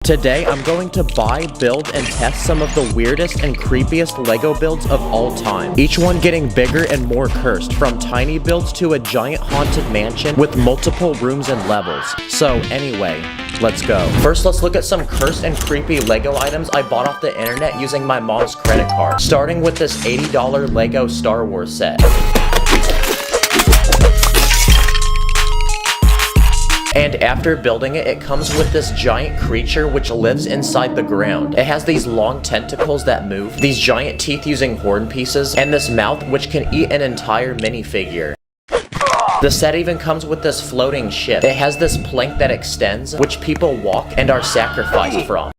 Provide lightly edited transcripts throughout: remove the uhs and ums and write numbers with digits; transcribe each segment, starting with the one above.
Today, I'm going to buy, build, and test some of the weirdest and creepiest LEGO builds of all time. Each one getting bigger and more cursed, from tiny builds to a giant haunted mansion with multiple rooms and levels. So anyway, let's go. First, let's look at some cursed and creepy LEGO items I bought off the internet using my mom's credit card. Starting with this $80 LEGO Star Wars set. And after building it, it comes with this giant creature which lives inside the ground. It has these long tentacles that move, these giant teeth using horn pieces, and this mouth which can eat an entire minifigure. The set even comes with this floating ship. It has this plank that extends, which people walk and are sacrificed from.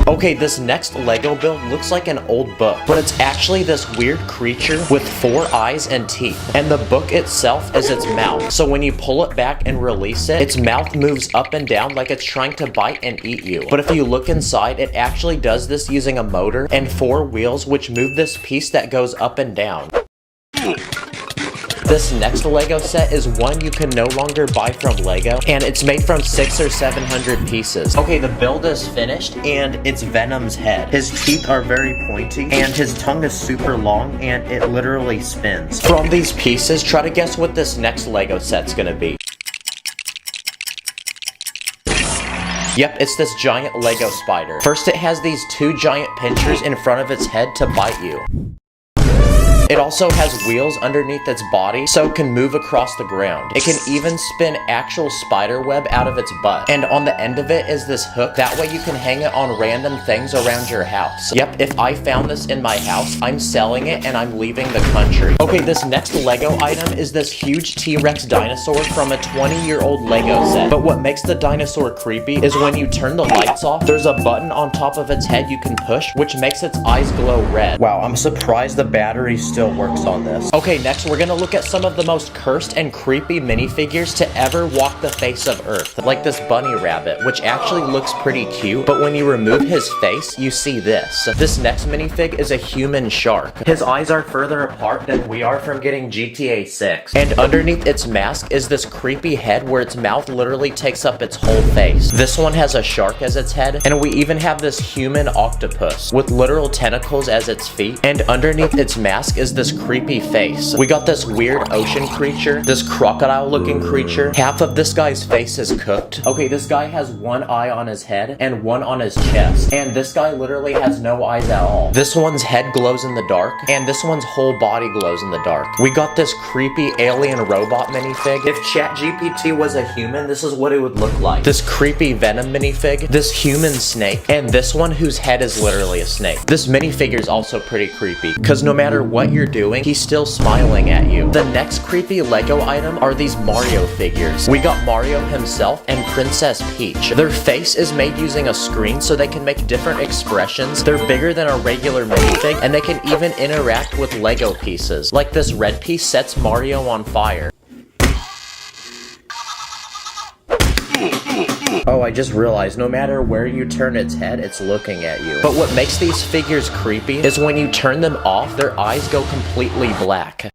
Okay, this next LEGO build looks like an old book, but it's actually this weird creature with 4 eyes and teeth, and the book itself is its mouth. So when you pull it back and release it, its mouth moves up and down like it's trying to bite and eat you. But if you look inside, it actually does this using a motor and 4 wheels which move this piece that goes up and down. This next LEGO set is one you can no longer buy from LEGO, and it's made from 600 or 700 pieces. Okay, the build is finished, and it's Venom's head. His teeth are very pointy, and his tongue is super long, and it literally spins. From these pieces, try to guess what this next LEGO set's gonna be. Yep, it's this giant LEGO spider. First, it has these 2 giant pinchers in front of its head to bite you. It also has wheels underneath its body, so it can move across the ground. It can even spin actual spider web out of its butt. And on the end of it is this hook, that way you can hang it on random things around your house. Yep, if I found this in my house, I'm selling it and I'm leaving the country. Okay, this next LEGO item is this huge T-Rex dinosaur from a 20-year-old LEGO set. But what makes the dinosaur creepy is when you turn the lights off, there's a button on top of its head you can push, which makes its eyes glow red. Wow, I'm surprised the battery still works on this. Okay, next we're gonna look at some of the most cursed and creepy minifigures to ever walk the face of Earth. Like this bunny rabbit, which actually looks pretty cute, but when you remove his face, you see this. This next minifig is a human shark. His eyes are further apart than we are from getting GTA 6. And underneath its mask is this creepy head where its mouth literally takes up its whole face. This one has a shark as its head, and we even have this human octopus with literal tentacles as its feet, and underneath its mask is this creepy face. We got this weird ocean creature, this crocodile looking creature. Half of this guy's face is cooked. Okay, this guy has 1 eye on his head and 1 on his chest. And this guy literally has no eyes at all. This one's head glows in the dark, and this one's whole body glows in the dark. We got this creepy alien robot minifig. If ChatGPT was a human, this is what it would look like. This creepy Venom minifig, this human snake, and this one whose head is literally a snake. This minifigure is also pretty creepy, because no matter what you're doing, he's still smiling at you. The next creepy LEGO item are these Mario figures. We got Mario himself and Princess Peach. Their face is made using a screen so they can make different expressions. They're bigger than a regular minifig, and they can even interact with LEGO pieces. Like this red piece sets Mario on fire. Oh, I just realized no matter where you turn its head, it's looking at you. But what makes these figures creepy is when you turn them off, their eyes go completely black.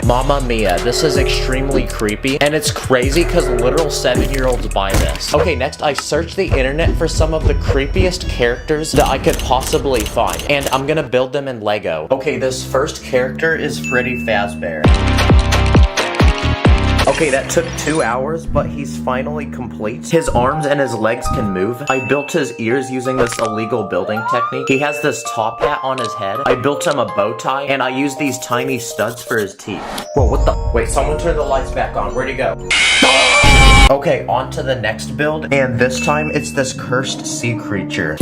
Mamma mia, this is extremely creepy, and it's crazy because literal 7-year-olds buy this. Okay, next I searched the internet for some of the creepiest characters that I could possibly find, and I'm gonna build them in LEGO. Okay, this first character is Freddy Fazbear. Okay, that took 2 hours, but he's finally complete. His arms and his legs can move. I built his ears using this illegal building technique. He has this top hat on his head. I built him a bow tie, and I used these tiny studs for his teeth. Whoa, what the? Wait, someone turn the lights back on. Where'd he go? Okay, on to the next build, and this time it's this cursed sea creature.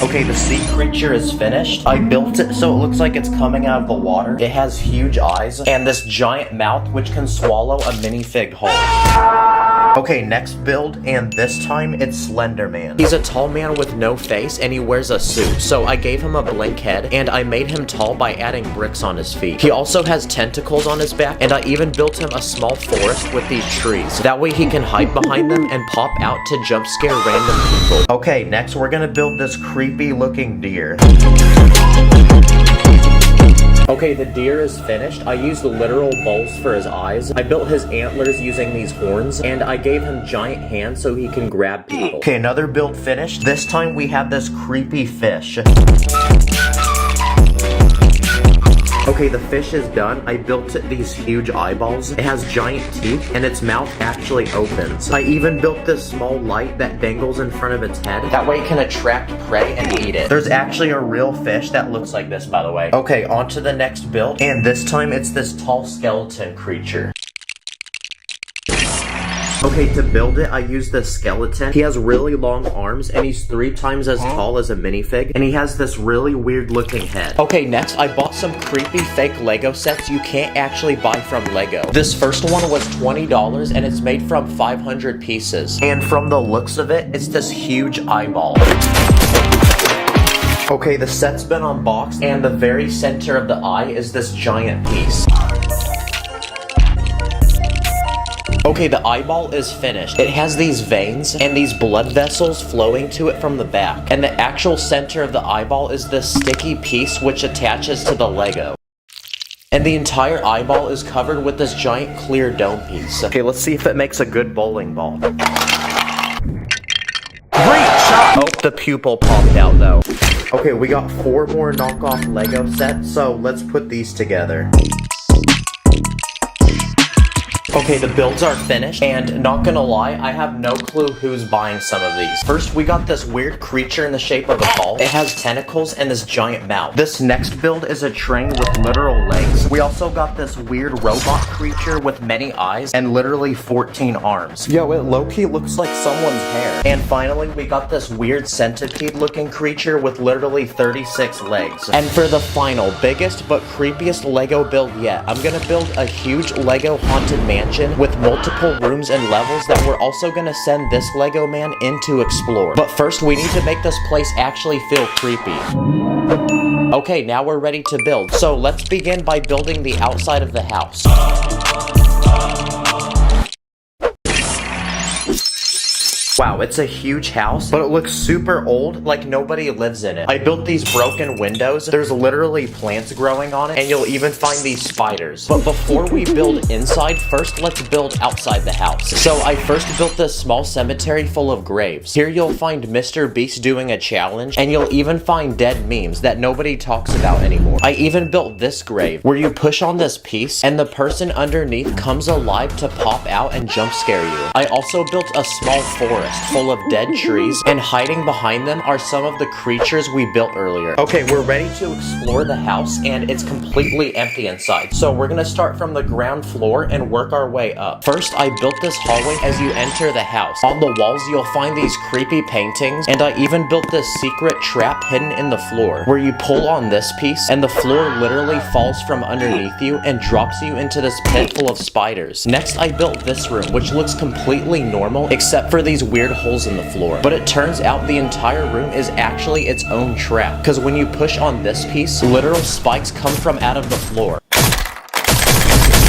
Okay, the sea creature is finished. I built it so it looks like it's coming out of the water. It has huge eyes and this giant mouth which can swallow a minifig whole. Okay, next build, and this time it's Slender Man. He's a tall man with no face, and he wears a suit. So I gave him a blank head, and I made him tall by adding bricks on his feet. He also has tentacles on his back, and I even built him a small forest with these trees. That way he can hide behind them and pop out to jump scare random people. Okay, next we're gonna build this creepy looking deer. Okay, the deer is finished. I used literal balls for his eyes. I built his antlers using these horns, and I gave him giant hands so he can grab people. Okay, another build finished. This time we have this creepy fish. Okay, the fish is done. I built it these huge eyeballs. It has giant teeth, and its mouth actually opens. I even built this small light that dangles in front of its head. That way it can attract prey and eat it. There's actually a real fish that looks like this, by the way. Okay, on to the next build, and this time it's this tall skeleton creature. Okay, to build it, I used this skeleton. He has really long arms, and he's 3 times as tall as a minifig, and he has this really weird looking head. Okay, next, I bought some creepy fake Lego sets you can't actually buy from Lego. This first one was $20, and it's made from 500 pieces. And from the looks of it, it's this huge eyeball. Okay, the set's been unboxed, and the very center of the eye is this giant piece. Okay, the eyeball is finished. It has these veins and these blood vessels flowing to it from the back. And the actual center of the eyeball is this sticky piece which attaches to the Lego. And the entire eyeball is covered with this giant clear dome piece. Okay, let's see if it makes a good bowling ball. Great shot! Oh, the pupil popped out though. Okay, we got 4 more knockoff Lego sets, so let's put these together. Okay, the builds are finished, and not gonna lie, I have no clue who's buying some of these. First, we got this weird creature in the shape of a ball. It has tentacles and this giant mouth. This next build is a train with literal legs. We also got this weird robot creature with many eyes and literally 14 arms. Yo, it low-key looks like someone's hair. And finally, we got this weird centipede-looking creature with literally 36 legs. And for the final, biggest but creepiest Lego build yet, I'm gonna build a huge Lego haunted mansion with multiple rooms and levels that we're also gonna send this Lego man in to explore. But first, we need to make this place actually feel creepy. Okay, now we're ready to build. So let's begin by building the outside of the house. Wow, it's a huge house, but it looks super old, like nobody lives in it. I built these broken windows. There's literally plants growing on it, and you'll even find these spiders. But before we build inside, first let's build outside the house. So I first built this small cemetery full of graves. Here you'll find Mr. Beast doing a challenge, and you'll even find dead memes that nobody talks about anymore. I even built this grave, where you push on this piece, and the person underneath comes alive to pop out and jump scare you. I also built a small forest full of dead trees, and hiding behind them are some of the creatures we built earlier. Okay, we're ready to explore the house, and it's completely empty inside. So we're gonna start from the ground floor and work our way up. First, I built this hallway as you enter the house. On the walls, you'll find these creepy paintings, and I even built this secret trap hidden in the floor, where you pull on this piece, and the floor literally falls from underneath you and drops you into this pit full of spiders. Next, I built this room, which looks completely normal, except for these weird holes in the floor. But it turns out the entire room is actually its own trap, because when you push on this piece, literal spikes come from out of the floor.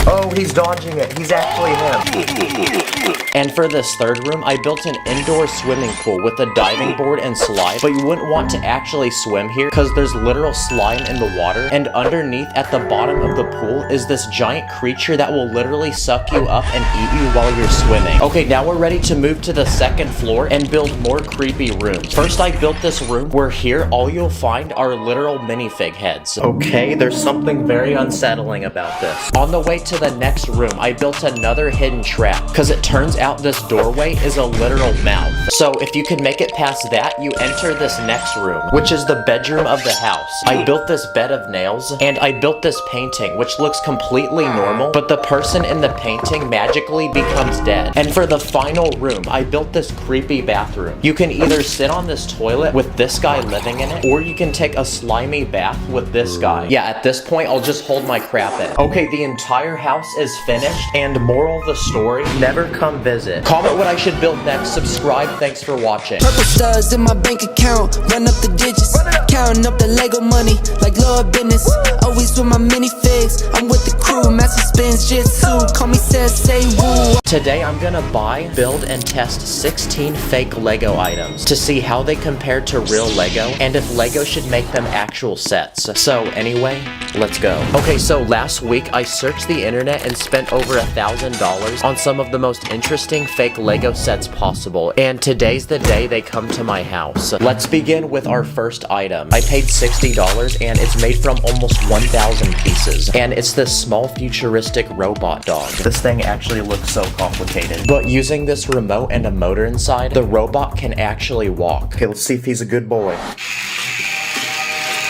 Oh, he's dodging it. He's actually him. And for this third room, I built an indoor swimming pool with a diving board and slide, but you wouldn't want to actually swim here because there's literal slime in the water, and underneath at the bottom of the pool is this giant creature that will literally suck you up and eat you while you're swimming. Okay, now we're ready to move to the second floor and build more creepy rooms. First, I built this room where here all you'll find are literal minifig heads. Okay, there's something very unsettling about this. On the way to the next room, I built another hidden trap, because it turns out this doorway is a literal mouth. So if you can make it past that, you enter this next room, which is the bedroom of the house. I built this bed of nails, and I built this painting, which looks completely normal, but the person in the painting magically becomes dead. And for the final room, I built this creepy bathroom. You can either sit on this toilet with this guy living in it, or you can take a slimy bath with this guy. Yeah, at this point, I'll just hold my crap in. Okay, the entire house is finished, and moral of the story, never come visit. Comment what I should build next, subscribe, thanks for watching. Purple stars in my bank account, run up the digits, counting up the Lego money like Lord business. Always with my minifigs, I'm with the crew, master spins jitsu, call me says say woo. Today I'm gonna buy, build, and test 16 fake Lego items to see how they compare to real Lego and if Lego should make them actual sets. So anyway, let's go. Okay, so last week I searched the internet and spent over $1,000 on some of the most interesting fake Lego sets possible, and today's the day they come to my house. Let's begin with our first item. I paid $60 and it's made from almost 1,000 pieces, and it's this small futuristic robot dog. This thing actually looks so complicated, but using this remote and a motor inside, the robot can actually walk. Okay, let's see if he's a good boy.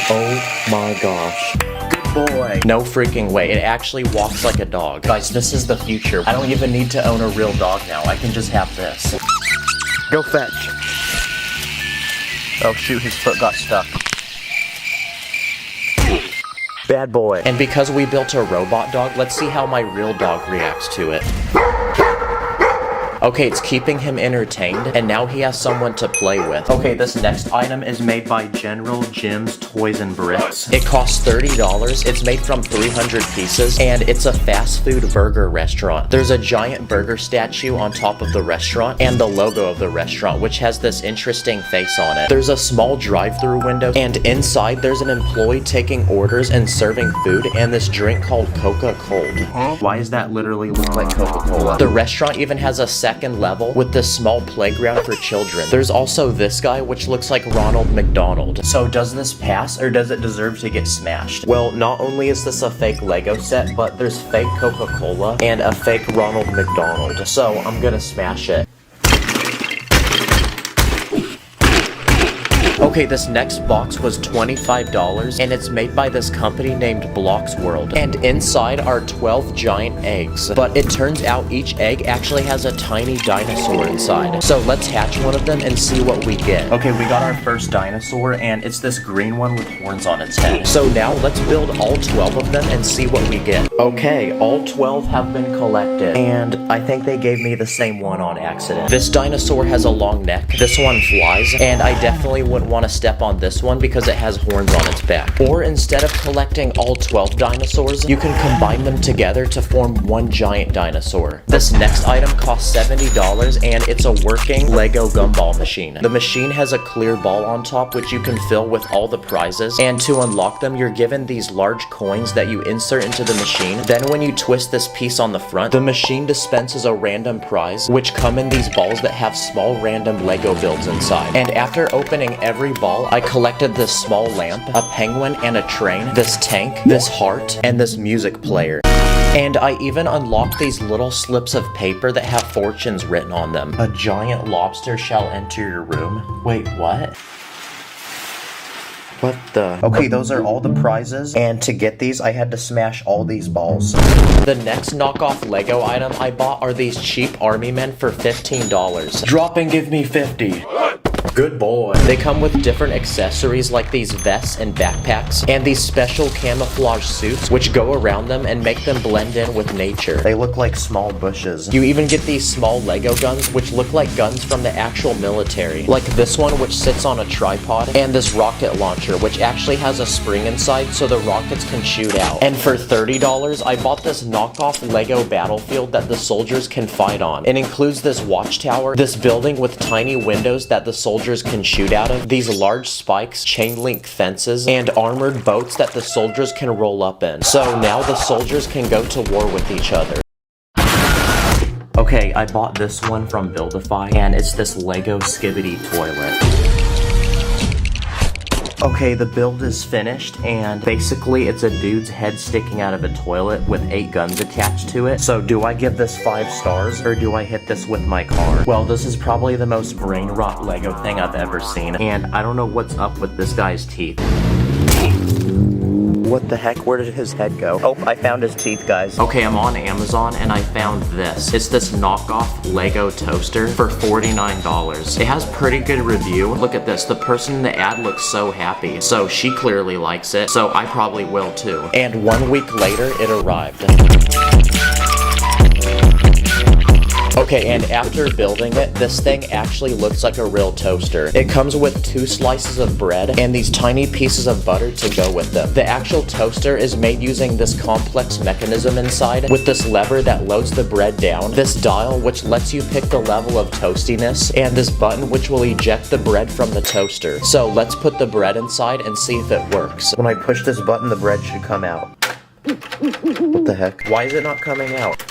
Oh my gosh. Good boy. No freaking way, it actually walks like a dog. Guys, this is the future. I don't even need to own a real dog now, I can just have this. Go fetch. Oh shoot, his foot got stuck. Bad boy. And because we built a robot dog, let's see how my real dog reacts to it. Okay, it's keeping him entertained, and now he has someone to play with. Okay, this next item is made by General Jim's Toys and Bricks. It costs $30, it's made from 300 pieces, and it's a fast food burger restaurant. There's a giant burger statue on top of the restaurant, and the logo of the restaurant, which has this interesting face on it. There's a small drive-through window, and inside there's an employee taking orders and serving food, and this drink called Coca-Cold. Why does that literally look like Coca-Cola? The restaurant even has a second level with this small playground for children. There's also this guy, which looks like Ronald McDonald. So does this pass, or does it deserve to get smashed? Well, not only is this a fake Lego set, but there's fake Coca-Cola and a fake Ronald McDonald. So I'm gonna smash it. Okay, this next box was $25, and it's made by this company named Blocks World. And inside are 12 giant eggs. But it turns out each egg actually has a tiny dinosaur inside. So let's hatch one of them and see what we get. Okay, we got our first dinosaur, and it's this green one with horns on its head. So now let's build all 12 of them and see what we get. Okay, all 12 have been collected, and I think they gave me the same one on accident. This dinosaur has a long neck, this one flies, and I definitely wouldn't want to step on this one because it has horns on its back. Or instead of collecting all 12 dinosaurs, you can combine them together to form one giant dinosaur. This next item costs $70, and it's a working Lego gumball machine. The machine has a clear ball on top which you can fill with all the prizes, and to unlock them you're given these large coins that you insert into the machine. Then when you twist this piece on the front, the machine dispenses a random prize, which come in these balls that have small random Lego builds inside. And after opening every ball, I collected this small lamp, a penguin and a train, this tank, this heart, and this music player. And I even unlocked these little slips of paper that have fortunes written on them. A giant lobster shall enter your room. Wait, what? What the? Okay, those are all the prizes, and to get these, I had to smash all these balls. The next knockoff Lego item I bought are these cheap army men for $15. Drop and give me 50. Good boy. They come with different accessories like these vests and backpacks, and these special camouflage suits which go around them and make them blend in with nature. They look like small bushes. You even get these small Lego guns which look like guns from the actual military, like this one which sits on a tripod, and this rocket launcher which actually has a spring inside so the rockets can shoot out. And for $30, I bought this knockoff Lego battlefield that the soldiers can fight on. It includes this watchtower, this building with tiny windows that the soldiers can shoot out of, these large spikes, chain link fences, and armored boats that the soldiers can roll up in. So now the soldiers can go to war with each other. Okay, I bought this one from Buildify, and it's this Lego Skibbity toilet. Okay, the build is finished, and basically it's a dude's head sticking out of a toilet with 8 guns attached to it. So do I give this 5 stars, or do I hit this with my car? Well, this is probably the most brain rot Lego thing I've ever seen, and I don't know what's up with this guy's teeth. What the heck? Where did his head go? Oh, I found his teeth, guys. Okay, I'm on Amazon and I found this. It's this knockoff Lego toaster for $49. It has pretty good review. Look at this. The person in the ad looks so happy. So she clearly likes it. So I probably will too. And 1 week later, it arrived. Oh, Okay, and after building it, this thing actually looks like a real toaster. It comes with 2 slices of bread and these tiny pieces of butter to go with them. The actual toaster is made using this complex mechanism inside with this lever that loads the bread down, this dial which lets you pick the level of toastiness, and this button which will eject the bread from the toaster. So let's put the bread inside and see if it works. When I push this button, the bread should come out. What the heck? Why is it not coming out?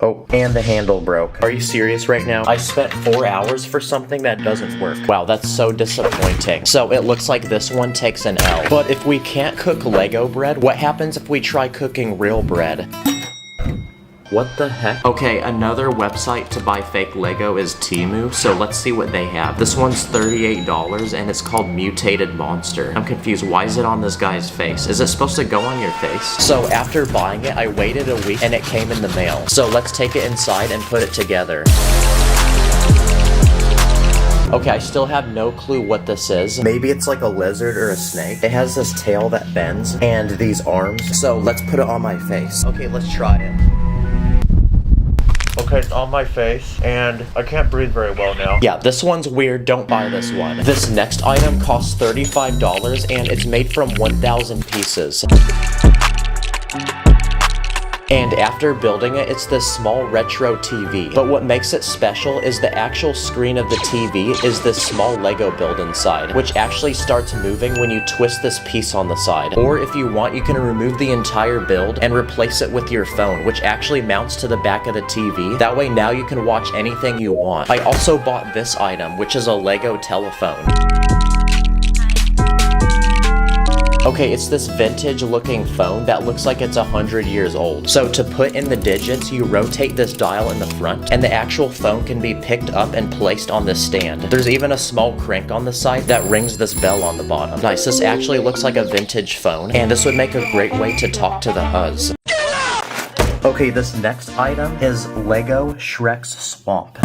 Oh, and the handle broke. Are you serious right now? I spent 4 hours for something that doesn't work. Wow, that's so disappointing. So it looks like this one takes an L. But if we can't cook Lego bread, what happens if we try cooking real bread? What the heck? Okay, another website to buy fake Lego is Temu, so let's see what they have. This one's $38 and it's called Mutated Monster. I'm confused, why is it on this guy's face? Is it supposed to go on your face? So after buying it, I waited a week and it came in the mail. So let's take it inside and put it together. Okay, I still have no clue what this is. Maybe it's like a lizard or a snake. It has this tail that bends and these arms. So let's put it on my face. Okay, let's try it. Okay, it's on my face, and I can't breathe very well now. Yeah, this one's weird. Don't buy this one. This next item costs $35, and it's made from 1,000 pieces. And after building it, it's this small retro TV. But what makes it special is the actual screen of the TV is this small Lego build inside, which actually starts moving when you twist this piece on the side. Or if you want, you can remove the entire build and replace it with your phone, which actually mounts to the back of the TV. That way now you can watch anything you want. I also bought this item, which is a Lego telephone. Okay, it's this vintage looking phone that looks like it's 100 years old. So to put in the digits, you rotate this dial in the front, and the actual phone can be picked up and placed on this stand. There's even a small crank on the side that rings this bell on the bottom. Nice, this actually looks like a vintage phone, and this would make a great way to talk to the Huz. Okay, this next item is Lego Shrek's Swamp.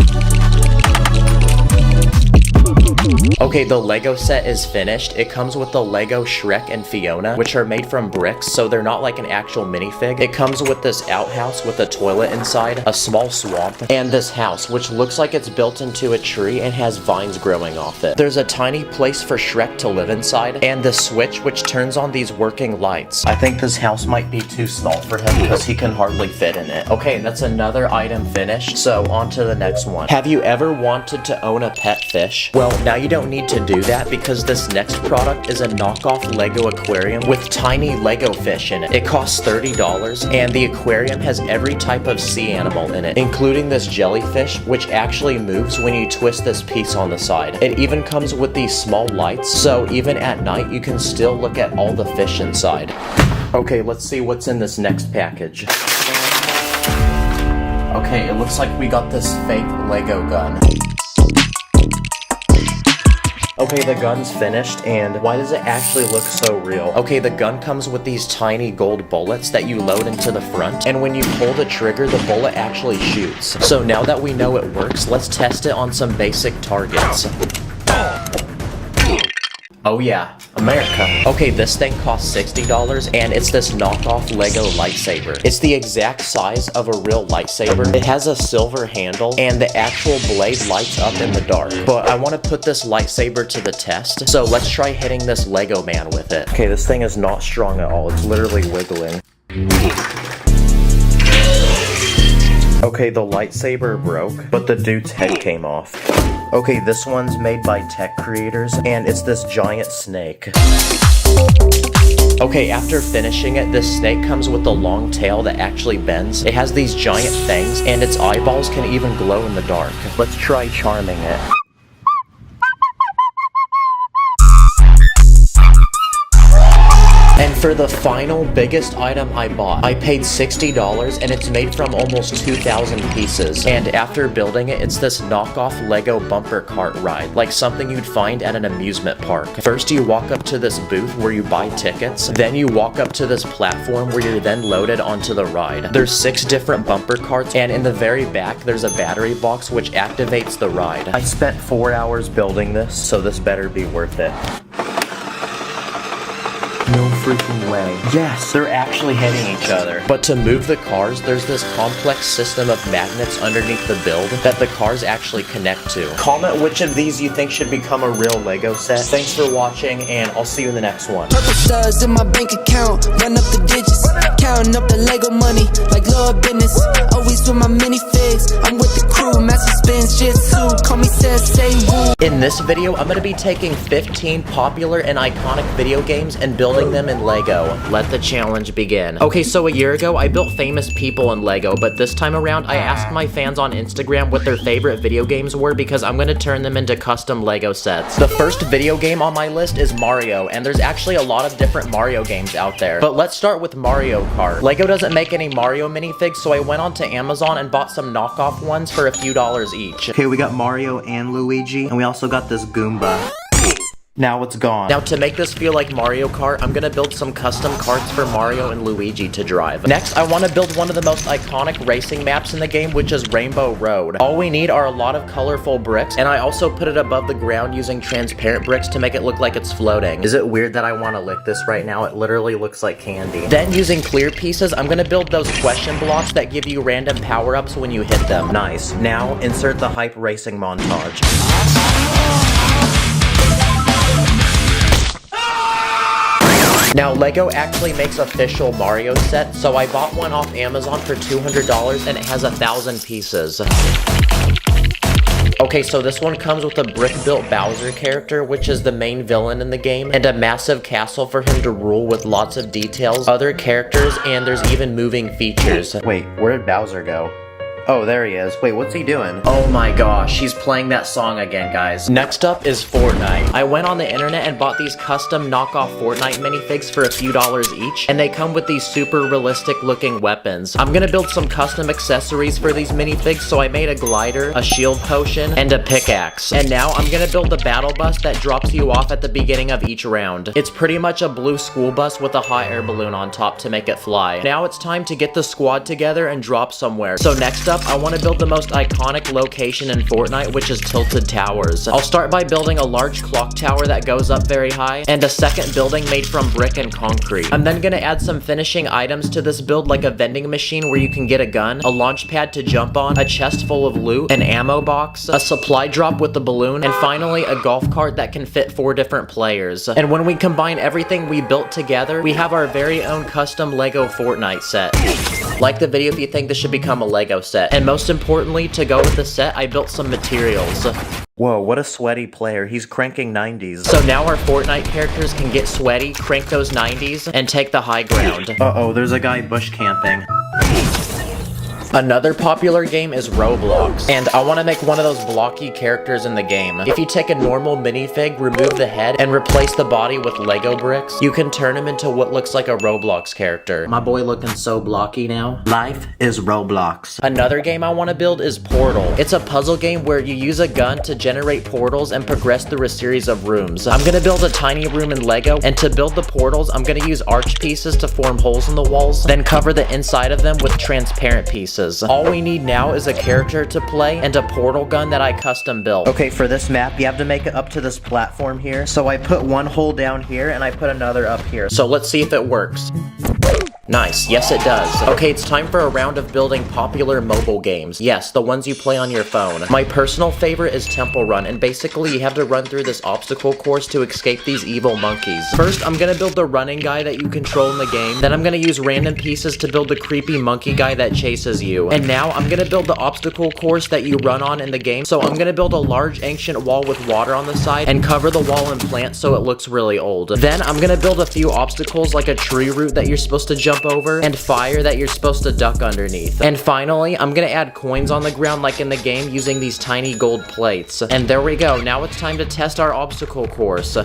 Okay, the Lego set is finished. It comes with the Lego Shrek and Fiona, which are made from bricks, so they're not like an actual minifig. It comes with this outhouse with a toilet inside, a small swamp, and this house, which looks like it's built into a tree and has vines growing off it. There's a tiny place for Shrek to live inside, and the switch which turns on these working lights. I think this house might be too small for him because he can hardly fit in it. Okay, that's another item finished, so on to the next one. Have you ever wanted to own a pet fish? Well, now you don't need to do that because this next product is a knockoff Lego aquarium with tiny Lego fish in it. It costs $30 and the aquarium has every type of sea animal in it, including this jellyfish which actually moves when you twist this piece on the side. It even comes with these small lights, so even at night you can still look at all the fish inside. Okay, let's see what's in this next package. Okay, it looks like we got this fake Lego gun. Okay, the gun's finished, and why does it actually look so real? Okay, the gun comes with these tiny gold bullets that you load into the front, and when you pull the trigger, the bullet actually shoots. So now that we know it works, let's test it on some basic targets. Oh yeah, America. Okay, this thing costs $60 and it's this knockoff Lego lightsaber. It's the exact size of a real lightsaber. It has a silver handle and the actual blade lights up in the dark. But I want to put this lightsaber to the test, so let's try hitting this Lego man with it. Okay, this thing is not strong at all. It's literally wiggling. Okay, the lightsaber broke, but the dude's head came off. Okay, this one's made by tech creators, and it's this giant snake. Okay, after finishing it, this snake comes with a long tail that actually bends. It has these giant fangs, and its eyeballs can even glow in the dark. Let's try charming it. And for the final biggest item I bought, I paid $60 and it's made from almost 2,000 pieces. And after building it, it's this knockoff Lego bumper cart ride, like something you'd find at an amusement park. First you walk up to this booth where you buy tickets, then you walk up to this platform where you're then loaded onto the ride. There's 6 different bumper carts, and in the very back there's a battery box which activates the ride. I spent 4 hours building this, so this better be worth it. No freaking way. Yes, they're actually hitting each other. But to move the cars, there's this complex system of magnets underneath the build that the cars actually connect to. Comment which of these you think should become a real Lego set. Thanks for watching, and I'll see you in the next one. Purple studs in my bank account, run up the digits, counting up the Lego money like Lord business. Always with my minifigs, I'm with the crew, master spins, jitsu, call me Sensei Wu. In this video, I'm going to be taking 15 popular and iconic video games and building them in Lego. Let the challenge begin. Okay, so a year ago, I built famous people in Lego, but this time around, I asked my fans on Instagram what their favorite video games were because I'm going to turn them into custom Lego sets. The first video game on my list is Mario, and there's actually a lot of different Mario games out there. But let's start with Mario Kart. Lego doesn't make any Mario minifigs, so I went onto Amazon and bought some knockoff ones for a few dollars each. Okay, we got Mario and Luigi, and we also got this Goomba. Now it's gone. Now to make this feel like Mario Kart, I'm gonna build some custom karts for Mario and Luigi to drive. Next, I want to build one of the most iconic racing maps in the game, which is Rainbow Road. All we need are a lot of colorful bricks, and I also put it above the ground using transparent bricks to make it look like it's floating. Is it weird that I want to lick this right now? It literally looks like candy. Then using clear pieces, I'm gonna build those question blocks that give you random power-ups when you hit them. Nice. Now, insert the hype racing montage. Now, Lego actually makes official Mario sets, so I bought one off Amazon for $200 and it has 1,000 pieces. Okay, so this one comes with a brick-built Bowser character, which is the main villain in the game, and a massive castle for him to rule with lots of details, other characters, and there's even moving features. Wait, where did Bowser go? Oh, there he is. Wait, what's he doing? Oh my gosh, he's playing that song again, guys. Next up is Fortnite. I went on the internet and bought these custom knockoff Fortnite minifigs for a few dollars each, and they come with these super realistic looking weapons. I'm gonna build some custom accessories for these minifigs, so I made a glider, a shield potion, and a pickaxe. And now I'm gonna build a battle bus that drops you off at the beginning of each round. It's pretty much a blue school bus with a hot air balloon on top to make it fly. Now it's time to get the squad together and drop somewhere. So next up, I want to build the most iconic location in Fortnite, which is Tilted Towers. I'll start by building a large clock tower that goes up very high, and a second building made from brick and concrete. I'm then gonna add some finishing items to this build, like a vending machine where you can get a gun, a launch pad to jump on, a chest full of loot, an ammo box, a supply drop with the balloon, and finally a golf cart that can fit 4 different players. And when we combine everything we built together, we have our very own custom Lego Fortnite set. Like the video if you think this should become a Lego set. And most importantly, to go with the set, I built some materials. Whoa, what a sweaty player. He's cranking 90s. So now our Fortnite characters can get sweaty, crank those 90s, and take the high ground. Uh-oh, there's a guy bush camping. Another popular game is Roblox, and I want to make one of those blocky characters in the game. If you take a normal minifig, remove the head, and replace the body with Lego bricks, you can turn him into what looks like a Roblox character. My boy looking so blocky now. Life is Roblox. Another game I want to build is Portal. It's a puzzle game where you use a gun to generate portals and progress through a series of rooms. I'm going to build a tiny room in Lego, and to build the portals, I'm going to use arch pieces to form holes in the walls, then cover the inside of them with transparent pieces. All we need now is a character to play and a portal gun that I custom built. Okay, for this map, you have to make it up to this platform here. So I put one hole down here and I put another up here. So let's see if it works. Nice. Yes, it does. Okay, it's time for a round of building popular mobile games. Yes, the ones you play on your phone. My personal favorite is Temple Run, and basically you have to run through this obstacle course to escape these evil monkeys. First, I'm gonna build the running guy that you control in the game. Then I'm gonna use random pieces to build the creepy monkey guy that chases you. And now I'm gonna build the obstacle course that you run on in the game. So I'm gonna build a large ancient wall with water on the side and cover the wall in plants so it looks really old. Then I'm gonna build a few obstacles like a tree root that you're supposed to jump over, and fire that you're supposed to duck underneath. And finally, I'm gonna add coins on the ground like in the game using these tiny gold plates. And there we go, now it's time to test our obstacle course.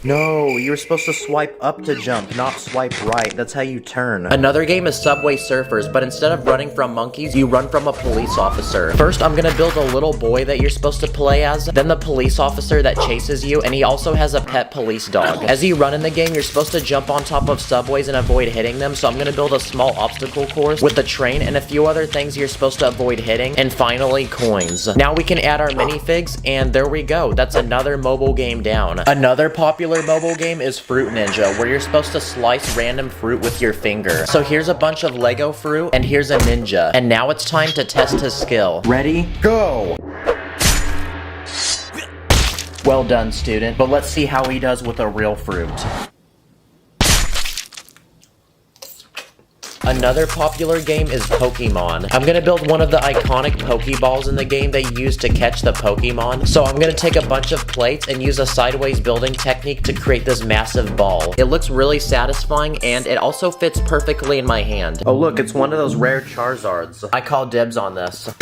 No, you were supposed to swipe up to jump, not swipe right. That's how you turn. Another game is Subway Surfers, but instead of running from monkeys, you run from a police officer. First, I'm gonna build a little boy that you're supposed to play as, then the police officer that chases you, and he also has a pet police dog. As you run in the game, you're supposed to jump on top of subways and avoid hitting them, so I'm gonna build a small obstacle course with the train and a few other things you're supposed to avoid hitting, and finally, coins. Now we can add our minifigs, and there we go. That's another mobile game down. Another popular mobile game is Fruit Ninja, where you're supposed to slice random fruit with your finger. So here's a bunch of Lego fruit, and here's a ninja. And now it's time to test his skill. Ready? Go! Well done, student. But let's see how he does with a real fruit. Another popular game is Pokemon. I'm gonna build one of the iconic Pokeballs in the game they use to catch the Pokemon. So I'm gonna take a bunch of plates and use a sideways building technique to create this massive ball. It looks really satisfying and it also fits perfectly in my hand. Oh look, it's one of those rare Charizards. I call dibs on this.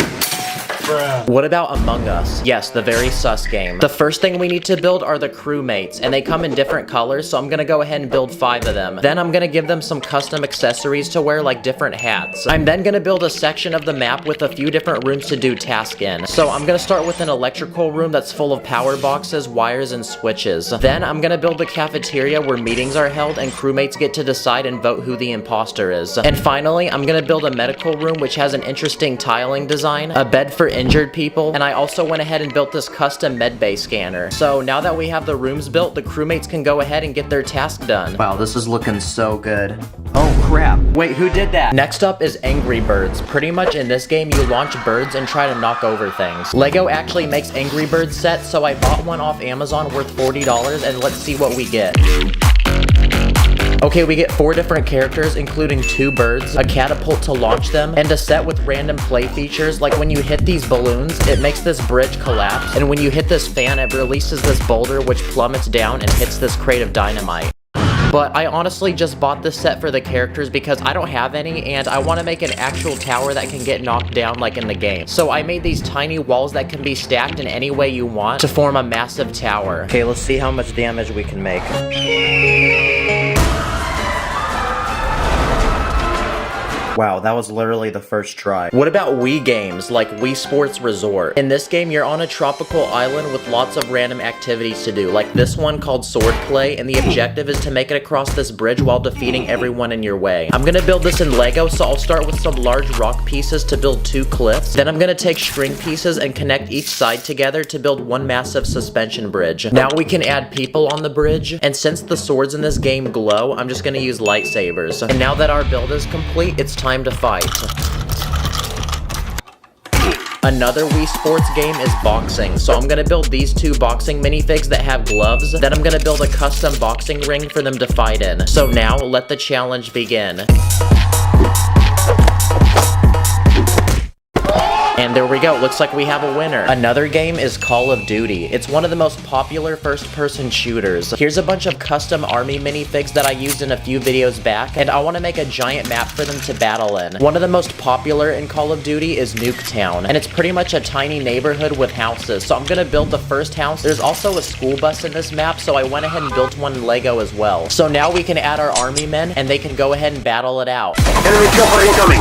What about Among Us? Yes, the very sus game. The first thing we need to build are the crewmates, and they come in different colors, so I'm gonna go ahead and build 5 of them. Then I'm gonna give them some custom accessories to wear, like different hats. I'm then gonna build a section of the map with a few different rooms to do tasks in. So I'm gonna start with an electrical room that's full of power boxes, wires, and switches. Then I'm gonna build the cafeteria where meetings are held and crewmates get to decide and vote who the imposter is. And finally, I'm gonna build a medical room which has an interesting tiling design, a bed for injured people, and I also went ahead and built this custom medbay scanner. So now that we have the rooms built, the crewmates can go ahead and get their task done. Wow, this is looking so good. Oh crap. Wait, who did that? Next up is Angry Birds. Pretty much in this game, you launch birds and try to knock over things. Lego actually makes Angry Birds sets, so I bought one off Amazon worth $40, and let's see what we get. Okay, we get 4 different characters, including 2 birds, a catapult to launch them, and a set with random play features, like when you hit these balloons, it makes this bridge collapse, and when you hit this fan, it releases this boulder which plummets down and hits this crate of dynamite. But I honestly just bought this set for the characters because I don't have any, and I want to make an actual tower that can get knocked down like in the game. So I made these tiny walls that can be stacked in any way you want to form a massive tower. Okay, let's see how much damage we can make. Wow, that was literally the first try. What about Wii games, like Wii Sports Resort? In this game, you're on a tropical island with lots of random activities to do, like this one called Swordplay, and the objective is to make it across this bridge while defeating everyone in your way. I'm gonna build this in Lego, so I'll start with some large rock pieces to build 2 cliffs. Then I'm gonna take string pieces and connect each side together to build one massive suspension bridge. Now we can add people on the bridge, and since the swords in this game glow, I'm just gonna use lightsabers. And now that our build is complete, it's time to fight. Another Wii Sports game is boxing, so I'm gonna build these 2 boxing minifigs that have gloves, then I'm gonna build a custom boxing ring for them to fight in. So now, let the challenge begin. And there we go, looks like we have a winner. Another game is Call of Duty. It's one of the most popular first-person shooters. Here's a bunch of custom army minifigs that I used in a few videos back, and I want to make a giant map for them to battle in. One of the most popular in Call of Duty is Nuketown, and it's pretty much a tiny neighborhood with houses, so I'm gonna build the first house. There's also a school bus in this map, so I went ahead and built one in Lego as well. So now we can add our army men, and they can go ahead and battle it out. Enemy chopper incoming!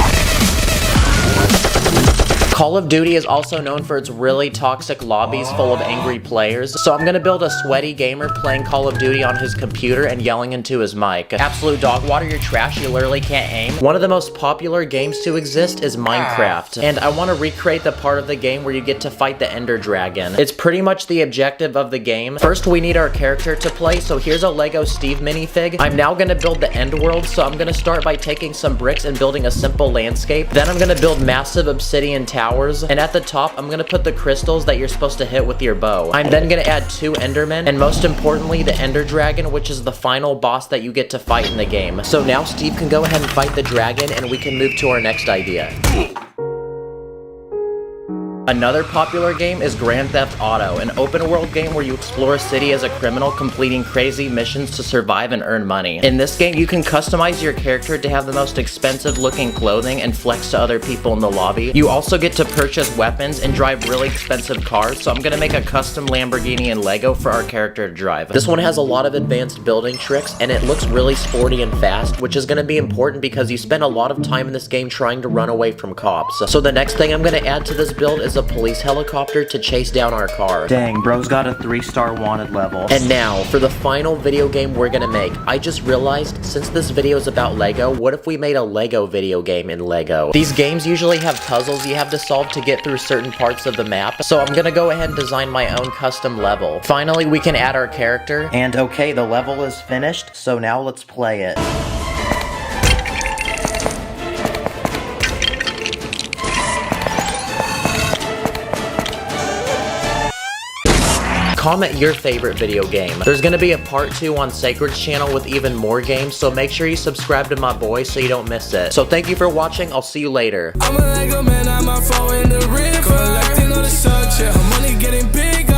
Call of Duty is also known for its really toxic lobbies full of angry players, so I'm gonna build a sweaty gamer playing Call of Duty on his computer and yelling into his mic. Absolute dog water, you're trash, you literally can't aim. One of the most popular games to exist is Minecraft, and I want to recreate the part of the game where you get to fight the Ender Dragon. It's pretty much the objective of the game. First, we need our character to play, so here's a Lego Steve minifig. I'm now gonna build the end world, so I'm gonna start by taking some bricks and building a simple landscape. Then I'm gonna build massive obsidian towers, and at the top, I'm gonna put the crystals that you're supposed to hit with your bow. I'm then gonna add 2 Endermen, and most importantly, the Ender Dragon, which is the final boss that you get to fight in the game. So now Steve can go ahead and fight the dragon, and we can move to our next idea. Another popular game is Grand Theft Auto, an open world game where you explore a city as a criminal, completing crazy missions to survive and earn money. In this game, you can customize your character to have the most expensive looking clothing and flex to other people in the lobby. You also get to purchase weapons and drive really expensive cars, so I'm gonna make a custom Lamborghini in Lego for our character to drive. This one has a lot of advanced building tricks, and it looks really sporty and fast, which is gonna be important because you spend a lot of time in this game trying to run away from cops. So the next thing I'm gonna add to this build is a police helicopter to chase down our car. Dang, bro's got a 3-star wanted level. And now, for the final video game we're gonna make. I just realized, since this video is about Lego, what if we made a Lego video game in Lego? These games usually have puzzles you have to solve to get through certain parts of the map, so I'm gonna go ahead and design my own custom level. Finally, we can add our character. And okay, the level is finished, so now let's play it. Comment your favorite video game. There's gonna be a part 2 on Sacred's channel with even more games, so make sure you subscribe to my boy so you don't miss it. So thank you for watching, I'll see you later. I'm a Lego man, I'm a fall in the river. Collecting all the such, yeah, money getting bigger.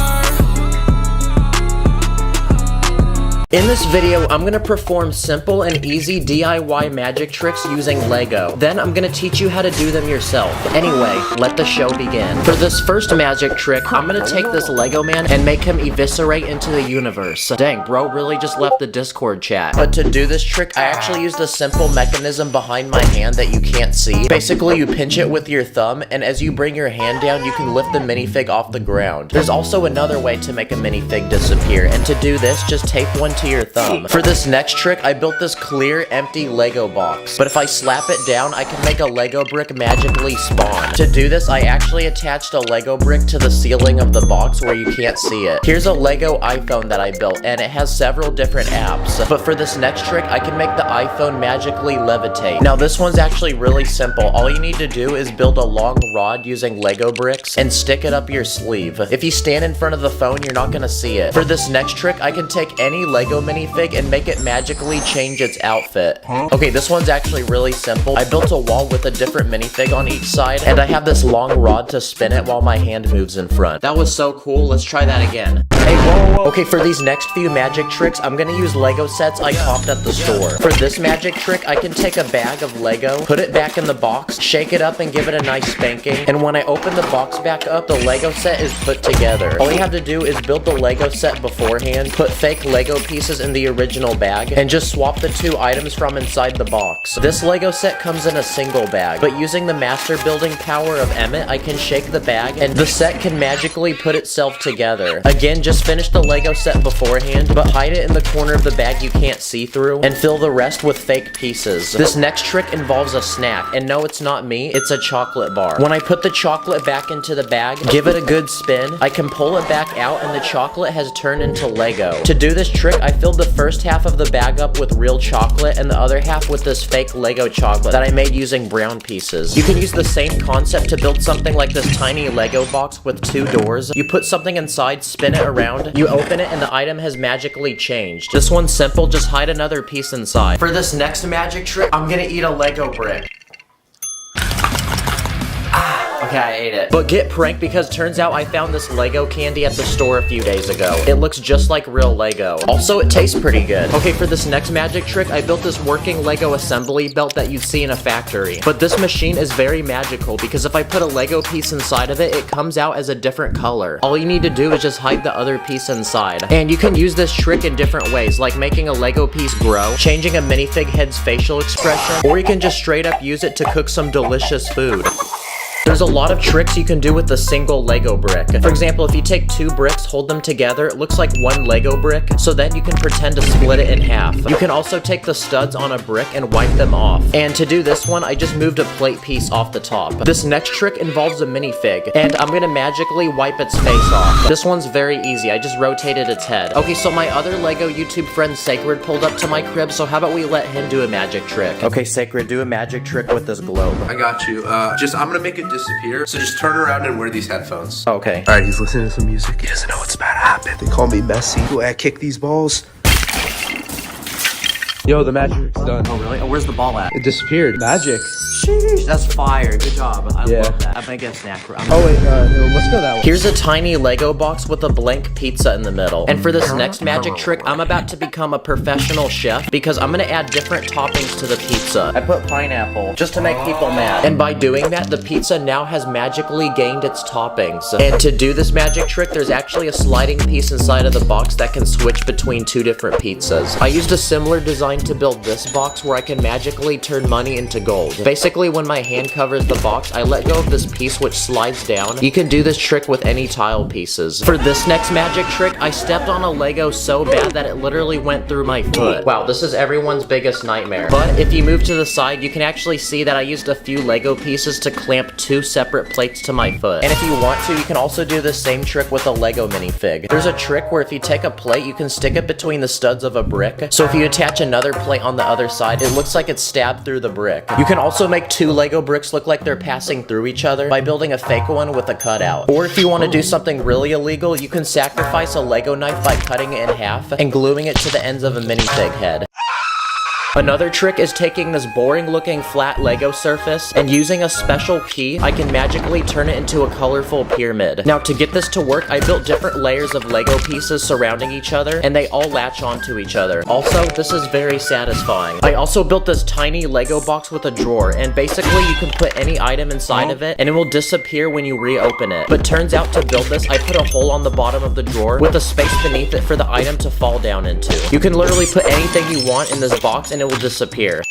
In this video, I'm gonna perform simple and easy DIY magic tricks using Lego. Then I'm gonna teach you how to do them yourself. Anyway, let the show begin. For this first magic trick, I'm gonna take this Lego man and make him eviscerate into the universe. Dang, bro really just left the Discord chat. But to do this trick, I actually used a simple mechanism behind my hand that you can't see. Basically, you pinch it with your thumb, and as you bring your hand down, you can lift the minifig off the ground. There's also another way to make a minifig disappear, and to do this, just tape one to your thumb. For this next trick, I built this clear, empty Lego box. But if I slap it down, I can make a Lego brick magically spawn. To do this, I actually attached a Lego brick to the ceiling of the box where you can't see it. Here's a Lego iPhone that I built, and it has several different apps. But for this next trick, I can make the iPhone magically levitate. Now this one's actually really simple. All you need to do is build a long rod using Lego bricks and stick it up your sleeve. If you stand in front of the phone, you're not gonna see it. For this next trick, I can take any Lego minifig and make it magically change its outfit. Okay, this one's actually really simple. I built a wall with a different minifig on each side, and I have this long rod to spin it while my hand moves in front. That was so cool, let's try that again. Hey, whoa, whoa. Okay, for these next few magic tricks, I'm gonna use Lego sets I copped at the store. For this magic trick, I can take a bag of Lego, put it back in the box, shake it up and give it a nice spanking, and when I open the box back up, the Lego set is put together. All you have to do is build the Lego set beforehand, put fake Lego pieces in the original bag, and just swap the two items from inside the box. This Lego set comes in a single bag, but using the master building power of Emmett, I can shake the bag, and the set can magically put itself together. Again, just finish the Lego set beforehand, but hide it in the corner of the bag you can't see through, and fill the rest with fake pieces. This next trick involves a snack, and no, it's not me, it's a chocolate bar. When I put the chocolate back into the bag, give it a good spin, I can pull it back out, and the chocolate has turned into Lego. To do this trick, I filled the first half of the bag up with real chocolate and the other half with this fake Lego chocolate that I made using brown pieces. You can use the same concept to build something like this tiny Lego box with 2 doors. You put something inside, spin it around, you open it, and the item has magically changed. This one's simple, just hide another piece inside. For this next magic trick, I'm gonna eat a Lego brick. Okay, I ate it. But get pranked because turns out I found this Lego candy at the store a few days ago. It looks just like real Lego. Also, it tastes pretty good. Okay, for this next magic trick, I built this working Lego assembly belt that you'd see in a factory. But this machine is very magical because if I put a Lego piece inside of it, it comes out as a different color. All you need to do is just hide the other piece inside. And you can use this trick in different ways, like making a Lego piece grow, changing a minifig head's facial expression, or you can just straight up use it to cook some delicious food. There's a lot of tricks you can do with a single Lego brick. For example, if you take 2 bricks, hold them together, it looks like 1 Lego brick, so then you can pretend to split it in half. You can also take the studs on a brick and wipe them off. And to do this one, I just moved a plate piece off the top. This next trick involves a minifig, and I'm gonna magically wipe its face off. This one's very easy, I just rotated its head. Okay, so my other Lego YouTube friend Sacred pulled up to my crib, so how about we let him do a magic trick? Okay, Sacred, do a magic trick with this globe. I got you. I'm gonna make it disappear, so just turn around and wear these headphones. Okay. Alright, he's listening to some music. He doesn't know what's about to happen. They call me Messi. Go ahead, kick these balls. Yo, the magic trick's done. Oh, really? Oh, where's the ball at? It disappeared. Magic. Sheesh, that's fire. Good job. I Yeah. love that. I'm gonna get a snack. Oh wait, let's go that way. Here's a tiny Lego box with a blank pizza in the middle. And for this next magic trick, I'm about to become a professional chef because I'm gonna add different toppings to the pizza. I put pineapple just to make people mad. And by doing that, the pizza now has magically gained its toppings. And to do this magic trick, there's actually a sliding piece inside of the box that can switch between two different pizzas. I used a similar design to build this box where I can magically turn money into gold. Basically, when my hand covers the box, I let go of this piece which slides down. You can do this trick with any tile pieces. For this next magic trick, I stepped on a Lego so bad that it literally went through my foot. Wow, this is everyone's biggest nightmare. But if you move to the side, you can actually see that I used a few Lego pieces to clamp two separate plates to my foot. And if you want to, you can also do the same trick with a Lego minifig. There's a trick where if you take a plate, you can stick it between the studs of a brick. So if you attach another plate on the other side, it looks like it's stabbed through the brick. You can also make two Lego bricks look like they're passing through each other by building a fake one with a cutout. Or if you want to do something really illegal, you can sacrifice a Lego knife by cutting it in half and gluing it to the ends of a minifig head. Another trick is taking this boring looking flat Lego surface and using a special key, I can magically turn it into a colorful pyramid. Now to get this to work, I built different layers of Lego pieces surrounding each other and they all latch onto each other. Also, this is very satisfying. I also built this tiny Lego box with a drawer and basically you can put any item inside of it and it will disappear when you reopen it. But turns out to build this, I put a hole on the bottom of the drawer with a space beneath it for the item to fall down into. You can literally put anything you want in this box and it will disappear.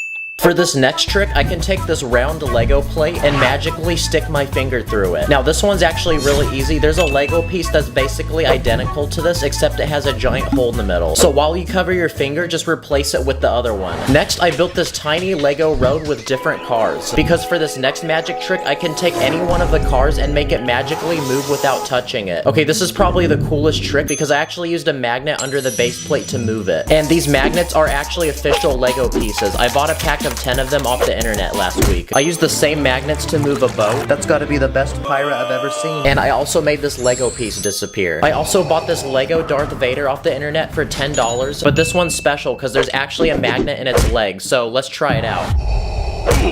For this next trick, I can take this round Lego plate and magically stick my finger through it. Now this one's actually really easy. There's a Lego piece that's basically identical to this, except it has a giant hole in the middle. So while you cover your finger, just replace it with the other one. Next, I built this tiny Lego road with different cars. Because for this next magic trick, I can take any one of the cars and make it magically move without touching it. Okay, this is probably the coolest trick because I actually used a magnet under the base plate to move it. And these magnets are actually official Lego pieces. I bought a pack of 10 of them off the internet last week. I used the same magnets to move a boat. That's gotta be the best pirate I've ever seen. And I also made this Lego piece disappear. I also bought this Lego Darth Vader off the internet for $10, but this one's special because there's actually a magnet in its leg, so let's try it out.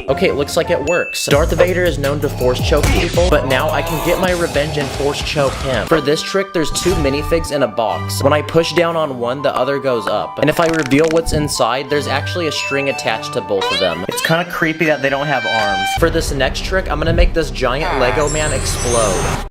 Okay, it looks like it works. Darth Vader is known to force choke people, but now I can get my revenge and force choke him. For this trick, there's two minifigs in a box. When I push down on one, the other goes up. And if I reveal what's inside, there's actually a string attached to both of them. It's kind of creepy that they don't have arms. For this next trick, I'm gonna make this giant Lego man explode.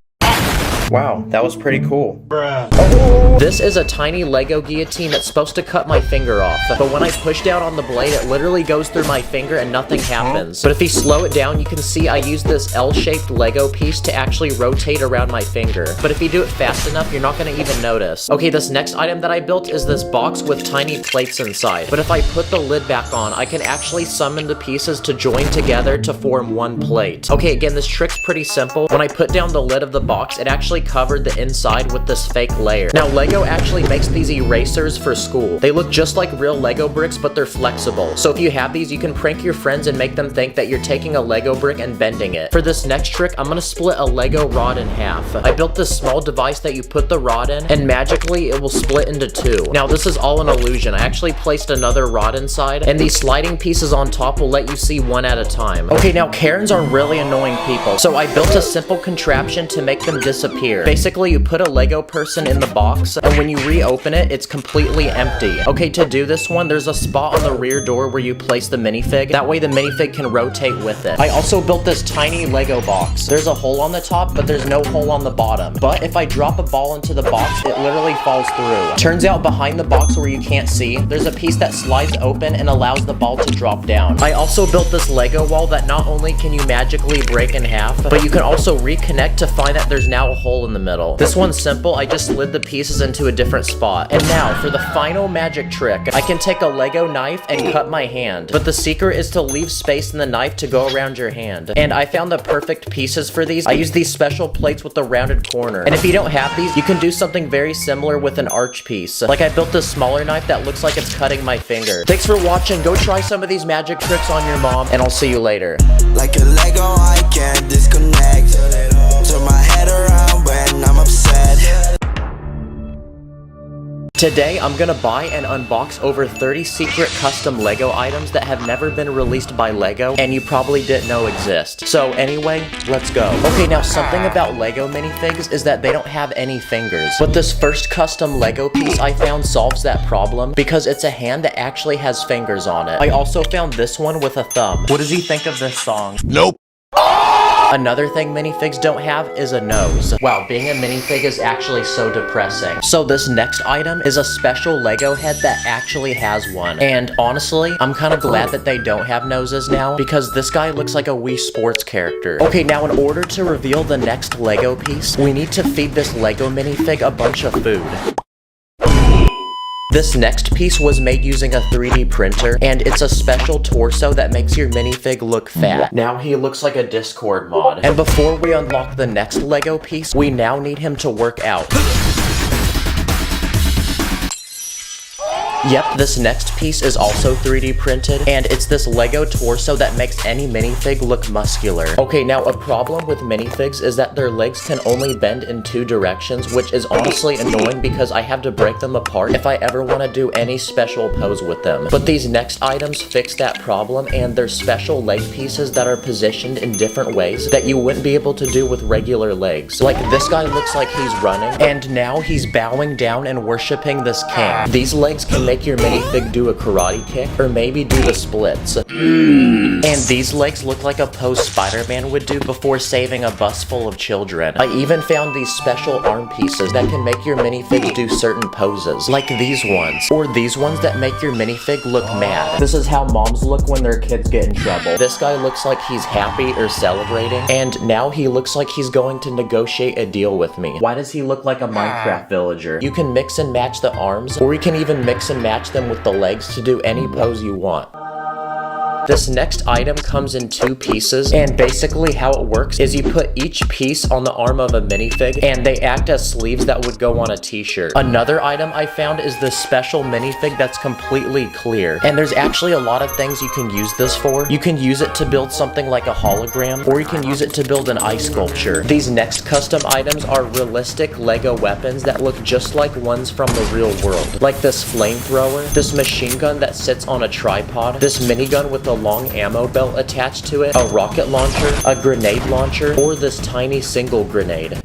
Wow, that was pretty cool. Oh. This is a tiny Lego guillotine that's supposed to cut my finger off, but when I push down on the blade, it literally goes through my finger and nothing happens. But if you slow it down, you can see I use this L-shaped Lego piece to actually rotate around my finger. But if you do it fast enough, you're not gonna even notice. Okay, this next item that I built is this box with tiny plates inside. But if I put the lid back on, I can actually summon the pieces to join together to form one plate. Okay, again, this trick's pretty simple. When I put down the lid of the box, it actually covered the inside with this fake layer. Now, Lego actually makes these erasers for school. They look just like real Lego bricks, but they're flexible. So if you have these, you can prank your friends and make them think that you're taking a Lego brick and bending it. For this next trick, I'm gonna split a Lego rod in half. I built this small device that you put the rod in, and magically it will split into two. Now, this is all an illusion. I actually placed another rod inside, and these sliding pieces on top will let you see one at a time. Okay, now Karens are really annoying people, so I built a simple contraption to make them disappear. Basically, you put a Lego person in the box, and when you reopen it, it's completely empty. Okay, to do this one, there's a spot on the rear door where you place the minifig. That way the minifig can rotate with it. I also built this tiny Lego box. There's a hole on the top, but there's no hole on the bottom. But if I drop a ball into the box, it literally falls through. Turns out behind the box where you can't see, there's a piece that slides open and allows the ball to drop down. I also built this Lego wall that not only can you magically break in half, but you can also reconnect to find that there's now a hole in the middle. This one's simple. I just slid the pieces into a different spot. And now for the final magic trick. I can take a Lego knife and cut my hand, but the secret is to leave space in the knife to go around your hand. And I found the perfect pieces for these. I use these special plates with the rounded corner. And if you don't have these, you can do something very similar with an arch piece. Like I built this smaller knife that looks like it's cutting my finger. Thanks for watching. Go try some of these magic tricks on your mom, and I'll see you later. Like a Lego, I can't disconnect. Turn my head around when I'm upset. Today, I'm gonna buy and unbox over 30 secret custom Lego items that have never been released by Lego and you probably didn't know exist. So anyway, let's go. Okay, now something about Lego minifigs is that they don't have any fingers. But this first custom Lego piece I found solves that problem because it's a hand that actually has fingers on it. I also found this one with a thumb. What does he think of this song? Nope. Another thing minifigs don't have is a nose. Wow, being a minifig is actually so depressing. So this next item is a special Lego head that actually has one. And honestly, I'm kind of glad that they don't have noses now because this guy looks like a Wii Sports character. Okay, now in order to reveal the next Lego piece, we need to feed this Lego minifig a bunch of food. This next piece was made using a 3D printer, and it's a special torso that makes your minifig look fat. Now he looks like a Discord mod. And before we unlock the next Lego piece, we now need him to work out. Yep, this next piece is also 3D printed, and it's this Lego torso that makes any minifig look muscular. Okay, now a problem with minifigs is that their legs can only bend in 2 directions, which is honestly annoying because I have to break them apart if I ever want to do any special pose with them. But these next items fix that problem, and they're special leg pieces that are positioned in different ways that you wouldn't be able to do with regular legs. Like this guy looks like he's running, and now he's bowing down and worshiping this king. These legs can make your minifig do a karate kick, or maybe do the splits. And these legs look like a pose Spider-Man would do before saving a bus full of children. I even found these special arm pieces that can make your minifig do certain poses, like these ones, or these ones that make your minifig look mad. This is how moms look when their kids get in trouble. This guy looks like he's happy or celebrating, and now he looks like he's going to negotiate a deal with me. Why does he look like a Minecraft villager? You can mix and match the arms, or you can even mix and match them with the legs to do any pose you want. This next item comes in 2 pieces, and basically how it works is you put each piece on the arm of a minifig, and they act as sleeves that would go on a t-shirt. Another item I found is this special minifig that's completely clear, and there's actually a lot of things you can use this for. You can use it to build something like a hologram, or you can use it to build an ice sculpture. These next custom items are realistic Lego weapons that look just like ones from the real world, like this flamethrower, this machine gun that sits on a tripod, this minigun with a long ammo belt attached to it, a rocket launcher, a grenade launcher, or this tiny single grenade.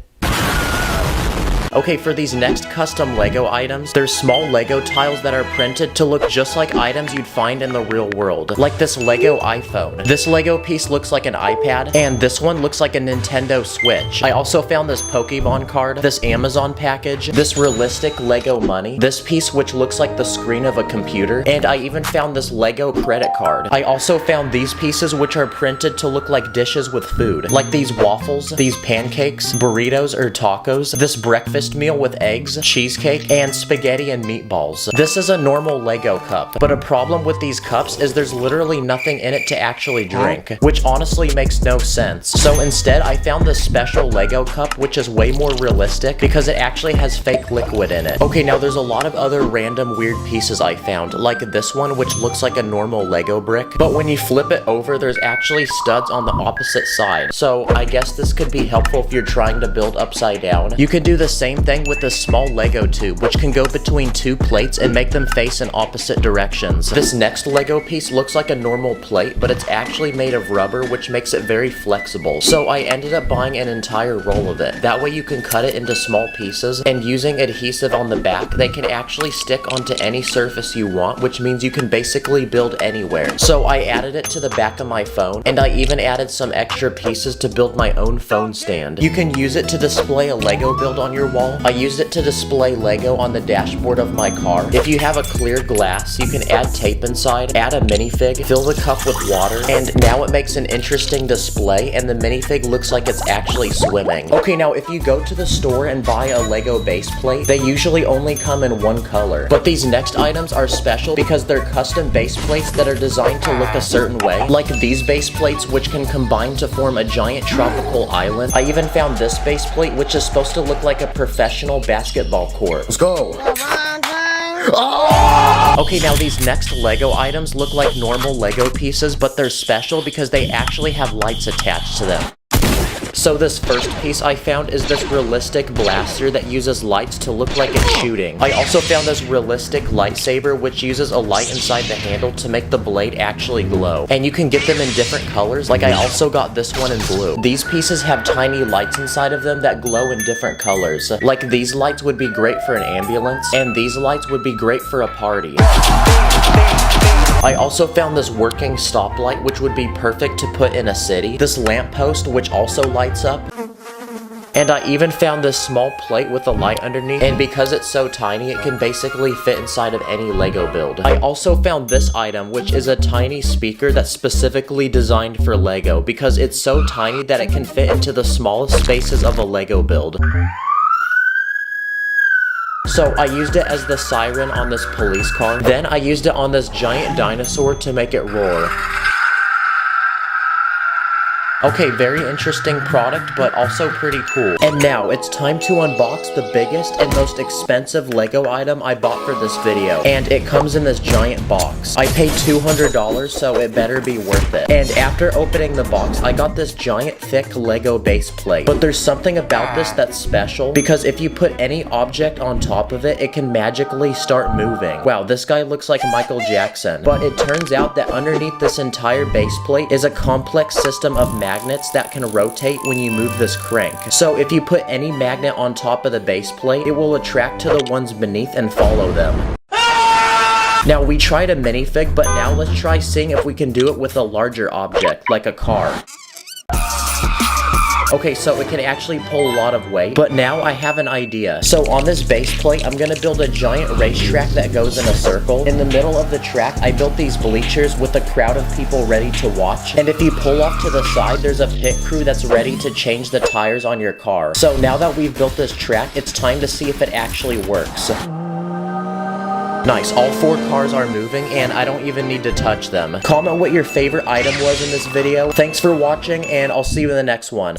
Okay, for these next custom Lego items, there's small Lego tiles that are printed to look just like items you'd find in the real world, like this Lego iPhone. This Lego piece looks like an iPad, and this one looks like a Nintendo Switch. I also found this Pokemon card, this Amazon package, this realistic Lego money, this piece which looks like the screen of a computer, and I even found this Lego credit card. I also found these pieces which are printed to look like dishes with food, like these waffles, these pancakes, burritos or tacos, this breakfast meal with eggs, cheesecake, and spaghetti and meatballs. This is a normal Lego cup, but a problem with these cups is there's literally nothing in it to actually drink, which honestly makes no sense. So instead, I found this special Lego cup, which is way more realistic because it actually has fake liquid in it. Okay, now there's a lot of other random weird pieces I found, like this one, which looks like a normal Lego brick, but when you flip it over, there's actually studs on the opposite side. So I guess this could be helpful if you're trying to build upside down. You could do the same thing with this small Lego tube, which can go between 2 plates and make them face in opposite directions. This next Lego piece looks like a normal plate, but it's actually made of rubber, which makes it very flexible. So I ended up buying an entire roll of it. That way you can cut it into small pieces, and using adhesive on the back, they can actually stick onto any surface you want, which means you can basically build anywhere. So I added it to the back of my phone, and I even added some extra pieces to build my own phone stand. You can use it to display a Lego build on your wall. I used it to display Lego on the dashboard of my car. If you have a clear glass, you can add tape inside, add a minifig, fill the cup with water, and now it makes an interesting display, and the minifig looks like it's actually swimming. Okay, now if you go to the store and buy a Lego base plate, they usually only come in 1 color. But these next items are special because they're custom base plates that are designed to look a certain way, like these base plates which can combine to form a giant tropical island. I even found this base plate which is supposed to look like a professional basketball court. Let's go! Okay, now these next Lego items look like normal Lego pieces, but they're special because they actually have lights attached to them. So this first piece I found is this realistic blaster that uses lights to look like it's shooting. I also found this realistic lightsaber which uses a light inside the handle to make the blade actually glow. And you can get them in different colors, like I also got this one in blue. These pieces have tiny lights inside of them that glow in different colors. Like these lights would be great for an ambulance, and these lights would be great for a party. I also found this working stoplight which would be perfect to put in a city, this lamppost which also lights up, and I even found this small plate with a light underneath, and because it's so tiny it can basically fit inside of any Lego build. I also found this item which is a tiny speaker that's specifically designed for Lego because it's so tiny that it can fit into the smallest spaces of a Lego build. So I used it as the siren on this police car. Then I used it on this giant dinosaur to make it roar. Okay, very interesting product, but also pretty cool. And now, it's time to unbox the biggest and most expensive Lego item I bought for this video. And it comes in this giant box. I paid $200, so it better be worth it. And after opening the box, I got this giant thick Lego base plate. But there's something about this that's special, because if you put any object on top of it, it can magically start moving. Wow, this guy looks like Michael Jackson. But it turns out that underneath this entire base plate is a complex system of magnets that can rotate when you move this crank. So if you put any magnet on top of the base plate, it will attract to the ones beneath and follow them. Now we tried a minifig, but now let's try seeing if we can do it with a larger object, like a car. Okay, so it can actually pull a lot of weight, but now I have an idea. So on this base plate, I'm gonna build a giant racetrack that goes in a circle. In the middle of the track, I built these bleachers with a crowd of people ready to watch. And if you pull off to the side, there's a pit crew that's ready to change the tires on your car. So now that we've built this track, it's time to see if it actually works. Nice, all 4 cars are moving and I don't even need to touch them. Comment what your favorite item was in this video. Thanks for watching and I'll see you in the next one.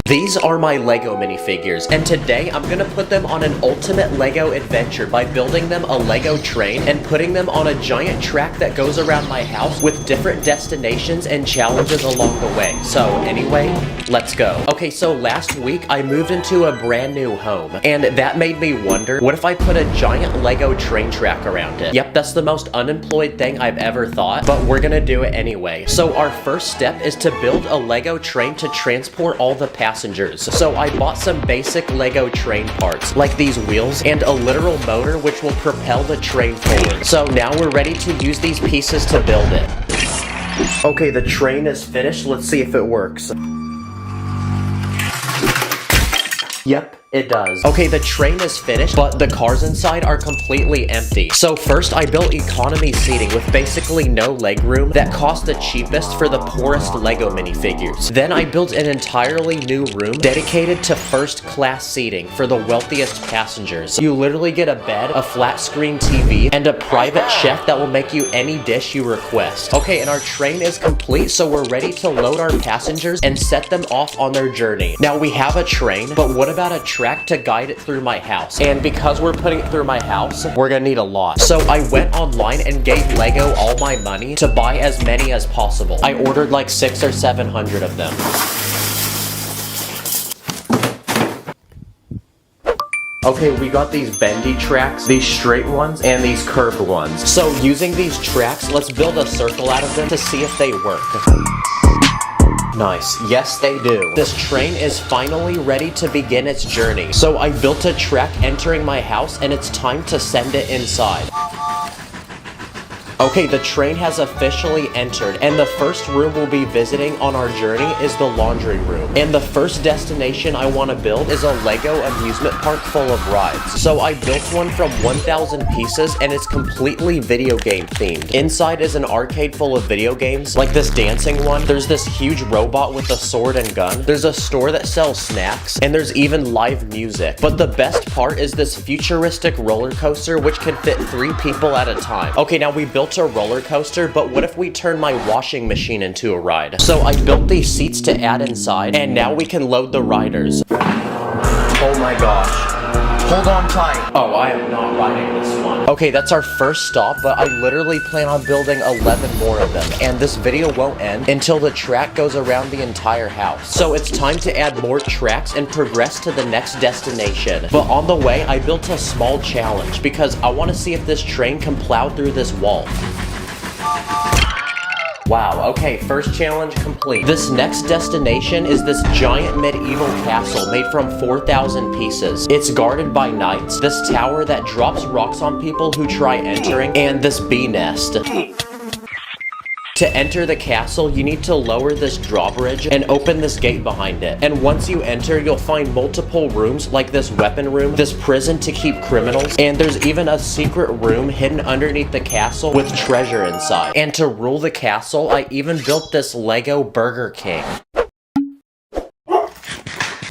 These are my Lego minifigures, and today I'm gonna put them on an ultimate Lego adventure by building them a Lego train and putting them on a giant track that goes around my house with different destinations and challenges along the way. So anyway, let's go. Okay, so last week I moved into a brand new home, and that made me wonder, what if I put a giant Lego train track around it? Yep, that's the most unemployed thing I've ever thought, but we're gonna do it anyway. So our first step is to build a Lego train to transport all the passengers. So I bought some basic Lego train parts, like these wheels and a literal motor which will propel the train forward. So now we're ready to use these pieces to build it. Okay, the train is finished. Let's see if it works. Yep, it does. Okay, the train is finished, but the cars inside are completely empty. So first I built economy seating with basically no legroom that cost the cheapest for the poorest Lego minifigures. Then I built an entirely new room dedicated to first class seating for the wealthiest passengers. You literally get a bed, a flat screen TV, and a private chef that will make you any dish you request. Okay, and our train is complete, so we're ready to load our passengers and set them off on their journey. Now we have a train, but what about a track to guide it through my house? And because we're putting it through my house, we're gonna need a lot. So I went online and gave Lego all my money to buy as many as possible. I ordered like 600 or 700 of them. Okay, we got these bendy tracks, these straight ones, and these curved ones. So using these tracks, let's build a circle out of them to see if they work. Nice. Yes, they do. This train is finally ready to begin its journey. So I built a track entering my house, and it's time to send it inside. Okay, the train has officially entered, and the first room we'll be visiting on our journey is the laundry room. And the first destination I want to build is a Lego amusement park full of rides. So I built one from 1,000 pieces, and it's completely video game themed. Inside is an arcade full of video games, like this dancing one. There's this huge robot with a sword and gun. There's a store that sells snacks, and there's even live music. But the best part is this futuristic roller coaster, which can fit 3 people at a time. Okay, now we built a roller coaster, but what if we turn my washing machine into a ride? So I built these seats to add inside, and now we can load the riders. Oh my gosh. Hold on tight. Oh, I am not riding this one. Okay, that's our first stop, but I literally plan on building 11 more of them, and this video won't end until the track goes around the entire house. So it's time to add more tracks and progress to the next destination. But on the way, I built a small challenge because I want to see if this train can plow through this wall. Wow, okay, first challenge complete. This next destination is this giant medieval castle made from 4,000 pieces. It's guarded by knights, this tower that drops rocks on people who try entering, and this bee nest. To enter the castle, you need to lower this drawbridge and open this gate behind it. And once you enter, you'll find multiple rooms like this weapon room, this prison to keep criminals, and there's even a secret room hidden underneath the castle with treasure inside. And to rule the castle, I even built this Lego Burger King.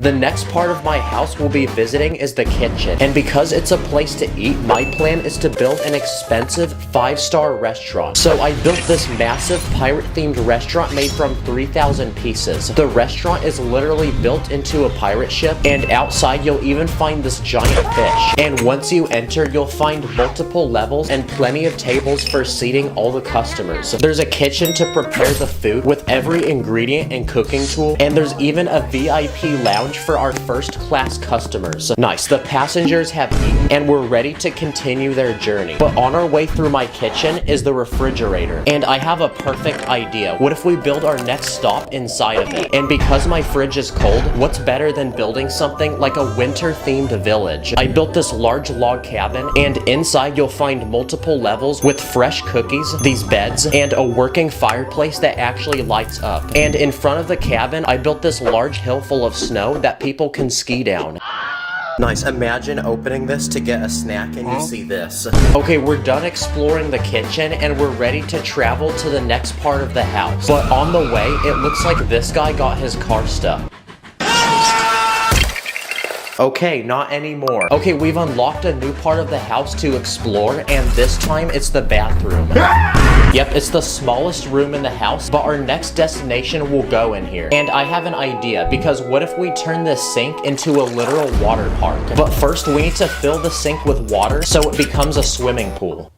The next part of my house we'll be visiting is the kitchen, and because it's a place to eat, my plan is to build an expensive 5-star restaurant. So I built this massive pirate-themed restaurant made from 3,000 pieces. The restaurant is literally built into a pirate ship, and outside you'll even find this giant fish. And once you enter, you'll find multiple levels and plenty of tables for seating all the customers. There's a kitchen to prepare the food with every ingredient and cooking tool, and there's even a VIP lounge for our first-class customers. Nice, the passengers have eaten and we're ready to continue their journey. But on our way through my kitchen is the refrigerator, and I have a perfect idea. What if we build our next stop inside of it? And because my fridge is cold, what's better than building something like a winter-themed village? I built this large log cabin, and inside you'll find multiple levels with fresh cookies, these beds, and a working fireplace that actually lights up. And in front of the cabin, I built this large hill full of snow that people can ski down. Nice, imagine opening this to get a snack and you see this. Okay, we're done exploring the kitchen and we're ready to travel to the next part of the house. But on the way, it looks like this guy got his car stuck. Okay, not anymore. Okay, we've unlocked a new part of the house to explore, and this time it's the bathroom. Yep, it's the smallest room in the house, but our next destination will go in here. And I have an idea, because what if we turn this sink into a literal water park? But first, we need to fill the sink with water so it becomes a swimming pool.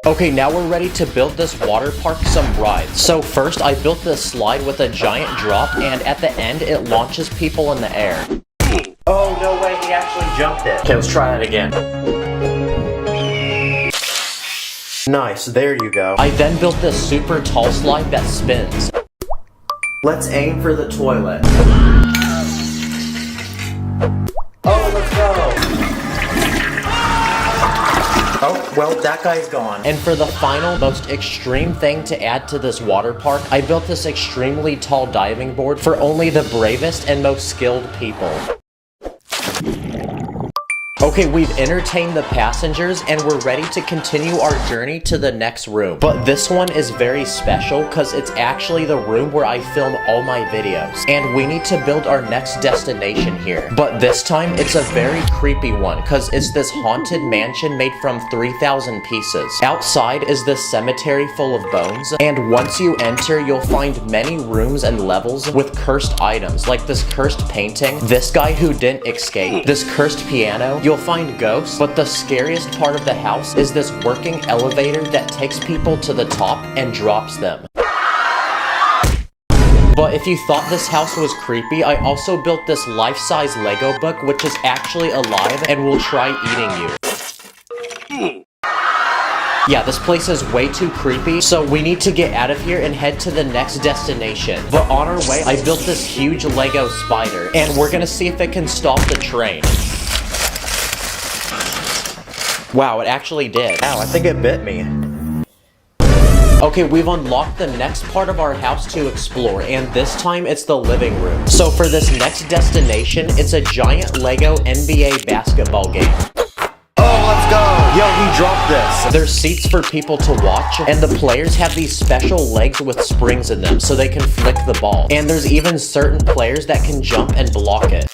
Okay, now we're ready to build this water park some rides. So first, I built this slide with a giant drop, and at the end, it launches people in the air. Oh, no way, he actually jumped it. Okay, let's try that again. Nice, there you go. I then built this super tall slide that spins. Let's aim for the toilet. Oh, let's go. Oh, well, that guy's gone. And for the final, most extreme thing to add to this water park, I built this extremely tall diving board for only the bravest and most skilled people. Okay, we've entertained the passengers and we're ready to continue our journey to the next room. But this one is very special because it's actually the room where I film all my videos. And we need to build our next destination here. But this time, it's a very creepy one because it's this haunted mansion made from 3,000 pieces. Outside is this cemetery full of bones. And once you enter, you'll find many rooms and levels with cursed items, like this cursed painting, this guy who didn't escape, this cursed piano. You'll find ghosts, but the scariest part of the house is this working elevator that takes people to the top and drops them. But if you thought this house was creepy, I also built this life-size Lego book, which is actually alive and will try eating you. Yeah, this place is way too creepy, so we need to get out of here and head to the next destination. But on our way, I built this huge Lego spider, and we're gonna see if it can stop the train. Wow, it actually did. Ow, I think it bit me. Okay, we've unlocked the next part of our house to explore, and this time it's the living room. So for this next destination, it's a giant Lego NBA basketball game. Oh, let's go! Yo, he dropped this. There's seats for people to watch, and the players have these special legs with springs in them so they can flick the ball. And there's even certain players that can jump and block it.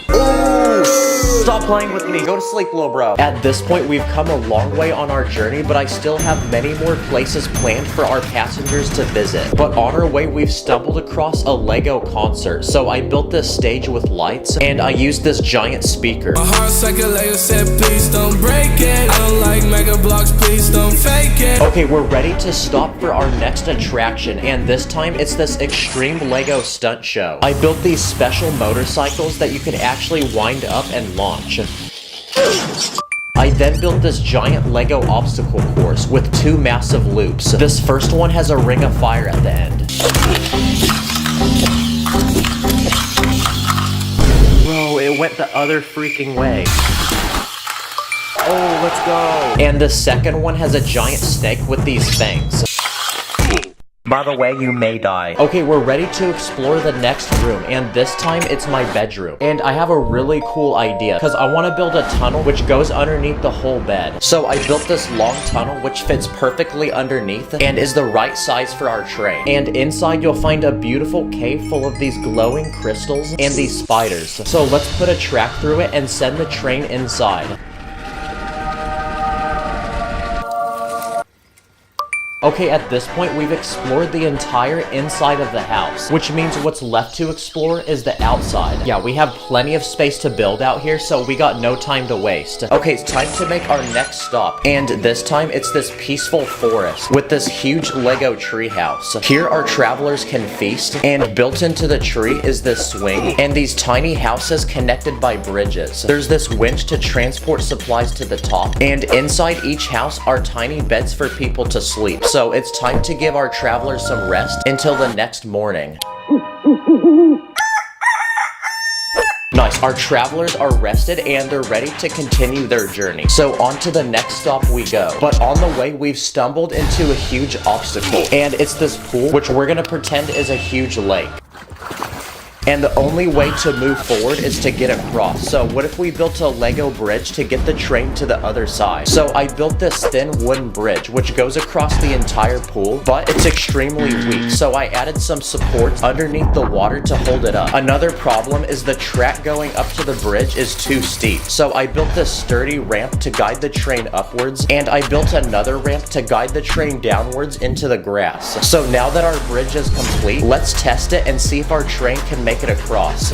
Ooh! Stop playing with me. Go to sleep, little bro. At this point, we've come a long way on our journey, but I still have many more places planned for our passengers to visit. But on our way, we've stumbled across a Lego concert. So I built this stage with lights, and I used this giant speaker. My heart's like a Lego set, please don't break it. I don't like mega blocks, please don't fake it. Okay, we're ready to stop for our next attraction, and this time it's this extreme Lego stunt show. I built these special motorcycles that you can actually wind up and launch. I then built this giant Lego obstacle course with 2 massive loops. This first one has a ring of fire at the end. Bro, it went the other freaking way. Oh, let's go. And the second one has a giant snake with these fangs. By the way, you may die. Okay, we're ready to explore the next room, and this time it's my bedroom. And I have a really cool idea, because I want to build a tunnel which goes underneath the whole bed. So I built this long tunnel which fits perfectly underneath and is the right size for our train. And inside you'll find a beautiful cave full of these glowing crystals and these spiders. So let's put a track through it and send the train inside. Okay, at this point, we've explored the entire inside of the house, which means what's left to explore is the outside. Yeah, we have plenty of space to build out here, so we got no time to waste. Okay, it's time to make our next stop, and this time it's this peaceful forest with this huge Lego tree house. Here our travelers can feast, and built into the tree is this swing, and these tiny houses connected by bridges. There's this winch to transport supplies to the top, and inside each house are tiny beds for people to sleep. So it's time to give our travelers some rest until the next morning. Nice, our travelers are rested and they're ready to continue their journey. So on to the next stop we go. But on the way, we've stumbled into a huge obstacle. And it's this pool, which we're gonna pretend is a huge lake. And the only way to move forward is to get across. So what if we built a Lego bridge to get the train to the other side? So I built this thin wooden bridge which goes across the entire pool, but it's extremely weak. So I added some supports underneath the water to hold it up. Another problem is the track going up to the bridge is too steep. So I built this sturdy ramp to guide the train upwards, and I built another ramp to guide the train downwards into the grass. So now that our bridge is complete, let's test it and see if our train can make it across.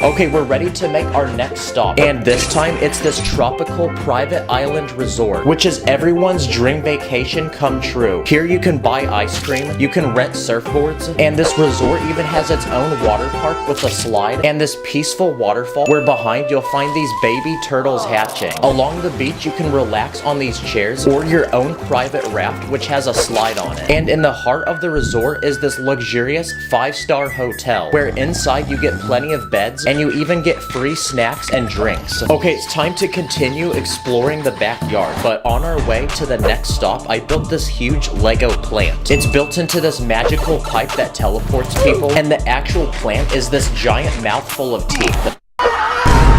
Okay, we're ready to make our next stop. And this time, it's this tropical private island resort, which is everyone's dream vacation come true. Here you can buy ice cream, you can rent surfboards, and this resort even has its own water park with a slide and this peaceful waterfall where behind you'll find these baby turtles hatching. Along the beach, you can relax on these chairs or your own private raft, which has a slide on it. And in the heart of the resort is this luxurious 5-star hotel, where inside you get plenty of beds and you even get free snacks and drinks. Okay, it's time to continue exploring the backyard, but on our way to the next stop, I built this huge Lego plant. It's built into this magical pipe that teleports people, and the actual plant is this giant mouthful of teeth.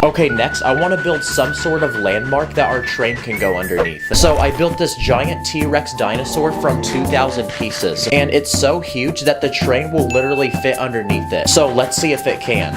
Okay, next, I want to build some sort of landmark that our train can go underneath. So I built this giant T-Rex dinosaur from 2,000 pieces, and it's so huge that the train will literally fit underneath it. So let's see if it can.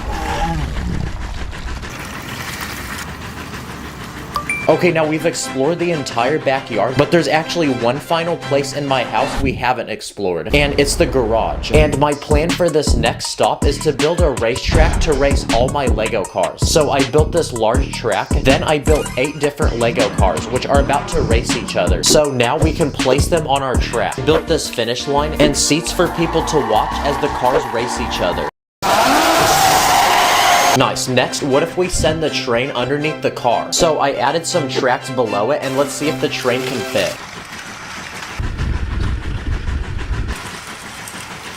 Okay, now we've explored the entire backyard, but there's actually one final place in my house we haven't explored, and it's the garage. And my plan for this next stop is to build a racetrack to race all my Lego cars. So I built this large track, then I built 8 different Lego cars, which are about to race each other. So now we can place them on our track. Built this finish line and seats for people to watch as the cars race each other. Nice. Next, what if we send the train underneath the car? So I added some tracks below it, and let's see if the train can fit.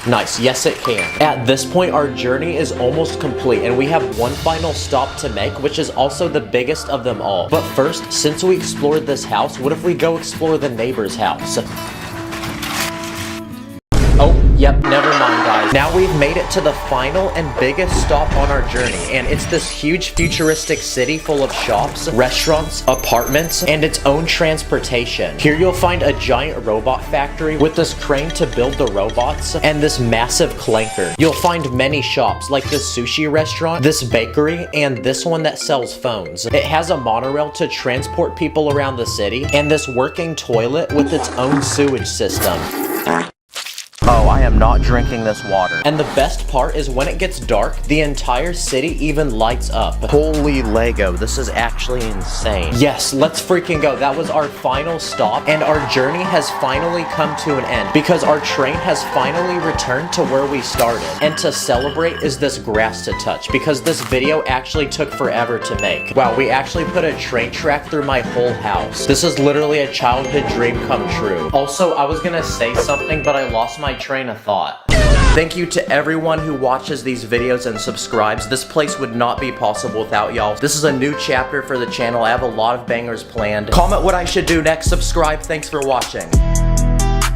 Nice, yes it can. At this point, our journey is almost complete, and we have one final stop to make, which is also the biggest of them all. But first, since we explored this house, what if we go explore the neighbor's house? Oh, yep, never mind guys. Now we've made it to the final and biggest stop on our journey, and it's this huge futuristic city full of shops, restaurants, apartments, and its own transportation. Here you'll find a giant robot factory with this crane to build the robots, and this massive clanker. You'll find many shops like this sushi restaurant, this bakery, and this one that sells phones. It has a monorail to transport people around the city, and this working toilet with its own sewage system. Oh, I am not drinking this water. And the best part is when it gets dark, the entire city even lights up. Holy Lego, this is actually insane. Yes, let's freaking go. That was our final stop, and our journey has finally come to an end because our train has finally returned to where we started. And to celebrate is this grass to touch because this video actually took forever to make. Wow, we actually put a train track through my whole house. This is literally a childhood dream come true. Also, I was gonna say something, but I lost my train of thought. Thank you to everyone who watches these videos and subscribes. This place would not be possible without y'all. This is a new chapter for the channel. I have a lot of bangers planned. Comment what I should do next. Subscribe. Thanks for watching.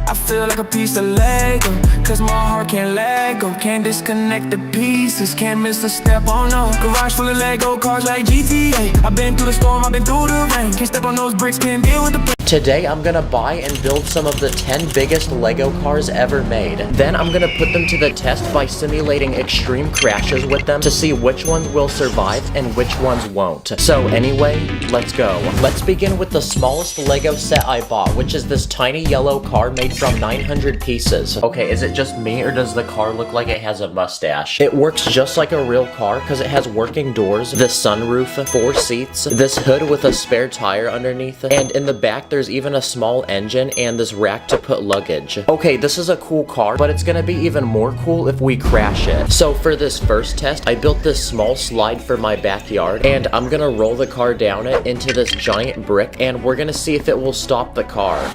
I feel like a piece of Lego, cause my heart can't let go. Can't disconnect the pieces, can't miss a step, oh no. Garage full of Lego cars like GTA. I've been through the storm, I've been through the rain. Can't step on those bricks, can't deal with the Today I'm gonna buy and build some of the 10 biggest Lego cars ever made. Then I'm gonna put them to the test by simulating extreme crashes with them to see which ones will survive and which ones won't. So anyway, let's go. Let's begin with the smallest Lego set I bought, which is this tiny yellow car made from 900 pieces. Okay, is it just me or does the car look like it has a mustache? It works just like a real car because it has working doors, this sunroof, 4 seats, this hood with a spare tire underneath, and in the back there's even a small engine and this rack to put luggage. Okay, this is a cool car, but it's gonna be even more cool if we crash it. So for this first test, I built this small slide for my backyard, and I'm gonna roll the car down it into this giant brick, and we're gonna see if it will stop the car.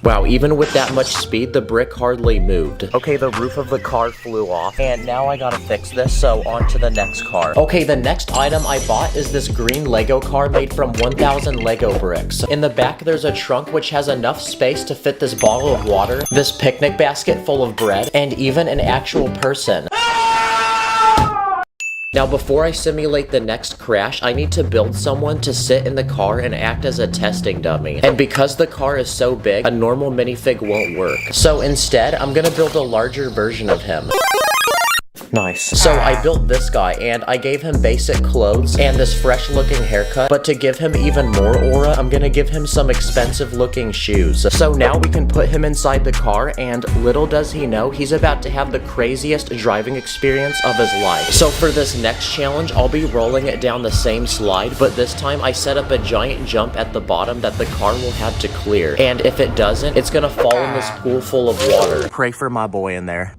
Wow, even with that much speed, the brick hardly moved. Okay, the roof of the car flew off, and now I gotta fix this, so on to the next car. Okay, the next item I bought is this green Lego car made from 1,000 Lego bricks. In the back, there's a trunk which has enough space to fit this bottle of water, this picnic basket full of bread, and even an actual person. Now before I simulate the next crash, I need to build someone to sit in the car and act as a testing dummy. And because the car is so big, a normal minifig won't work. So instead, I'm gonna build a larger version of him. Nice. So I built this guy, and I gave him basic clothes and this fresh looking haircut, but to give him even more aura, I'm gonna give him some expensive looking shoes. So now we can put him inside the car, and little does he know, he's about to have the craziest driving experience of his life. So for this next challenge, I'll be rolling it down the same slide, but this time I set up a giant jump at the bottom that the car will have to clear. And if it doesn't, it's gonna fall in this pool full of water. Pray for my boy in there.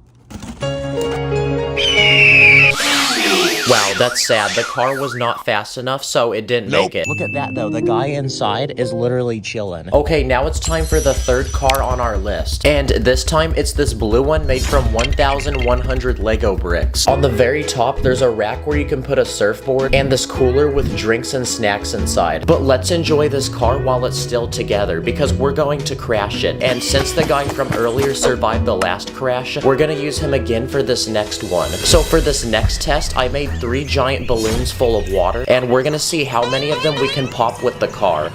Wow, that's sad. The car was not fast enough, so it didn't make it. Look at that, though. The guy inside is literally chilling. Okay, now it's time for the third car on our list. And this time, it's this blue one made from 1,100 Lego bricks. On the very top, there's a rack where you can put a surfboard and this cooler with drinks and snacks inside. But let's enjoy this car while it's still together, because we're going to crash it. And since the guy from earlier survived the last crash, we're gonna use him again for this next one. So for this next test, I made 3 giant balloons full of water, and we're gonna see how many of them we can pop with the car.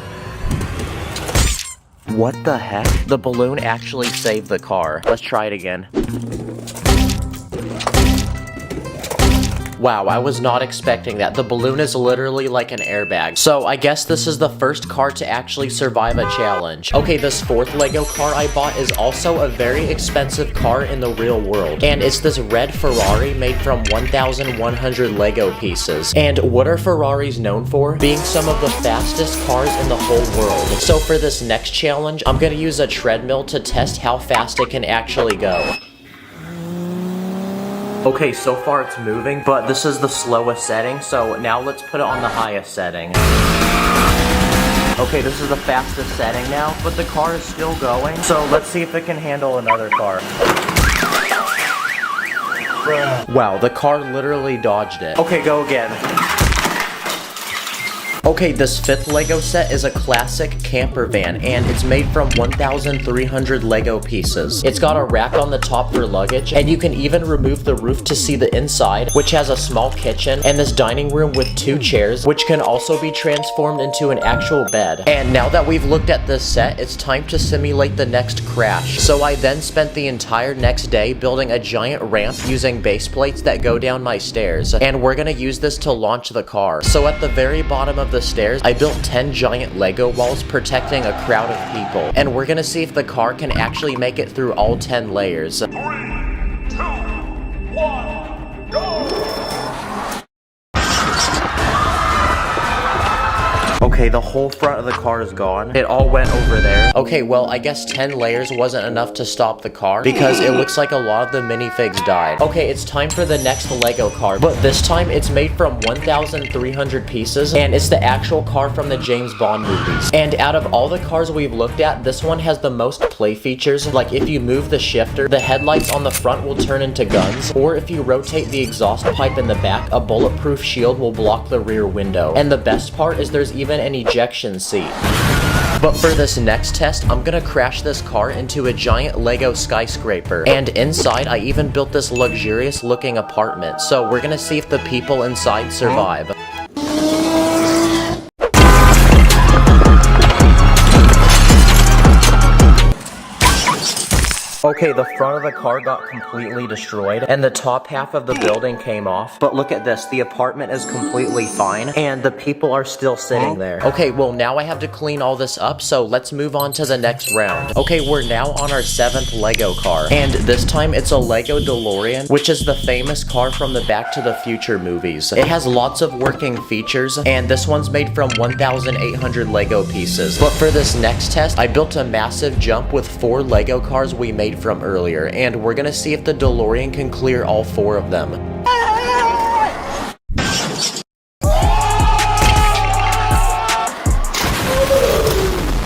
What the heck? The balloon actually saved the car. Let's try it again. Wow, I was not expecting that. The balloon is literally like an airbag. So I guess this is the first car to actually survive a challenge. Okay, this fourth Lego car I bought is also a very expensive car in the real world. And it's this red Ferrari made from 1,100 Lego pieces. And what are Ferraris known for? Being some of the fastest cars in the whole world. So for this next challenge, I'm gonna use a treadmill to test how fast it can actually go. Okay, so far it's moving, but this is the slowest setting, so now let's put it on the highest setting. Okay, this is the fastest setting now, but the car is still going, so let's see if it can handle another car. Wow, the car literally dodged it. Okay, go again. Okay, this fifth Lego set is a classic camper van, and it's made from 1,300 Lego pieces. It's got a rack on the top for luggage, and you can even remove the roof to see the inside, which has a small kitchen and this dining room with 2 chairs, which can also be transformed into an actual bed. And now that we've looked at this set, it's time to simulate the next crash. So I then spent the entire next day building a giant ramp using base plates that go down my stairs, and we're gonna use this to launch the car. So at the very bottom of the stairs, I built 10 giant Lego walls protecting a crowd of people, and we're gonna see if the car can actually make it through all 10 layers. 3, 2, 1, go! Okay, the whole front of the car is gone. It all went over there. Okay, well, I guess 10 layers wasn't enough to stop the car because it looks like a lot of the minifigs died. Okay, it's time for the next Lego car, but this time it's made from 1,300 pieces, and it's the actual car from the James Bond movies. And out of all the cars we've looked at, this one has the most play features. Like if you move the shifter, the headlights on the front will turn into guns, or if you rotate the exhaust pipe in the back, a bulletproof shield will block the rear window. And the best part is there's even an ejection seat. But for this next test, I'm gonna crash this car into a giant Lego skyscraper. And inside, I even built this luxurious looking apartment. So we're gonna see if the people inside survive. Okay, the front of the car got completely destroyed, and the top half of the building came off. But look at this, the apartment is completely fine, and the people are still sitting there. Okay, well now I have to clean all this up, so let's move on to the next round. Okay, we're now on our 7th Lego car, and this time it's a Lego DeLorean, which is the famous car from the Back to the Future movies. It has lots of working features, and this one's made from 1,800 Lego pieces. But for this next test, I built a massive jump with 4 Lego cars we made from earlier, and we're gonna see if the DeLorean can clear all 4 of them.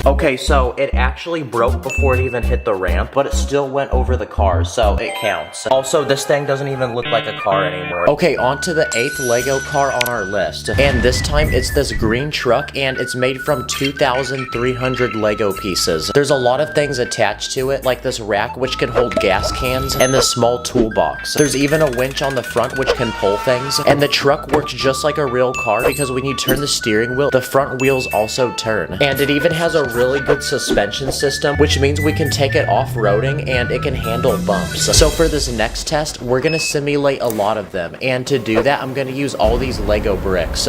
Okay, so it actually broke before it even hit the ramp, but it still went over the car, so it counts. Also, this thing doesn't even look like a car anymore. Okay, on to the 8th Lego car on our list. And this time, it's this green truck, and it's made from 2,300 Lego pieces. There's a lot of things attached to it, like this rack, which can hold gas cans, and this small toolbox. There's even a winch on the front, which can pull things. And the truck works just like a real car, because when you turn the steering wheel, the front wheels also turn. And it even has a really good suspension system, which means we can take it off-roading and it can handle bumps. So for this next test, we're gonna simulate a lot of them, and to do that, I'm gonna use all these Lego bricks.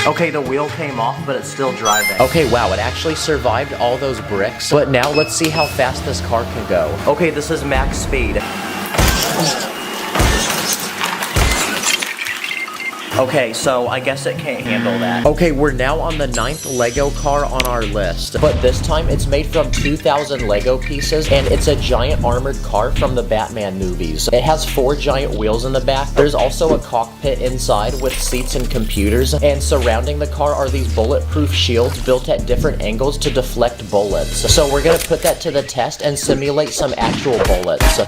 Okay, the wheel came off, but it's still driving. Okay, wow, it actually survived all those bricks. But now let's see how fast this car can go. Okay, this is max speed. Okay, so I guess it can't handle that. Okay, we're now on the 9th Lego car on our list, but this time it's made from 2,000 Lego pieces, and it's a giant armored car from the Batman movies. It has 4 giant wheels in the back. There's also a cockpit inside with seats and computers, and surrounding the car are these bulletproof shields built at different angles to deflect bullets. So we're gonna put that to the test and simulate some actual bullets.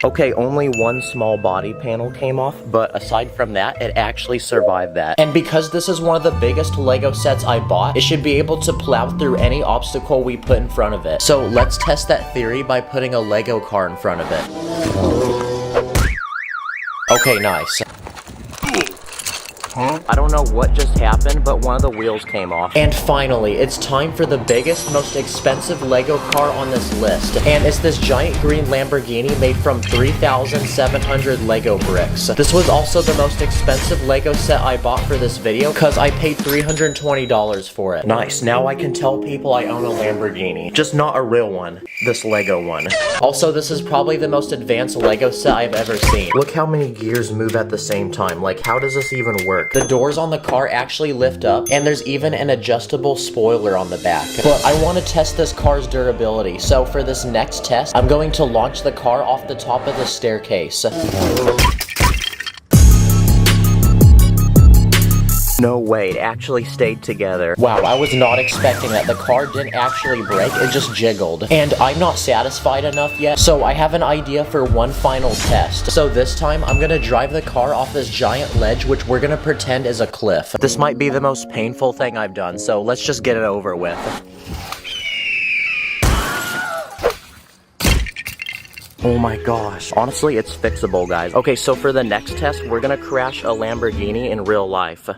Okay, only one small body panel came off, but aside from that, it actually survived that. And because this is one of the biggest Lego sets I bought, it should be able to plow through any obstacle we put in front of it. So let's test that theory by putting a Lego car in front of it. Okay, nice. I don't know what just happened, but one of the wheels came off. And finally, it's time for the biggest, most expensive Lego car on this list. And it's this giant green Lamborghini made from 3,700 Lego bricks. This was also the most expensive Lego set I bought for this video, because I paid $320 for it. Nice, now I can tell people I own a Lamborghini. Just not a real one. This Lego one. Also, this is probably the most advanced Lego set I've ever seen. Look how many gears move at the same time. Like, how does this even work? The doors on the car actually lift up, and there's even an adjustable spoiler on the back. But I want to test this car's durability, so for this next test, I'm going to launch the car off the top of the staircase. No way, it actually stayed together. Wow, I was not expecting that. The car didn't actually break, it just jiggled. And I'm not satisfied enough yet, so I have an idea for one final test. So this time, I'm gonna drive the car off this giant ledge, which we're gonna pretend is a cliff. This might be the most painful thing I've done, so let's just get it over with. Oh my gosh. Honestly, it's fixable, guys. Okay, so for the next test, we're gonna crash a Lamborghini in real life.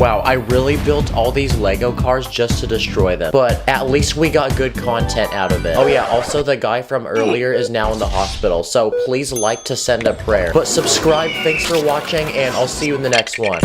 Wow, I really built all these Lego cars just to destroy them. But at least we got good content out of it. Oh yeah, also the guy from earlier is now in the hospital, so please like to send a prayer. But subscribe, thanks for watching, and I'll see you in the next one.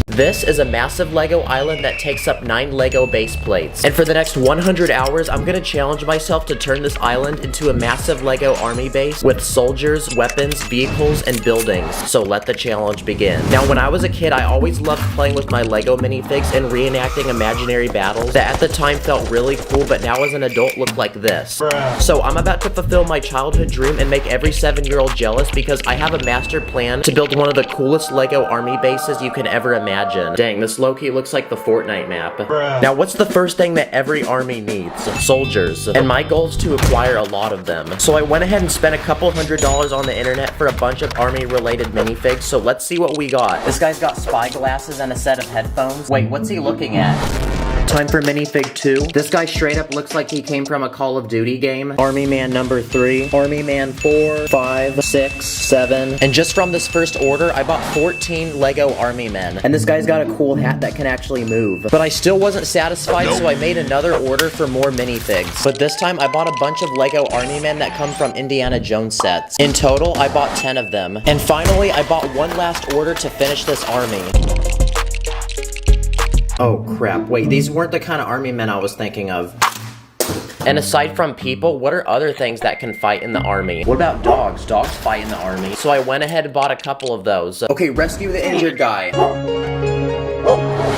This is a massive Lego island that takes up 9 Lego base plates. And for the next 100 hours, I'm gonna challenge myself to turn this island into a massive Lego army base with soldiers, weapons, vehicles, and buildings. So let the challenge begin. Now, when I was a kid, I always loved playing with my Lego minifigs and reenacting imaginary battles that at the time felt really cool, but now as an adult look like this. So I'm about to fulfill my childhood dream and make every 7-year-old jealous because I have a master plan to build one of the coolest Lego army bases you can ever imagine. Dang, this low-key looks like the Fortnite map. Now, what's the first thing that every army needs? Soldiers. And my goal is to acquire a lot of them. So I went ahead and spent a couple $100 on the internet for a bunch of army-related minifigs, so let's see what we got. This guy's got spy glasses and a set of headphones. Wait, what's he looking at? Time for minifig 2. This guy straight up looks like he came from a Call of Duty game. Army Man number 3. Army Man 4, 5, 6, 7. And just from this first order, I bought 14 Lego Army Men. And this guy's got a cool hat that can actually move. But I still wasn't satisfied, so I made another order for more minifigs. But this time, I bought a bunch of Lego Army Men that come from Indiana Jones sets. In total, I bought 10 of them. And finally, I bought one last order to finish this army. Oh crap, wait, these weren't the kind of army men I was thinking of. And aside from people, what are other things that can fight in the army? What about dogs? Dogs fight in the army. So I went ahead and bought a couple of those. Okay, rescue the injured guy.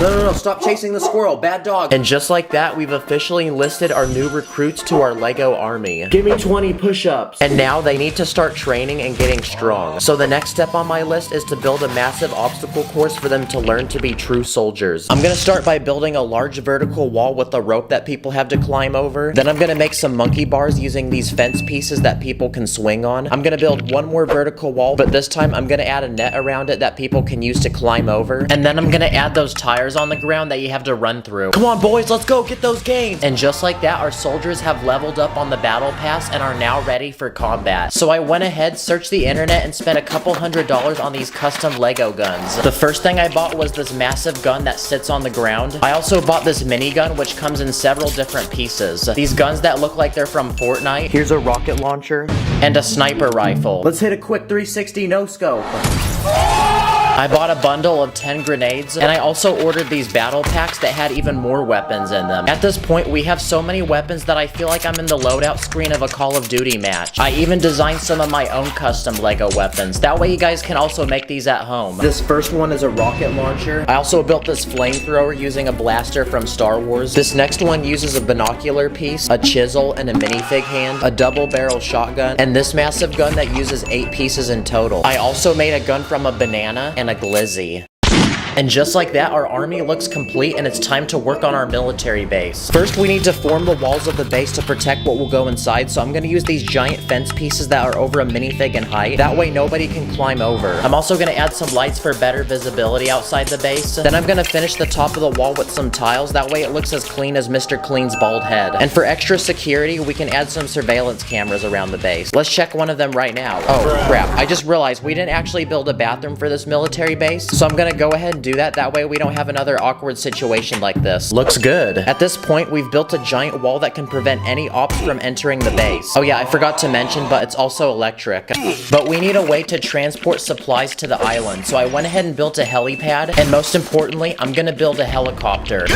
No, stop chasing the squirrel, bad dog. And just like that, we've officially enlisted our new recruits to our Lego army. Give me 20 push-ups. And now they need to start training and getting strong. So the next step on my list is to build a massive obstacle course for them to learn to be true soldiers. I'm gonna start by building a large vertical wall with a rope that people have to climb over. Then I'm gonna make some monkey bars using these fence pieces that people can swing on. I'm gonna build one more vertical wall, but this time I'm gonna add a net around it that people can use to climb over. And then I'm gonna add those tires on the ground that you have to run through. Come on, boys, let's go get those gains. And just like that, our soldiers have leveled up on the battle pass and are now ready for combat. So I went ahead, searched the internet, and spent a couple $100 on these custom Lego guns. The first thing I bought was this massive gun that sits on the ground. I also bought this minigun, which comes in several different pieces. These guns that look like they're from Fortnite. Here's a rocket launcher and a sniper rifle. Let's hit a quick 360 no scope. I bought a bundle of 10 grenades, and I also ordered these battle packs that had even more weapons in them. At this point, we have so many weapons that I feel like I'm in the loadout screen of a Call of Duty match. I even designed some of my own custom Lego weapons. That way you guys can also make these at home. This first one is a rocket launcher. I also built this flamethrower using a blaster from Star Wars. This next one uses a binocular piece, a chisel, and a minifig hand, a double barrel shotgun, and this massive gun that uses 8 pieces in total. I also made a gun from a banana and a glizzy. And just like that, our army looks complete and it's time to work on our military base. First, we need to form the walls of the base to protect what will go inside, so I'm gonna use these giant fence pieces that are over a minifig in height. That way nobody can climb over. I'm also gonna add some lights for better visibility outside the base. Then I'm gonna finish the top of the wall with some tiles, that way it looks as clean as Mr. Clean's bald head. And for extra security, we can add some surveillance cameras around the base. Let's check one of them right now. Oh crap, I just realized we didn't actually build a bathroom for this military base, so I'm gonna go ahead and do that way we don't have another awkward situation like this. Looks good. At this point, we've built a giant wall that can prevent any ops from entering the base. Oh yeah, I forgot to mention, but it's also electric. But we need a way to transport supplies to the island, so I went ahead and built a helipad, and most importantly, I'm gonna build a helicopter.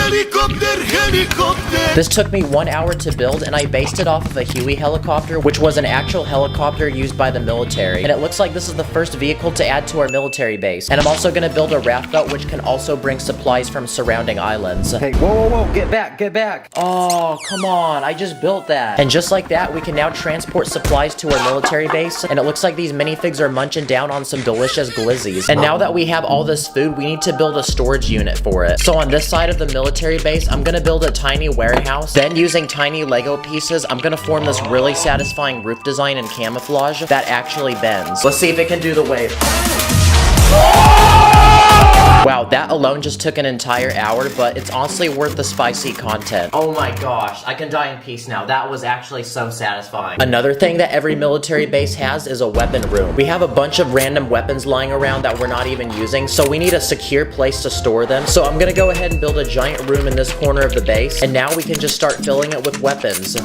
This took me 1 hour to build, and I based it off of a Huey helicopter, which was an actual helicopter used by the military. And it looks like this is the first vehicle to add to our military base. And I'm also gonna build a raft boat which can also bring supplies from surrounding islands. Hey, whoa, get back. Oh, come on, I just built that. And just like that, we can now transport supplies to our military base, and it looks like these minifigs are munching down on some delicious glizzies. And now that we have all this food, we need to build a storage unit for it. So on this side of the military base, I'm gonna build a tiny warehouse. Then using tiny Lego pieces, I'm gonna form this really satisfying roof design and camouflage that actually bends. Let's see if it can do the wave. Wow, that alone just took an entire hour, but it's honestly worth the spicy content. Oh my gosh, I can die in peace now. That was actually so satisfying. Another thing that every military base has is a weapon room. We have a bunch of random weapons lying around that we're not even using, so we need a secure place to store them. So I'm gonna go ahead and build a giant room in this corner of the base, and now we can just start filling it with weapons.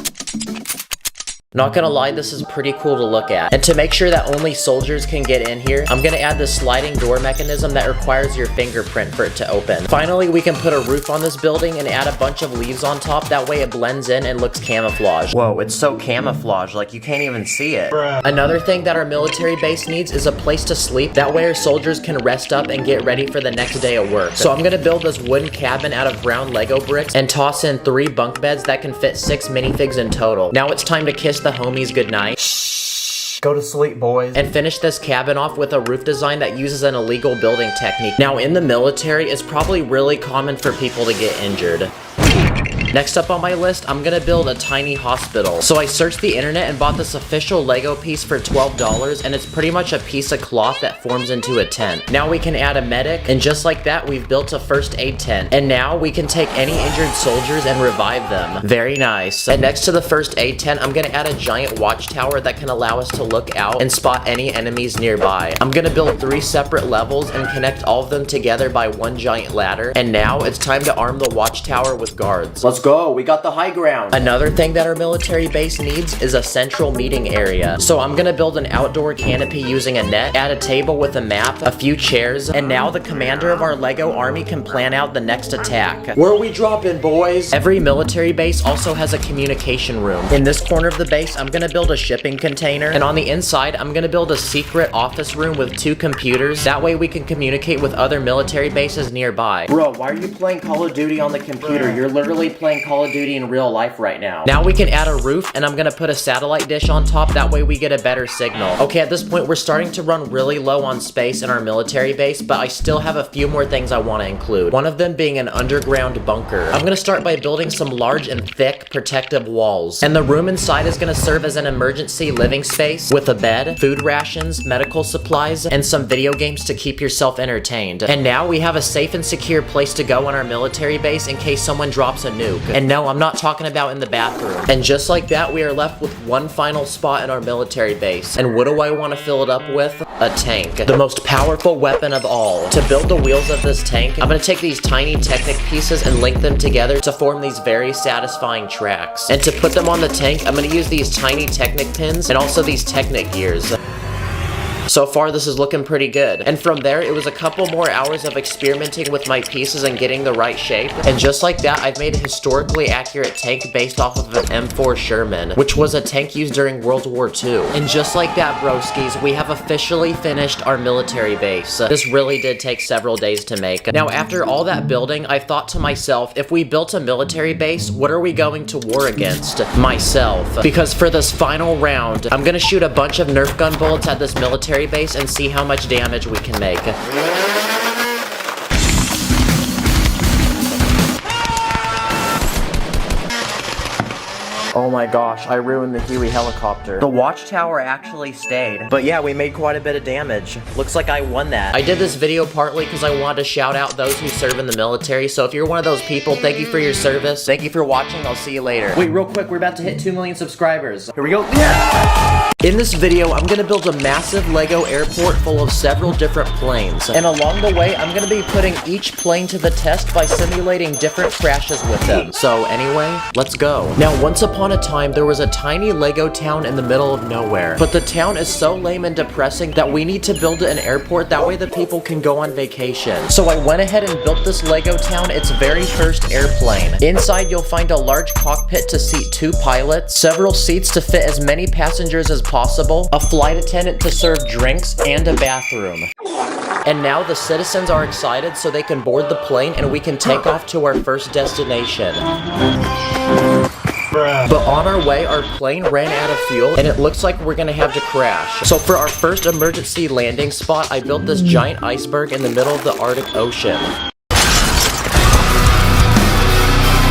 Not gonna lie, this is pretty cool to look at. And to make sure that only soldiers can get in here, I'm gonna add this sliding door mechanism that requires your fingerprint for it to open. Finally, we can put a roof on this building and add a bunch of leaves on top. That way it blends in and looks camouflaged. Whoa, it's so camouflaged, like you can't even see it. Another thing that our military base needs is a place to sleep. That way our soldiers can rest up and get ready for the next day of work. So I'm gonna build this wooden cabin out of brown Lego bricks and toss in 3 bunk beds that can fit 6 minifigs in total. Now it's time to kiss the homies goodnight. Shh. Go to sleep, boys. And finish this cabin off with a roof design that uses an illegal building technique. Now in the military, it's probably really common for people to get injured. Next up on my list, I'm gonna build a tiny hospital. So I searched the internet and bought this official Lego piece for $12, and it's pretty much a piece of cloth that forms into a tent. Now we can add a medic, and just like that, we've built a first aid tent. And now we can take any injured soldiers and revive them. Very nice. And next to the first aid tent, I'm gonna add a giant watchtower that can allow us to look out and spot any enemies nearby. I'm gonna build 3 separate levels and connect all of them together by one giant ladder. And now it's time to arm the watchtower with guards. Let's go, we got the high ground. Another thing that our military base needs is a central meeting area. So I'm gonna build an outdoor canopy using a net, add a table with a map, a few chairs, and now the commander of our Lego army can plan out the next attack. Where are we dropping, boys? Every military base also has a communication room. In this corner of the base, I'm gonna build a shipping container, and on the inside, I'm gonna build a secret office room with 2 computers. That way we can communicate with other military bases nearby. Bro, why are you playing Call of Duty on the computer? You're literally playing Call of Duty in real life right now. Now we can add a roof, and I'm gonna put a satellite dish on top. That way we get a better signal. Okay, at this point we're starting to run really low on space in our military base, but I still have a few more things I want to include. One of them being an underground bunker. I'm gonna start by building some large and thick protective walls. And the room inside is gonna serve as an emergency living space with a bed, food rations, medical supplies, and some video games to keep yourself entertained. And now we have a safe and secure place to go on our military base in case someone drops a nuke. And no, I'm not talking about in the bathroom. And just like that, we are left with one final spot in our military base. And what do I want to fill it up with? A tank. The most powerful weapon of all. To build the wheels of this tank, I'm going to take these tiny Technic pieces and link them together to form these very satisfying tracks. And to put them on the tank, I'm going to use these tiny Technic pins and also these Technic gears. So far, this is looking pretty good. And from there, it was a couple more hours of experimenting with my pieces and getting the right shape. And just like that, I've made a historically accurate tank based off of an M4 Sherman, which was a tank used during World War II. And just like that, broskies, we have officially finished our military base. This really did take several days to make. Now, after all that building, I thought to myself, if we built a military base, what are we going to war against? Myself. Because for this final round, I'm gonna shoot a bunch of Nerf gun bullets at this military base and see how much damage we can make. Oh my gosh, I ruined the Huey helicopter. The watchtower actually stayed. But yeah, we made quite a bit of damage. Looks like I won that. I did this video partly because I wanted to shout out those who serve in the military. So if you're one of those people, thank you for your service. Thank you for watching. I'll see you later. Wait, real quick, we're about to hit 2 million subscribers. Here we go. Yeah! In this video, I'm gonna build a massive Lego airport full of several different planes. And along the way, I'm gonna be putting each plane to the test by simulating different crashes with them. So anyway, let's go. Now, once upon a time, there was a tiny Lego town in the middle of nowhere. But the town is so lame and depressing that we need to build an airport. That way the people can go on vacation. So I went ahead and built this Lego town, its very first airplane. Inside, you'll find a large cockpit to seat 2 pilots, several seats to fit as many passengers as possible, a flight attendant to serve drinks, and a bathroom. And now the citizens are excited so they can board the plane and we can take off to our first destination. But on our way, our plane ran out of fuel and it looks like we're gonna have to crash. So for our first emergency landing spot, I built this giant iceberg in the middle of the Arctic Ocean.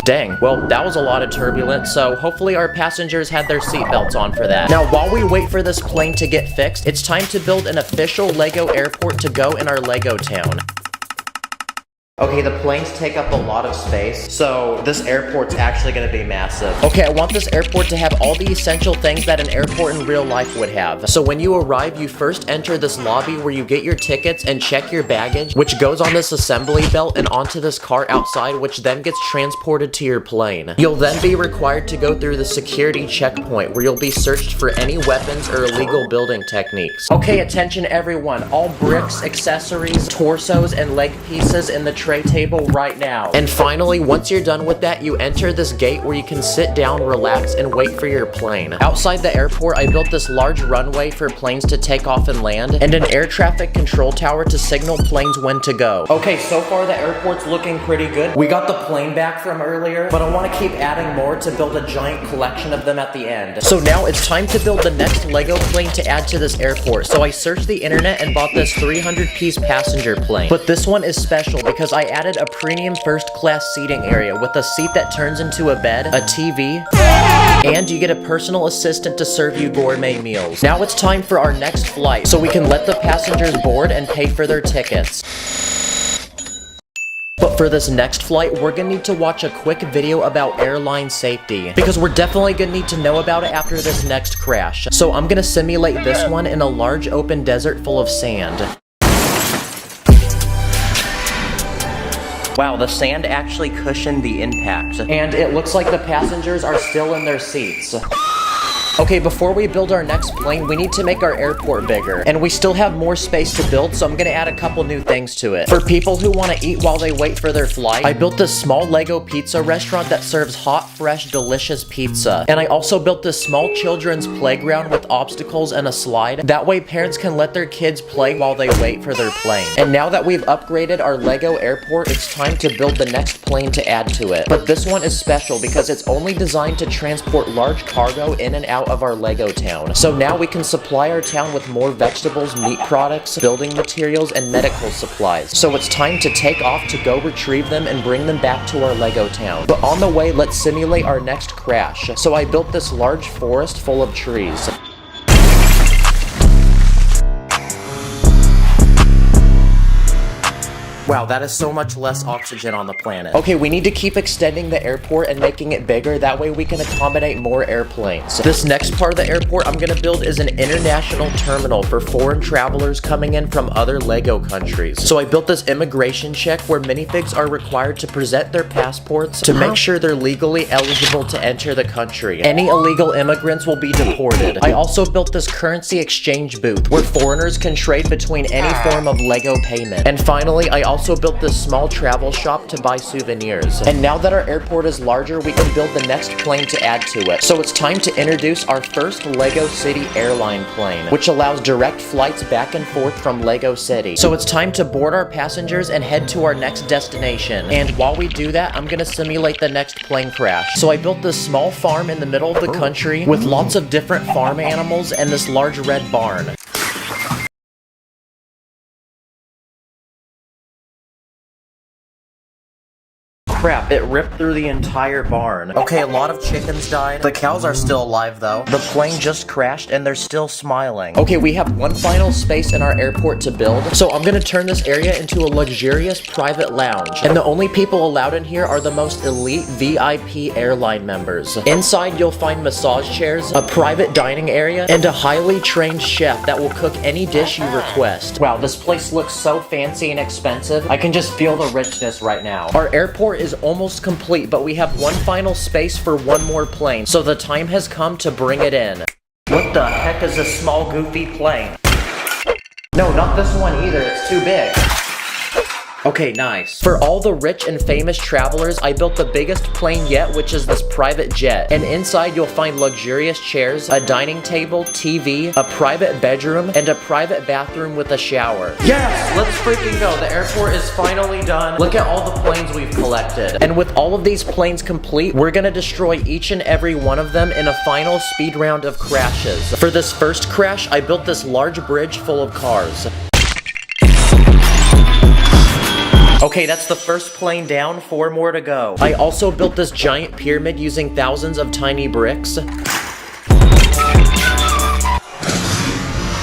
Dang, well, that was a lot of turbulence, so hopefully our passengers had their seatbelts on for that. Now, while we wait for this plane to get fixed, it's time to build an official LEGO airport to go in our LEGO town. Okay, the planes take up a lot of space, so this airport's actually gonna be massive. Okay, I want this airport to have all the essential things that an airport in real life would have. So when you arrive, you first enter this lobby where you get your tickets and check your baggage, which goes on this assembly belt and onto this cart outside, which then gets transported to your plane. You'll then be required to go through the security checkpoint, where you'll be searched for any weapons or illegal building techniques. Okay, attention everyone, all bricks, accessories, torsos, and leg pieces in the tray table right now. And finally, once you're done with that, you enter this gate where you can sit down, relax, and wait for your plane. Outside the airport, I built this large runway for planes to take off and land, and an air traffic control tower to signal planes when to go. Okay, so far the airport's looking pretty good. We got the plane back from earlier, but I want to keep adding more to build a giant collection of them at the end. So now it's time to build the next LEGO plane to add to this airport. So I searched the internet and bought this 300-piece passenger plane. But this one is special because I added a premium first-class seating area with a seat that turns into a bed, a TV, and you get a personal assistant to serve you gourmet meals. Now it's time for our next flight, so we can let the passengers board and pay for their tickets. But for this next flight, we're gonna need to watch a quick video about airline safety, because we're definitely gonna need to know about it after this next crash. So I'm gonna simulate this one in a large open desert full of sand. Wow, the sand actually cushioned the impact. And it looks like the passengers are still in their seats. Okay, before we build our next plane, we need to make our airport bigger. And we still have more space to build, so I'm gonna add a couple new things to it. For people who want to eat while they wait for their flight, I built this small LEGO pizza restaurant that serves hot, fresh, delicious pizza. And I also built this small children's playground with obstacles and a slide. That way parents can let their kids play while they wait for their plane. And now that we've upgraded our LEGO airport, it's time to build the next plane to add to it. But this one is special because it's only designed to transport large cargo in and out of our LEGO town. So now we can supply our town with more vegetables, meat products, building materials, and medical supplies. So it's time to take off to go retrieve them and bring them back to our LEGO town. But on the way, let's simulate our next crash. So I built this large forest full of trees. Wow, that is so much less oxygen on the planet. Okay, we need to keep extending the airport and making it bigger. That way we can accommodate more airplanes. This next part of the airport I'm gonna build is an international terminal for foreign travelers coming in from other LEGO countries. So I built this immigration check where minifigs are required to present their passports to make sure they're legally eligible to enter the country. Any illegal immigrants will be deported. I also built this currency exchange booth where foreigners can trade between any form of LEGO payment. And finally, I also built this small travel shop to buy souvenirs. And now that our airport is larger, we can build the next plane to add to it. So it's time to introduce our first LEGO City airline plane, which allows direct flights back and forth from LEGO City. So it's time to board our passengers and head to our next destination. And while we do that, I'm gonna simulate the next plane crash. So I built this small farm in the middle of the country with lots of different farm animals and this large red barn. Crap, it ripped through the entire barn. Okay, a lot of chickens died. The cows are still alive though. The plane just crashed and they're still smiling. Okay, we have one final space in our airport to build. So I'm gonna turn this area into a luxurious private lounge. And the only people allowed in here are the most elite VIP airline members. Inside you'll find massage chairs, a private dining area, and a highly trained chef that will cook any dish you request. Wow, this place looks so fancy and expensive. I can just feel the richness right now. Our airport is almost complete, but we have one final space for one more plane, so the time has come to bring it in. What the heck is this small goofy plane? No, not this one either, it's too big. Okay, nice. For all the rich and famous travelers, I built the biggest plane yet, which is this private jet. And inside you'll find luxurious chairs, a dining table, TV, a private bedroom, and a private bathroom with a shower. Yes! Let's freaking go. The airport is finally done. Look at all the planes we've collected. And with all of these planes complete, we're gonna destroy each and every one of them in a final speed round of crashes. For this first crash, I built this large bridge full of cars. Okay, that's the first plane down, 4 more to go. I also built this giant pyramid using thousands of tiny bricks.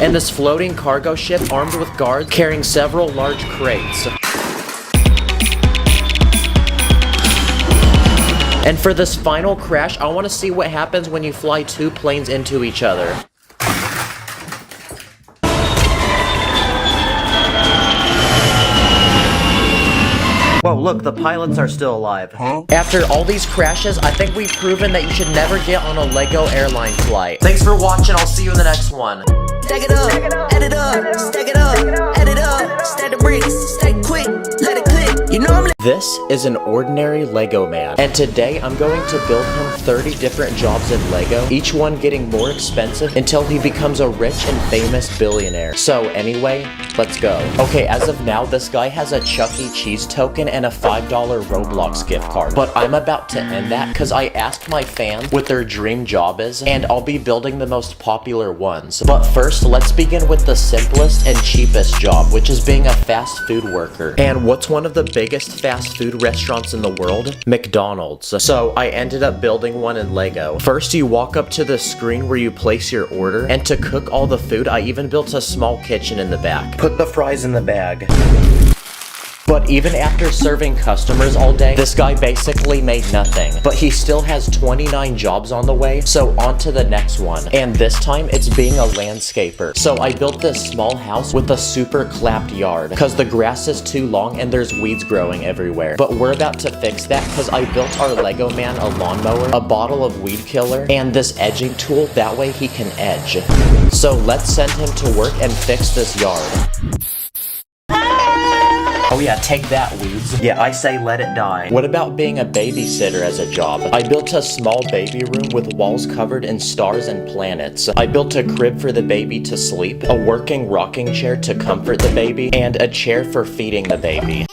And this floating cargo ship armed with guards carrying several large crates. And for this final crash, I want to see what happens when you fly 2 planes into each other. Whoa, look, the pilots are still alive. Huh? After all these crashes, I think we've proven that you should never get on a Lego airline flight. Thanks for watching, I'll see you in the next one. Stack it up, add it up, stack it up, add it up, stack the bricks, stack quick, let it click, you know I'm This is an ordinary Lego man, and today I'm going to build him 30 different jobs in Lego, each one getting more expensive until he becomes a rich and famous billionaire. So anyway, let's go. Okay, as of now, this guy has a Chuck E. Cheese token and a $5 Roblox gift card, but I'm about to end that because I asked my fans what their dream job is, and I'll be building the most popular ones. But first, let's begin with the simplest and cheapest job, which is being a fast food worker. And what's one of the biggest fast food restaurants in the world? McDonald's. So I ended up building one in Lego. First, you walk up to the screen where you place your order, and to cook all the food, I even built a small kitchen in the back. Put the fries in the bag. But even after serving customers all day, this guy basically made nothing. But he still has 29 jobs on the way, so on to the next one. And this time, it's being a landscaper. So I built this small house with a super clapped yard, because the grass is too long and there's weeds growing everywhere. But we're about to fix that, because I built our Lego man a lawnmower, a bottle of weed killer, and this edging tool, that way he can edge. So let's send him to work and fix this yard. Oh yeah, take that, weeds. Yeah, I say let it die. What about being a babysitter as a job? I built a small baby room with walls covered in stars and planets. I built a crib for the baby to sleep, a working rocking chair to comfort the baby, and a chair for feeding the baby.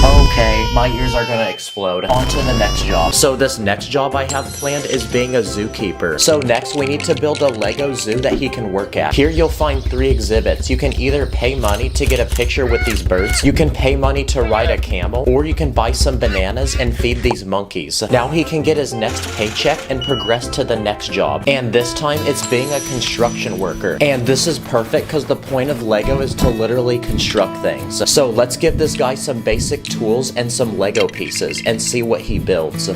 Okay, my ears are gonna explode. On to the next job. So this next job I have planned is being a zookeeper. So next we need to build a Lego zoo that he can work at. Here you'll find 3 exhibits. You can either pay money to get a picture with these birds, you can pay money to ride a camel, or you can buy some bananas and feed these monkeys. Now he can get his next paycheck and progress to the next job. And this time it's being a construction worker. And this is perfect because the point of Lego is to literally construct things. So let's give this guy some basic tools and some Lego pieces and see what he builds.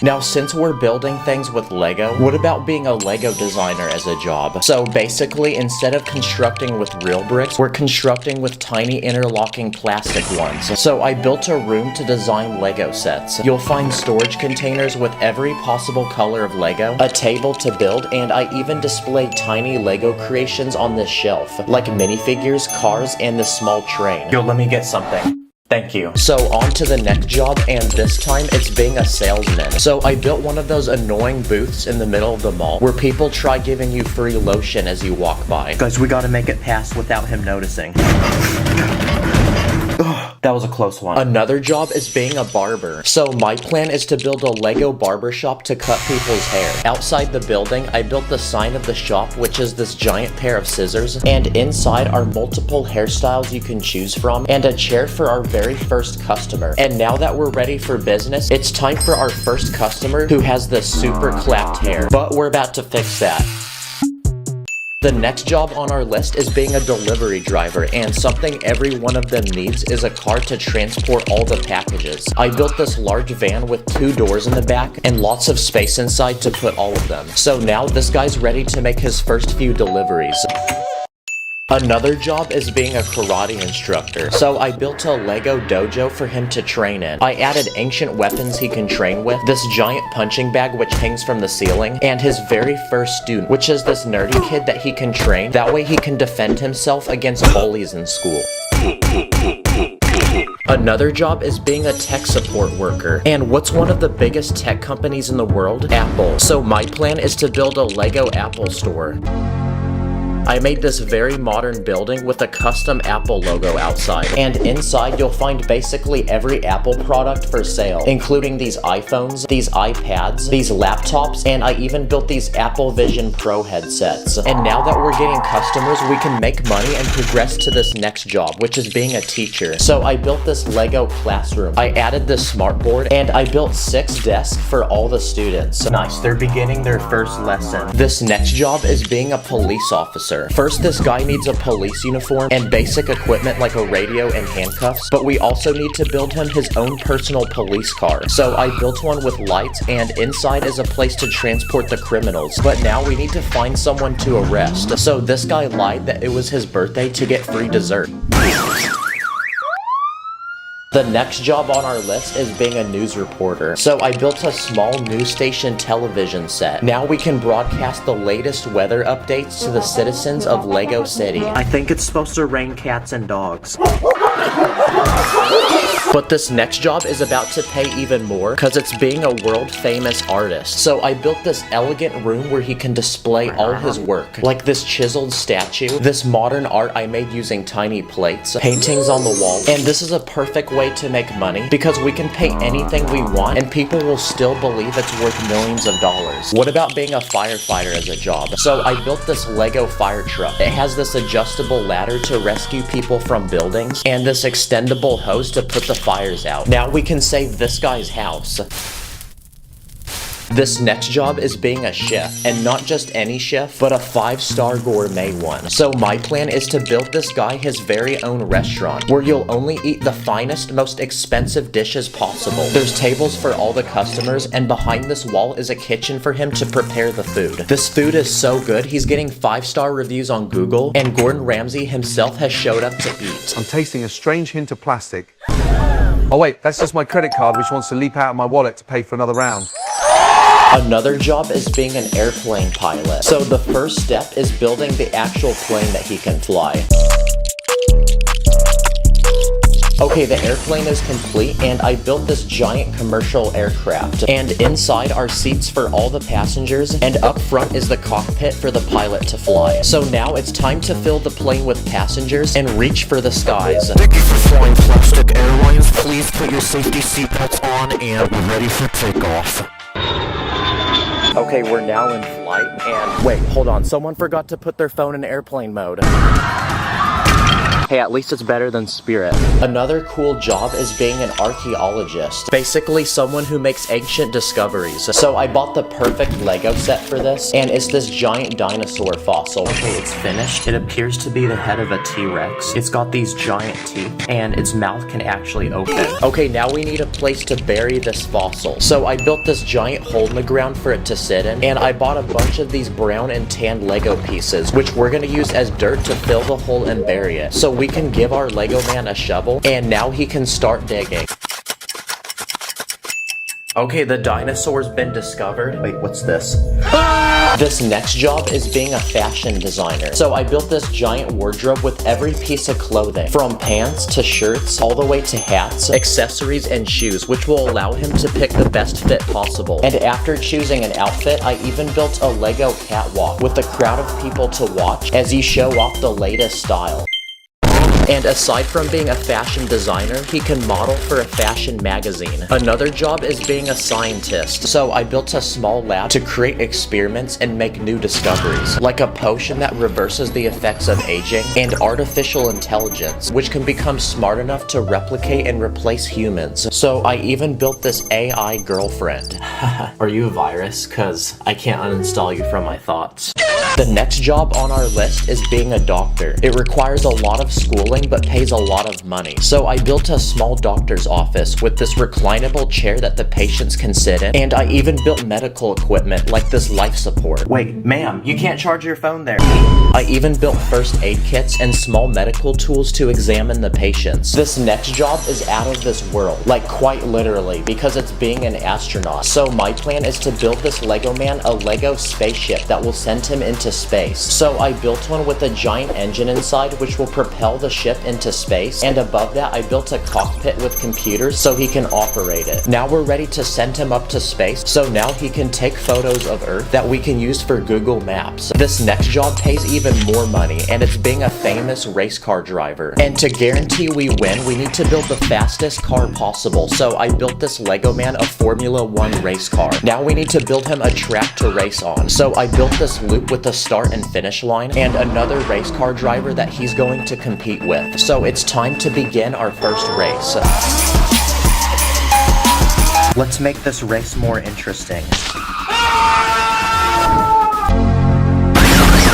Now, since we're building things with Lego, what about being a Lego designer as a job? So basically, instead of constructing with real bricks, we're constructing with tiny interlocking plastic ones. So I built a room to design Lego sets. You'll find storage containers with every possible color of Lego, a table to build, and I even displayed tiny Lego creations on this shelf, like minifigures, cars, and this small train. Yo, let me get something. Thank you. So on to the next job, and this time it's being a salesman. So I built one of those annoying booths in the middle of the mall where people try giving you free lotion as you walk by. Guys, we gotta make it pass without him noticing. That was a close one. Another job is being a barber. So my plan is to build a Lego barber shop to cut people's hair. Outside the building, I built the sign of the shop, which is this giant pair of scissors, and inside are multiple hairstyles you can choose from, and a chair for our very first customer. And now that we're ready for business, it's time for our first customer who has this super clapped hair. But we're about to fix that. The next job on our list is being a delivery driver, and something every one of them needs is a car to transport all the packages. I built this large van with 2 doors in the back and lots of space inside to put all of them. So now this guy's ready to make his first few deliveries. Another job is being a karate instructor. So I built a Lego dojo for him to train in. I added ancient weapons he can train with, this giant punching bag which hangs from the ceiling, and his very first student, which is this nerdy kid that he can train. That way he can defend himself against bullies in school. Another job is being a tech support worker. And what's one of the biggest tech companies in the world? Apple. So my plan is to build a Lego Apple store. I made this very modern building with a custom Apple logo outside, and inside you'll find basically every Apple product for sale, including these iPhones, these iPads, these laptops, and I even built these Apple Vision Pro headsets. And now that we're getting customers, we can make money and progress to this next job, which is being a teacher. So I built this Lego classroom. I added this smartboard, and I built 6 desks for all the students. Nice, they're beginning their first lesson. This next job is being a police officer. First, this guy needs a police uniform and basic equipment like a radio and handcuffs, but we also need to build him his own personal police car. So I built one with lights, and inside is a place to transport the criminals. But now we need to find someone to arrest. So this guy lied that it was his birthday to get free dessert. The next job on our list is being a news reporter. So I built a small news station television set. Now we can broadcast the latest weather updates to the citizens of Lego City. I think it's supposed to rain cats and dogs. But this next job is about to pay even more because it's being a world famous artist. So I built this elegant room where he can display all his work, like this chiseled statue, this modern art I made using tiny plates, paintings on the wall, and this is a perfect way to make money because we can pay anything we want and people will still believe it's worth millions of dollars. What about being a firefighter as a job? So I built this Lego fire truck. It has this adjustable ladder to rescue people from buildings and this extendable hose to put the fires out. Now we can save this guy's house. This next job is being a chef, and not just any chef, but a 5-star gourmet one. So my plan is to build this guy his very own restaurant, where you'll only eat the finest, most expensive dishes possible. There's tables for all the customers, and behind this wall is a kitchen for him to prepare the food. This food is so good, he's getting 5-star reviews on Google, and Gordon Ramsay himself has showed up to eat. I'm tasting a strange hint of plastic. Oh wait, that's just my credit card which wants to leap out of my wallet to pay for another round. Another job is being an airplane pilot. So the first step is building the actual plane that he can fly. Okay, the airplane is complete, and I built this giant commercial aircraft. And inside are seats for all the passengers, and up front is the cockpit for the pilot to fly. So now it's time to fill the plane with passengers and reach for the skies. Thank you for flying Plastic Airlines. Please put your safety seatbelts on and we're ready for takeoff. Okay, we're now in flight, and wait, hold on, someone forgot to put their phone in airplane mode. Hey, at least it's better than Spirit. Another cool job is being an archaeologist. Basically, someone who makes ancient discoveries. So I bought the perfect Lego set for this, and it's this giant dinosaur fossil. Okay, it's finished. It appears to be the head of a T-Rex. It's got these giant teeth, and its mouth can actually open. Okay, now we need a place to bury this fossil. So I built this giant hole in the ground for it to sit in, and I bought a bunch of these brown and tan Lego pieces, which we're gonna use as dirt to fill the hole and bury it. So we can give our Lego man a shovel, and now he can start digging. Okay, the dinosaur's been discovered. Wait, what's this? This next job is being a fashion designer. So I built this giant wardrobe with every piece of clothing, from pants to shirts, all the way to hats, accessories, and shoes, which will allow him to pick the best fit possible. And after choosing an outfit, I even built a Lego catwalk with a crowd of people to watch as he show off the latest style. And aside from being a fashion designer, he can model for a fashion magazine. Another job is being a scientist. So I built a small lab to create experiments and make new discoveries, like a potion that reverses the effects of aging, and artificial intelligence, which can become smart enough to replicate and replace humans. So I even built this AI girlfriend. Are you a virus? 'Cause I can't uninstall you from my thoughts. The next job on our list is being a doctor. It requires a lot of schooling but pays a lot of money. So I built a small doctor's office with this reclinable chair that the patients can sit in, and I even built medical equipment like this life support. Wait, ma'am, you can't charge your phone there. I even built first aid kits and small medical tools to examine the patients. This next job is out of this world, like quite literally, because it's being an astronaut. So my plan is to build this Lego man a Lego spaceship that will send him into space. So I built one with a giant engine inside which will propel the ship into space, and above that I built a cockpit with computers so he can operate it. Now we're ready to send him up to space, so now he can take photos of Earth that we can use for Google Maps. This next job pays even more money, and it's being a famous race car driver. And to guarantee we win, we need to build the fastest car possible, so I built this Lego man a Formula 1 race car. Now we need to build him a track to race on, so I built this loop with a start and finish line and another race car driver that he's going to compete with. So it's time to begin our first race. Let's make this race more interesting.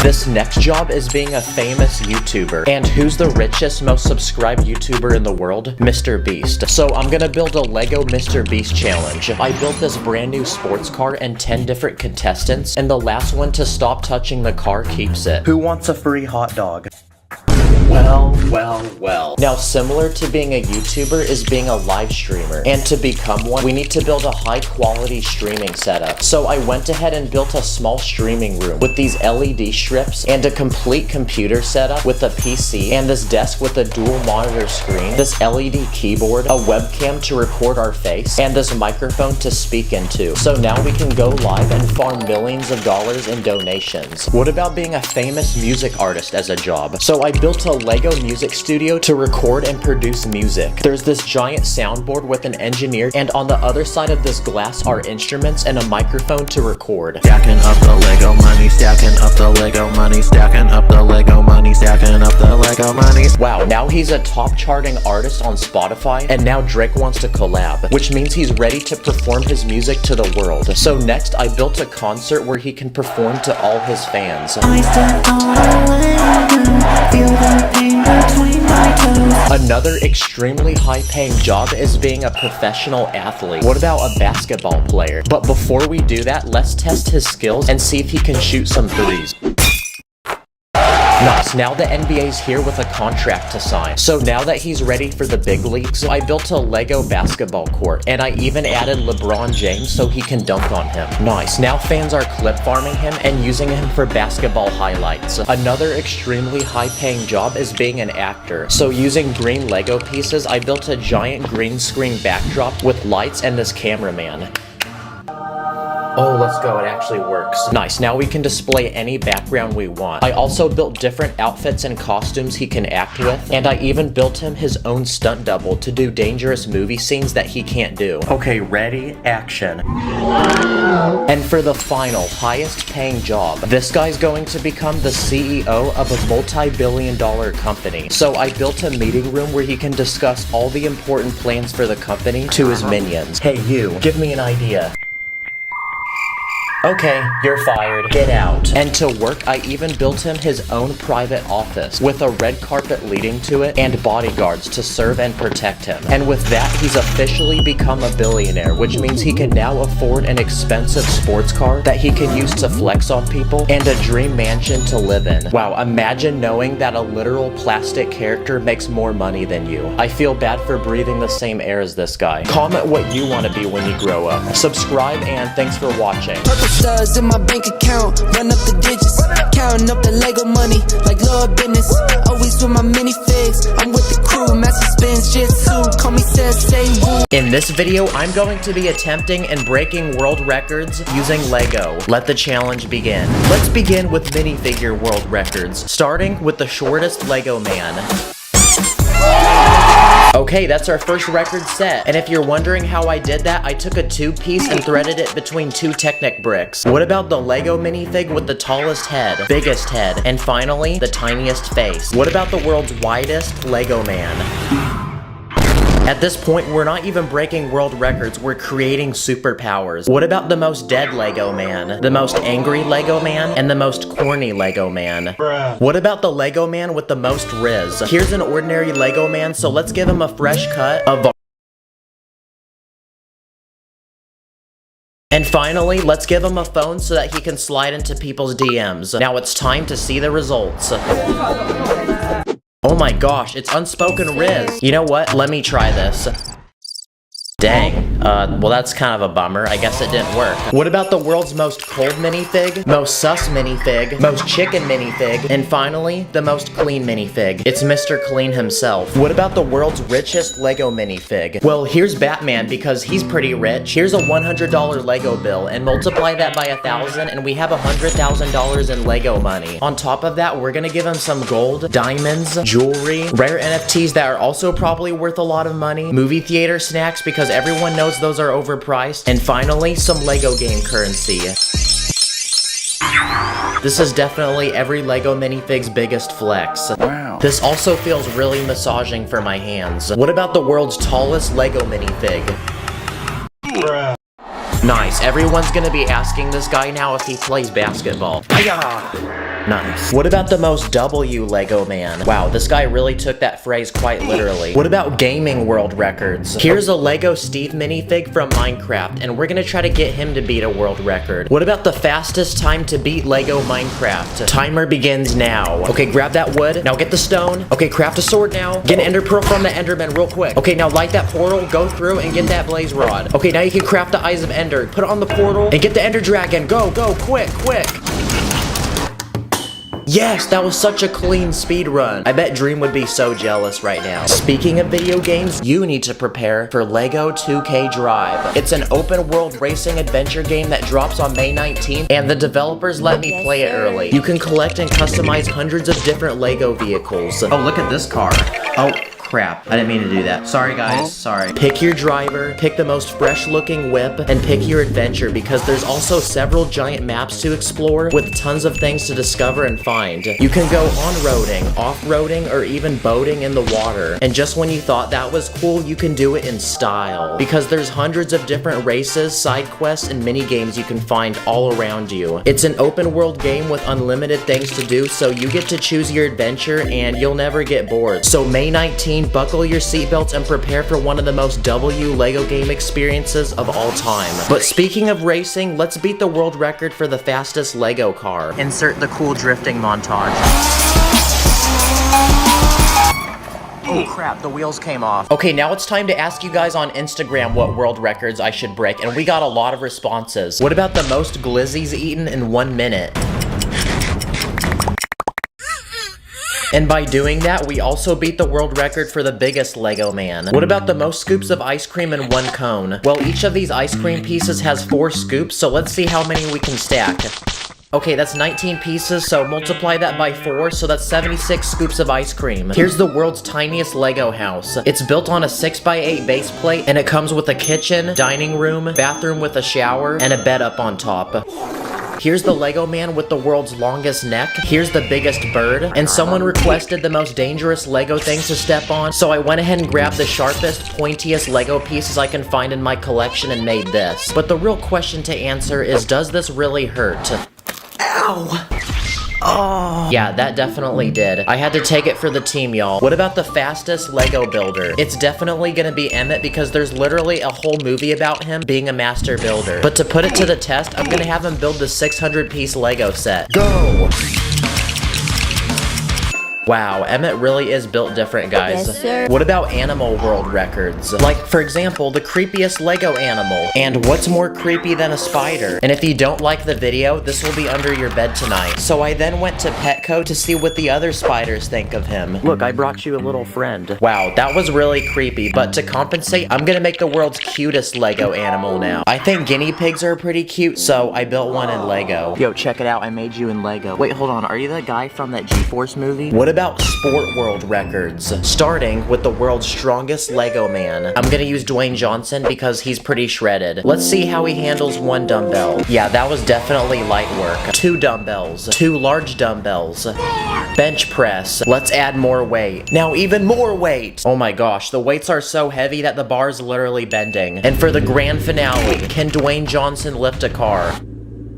This next job is being a famous YouTuber. And who's the richest, most subscribed YouTuber in the world? Mr. Beast. So I'm gonna build a Lego Mr. Beast challenge. I built this brand new sports car and 10 different contestants, and the last one to stop touching the car keeps it. Who wants a free hot dog? Well. Now, similar to being a YouTuber is being a live streamer. And to become one, we need to build a high quality streaming setup. So I went ahead and built a small streaming room with these LED strips and a complete computer setup with a PC and this desk with a dual monitor screen, this LED keyboard, a webcam to record our face, and this microphone to speak into. So now we can go live and farm millions of dollars in donations. What about being a famous music artist as a job? So I built a Lego music studio to record and produce music. There's this giant soundboard with an engineer, and on the other side of this glass are instruments and a microphone to record. Stacking up the Lego money, stacking up the Lego money, stacking up the Lego money, stacking up the Lego money. Wow, now he's a top charting artist on Spotify, and now Drake wants to collab, which means he's ready to perform his music to the world. So next, I built a concert where he can perform to all his fans. Another extremely high-paying job is being a professional athlete. What about a basketball player? But before we do that, let's test his skills and see if he can shoot some threes. Nice, now the NBA's here with a contract to sign. So now that he's ready for the big leagues, I built a Lego basketball court, and I even added LeBron James so he can dunk on him. Nice, now fans are clip farming him and using him for basketball highlights. Another extremely high-paying job is being an actor. So using green Lego pieces, I built a giant green screen backdrop with lights and this cameraman. Oh, let's go, it actually works. Nice, now we can display any background we want. I also built different outfits and costumes he can act with, and I even built him his own stunt double to do dangerous movie scenes that he can't do. Okay, ready, action. And for the final, highest paying job, this guy's going to become the CEO of a multi-billion-dollar company. So I built a meeting room where he can discuss all the important plans for the company to his minions. Hey you, give me an idea. Okay, you're fired. Get out. And to work, I even built him his own private office with a red carpet leading to it and bodyguards to serve and protect him. And with that, he's officially become a billionaire, which means he can now afford an expensive sports car that he can use to flex on people and a dream mansion to live in. Wow, imagine knowing that a literal plastic character makes more money than you. I feel bad for breathing the same air as this guy. Comment what you want to be when you grow up. Subscribe, and thanks for watching. Studs in my bank account, run up the digits, counting up the Lego money like Lord business. Always with my minifigs, I'm with the crew, master spins, jitsu, call me Sensei Wu. In this video, I'm going to be attempting and breaking world records using Lego. Let the challenge begin. Let's begin with minifigure world records, starting with the shortest Lego man. Okay, that's our first record set. And if you're wondering how I did that, I took a tube piece and threaded it between two Technic bricks. What about the Lego minifig with the tallest head, biggest head, and finally, the tiniest face? What about the world's widest Lego man? At this point, we're not even breaking world records, we're creating superpowers. What about the most dead Lego man, the most angry Lego man, and the most corny Lego man? Bruh. What about the Lego man with the most riz? Here's an ordinary Lego man, so let's give him a fresh cut of. And finally, let's give him a phone so that he can slide into people's DMs. Now it's time to see the results. Oh my gosh, it's unspoken riz. You know what? Let me try this. Dang. Well that's kind of a bummer. I guess it didn't work. What about the world's most cold minifig, most sus minifig, most chicken minifig, and finally, the most clean minifig? It's Mr. Clean himself. What about the world's richest Lego minifig? Well, here's Batman because he's pretty rich. Here's a $100 Lego bill and multiply that by 1,000 and we have $100,000 in Lego money. On top of that, we're gonna give him some gold, diamonds, jewelry, rare NFTs that are also probably worth a lot of money, movie theater snacks because everyone knows those are overpriced, and finally, some Lego game currency. This is definitely every Lego minifig's biggest flex. Wow. This also feels really massaging for my hands. What about the world's tallest Lego minifig? Bruh. Nice, everyone's gonna be asking this guy now if he plays basketball. Hiya! Nice. What about the most W Lego man? Wow, this guy really took that phrase quite literally. What about gaming world records? Here's a Lego Steve minifig from Minecraft, and we're gonna try to get him to beat a world record. What about the fastest time to beat Lego Minecraft? Timer begins now. Okay, grab that wood. Now get the stone. Okay, craft a sword now. Get an ender pearl from the enderman real quick. Okay, now light that portal, go through, and get that blaze rod. Okay, now you can craft the eyes of ender. Put it on the portal, and get the ender dragon. Go, go, quick, quick. Yes, that was such a clean speed run. I bet Dream would be so jealous right now. Speaking of video games, you need to prepare for LEGO 2K Drive. It's an open world racing adventure game that drops on May 19th, and the developers let me play it early. You can collect and customize hundreds of different LEGO vehicles. Oh, look at this car. Oh. Crap, I didn't mean to do that. Sorry guys, sorry. Pick your driver, pick the most fresh looking whip, and pick your adventure because there's also several giant maps to explore with tons of things to discover and find. You can go on-roading, off-roading, or even boating in the water. And just when you thought that was cool, you can do it in style. Because there's hundreds of different races, side quests, and mini games you can find all around you. It's an open world game with unlimited things to do, so you get to choose your adventure and you'll never get bored. So May 19th, buckle your seatbelts and prepare for one of the most W LEGO game experiences of all time. But speaking of racing, let's beat the world record for the fastest LEGO car. Insert the cool drifting montage. Oh crap, the wheels came off. Okay, now it's time to ask you guys on Instagram what world records I should break, and we got a lot of responses. What about the most glizzies eaten in 1 minute? And by doing that, we also beat the world record for the biggest Lego man. What about the most scoops of ice cream in 1 cone? Well, each of these ice cream pieces has 4 scoops, so let's see how many we can stack. Okay, that's 19 pieces, so multiply that by 4, so that's 76 scoops of ice cream. Here's the world's tiniest Lego house. It's built on a 6x8 base plate, and it comes with a kitchen, dining room, bathroom with a shower, and a bed up on top. Here's the Lego man with the world's longest neck. Here's the biggest bird. And someone requested the most dangerous Lego thing to step on, so I went ahead and grabbed the sharpest, pointiest Lego pieces I can find in my collection and made this. But the real question to answer is, does this really hurt? Ow! Oh. Yeah, that definitely did. I had to take it for the team, y'all. What about the fastest Lego builder? It's definitely gonna be Emmett because there's literally a whole movie about him being a master builder. But to put it to the test, I'm gonna have him build the 600-piece Lego set. Go! Wow, Emmett really is built different, guys. Yes, sir. What about animal world records? Like, for example, the creepiest Lego animal. And what's more creepy than a spider? And if you don't like the video, this will be under your bed tonight. So I then went to Petco to see what the other spiders think of him. Look, I brought you a little friend. Wow, that was really creepy, but to compensate, I'm gonna make the world's cutest Lego animal now. I think guinea pigs are pretty cute, so I built one in Lego. Yo, check it out, I made you in Lego. Wait, hold on, are you that guy from that G-Force movie? What about sport world records? Starting with the world's strongest Lego man. I'm gonna use Dwayne Johnson because he's pretty shredded. Let's see how he handles 1 dumbbell. Yeah, that was definitely light work. 2 dumbbells. 2 large dumbbells. Bench press. Let's add more weight. Now even more weight. Oh my gosh, the weights are so heavy that the bar is literally bending. And for the grand finale, can Dwayne Johnson lift a car?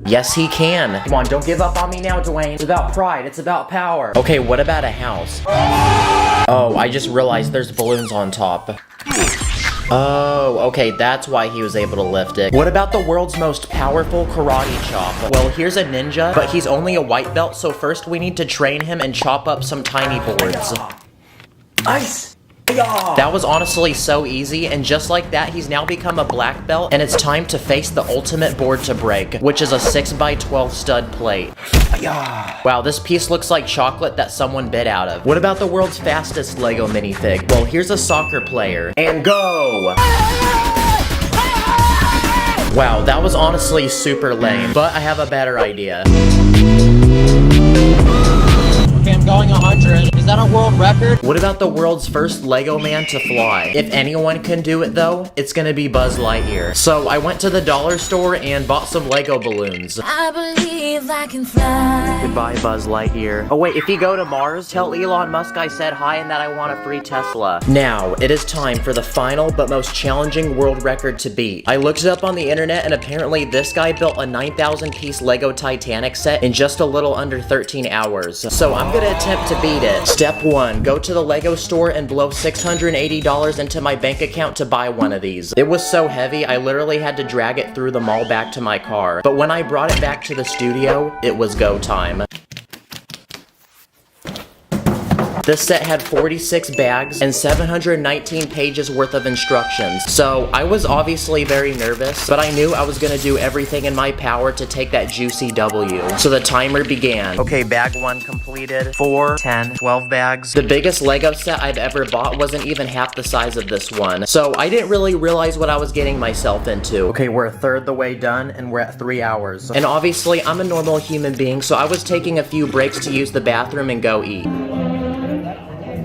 Yes, he can. Come on, don't give up on me now, Dwayne. It's about pride. It's about power. Okay, what about a house? Oh, I just realized there's balloons on top. Oh, okay, that's why he was able to lift it. What about the world's most powerful karate chop? Well, here's a ninja, but he's only a white belt, so first we need to train him and chop up some tiny boards. Ice! That was honestly so easy, and just like that, he's now become a black belt, and it's time to face the ultimate board to break, which is a 6x12 stud plate. Wow, this piece looks like chocolate that someone bit out of. What about the world's fastest Lego minifig? Well, here's a soccer player. And go! Wow, that was honestly super lame, but I have a better idea. Okay, I'm going 100. Is that a world record? What about the world's first Lego man to fly? If anyone can do it though, it's gonna be Buzz Lightyear. So I went to the dollar store and bought some Lego balloons. I believe I can fly. Goodbye, Buzz Lightyear. Oh wait, if you go to Mars, tell Elon Musk I said hi and that I want a free Tesla. Now, it is time for the final but most challenging world record to beat. I looked it up on the internet and apparently this guy built a 9,000 piece Lego Titanic set in just a little under 13 hours. So I'm gonna attempt to beat it. Step 1, go to the Lego store and blow $680 into my bank account to buy one of these. It was so heavy, I literally had to drag it through the mall back to my car. But when I brought it back to the studio, it was go time. This set had 46 bags and 719 pages worth of instructions. So I was obviously very nervous, but I knew I was gonna do everything in my power to take that juicy W. So the timer began. Okay, bag 1 completed. 4, 10, 12 bags. The biggest Lego set I've ever bought wasn't even half the size of this one. So I didn't really realize what I was getting myself into. Okay, we're a third the way done and we're at 3 hours. And obviously I'm a normal human being, so I was taking a few breaks to use the bathroom and go eat.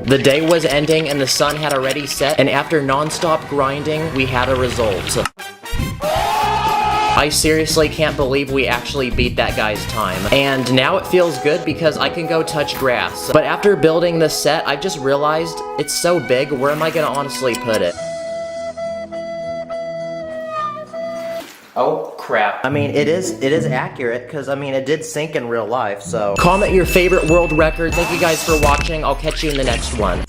The day was ending and the sun had already set, and after non-stop grinding, we had a result. I seriously can't believe we actually beat that guy's time. And now it feels good because I can go touch grass. But after building this set, I just realized it's so big, where am I gonna honestly put it? Oh crap. I mean, it is accurate, because I mean, it did sink in real life, so. Comment your favorite world record. Thank you guys for watching. I'll catch you in the next one.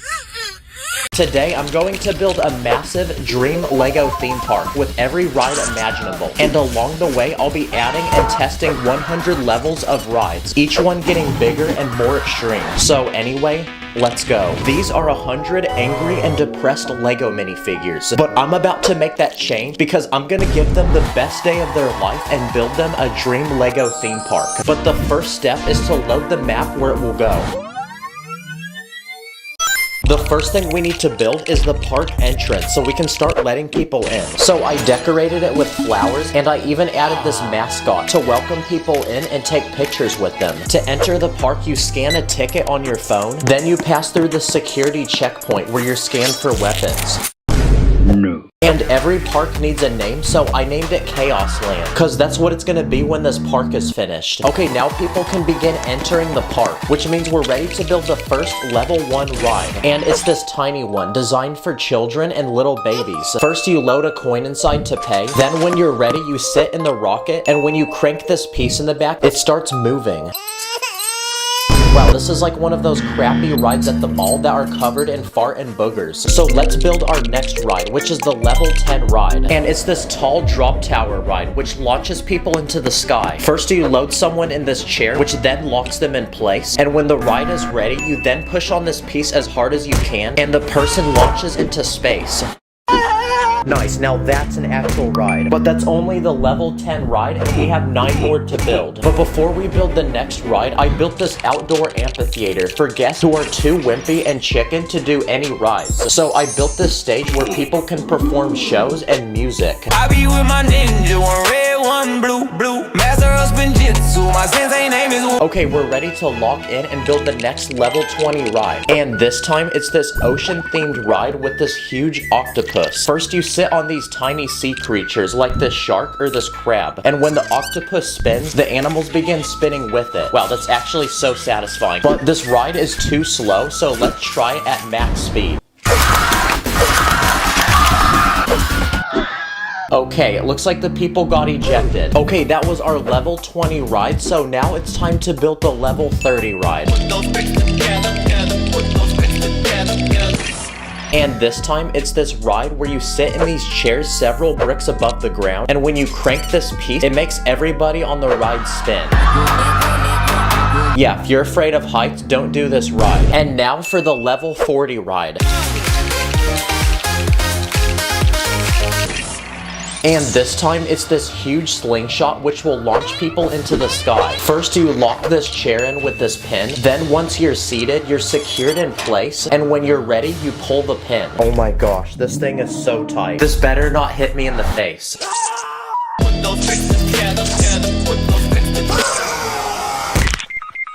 Today, I'm going to build a massive dream Lego theme park with every ride imaginable. And along the way, I'll be adding and testing 100 levels of rides, each one getting bigger and more extreme. So anyway, let's go. These are 100 angry and depressed Lego minifigures, but I'm about to make that change because I'm gonna give them the best day of their life and build them a dream Lego theme park. But the first step is to load the map where it will go. The first thing we need to build is the park entrance so we can start letting people in. So I decorated it with flowers and I even added this mascot to welcome people in and take pictures with them. To enter the park, you scan a ticket on your phone, then you pass through the security checkpoint where you're scanned for weapons. No. And every park needs a name, so I named it Chaos Land, because that's what it's going to be when this park is finished. Okay, now people can begin entering the park, which means we're ready to build the first level 1 ride. And it's this tiny one, designed for children and little babies. First you load a coin inside to pay, then when you're ready you sit in the rocket, and when you crank this piece in the back, it starts moving. Wow, this is like one of those crappy rides at the mall that are covered in fart and boogers. So let's build our next ride, which is the level 10 ride. And it's this tall drop tower ride, which launches people into the sky. First you load someone in this chair, which then locks them in place. And when the ride is ready, you then push on this piece as hard as you can, and the person launches into space. Nice, now that's an actual ride. But that's only the level 10 ride, and we have 9 more to build. But before we build the next ride, I built this outdoor amphitheater for guests who are too wimpy and chicken to do any rides. So I built this stage where people can perform shows and music. I be with my ninja, one red, one blue master of spinjitzu. My sensei name is Okay, we're ready to lock in and build the next level 20 ride. And this time, it's this ocean-themed ride with this huge octopus. First, you sit on these tiny sea creatures like this shark or this crab. And when the octopus spins, the animals begin spinning with it. Wow, that's actually so satisfying. But this ride is too slow, so let's try it at max speed. Okay, it looks like the people got ejected. Okay, that was our level 20 ride, so now it's time to build the level 30 ride. And this time, it's this ride where you sit in these chairs several bricks above the ground, and when you crank this piece, it makes everybody on the ride spin. Yeah, if you're afraid of heights, don't do this ride. And now for the level 40 ride. And this time, it's this huge slingshot which will launch people into the sky. First, you lock this chair in with this pin. Then once you're seated, you're secured in place. And when you're ready, you pull the pin. Oh my gosh, this thing is so tight. This better not hit me in the face.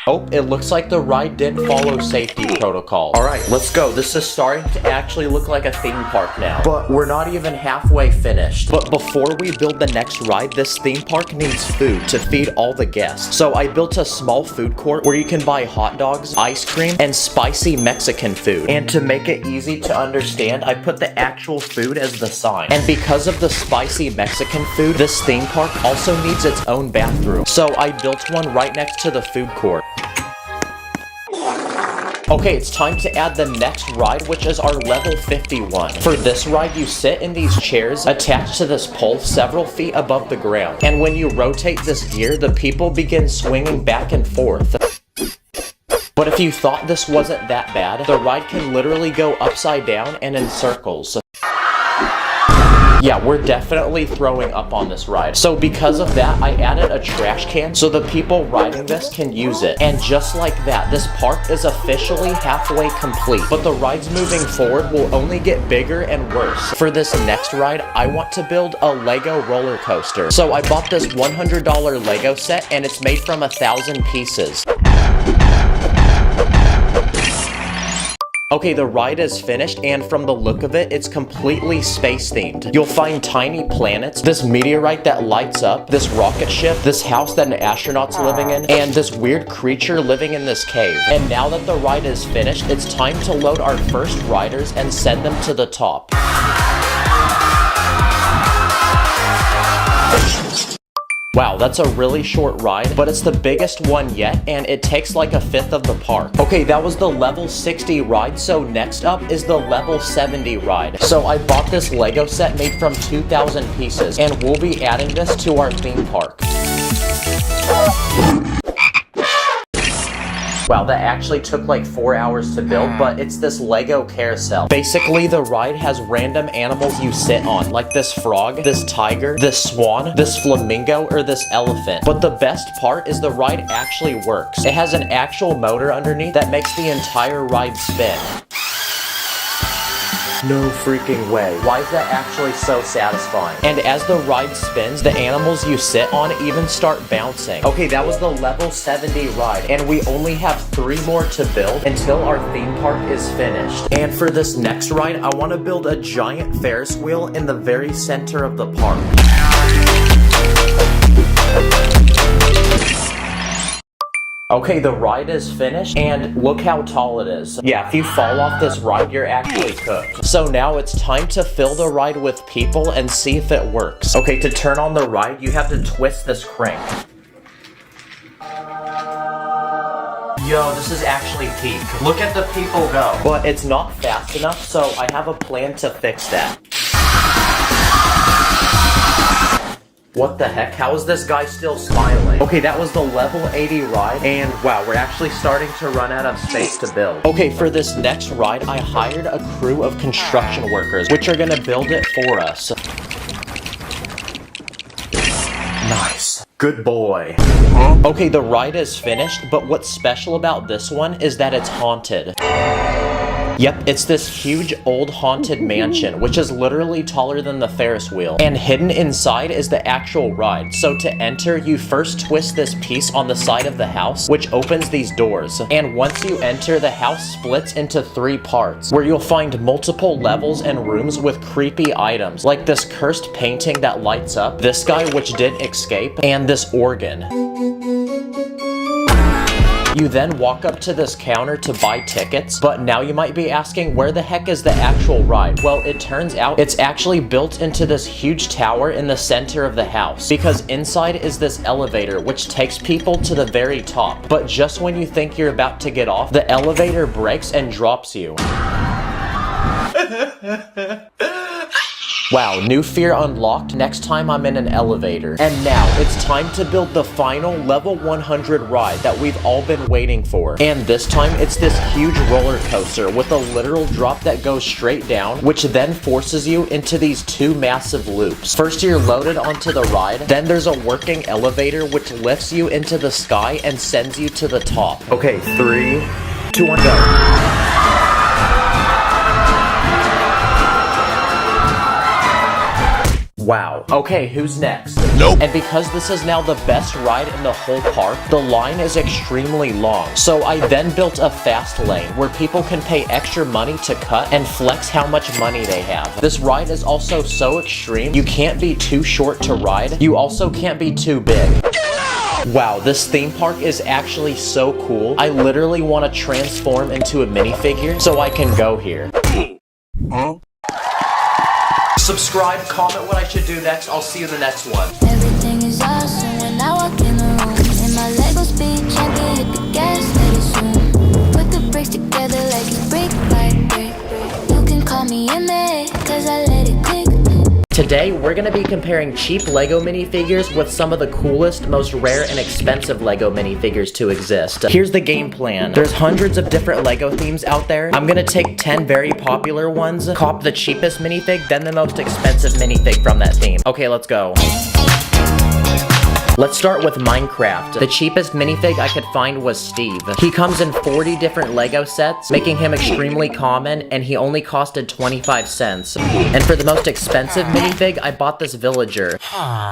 Oh, it looks like the ride didn't follow safety protocol. Alright, let's go. This is starting to actually look like a theme park now. But we're not even halfway finished. But before we build the next ride, this theme park needs food to feed all the guests. So I built a small food court where you can buy hot dogs, ice cream, and spicy Mexican food. And to make it easy to understand, I put the actual food as the sign. And because of the spicy Mexican food, this theme park also needs its own bathroom. So I built one right next to the food court. Okay, it's time to add the next ride, which is our level 51. For this ride, you sit in these chairs attached to this pole several feet above the ground. And when you rotate this gear, the people begin swinging back and forth. But if you thought this wasn't that bad, the ride can literally go upside down and in circles. Yeah, we're definitely throwing up on this ride. So because of that, I added a trash can so the people riding this can use it. And just like that, this park is officially halfway complete. But the rides moving forward will only get bigger and worse. For this next ride, I want to build a Lego roller coaster. So I bought this $100 Lego set and it's made from 1,000 pieces. Okay, the ride is finished, and from the look of it, it's completely space-themed. You'll find tiny planets, this meteorite that lights up, this rocket ship, this house that an astronaut's living in, and this weird creature living in this cave. And now that the ride is finished, it's time to load our first riders and send them to the top. Wow, that's a really short ride, but it's the biggest one yet, and it takes like 1/5 of the park. Okay, that was the level 60 ride, so next up is the level 70 ride. So I bought this Lego set made from 2,000 pieces, and we'll be adding this to our theme park. Wow, that actually took like 4 hours to build, but it's this Lego carousel. Basically, the ride has random animals you sit on, like this frog, this tiger, this swan, this flamingo, or this elephant. But the best part is the ride actually works. It has an actual motor underneath that makes the entire ride spin. No freaking way. Why is that actually so satisfying? And as the ride spins, the animals you sit on even start bouncing. Okay, that was the level 70 ride, and we only have 3 more to build until our theme park is finished. And for this next ride, I want to build a giant Ferris wheel in the very center of the park. Okay, the ride is finished, and look how tall it is. Yeah, if you fall off this ride, you're actually cooked. So now it's time to fill the ride with people and see if it works. Okay, to turn on the ride, you have to twist this crank. Yo, this is actually peak. Look at the people go. But it's not fast enough, so I have a plan to fix that. What the heck? How is this guy still smiling? Okay, that was the level 80 ride, and wow, we're actually starting to run out of space to build. Okay, for this next ride, I hired a crew of construction workers, which are gonna build it for us. Nice. Good boy. Okay, the ride is finished, but what's special about this one is that it's haunted. Yep, it's this huge old haunted mansion, which is literally taller than the Ferris wheel. And hidden inside is the actual ride. So to enter, you first twist this piece on the side of the house, which opens these doors. And once you enter, the house splits into 3 parts, where you'll find multiple levels and rooms with creepy items, like this cursed painting that lights up, this guy which didn't escape, and this organ. You then walk up to this counter to buy tickets, but now you might be asking, where the heck is the actual ride? Well, it turns out it's actually built into this huge tower in the center of the house, because inside is this elevator which takes people to the very top. But just when you think you're about to get off, the elevator breaks and drops you. Wow, new fear unlocked. Next time I'm in an elevator. And now, it's time to build the final level 100 ride that we've all been waiting for. And this time, it's this huge roller coaster with a literal drop that goes straight down, which then forces you into these 2 massive loops. First, you're loaded onto the ride, then there's a working elevator which lifts you into the sky and sends you to the top. Okay, 3, 2, 1, go. Wow. Okay, who's next? Nope. And because this is now the best ride in the whole park, the line is extremely long. So I then built a fast lane where people can pay extra money to cut and flex how much money they have. This ride is also so extreme, you can't be too short to ride. You also can't be too big. Wow, this theme park is actually so cool. I literally want to transform into a minifigure so I can go here. Huh? Subscribe, comment what I should do next. I'll see you in the next one. Everything is awesome when I walk in the room. In my Lego speed, champion, hit the gas, let it zoom. Put the bricks together like it's brick by brick. You can call me MA, cause I let it click. Today, we're going to be comparing cheap LEGO minifigures with some of the coolest, most rare, and expensive LEGO minifigures to exist. Here's the game plan. There's hundreds of different LEGO themes out there. I'm going to take 10 very popular ones, cop the cheapest minifig, then the most expensive minifig from that theme. Okay, let's go. Let's start with Minecraft. The cheapest minifig I could find was Steve. He comes in 40 different LEGO sets, making him extremely common, and he only costed 25 cents. And for the most expensive minifig, I bought this villager.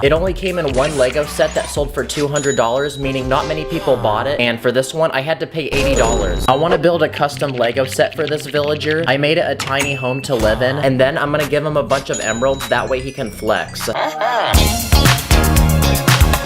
It only came in 1 LEGO set that sold for $200, meaning not many people bought it, and for this one, I had to pay $80. I want to build a custom LEGO set for this villager. I made it a tiny home to live in, and then I'm gonna give him a bunch of emeralds, that way he can flex.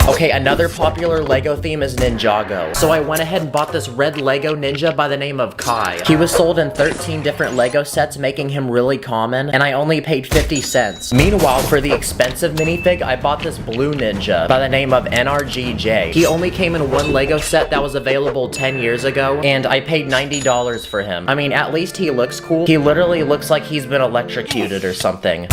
Okay, another popular LEGO theme is Ninjago. So I went ahead and bought this red LEGO ninja by the name of Kai. He was sold in 13 different LEGO sets, making him really common, and I only paid 50 cents. Meanwhile, for the expensive minifig, I bought this blue ninja by the name of NRGJ. He only came in 1 LEGO set that was available 10 years ago, and I paid $90 for him. I mean, at least he looks cool. He literally looks like he's been electrocuted or something.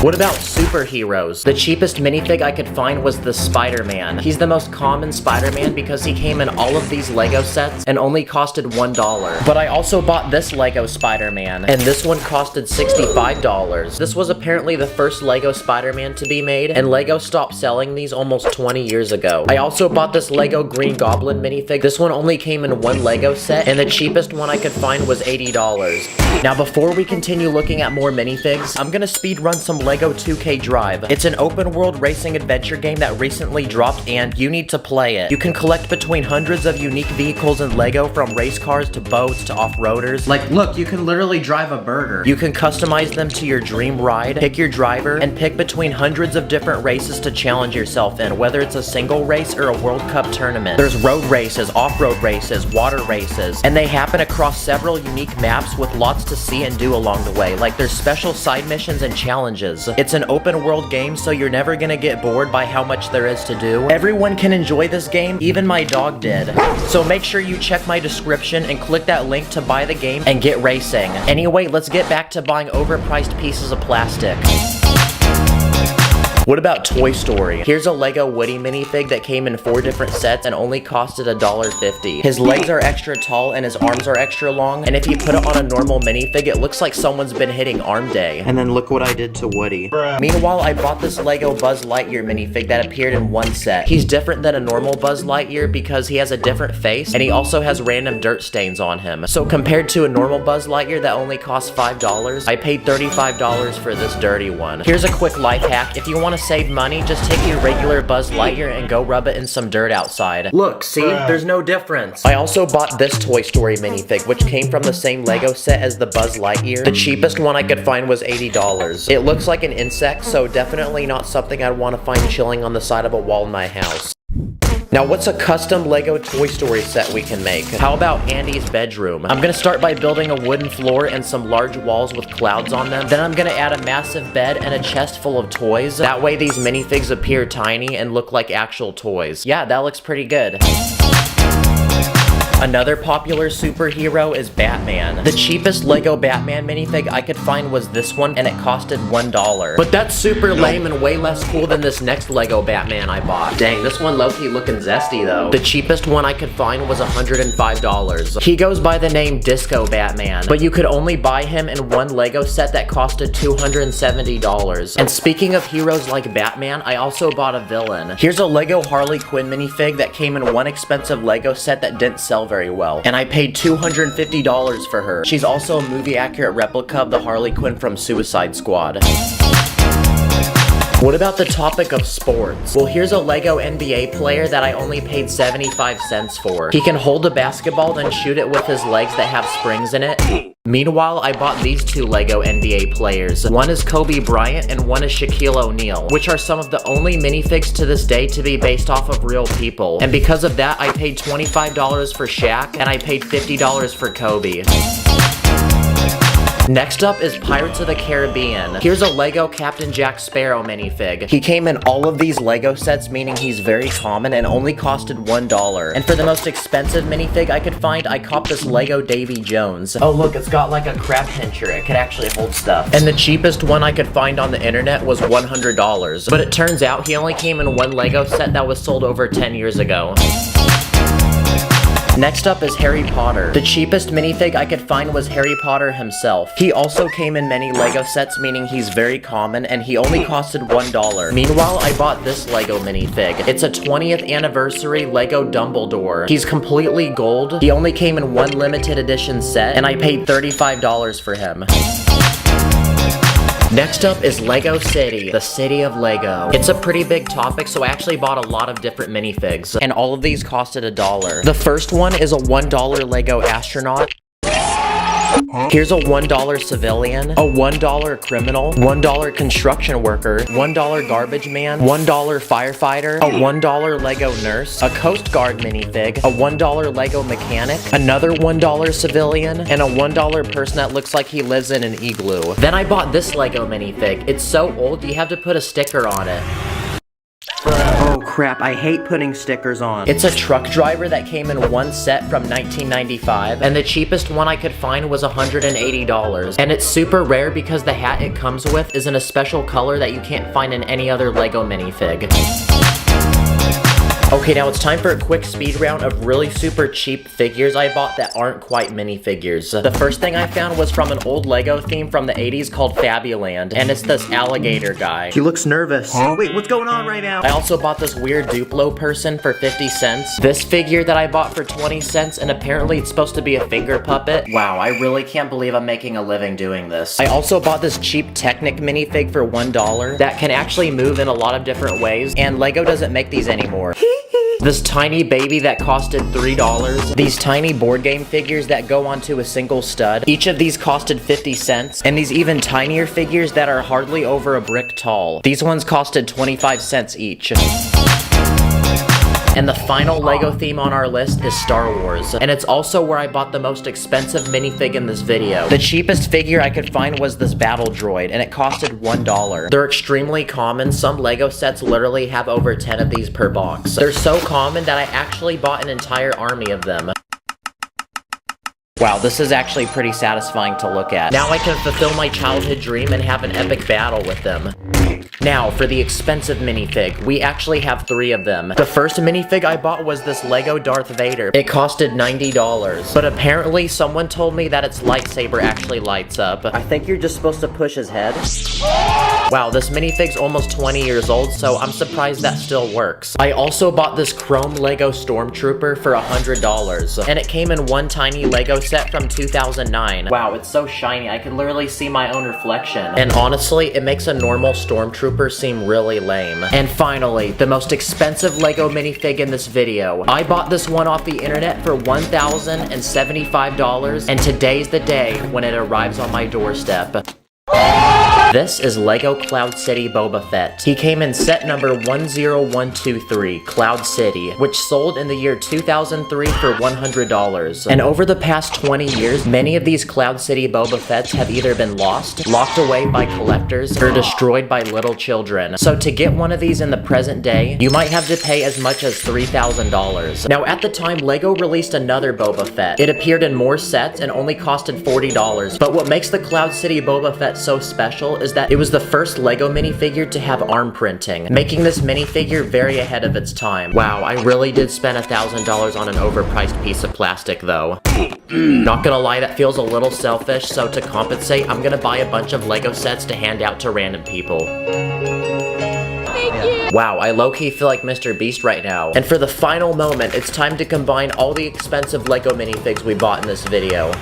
What about superheroes? The cheapest minifig I could find was the Spider-Man. He's the most common Spider-Man because he came in all of these LEGO sets and only costed $1. But I also bought this LEGO Spider-Man, and this one costed $65. This was apparently the first LEGO Spider-Man to be made, and LEGO stopped selling these almost 20 years ago. I also bought this LEGO Green Goblin minifig. This one only came in 1 LEGO set, and the cheapest one I could find was $80. Now, before we continue looking at more minifigs, I'm gonna speed run some LEGO 2K Drive. It's an open world racing adventure game that recently dropped, and you need to play it. You can collect between hundreds of unique vehicles in LEGO, from race cars to boats to off-roaders. Like, look, you can literally drive a burger. You can customize them to your dream ride, pick your driver, and pick between hundreds of different races to challenge yourself in, whether it's a single race or a World Cup tournament. There's road races, off-road races, water races, and they happen across several unique maps with lots to see and do along the way. Like, there's special side missions and challenges. It's an open world game, so you're never gonna get bored by how much there is to do. Everyone can enjoy this game, even my dog did. So make sure you check my description and click that link to buy the game and get racing. Anyway, let's get back to buying overpriced pieces of plastic. What about Toy Story? Here's a Lego Woody minifig that came in 4 different sets and only costed $1.50. His legs are extra tall and his arms are extra long, and if you put it on a normal minifig, it looks like someone's been hitting arm day. And then look what I did to Woody. Meanwhile, I bought this Lego Buzz Lightyear minifig that appeared in 1 set. He's different than a normal Buzz Lightyear because he has a different face, and he also has random dirt stains on him. So compared to a normal Buzz Lightyear that only costs $5, I paid $35 for this dirty one. Here's a quick life hack. If you want to save money, just take your regular Buzz Lightyear and go rub it in some dirt outside. Look, see? There's no difference. I also bought this Toy Story minifig, which came from the same Lego set as the Buzz Lightyear. The cheapest one I could find was $80. It looks like an insect, so definitely not something I'd want to find chilling on the side of a wall in my house. Now, what's a custom Lego Toy Story set we can make? How about Andy's bedroom? I'm gonna start by building a wooden floor and some large walls with clouds on them. Then I'm gonna add a massive bed and a chest full of toys. That way these minifigs appear tiny and look like actual toys. Yeah, that looks pretty good. Another popular superhero is Batman. The cheapest Lego Batman minifig I could find was this one, and it costed $1. But that's super lame and way less cool than this next Lego Batman I bought. Dang, this one low-key looking zesty though. The cheapest one I could find was $105. He goes by the name Disco Batman, but you could only buy him in 1 Lego set that costed $270. And speaking of heroes like Batman, I also bought a villain. Here's a Lego Harley Quinn minifig that came in 1 expensive Lego set that didn't sell very well, and I paid $250 for her. She's also a movie-accurate replica of the Harley Quinn from Suicide Squad. What about the topic of sports? Well, here's a Lego NBA player that I only paid 75 cents for. He can hold a basketball, then shoot it with his legs that have springs in it. Meanwhile, I bought these 2 Lego NBA players. One is Kobe Bryant and one is Shaquille O'Neal, which are some of the only minifigs to this day to be based off of real people. And because of that, I paid $25 for Shaq and I paid $50 for Kobe. Next up is Pirates of the Caribbean. Here's a Lego Captain Jack Sparrow minifig. He came in all of these Lego sets, meaning he's very common and only costed $1. And for the most expensive minifig I could find, I copped this Lego Davy Jones. Oh look, it's got like a crab pincher. It can actually hold stuff. And the cheapest one I could find on the internet was $100. But it turns out he only came in 1 Lego set that was sold over 10 years ago. Next up is Harry Potter. The cheapest minifig I could find was Harry Potter himself. He also came in many Lego sets, meaning he's very common, and he only costed $1. Meanwhile, I bought this Lego minifig. It's a 20th anniversary Lego Dumbledore. He's completely gold. He only came in 1 limited edition set, and I paid $35 for him. Next up is Lego City, the city of Lego. It's a pretty big topic, so I actually bought a lot of different minifigs, and all of these costed $1. The first one is a $1 Lego astronaut. Here's a $1 civilian, a $1 criminal, $1 construction worker, $1 garbage man, $1 firefighter, a $1 Lego nurse, a Coast Guard minifig, a $1 Lego mechanic, another $1 civilian, and a $1 person that looks like he lives in an igloo. Then I bought this Lego minifig. It's so old, you have to put a sticker on it. Oh crap, I hate putting stickers on. It's a truck driver that came in 1 set from 1995, and the cheapest one I could find was $180. And it's super rare because the hat it comes with is in a special color that you can't find in any other Lego minifig. Okay, now it's time for a quick speed round of really super cheap figures I bought that aren't quite minifigures. The first thing I found was from an old Lego theme from the 80s called Fabuland, and it's this alligator guy. He looks nervous. Wait, what's going on right now? I also bought this weird Duplo person for 50 cents. This figure that I bought for 20 cents, and apparently it's supposed to be a finger puppet. Wow, I really can't believe I'm making a living doing this. I also bought this cheap Technic minifig for $1 that can actually move in a lot of different ways, and Lego doesn't make these anymore. This tiny baby that costed $3. These tiny board game figures that go onto a single stud. Each of these costed 50 cents. And these even tinier figures that are hardly over a brick tall. These ones costed 25 cents each. And the final Lego theme on our list is Star Wars. And it's also where I bought the most expensive minifig in this video. The cheapest figure I could find was this battle droid, and it costed $1. They're extremely common. Some Lego sets literally have over 10 of these per box. They're so common that I actually bought an entire army of them. Wow, this is actually pretty satisfying to look at. Now I can fulfill my childhood dream and have an epic battle with them. Now, for the expensive minifig, we actually have 3 of them. The first minifig I bought was this Lego Darth Vader. It costed $90, but apparently someone told me that its lightsaber actually lights up. I think you're just supposed to push his head. Wow, this minifig's almost 20 years old, so I'm surprised that still works. I also bought this chrome Lego Stormtrooper for $100, and it came in one tiny Lego set from 2009. Wow, it's so shiny, I can literally see my own reflection. And honestly, it makes a normal Stormtrooper seem really lame. And finally, the most expensive Lego minifig in this video. I bought this one off the internet for $1,075, and today's the day when it arrives on my doorstep. This is Lego Cloud City Boba Fett. He came in set number 10123, Cloud City, which sold in the year 2003 for $100. And over the past 20 years, many of these Cloud City Boba Fetts have either been lost, locked away by collectors, or destroyed by little children. So to get one of these in the present day, you might have to pay as much as $3,000. Now at the time, Lego released another Boba Fett. It appeared in more sets and only costed $40. But what makes the Cloud City Boba Fett so special is that it was the first Lego minifigure to have arm printing, making this minifigure very ahead of its time. Wow, I really did spend $1,000 on an overpriced piece of plastic though. Not gonna lie, that feels a little selfish, so to compensate, I'm gonna buy a bunch of Lego sets to hand out to random people. Wow, I low-key feel like Mr. Beast right now. And for the final moment, it's time to combine all the expensive Lego minifigs we bought in this video.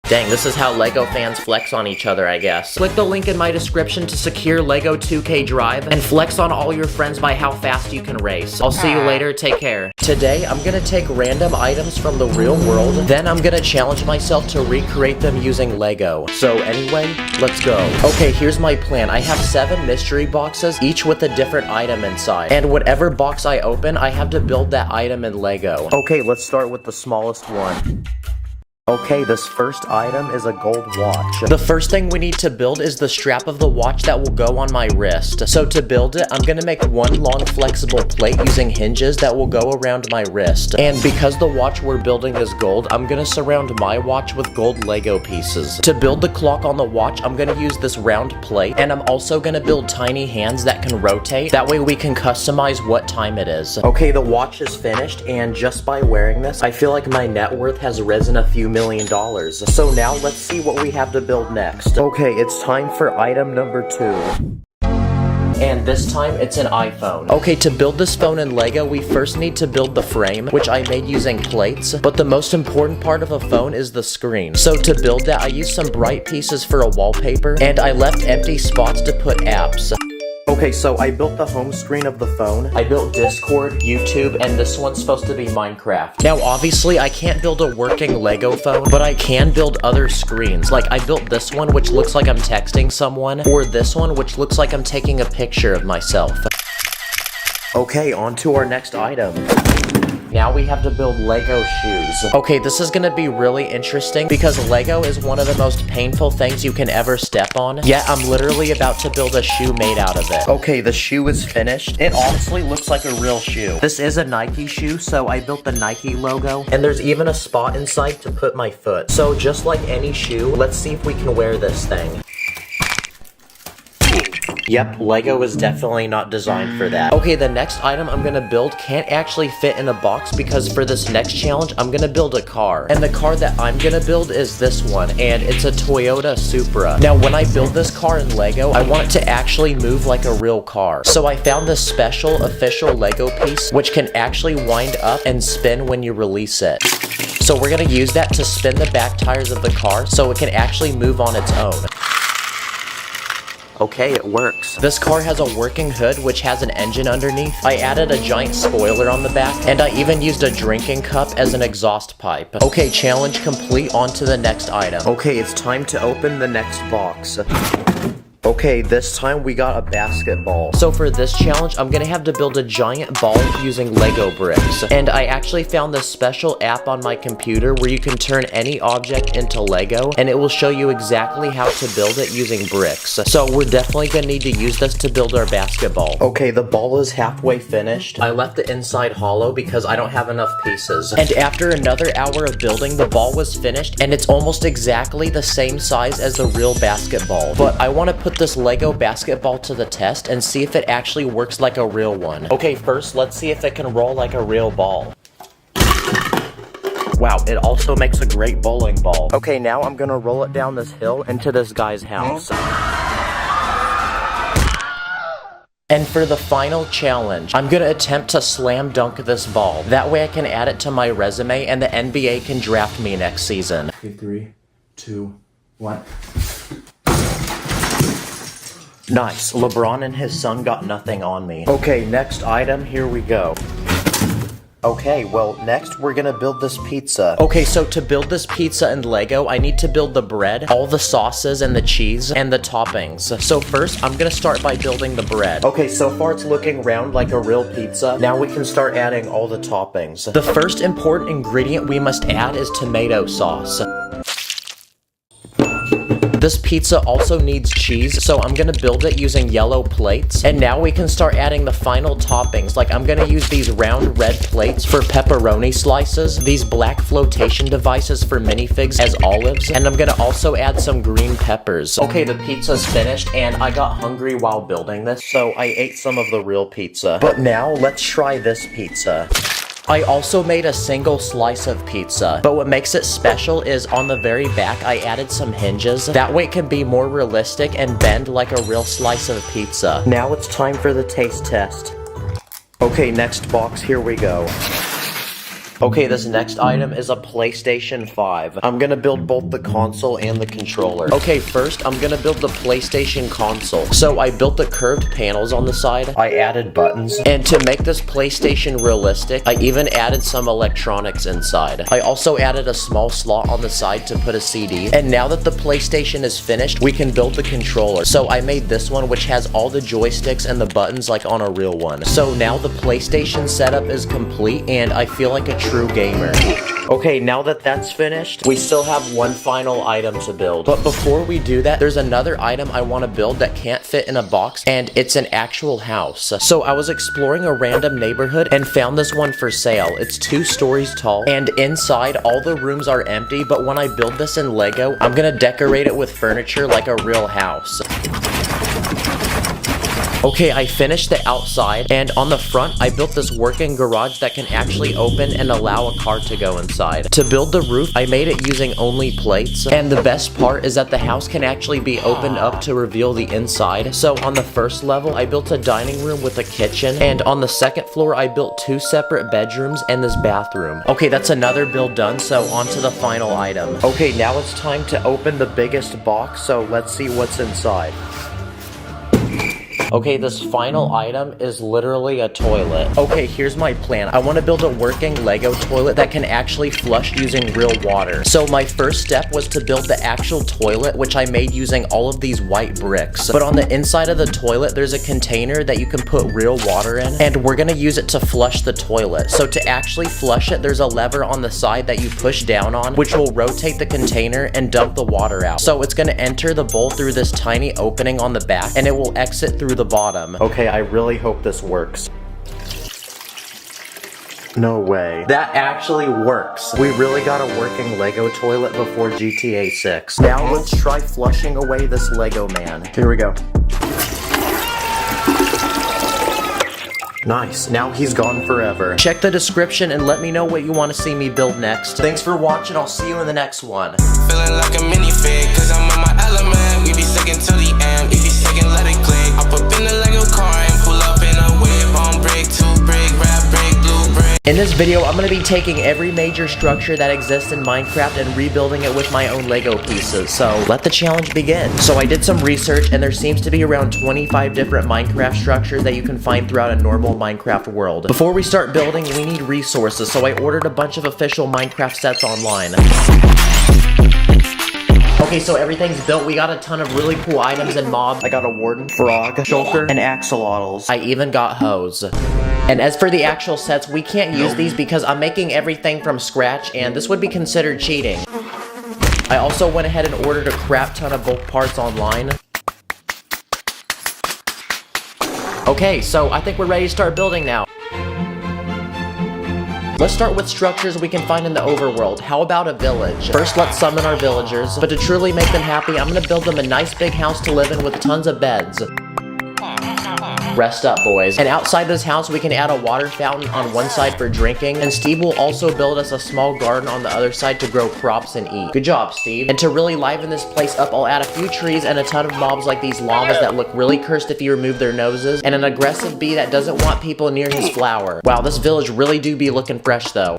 Dang, this is how Lego fans flex on each other, I guess. Click the link in my description to secure Lego 2K Drive and flex on all your friends by how fast you can race. I'll see you later, take care. Today, I'm gonna take random items from the real world, then I'm gonna challenge myself to recreate them using Lego. So anyway, let's go. Okay, here's my plan. I have 7 mystery boxes, each with a different item inside. And whatever box I open, I have to build that item in Lego. Okay, let's start with the smallest one. Okay, this first item is a gold watch. The first thing we need to build is the strap of the watch that will go on my wrist. So to build it, I'm gonna make one long flexible plate using hinges that will go around my wrist. And because the watch we're building is gold, I'm gonna surround my watch with gold Lego pieces. To build the clock on the watch, I'm gonna use this round plate, and I'm also gonna build tiny hands that can rotate. That way we can customize what time it is. Okay, the watch is finished, and just by wearing this, I feel like my net worth has risen a few $1 million. So now let's see what we have to build next. Okay, it's time for item number 2. And this time, it's an iPhone. Okay, to build this phone in Lego, we first need to build the frame, which I made using plates, but the most important part of a phone is the screen. So to build that, I used some bright pieces for a wallpaper, and I left empty spots to put apps. Okay, so I built the home screen of the phone, I built Discord, YouTube, and this one's supposed to be Minecraft. Now obviously I can't build a working Lego phone, but I can build other screens. Like I built this one which looks like I'm texting someone, or this one which looks like I'm taking a picture of myself. Okay, on to our next item. Now we have to build Lego shoes. Okay, this is gonna be really interesting because Lego is one of the most painful things you can ever step on, yet I'm literally about to build a shoe made out of it. Okay, the shoe is finished. It honestly looks like a real shoe. This is a Nike shoe, so I built the Nike logo, and there's even a spot inside to put my foot. So just like any shoe, let's see if we can wear this thing. Yep, Lego is definitely not designed for that. Okay, the next item I'm gonna build can't actually fit in a box because for this next challenge, I'm gonna build a car. And the car that I'm gonna build is this one, and it's a Toyota Supra. Now, when I build this car in Lego, I want it to actually move like a real car. So I found this special official Lego piece, which can actually wind up and spin when you release it. So we're gonna use that to spin the back tires of the car so it can actually move on its own. Okay, it works. This car has a working hood which has an engine underneath. I added a giant spoiler on the back, and I even used a drinking cup as an exhaust pipe. Okay, challenge complete, on to the next item. Okay, it's time to open the next box. Okay, this time we got a basketball. So for this challenge, I'm gonna have to build a giant ball using Lego bricks. And I actually found this special app on my computer where you can turn any object into Lego, and it will show you exactly how to build it using bricks. So we're definitely gonna need to use this to build our basketball. Okay, the ball is halfway finished. I left the inside hollow because I don't have enough pieces. And after another hour of building, the ball was finished, and it's almost exactly the same size as the real basketball. But I want to put put this Lego basketball to the test and see if it actually works like a real one. Okay, first let's see if it can roll like a real ball. Wow, it also makes a great bowling ball. Okay, now I'm gonna roll it down this hill into this guy's house. And for the final challenge, I'm gonna attempt to slam dunk this ball. That way I can add it to my resume and the NBA can draft me next season. Okay, 3, 2, 1. Nice, LeBron and his son got nothing on me. Okay, next item, here we go. Okay, well, next we're gonna build this pizza. Okay, so to build this pizza in Lego, I need to build the bread, all the sauces and the cheese, and the toppings. So first, I'm gonna start by building the bread. Okay, so far it's looking round like a real pizza. Now we can start adding all the toppings. The first important ingredient we must add is tomato sauce. This pizza also needs cheese, so I'm gonna build it using yellow plates. And now we can start adding the final toppings. Like, I'm gonna use these round red plates for pepperoni slices, these black flotation devices for minifigs as olives, and I'm gonna also add some green peppers. Okay, the pizza's finished, and I got hungry while building this, so I ate some of the real pizza. But now, let's try this pizza. I also made a single slice of pizza, but what makes it special is on the very back I added some hinges. That way it can be more realistic and bend like a real slice of pizza. Now it's time for the taste test. Okay, next box, here we go. Okay, this next item is a PlayStation 5. I'm gonna build both the console and the controller. Okay, first, I'm gonna build the PlayStation console. So I built the curved panels on the side. I added buttons. And to make this PlayStation realistic, I even added some electronics inside. I also added a small slot on the side to put a CD. And now that the PlayStation is finished, we can build the controller. So I made this one, which has all the joysticks and the buttons like on a real one. So now the PlayStation setup is complete, and I feel like a true gamer. Okay, now that that's finished, we still have one final item to build. But before we do that, there's another item I want to build that can't fit in a box, and it's an actual house. So I was exploring a random neighborhood and found this one for sale. It's 2 stories tall, and inside all the rooms are empty, but when I build this in Lego, I'm gonna decorate it with furniture like a real house. Okay, I finished the outside, and on the front, I built this working garage that can actually open and allow a car to go inside. To build the roof, I made it using only plates, and the best part is that the house can actually be opened up to reveal the inside. So on the first level, I built a dining room with a kitchen, and on the second floor, I built 2 separate bedrooms and this bathroom. Okay, that's another build done, so on to the final item. Okay, now it's time to open the biggest box, so let's see what's inside. Okay, this final item is literally a toilet. Okay, here's my plan. I want to build a working Lego toilet that can actually flush using real water. So my first step was to build the actual toilet, which I made using all of these white bricks. But on the inside of the toilet, there's a container that you can put real water in, and we're gonna use it to flush the toilet. So to actually flush it, there's a lever on the side that you push down on, which will rotate the container and dump the water out. So it's gonna enter the bowl through this tiny opening on the back, and it will exit through the bottom. Okay, I really hope this works. No way. That actually works. We really got a working Lego toilet before GTA 6. Now let's try flushing away this Lego man. Here we go. Nice, now he's gone forever. Check the description and let me know what you want to see me build next. Thanks for watching, I'll see you in the next one. Feeling like a minifig, cause I'm in my element. We be sticking to the end, if you second let it click. I'll put in the Lego car and pull up in a whip. On brick, 2 brick, rap brick, blue brick. In this video, I'm going to be taking every major structure that exists in Minecraft and rebuilding it with my own Lego pieces, so let the challenge begin. So I did some research, and there seems to be around 25 different Minecraft structures that you can find throughout a normal Minecraft world. Before we start building, we need resources, so I ordered a bunch of official Minecraft sets online. Okay, so everything's built. We got a ton of really cool items and mobs. I got a warden, frog, shulker, and axolotls. I even got hose. And as for the actual sets, we can't use these because I'm making everything from scratch, and this would be considered cheating. I also went ahead and ordered a crap ton of bulk parts online. Okay, so I think we're ready to start building now. Let's start with structures we can find in the overworld. How about a village? First, let's summon our villagers, but to truly make them happy, I'm gonna build them a nice big house to live in with tons of beds. Rest up, boys. And outside this house, we can add a water fountain on one side for drinking, and Steve will also build us a small garden on the other side to grow crops and eat. Good job, Steve. And to really liven this place up, I'll add a few trees and a ton of mobs like these llamas that look really cursed if you remove their noses, and an aggressive bee that doesn't want people near his flower. Wow, this village really do be looking fresh though.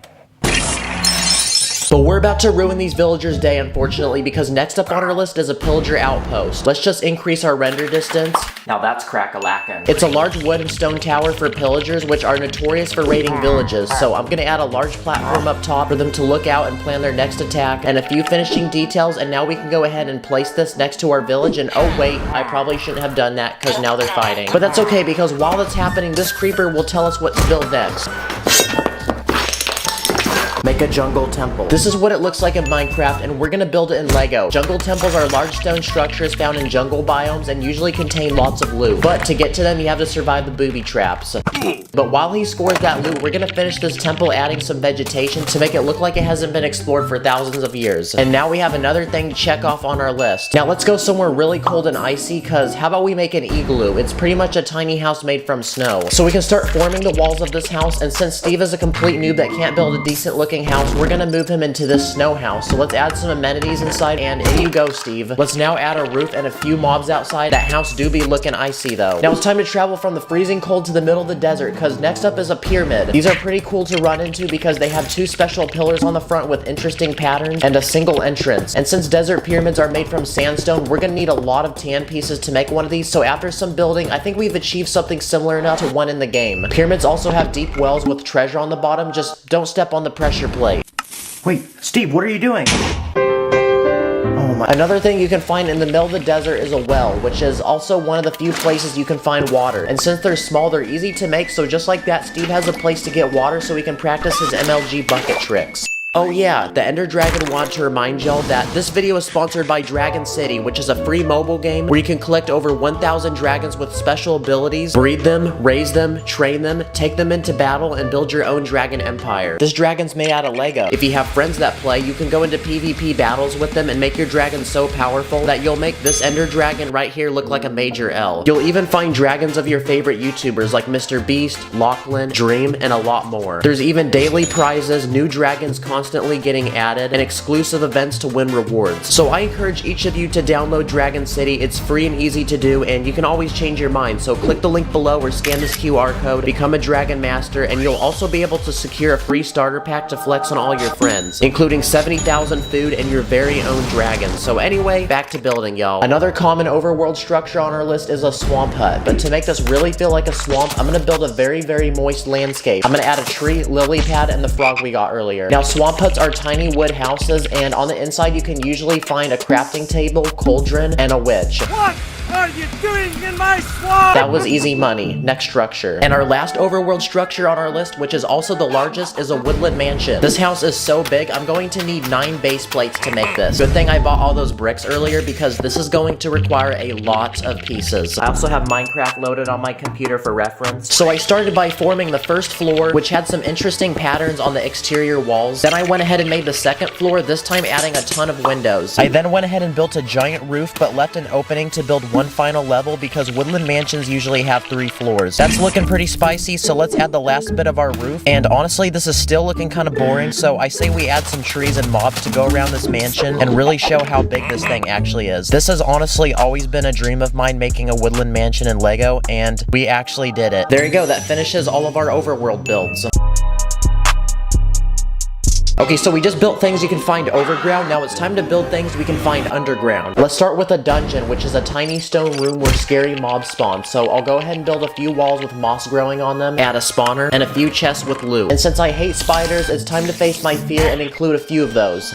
But we're about to ruin these villagers' day, unfortunately, because next up on our list is a pillager outpost. Let's just increase our render distance. Now that's crack-a-lackin'. It's a large wood and stone tower for pillagers, which are notorious for raiding villages, so I'm gonna add a large platform up top for them to look out and plan their next attack, and a few finishing details, and now we can go ahead and place this next to our village, and oh wait, I probably shouldn't have done that, because now they're fighting. But that's okay, because while that's happening, this creeper will tell us what to build next. Make a jungle temple. This is what it looks like in Minecraft, and we're gonna build it in Lego. Jungle temples are large stone structures found in jungle biomes and usually contain lots of loot. But to get to them, you have to survive the booby traps. But while he scores that loot, we're gonna finish this temple adding some vegetation to make it look like it hasn't been explored for thousands of years. And now we have another thing to check off on our list. Now let's go somewhere really cold and icy, cause how about we make an igloo? It's pretty much a tiny house made from snow. So we can start forming the walls of this house, and since Steve is a complete noob that can't build a decent looking house, we're gonna move him into this snow house. So let's add some amenities inside, and in you go, Steve. Let's now add a roof and a few mobs outside. That house do be looking icy though. Now it's time to travel from the freezing cold to the middle of the desert, cause next up is a pyramid. These are pretty cool to run into because they have two special pillars on the front with interesting patterns and a single entrance. And since desert pyramids are made from sandstone, we're gonna need a lot of tan pieces to make one of these, so after some building, I think we've achieved something similar enough to one in the game. Pyramids also have deep wells with treasure on the bottom, just don't step on the pressure plate. Wait, Steve, what are you doing? Oh my. Another thing you can find in the middle of the desert is a well, which is also one of the few places you can find water. And since they're small, they're easy to make, so just like that, Steve has a place to get water so he can practice his MLG bucket tricks. Oh yeah, the Ender Dragon wanted to remind y'all that this video is sponsored by Dragon City, which is a free mobile game where you can collect over 1,000 dragons with special abilities, breed them, raise them, train them, take them into battle, and build your own dragon empire. This dragon's made out of Lego. If you have friends that play, you can go into PvP battles with them and make your dragon so powerful that you'll make this Ender Dragon right here look like a major L. You'll even find dragons of your favorite YouTubers like Mr. Beast, Lachlan, Dream, and a lot more. There's even daily prizes, new dragons constantly getting added, and exclusive events to win rewards. So I encourage each of you to download Dragon City. It's free and easy to do, and you can always change your mind. So click the link below or scan this QR code, become a Dragon Master, and you'll also be able to secure a free starter pack to flex on all your friends, including 70,000 food and your very own dragon. So anyway, back to building, y'all. Another common overworld structure on our list is a swamp hut, but to make this really feel like a swamp, I'm gonna build a very, very moist landscape. I'm gonna add a tree, lily pad, and the frog we got earlier. Now, swamp huts are tiny wood houses, and on the inside you can usually find a crafting table, cauldron, and a witch. What are you doing in my swamp? That was easy money. Next structure. And our last overworld structure on our list, which is also the largest, is a woodland mansion. This house is so big, I'm going to need 9 base plates to make this. Good thing I bought all those bricks earlier because this is going to require a lot of pieces. I also have Minecraft loaded on my computer for reference. So I started by forming the first floor, which had some interesting patterns on the exterior walls. Then I went ahead and made the second floor, this time adding a ton of windows. I then went ahead and built a giant roof, but left an opening to build one final level because woodland mansions usually have 3 floors. That's looking pretty spicy, so let's add the last bit of our roof. And honestly, this is still looking kind of boring, so I say we add some trees and mobs to go around this mansion and really show how big this thing actually is. This has honestly always been a dream of mine, making a woodland mansion in Lego, and we actually did it. There you go, that finishes all of our overworld builds. Okay, so we just built things you can find overground. Now it's time to build things we can find underground. Let's start with a dungeon, which is a tiny stone room where scary mobs spawn. So I'll go ahead and build a few walls with moss growing on them, add a spawner, and a few chests with loot. And since I hate spiders, it's time to face my fear and include a few of those.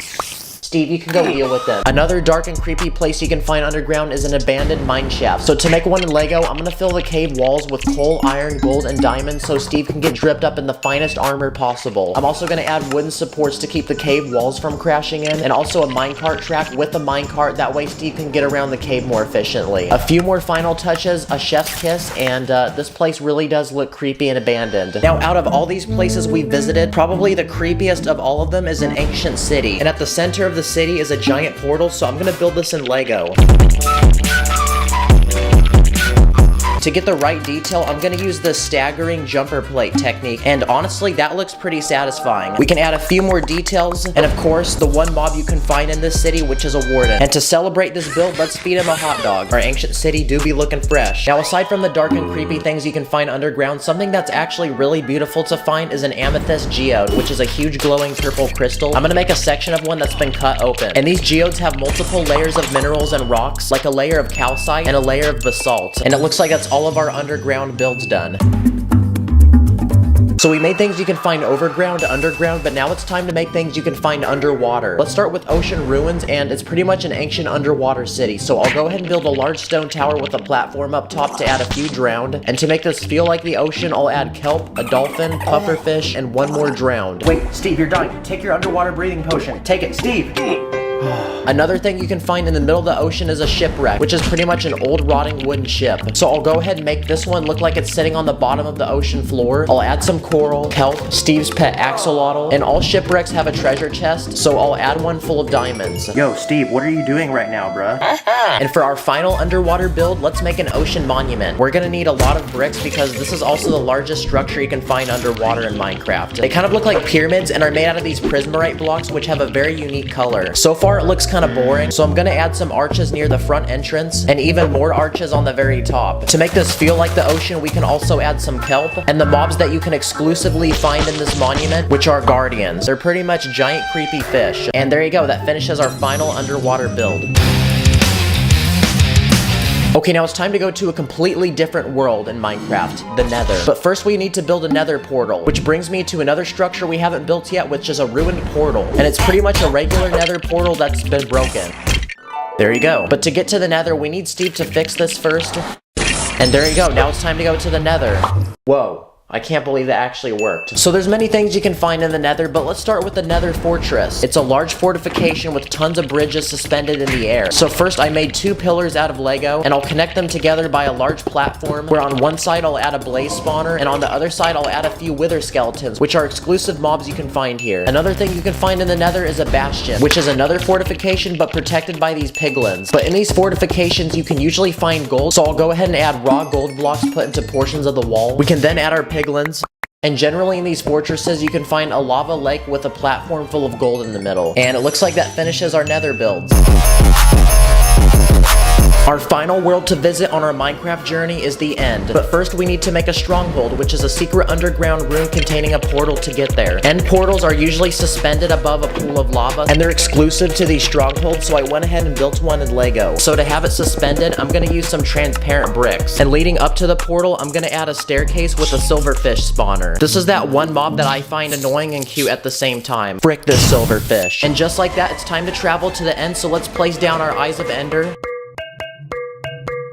Steve, you can go deal with them. Another dark and creepy place you can find underground is an abandoned mine shaft. So to make one in Lego, I'm gonna fill the cave walls with coal, iron, gold, and diamonds so Steve can get dripped up in the finest armor possible. I'm also gonna add wooden supports to keep the cave walls from crashing in, and also a minecart track with a minecart. That way Steve can get around the cave more efficiently. A few more final touches, a chef's kiss, and this place really does look creepy and abandoned. Now, out of all these places we visited, probably the creepiest of all of them is an ancient city. And at the center of the city is a giant portal, so I'm gonna build this in Lego. To get the right detail, I'm gonna use the staggering jumper plate technique, and honestly, that looks pretty satisfying. We can add a few more details, and of course, the one mob you can find in this city, which is a warden. And to celebrate this build, let's feed him a hot dog. Our ancient city do be looking fresh. Now, aside from the dark and creepy things you can find underground, something that's actually really beautiful to find is an amethyst geode, which is a huge glowing purple crystal. I'm gonna make a section of one that's been cut open. And these geodes have multiple layers of minerals and rocks, like a layer of calcite and a layer of basalt. And it looks like that's all of our underground builds done. So we made things you can find overground, underground, but now it's time to make things you can find underwater. Let's start with ocean ruins, and it's pretty much an ancient underwater city. So I'll go ahead and build a large stone tower with a platform up top to add a few drowned. And to make this feel like the ocean, I'll add kelp, a dolphin, pufferfish, and one more drowned. Wait, Steve, you're dying. Take your underwater breathing potion. Take it, Steve. Another thing you can find in the middle of the ocean is a shipwreck, which is pretty much an old rotting wooden ship. So I'll go ahead and make this one look like it's sitting on the bottom of the ocean floor. I'll add some coral, kelp, Steve's pet axolotl, and all shipwrecks have a treasure chest, so I'll add one full of diamonds. Yo, Steve, what are you doing right now, bruh? And for our final underwater build, let's make an ocean monument. We're gonna need a lot of bricks because this is also the largest structure you can find underwater in Minecraft. They kind of look like pyramids and are made out of these prismarite blocks, which have a very unique color. So far, it looks kind of boring, so I'm gonna add some arches near the front entrance and even more arches on the very top. To make this feel like the ocean, we can also add some kelp and the mobs that you can exclusively find in this monument, which are guardians. They're pretty much giant creepy fish. And there you go, that finishes our final underwater build. Okay, now it's time to go to a completely different world in Minecraft, the Nether. But first we need to build a Nether portal, which brings me to another structure we haven't built yet, which is a ruined portal. And it's pretty much a regular Nether portal that's been broken. There you go. But to get to the Nether, we need Steve to fix this first. And there you go, now it's time to go to the Nether. Whoa. I can't believe that actually worked. So there's many things you can find in the Nether, but let's start with the Nether Fortress. It's a large fortification with tons of bridges suspended in the air. So first I made 2 pillars out of Lego, and I'll connect them together by a large platform, where on one side I'll add a blaze spawner, and on the other side I'll add a few wither skeletons, which are exclusive mobs you can find here. Another thing you can find in the Nether is a bastion, which is another fortification but protected by these piglins. But in these fortifications you can usually find gold, so I'll go ahead and add raw gold blocks put into portions of the wall. We can then add our piglins. And generally in these fortresses, you can find a lava lake with a platform full of gold in the middle. And it looks like that finishes our Nether builds. Our final world to visit on our Minecraft journey is the end. But first we need to make a stronghold, which is a secret underground room containing a portal to get there. End portals are usually suspended above a pool of lava, and they're exclusive to these strongholds, so I went ahead and built one in Lego. So to have it suspended, I'm gonna use some transparent bricks. And leading up to the portal, I'm gonna add a staircase with a silverfish spawner. This is that one mob that I find annoying and cute at the same time. Frick this silverfish. And just like that, it's time to travel to the end, so let's place down our Eyes of Ender.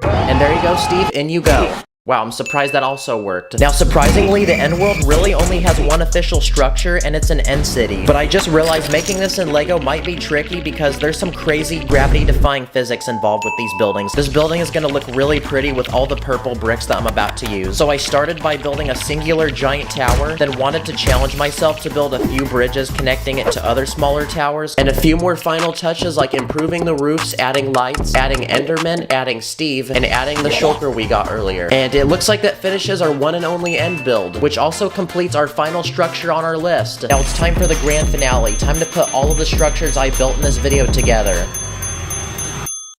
And there you go, Steve, in you go. Wow, I'm surprised that also worked. Now, surprisingly, the end world really only has one official structure, and it's an end city. But I just realized making this in Lego might be tricky because there's some crazy gravity-defying physics involved with these buildings. This building is gonna look really pretty with all the purple bricks that I'm about to use. So I started by building a singular giant tower, then wanted to challenge myself to build a few bridges connecting it to other smaller towers, and a few more final touches like improving the roofs, adding lights, adding Enderman, adding Steve, and adding the shulker we got earlier. And it looks like that finishes our one and only end build, which also completes our final structure on our list. Now it's time for the grand finale, time to put all of the structures I built in this video together.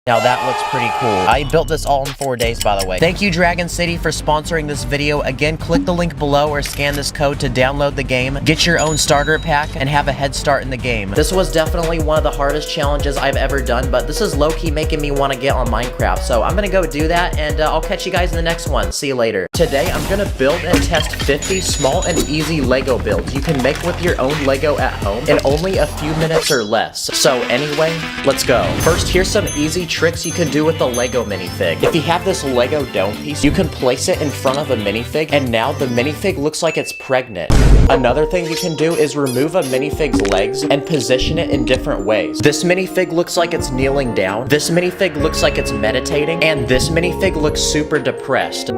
Now that looks pretty cool. I built this all in 4 days, by the way. Thank you, Dragon City, for sponsoring this video. Again, click the link below or scan this code to download the game, get your own starter pack, and have a head start in the game. This was definitely one of the hardest challenges I've ever done, but this is low-key making me want to get on Minecraft, so I'm gonna go do that, and I'll catch you guys in the next one. See you later. Today, I'm gonna build and test 50 small and easy Lego builds you can make with your own Lego at home in only a few minutes or less. So anyway, let's go. First, here's some easy tricks you can do with the Lego minifig. If you have this Lego dome piece, you can place it in front of a minifig, and now the minifig looks like it's pregnant. Another thing you can do is remove a minifig's legs and position it in different ways. This minifig looks like it's kneeling down, this minifig looks like it's meditating, and this minifig looks super depressed.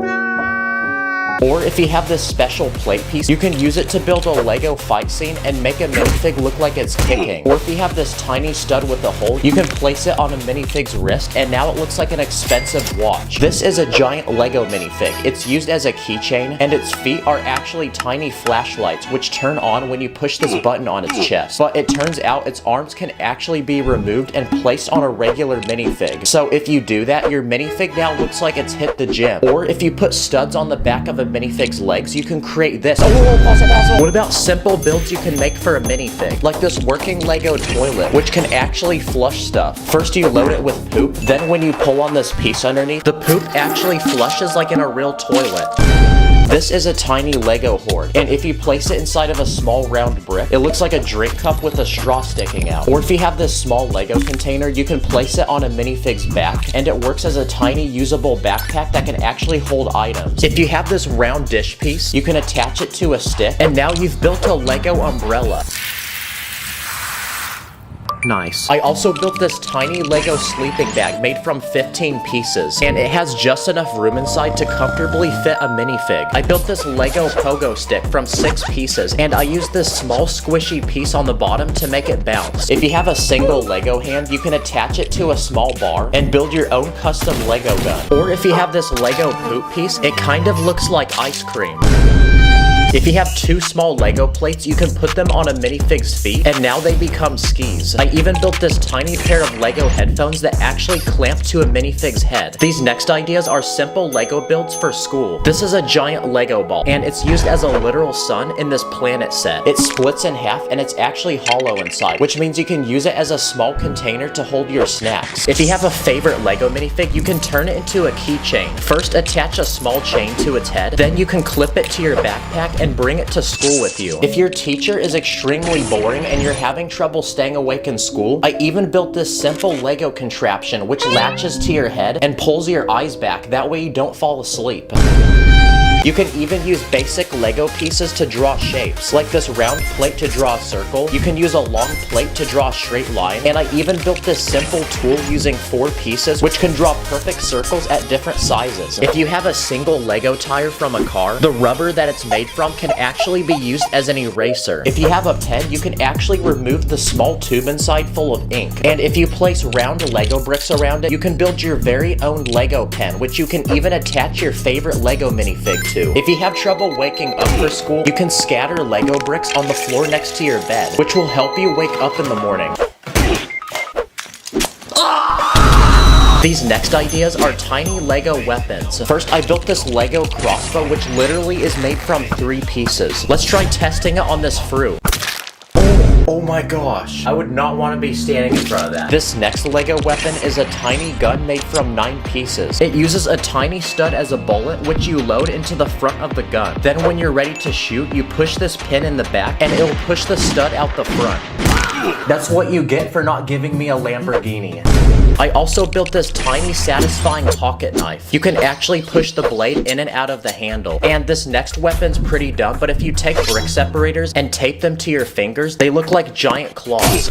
Or if you have this special plate piece, you can use it to build a Lego fight scene and make a minifig look like it's kicking. Or if you have this tiny stud with a hole, you can place it on a minifig's wrist, and now it looks like an expensive watch. This is a giant Lego minifig. It's used as a keychain, and its feet are actually tiny flashlights, which turn on when you push this button on its chest. But it turns out its arms can actually be removed and placed on a regular minifig. So if you do that, your minifig now looks like it's hit the gym. Or if you put studs on the back of a minifig's legs, you can create this. What about simple builds you can make for a minifig? Like this working Lego toilet, which can actually flush stuff. First you load it with poop, then when you pull on this piece underneath, the poop actually flushes like in a real toilet. This is a tiny Lego hoard, and if you place it inside of a small round brick, it looks like a drink cup with a straw sticking out. Or if you have this small Lego container, you can place it on a minifig's back, and it works as a tiny usable backpack that can actually hold items. If you have this round dish piece, you can attach it to a stick, and now you've built a Lego umbrella. Nice. I also built this tiny Lego sleeping bag made from 15 pieces, and it has just enough room inside to comfortably fit a minifig. I built this Lego pogo stick from 6 pieces, and I used this small squishy piece on the bottom to make it bounce. If you have a single Lego hand, you can attach it to a small bar and build your own custom Lego gun. Or if you have this Lego poop piece, it kind of looks like ice cream. If you have 2 small Lego plates, you can put them on a minifig's feet, and now they become skis. I even built this tiny pair of Lego headphones that actually clamp to a minifig's head. These next ideas are simple Lego builds for school. This is a giant Lego ball, and it's used as a literal sun in this planet set. It splits in half, and it's actually hollow inside, which means you can use it as a small container to hold your snacks. If you have a favorite Lego minifig, you can turn it into a keychain. First, attach a small chain to its head, then you can clip it to your backpack and bring it to school with you. If your teacher is extremely boring and you're having trouble staying awake in school, I even built this simple Lego contraption which latches to your head and pulls your eyes back, that way you don't fall asleep. You can even use basic Lego pieces to draw shapes, like this round plate to draw a circle. You can use a long plate to draw a straight line, and I even built this simple tool using 4 pieces which can draw perfect circles at different sizes. If you have a single Lego tire from a car, the rubber that it's made from can actually be used as an eraser. If you have a pen, you can actually remove the small tube inside full of ink. And if you place round Lego bricks around it, you can build your very own Lego pen, which you can even attach your favorite Lego minifig to. If you have trouble waking up for school, you can scatter Lego bricks on the floor next to your bed, which will help you wake up in the morning. These next ideas are tiny Lego weapons. First, I built this Lego crossbow, which literally is made from 3 pieces. Let's try testing it on this fruit. Oh my gosh, I would not want to be standing in front of that. This next Lego weapon is a tiny gun made from 9 pieces. It uses a tiny stud as a bullet, which you load into the front of the gun. Then when you're ready to shoot, you push this pin in the back, and it'll push the stud out the front. That's what you get for not giving me a Lamborghini. I also built this tiny satisfying pocket knife. You can actually push the blade in and out of the handle. And this next weapon's pretty dumb, but if you take brick separators and tape them to your fingers, they look like giant claws.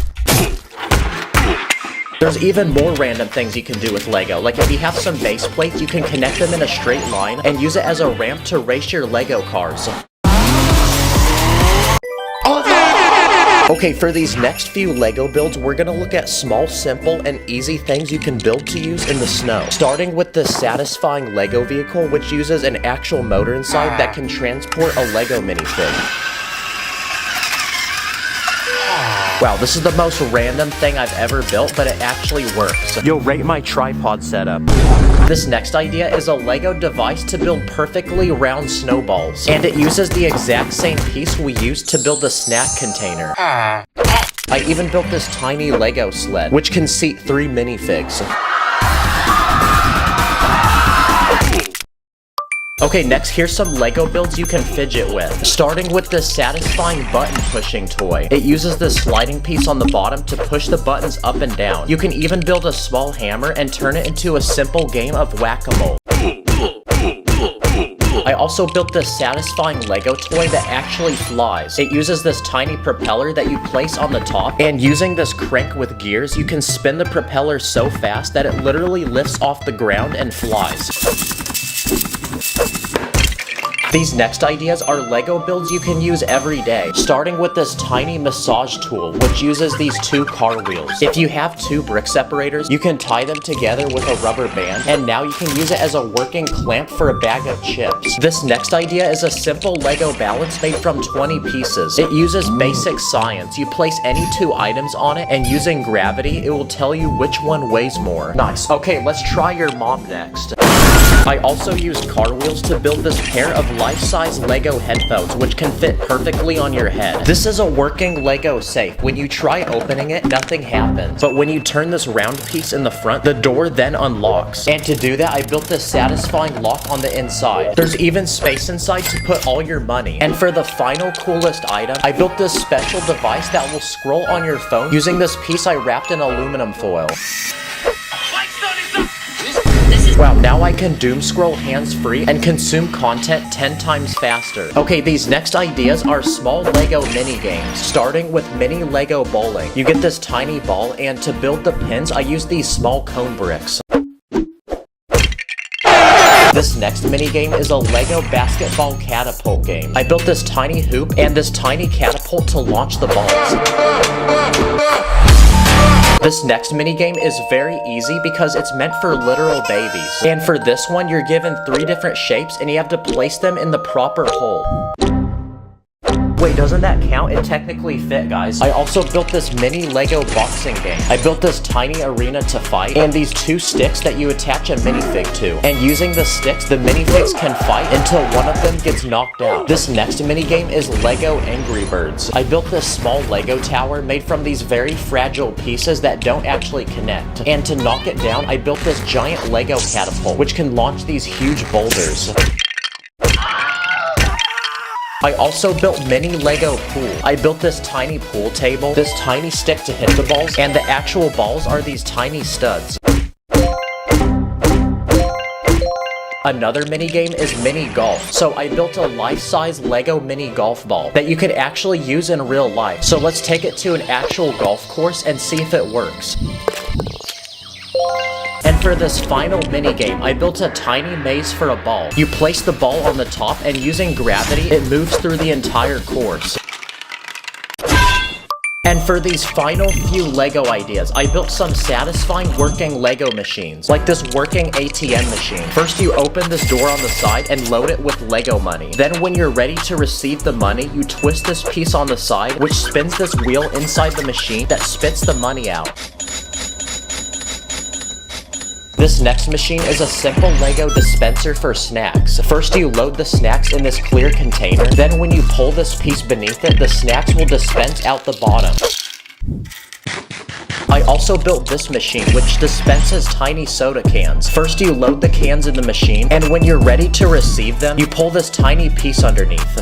There's even more random things you can do with Lego. Like if you have some base plates, you can connect them in a straight line and use it as a ramp to race your Lego cars. Okay, for these next few Lego builds, we're gonna look at small, simple, and easy things you can build to use in the snow. Starting with the satisfying Lego vehicle, which uses an actual motor inside that can transport a Lego minifig. Wow, this is the most random thing I've ever built, but it actually works. You'll rate my tripod setup. This next idea is a Lego device to build perfectly round snowballs. And it uses the exact same piece we used to build the snack container. I even built this tiny Lego sled, which can seat 3 minifigs. Okay, next here's some Lego builds you can fidget with. Starting with this satisfying button pushing toy. It uses this sliding piece on the bottom to push the buttons up and down. You can even build a small hammer and turn it into a simple game of whack-a-mole. I also built this satisfying Lego toy that actually flies. It uses this tiny propeller that you place on the top, and using this crank with gears, you can spin the propeller so fast that it literally lifts off the ground and flies. These next ideas are Lego builds you can use every day, starting with this tiny massage tool, which uses these 2 car wheels. If you have 2 brick separators, you can tie them together with a rubber band, and now you can use it as a working clamp for a bag of chips. This next idea is a simple Lego balance made from 20 pieces. It uses basic science. You place any 2 items on it, and using gravity, it will tell you which one weighs more. Nice. Okay, let's try your mom next. I also used car wheels to build this pair of life-size Lego headphones, which can fit perfectly on your head. This is a working Lego safe. When you try opening it, nothing happens. But when you turn this round piece in the front, the door then unlocks. And to do that, I built this satisfying lock on the inside. There's even space inside to put all your money. And for the final coolest item, I built this special device that will scroll on your phone using this piece I wrapped in aluminum foil. Wow, now I can doom scroll hands-free and consume content 10 times faster. Okay, these next ideas are small Lego mini games, starting with mini Lego bowling. You get this tiny ball, and to build the pins, I use these small cone bricks. This next minigame is a Lego basketball catapult game. I built this tiny hoop and this tiny catapult to launch the balls. This next minigame is very easy because it's meant for literal babies. And for this one, you're given 3 different shapes and you have to place them in the proper hole. Wait, doesn't that count? It technically fit, guys. I also built this mini Lego boxing game. I built this tiny arena to fight, and these 2 sticks that you attach a minifig to. And using the sticks, the minifigs can fight until one of them gets knocked out. This next minigame is Lego Angry Birds. I built this small Lego tower made from these very fragile pieces that don't actually connect. And to knock it down, I built this giant Lego catapult, which can launch these huge boulders. I also built mini Lego pool. I built this tiny pool table, this tiny stick to hit the balls, and the actual balls are these tiny studs. Another mini game is mini golf. So I built a life-size Lego mini golf ball that you could actually use in real life. So let's take it to an actual golf course and see if it works. And for this final minigame, I built a tiny maze for a ball. You place the ball on the top, and using gravity, it moves through the entire course. And for these final few Lego ideas, I built some satisfying working Lego machines, like this working ATM machine. First, you open this door on the side and load it with Lego money. Then when you're ready to receive the money, you twist this piece on the side, which spins this wheel inside the machine that spits the money out. This next machine is a simple Lego dispenser for snacks. First, you load the snacks in this clear container. Then when you pull this piece beneath it, the snacks will dispense out the bottom. I also built this machine, which dispenses tiny soda cans. First, you load the cans in the machine, and when you're ready to receive them, you pull this tiny piece underneath.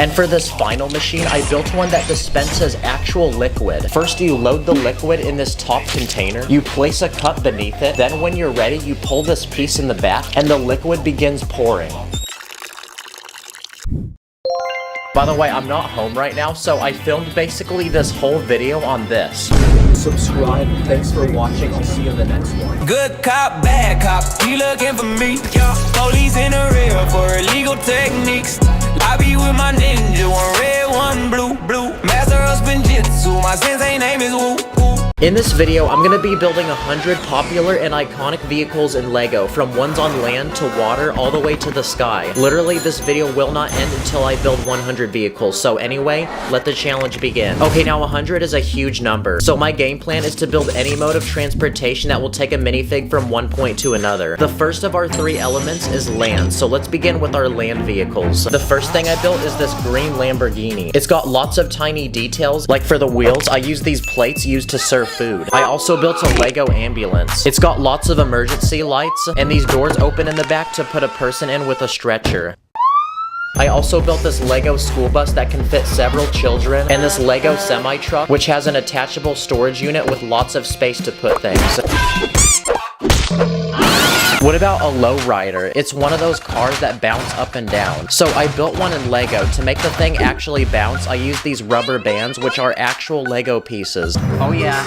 And for this final machine, I built one that dispenses actual liquid. First, you load the liquid in this top container, you place a cup beneath it, then when you're ready, you pull this piece in the back, and the liquid begins pouring. By the way, I'm not home right now, so I filmed basically this whole video on this. Subscribe, thanks for watching, I'll see you in the next one. Good cop, bad cop, you looking for me? Yeah. Police in the rear for illegal techniques. I be with my ninja, one red, one blue. Master of spin jitsu, my sensei name is Wu. In this video, I'm gonna be building 100 popular and iconic vehicles in LEGO, from ones on land to water all the way to the sky. Literally, this video will not end until I build 100 vehicles, so anyway, let the challenge begin. Okay, now 100 is a huge number, so my game plan is to build any mode of transportation that will take a minifig from one point to another. The first of our 3 elements is land, so let's begin with our land vehicles. The first thing I built is this green Lamborghini. It's got lots of tiny details, like for the wheels, I use these plates used to serve food. I also built a Lego ambulance. It's got lots of emergency lights, and these doors open in the back to put a person in with a stretcher. I also built this Lego school bus that can fit several children, and this Lego semi-truck, which has an attachable storage unit with lots of space to put things. What about a lowrider? It's one of those cars that bounce up and down. So I built one in Lego. To make the thing actually bounce, I used these rubber bands, which are actual Lego pieces. Oh yeah,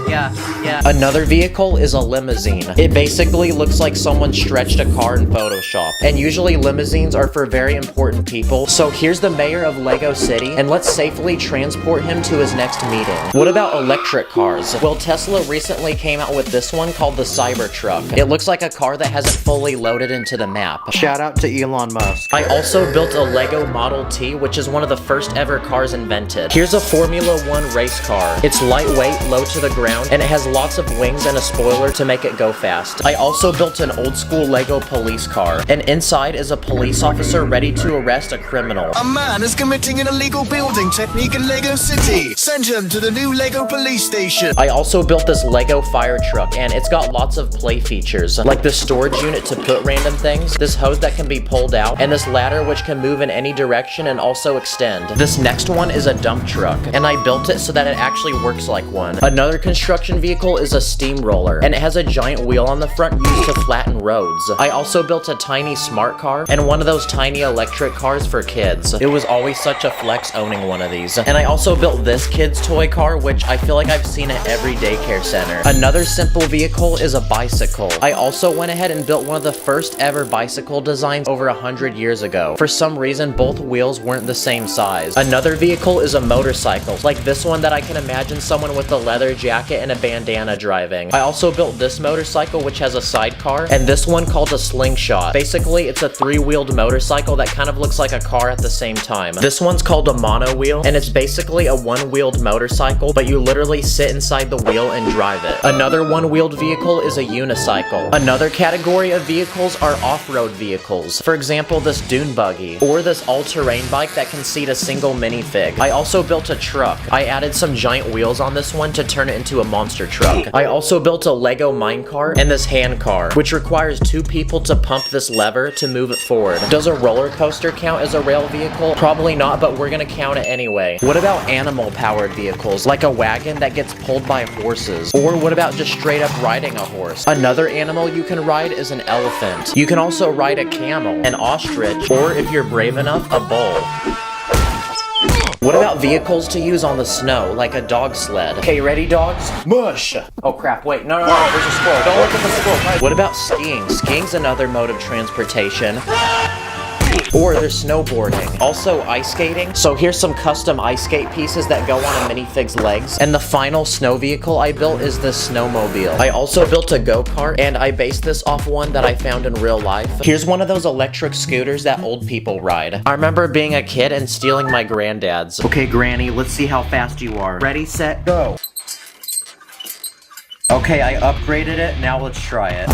yeah. Another vehicle is a limousine. It basically looks like someone stretched a car in Photoshop. And usually limousines are for very important people. So here's the mayor of Lego City, and let's safely transport him to his next meeting. What about electric cars? Well, Tesla recently came out with this one called the Cybertruck. It looks like a car that hasn't fully loaded into the map. Shout out to Elon Musk. I also built a Lego Model T, which is one of the first ever cars invented. Here's a Formula 1 race car. It's lightweight, low to the ground, and it has lots of wings and a spoiler to make it go fast. I also built an old school Lego police car, and inside is a police officer ready to arrest a criminal. A man is committing an illegal building technique in Lego City. Send him to the new Lego police station. I also built this Lego fire truck, and it's got lots of play features, like the storage unit to put random things, this hose that can be pulled out, and this ladder which can move in any direction and also extend. This next one is a dump truck, and I built it so that it actually works like one. Another construction vehicle is a steamroller, and it has a giant wheel on the front used to flatten roads. I also built a tiny smart car, and one of those tiny electric cars for kids. It was always such a flex owning one of these. And I also built this kid's toy car, which I feel like I've seen at every daycare center. Another simple vehicle is a bicycle. I also went ahead and built one of the first ever bicycle designs over 100 years ago. For some reason, both wheels weren't the same size. Another vehicle is a motorcycle, like this one that I can imagine someone with a leather jacket and a bandana driving. I also built this motorcycle, which has a sidecar, and this one called a slingshot. Basically, it's a 3-wheeled motorcycle that kind of looks like a car at the same time. This one's called a monowheel, and it's basically a 1-wheeled motorcycle, but you literally sit inside the wheel and drive it. Another 1-wheeled vehicle is a unicycle. Another category of vehicles are off-road vehicles. For example, this dune buggy, or this all-terrain bike that can seat a single minifig. I also built a truck. I added some giant wheels on this one to turn it into a monster truck. I also built a Lego minecart and this hand car, which requires 2 people to pump this lever to move it forward. Does a roller coaster count as a rail vehicle? Probably not, but we're gonna count it anyway. What about animal-powered vehicles, like a wagon that gets pulled by horses? Or what about just straight up riding a horse? Another animal you can ride is an elephant. You can also ride a camel, an ostrich, or if you're brave enough, a bull. What about vehicles to use on the snow, like a dog sled? Okay, ready, dogs? Mush! Oh crap, wait, no, there's a squirrel. Don't look at the squirrel. What about skiing? Skiing's another mode of transportation. Or there's snowboarding. Also ice skating. So here's some custom ice skate pieces that go on a minifig's legs. And the final snow vehicle I built is this snowmobile. I also built a go-kart, and I based this off one that I found in real life. Here's one of those electric scooters that old people ride. I remember being a kid and stealing my granddad's. Okay, Granny, let's see how fast you are. Ready, set, go. Okay, I upgraded it, now let's try it.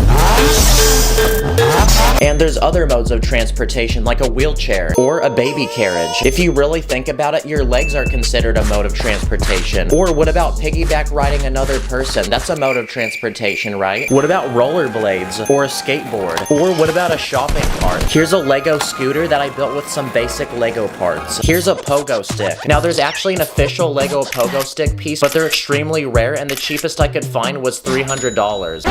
And there's other modes of transportation, like a wheelchair or a baby carriage. If you really think about it, your legs are considered a mode of transportation. Or what about piggyback riding another person? That's a mode of transportation, right? What about rollerblades or a skateboard? Or what about a shopping cart? Here's a Lego scooter that I built with some basic Lego parts. Here's a pogo stick. Now there's actually an official Lego pogo stick piece, but they're extremely rare, and the cheapest I could find was $300.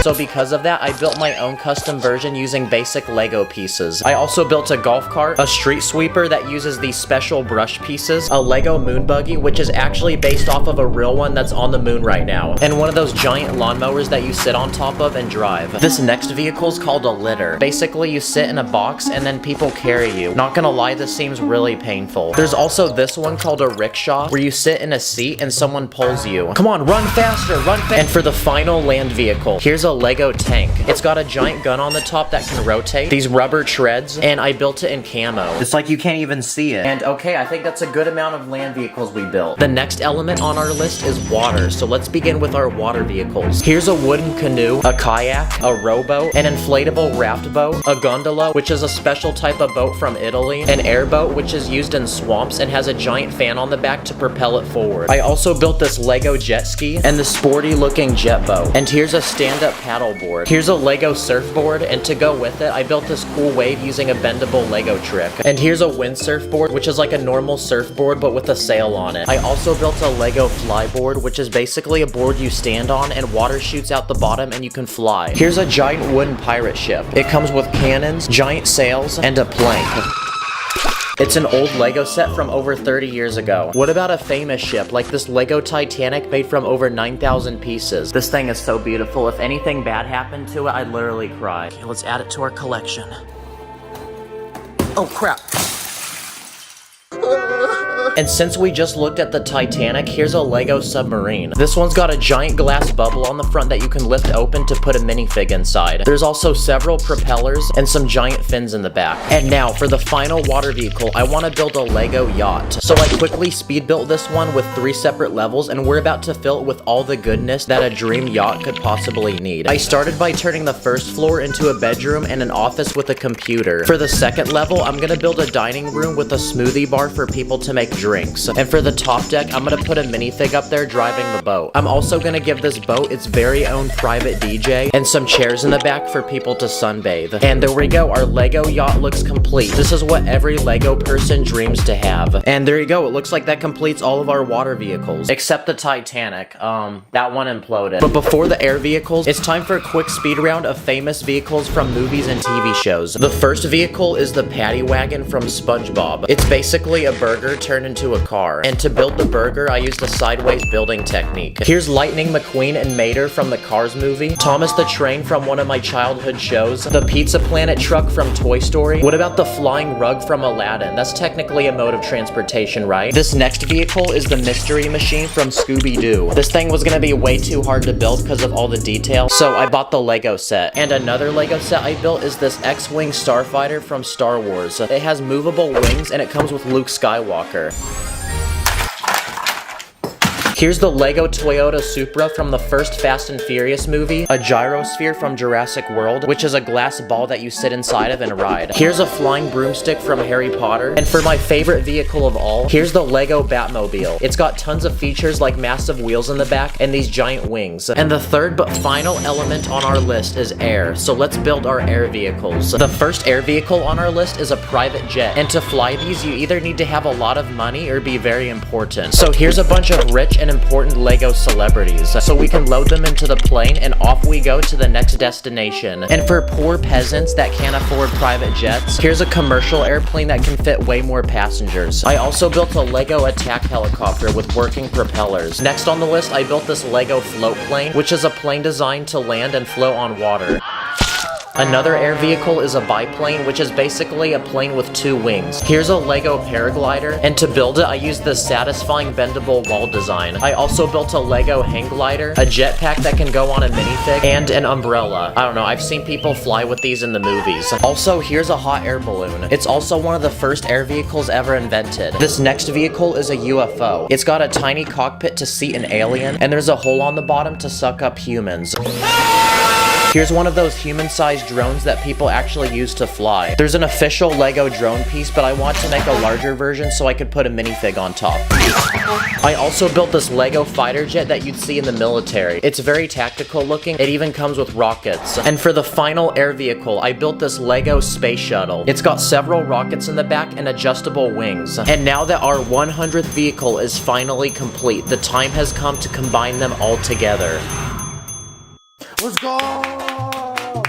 so because of that, I built my own custom version using basic Lego pieces. I also built a golf cart, a street sweeper that uses these special brush pieces, a Lego moon buggy, which is actually based off of a real one that's on the moon right now, and one of those giant lawnmowers that you sit on top of and drive. This next vehicle is called a litter. Basically, you sit in a box and then people carry you. Not gonna lie, this seems really painful. There's also this one called a rickshaw, where you sit in a seat and someone pulls you. Come on, run faster, run faster! And for the final land vehicle, here's a Lego tank. It's got a giant gun on the top that can rotate, these rubber treads, and I built it in camo. It's like you can't even see it. And okay, I think that's a good amount of land vehicles we built. The next element on our list is water, so let's begin with our water vehicles. Here's a wooden canoe, a kayak, a rowboat, an inflatable raft boat, a gondola, which is a special type of boat from Italy, an airboat, which is used in swamps and has a giant fan on the back to propel it forward. I also built this Lego jet ski and the sporty looking jet boat. And here's a stand-up paddleboard. Here's a Lego surfboard, and to go with it, I built this cool wave using a bendable Lego trick. And here's a windsurf board, which is like a normal surfboard but with a sail on it. I also built a Lego flyboard, which is basically a board you stand on and water shoots out the bottom and you can fly. Here's a giant wooden pirate ship. It comes with cannons, giant sails, and a plank. It's an old Lego set from over 30 years ago. What about a famous ship, like this Lego Titanic made from over 9,000 pieces? This thing is so beautiful. If anything bad happened to it, I'd literally cry. Okay, let's add it to our collection. Oh crap. And since we just looked at the Titanic, here's a Lego submarine. This one's got a giant glass bubble on the front that you can lift open to put a minifig inside. There's also several propellers and some giant fins in the back. And now, for the final water vehicle, I want to build a Lego yacht. So I quickly speed built this one with 3 separate levels, and we're about to fill it with all the goodness that a dream yacht could possibly need. I started by turning the first floor into a bedroom and an office with a computer. For the second level, I'm gonna build a dining room with a smoothie bar for people to make drinks. And for the top deck, I'm gonna put a minifig up there driving the boat. I'm also gonna give this boat its very own private DJ and some chairs in the back for people to sunbathe. And there we go, our Lego yacht looks complete. This is what every Lego person dreams to have. And there you go, it looks like that completes all of our water vehicles. Except the Titanic, that one imploded. But before the air vehicles, it's time for a quick speed round of famous vehicles from movies and TV shows. The first vehicle is the Paddy Wagon from SpongeBob. It's basically a burger turned into a car. And to build the burger, I used a sideways building technique. Here's Lightning McQueen and Mater from the Cars movie, Thomas the Train from one of my childhood shows, the Pizza Planet truck from Toy Story. What about the flying rug from Aladdin? That's technically a mode of transportation, right? This next vehicle is the Mystery Machine from Scooby-Doo. This thing was gonna be way too hard to build because of all the detail, so I bought the Lego set. And another Lego set I built is this X-Wing Starfighter from Star Wars. It has movable wings and it comes with Luke Skywalker. Here's the Lego Toyota Supra from the first Fast and Furious movie, a gyrosphere from Jurassic World, which is a glass ball that you sit inside of and ride. Here's a flying broomstick from Harry Potter. And for my favorite vehicle of all, here's the Lego Batmobile. It's got tons of features like massive wheels in the back and these giant wings. And the third but final element on our list is air, so let's build our air vehicles. The first air vehicle on our list is a private jet, and to fly these you either need to have a lot of money or be very important. So here's a bunch of rich and important Lego celebrities, so we can load them into the plane and off we go to the next destination. And for poor peasants that can't afford private jets, here's a commercial airplane that can fit way more passengers. I also built a Lego attack helicopter with working propellers. Next on the list, I built this Lego float plane, which is a plane designed to land and float on water. Another air vehicle is a biplane, which is basically a plane with 2 wings. Here's a Lego paraglider, and to build it, I used this satisfying bendable wall design. I also built a Lego hang glider, a jetpack that can go on a minifig, and an umbrella. I don't know, I've seen people fly with these in the movies. Also, here's a hot air balloon. It's also one of the first air vehicles ever invented. This next vehicle is a UFO. It's got a tiny cockpit to seat an alien, and there's a hole on the bottom to suck up humans. Here's one of those human-sized drones that people actually use to fly. There's an official Lego drone piece, but I want to make a larger version so I could put a minifig on top. I also built this Lego fighter jet that you'd see in the military. It's very tactical looking, it even comes with rockets. And for the final air vehicle, I built this Lego space shuttle. It's got several rockets in the back and adjustable wings. And now that our 100th vehicle is finally complete, the time has come to combine them all together. Let's go!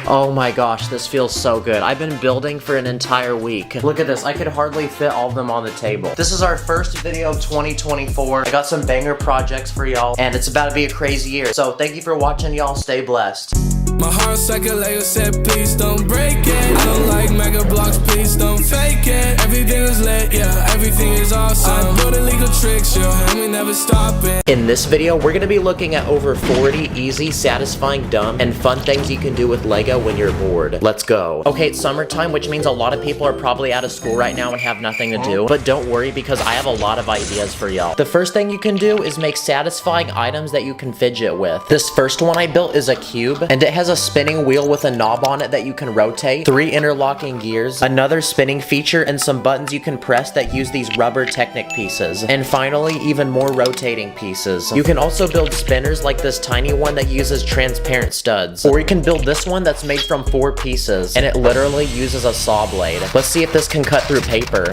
Oh my gosh, this feels so good. I've been building for an entire week. Look at this, I could hardly fit all of them on the table. This is our first video of 2024. I got some banger projects for y'all, and it's about to be a crazy year. So thank you for watching, y'all. Stay blessed. My heart's like a Lego set, please don't break it. I don't like mega blocks, please don't fake it. Everything is lit, yeah, everything is awesome. I build illegal tricks, yeah, and we never stop it. In this video, we're gonna be looking at over 40 easy, satisfying, dumb, and fun things you can do with Lego when you're bored. Let's go. Okay, it's summertime, which means a lot of people are probably out of school right now and have nothing to do. But don't worry, because I have a lot of ideas for y'all. The first thing you can do is make satisfying items that you can fidget with. This first one I built is a cube, and it has a spinning wheel with a knob on it that you can rotate, 3 interlocking gears, another spinning feature, and some buttons you can press that use these rubber Technic pieces. And finally, even more rotating pieces. You can also build spinners like this tiny one that uses transparent studs. Or you can build this one that's made from 4 pieces, and it literally uses a saw blade. Let's see if this can cut through paper.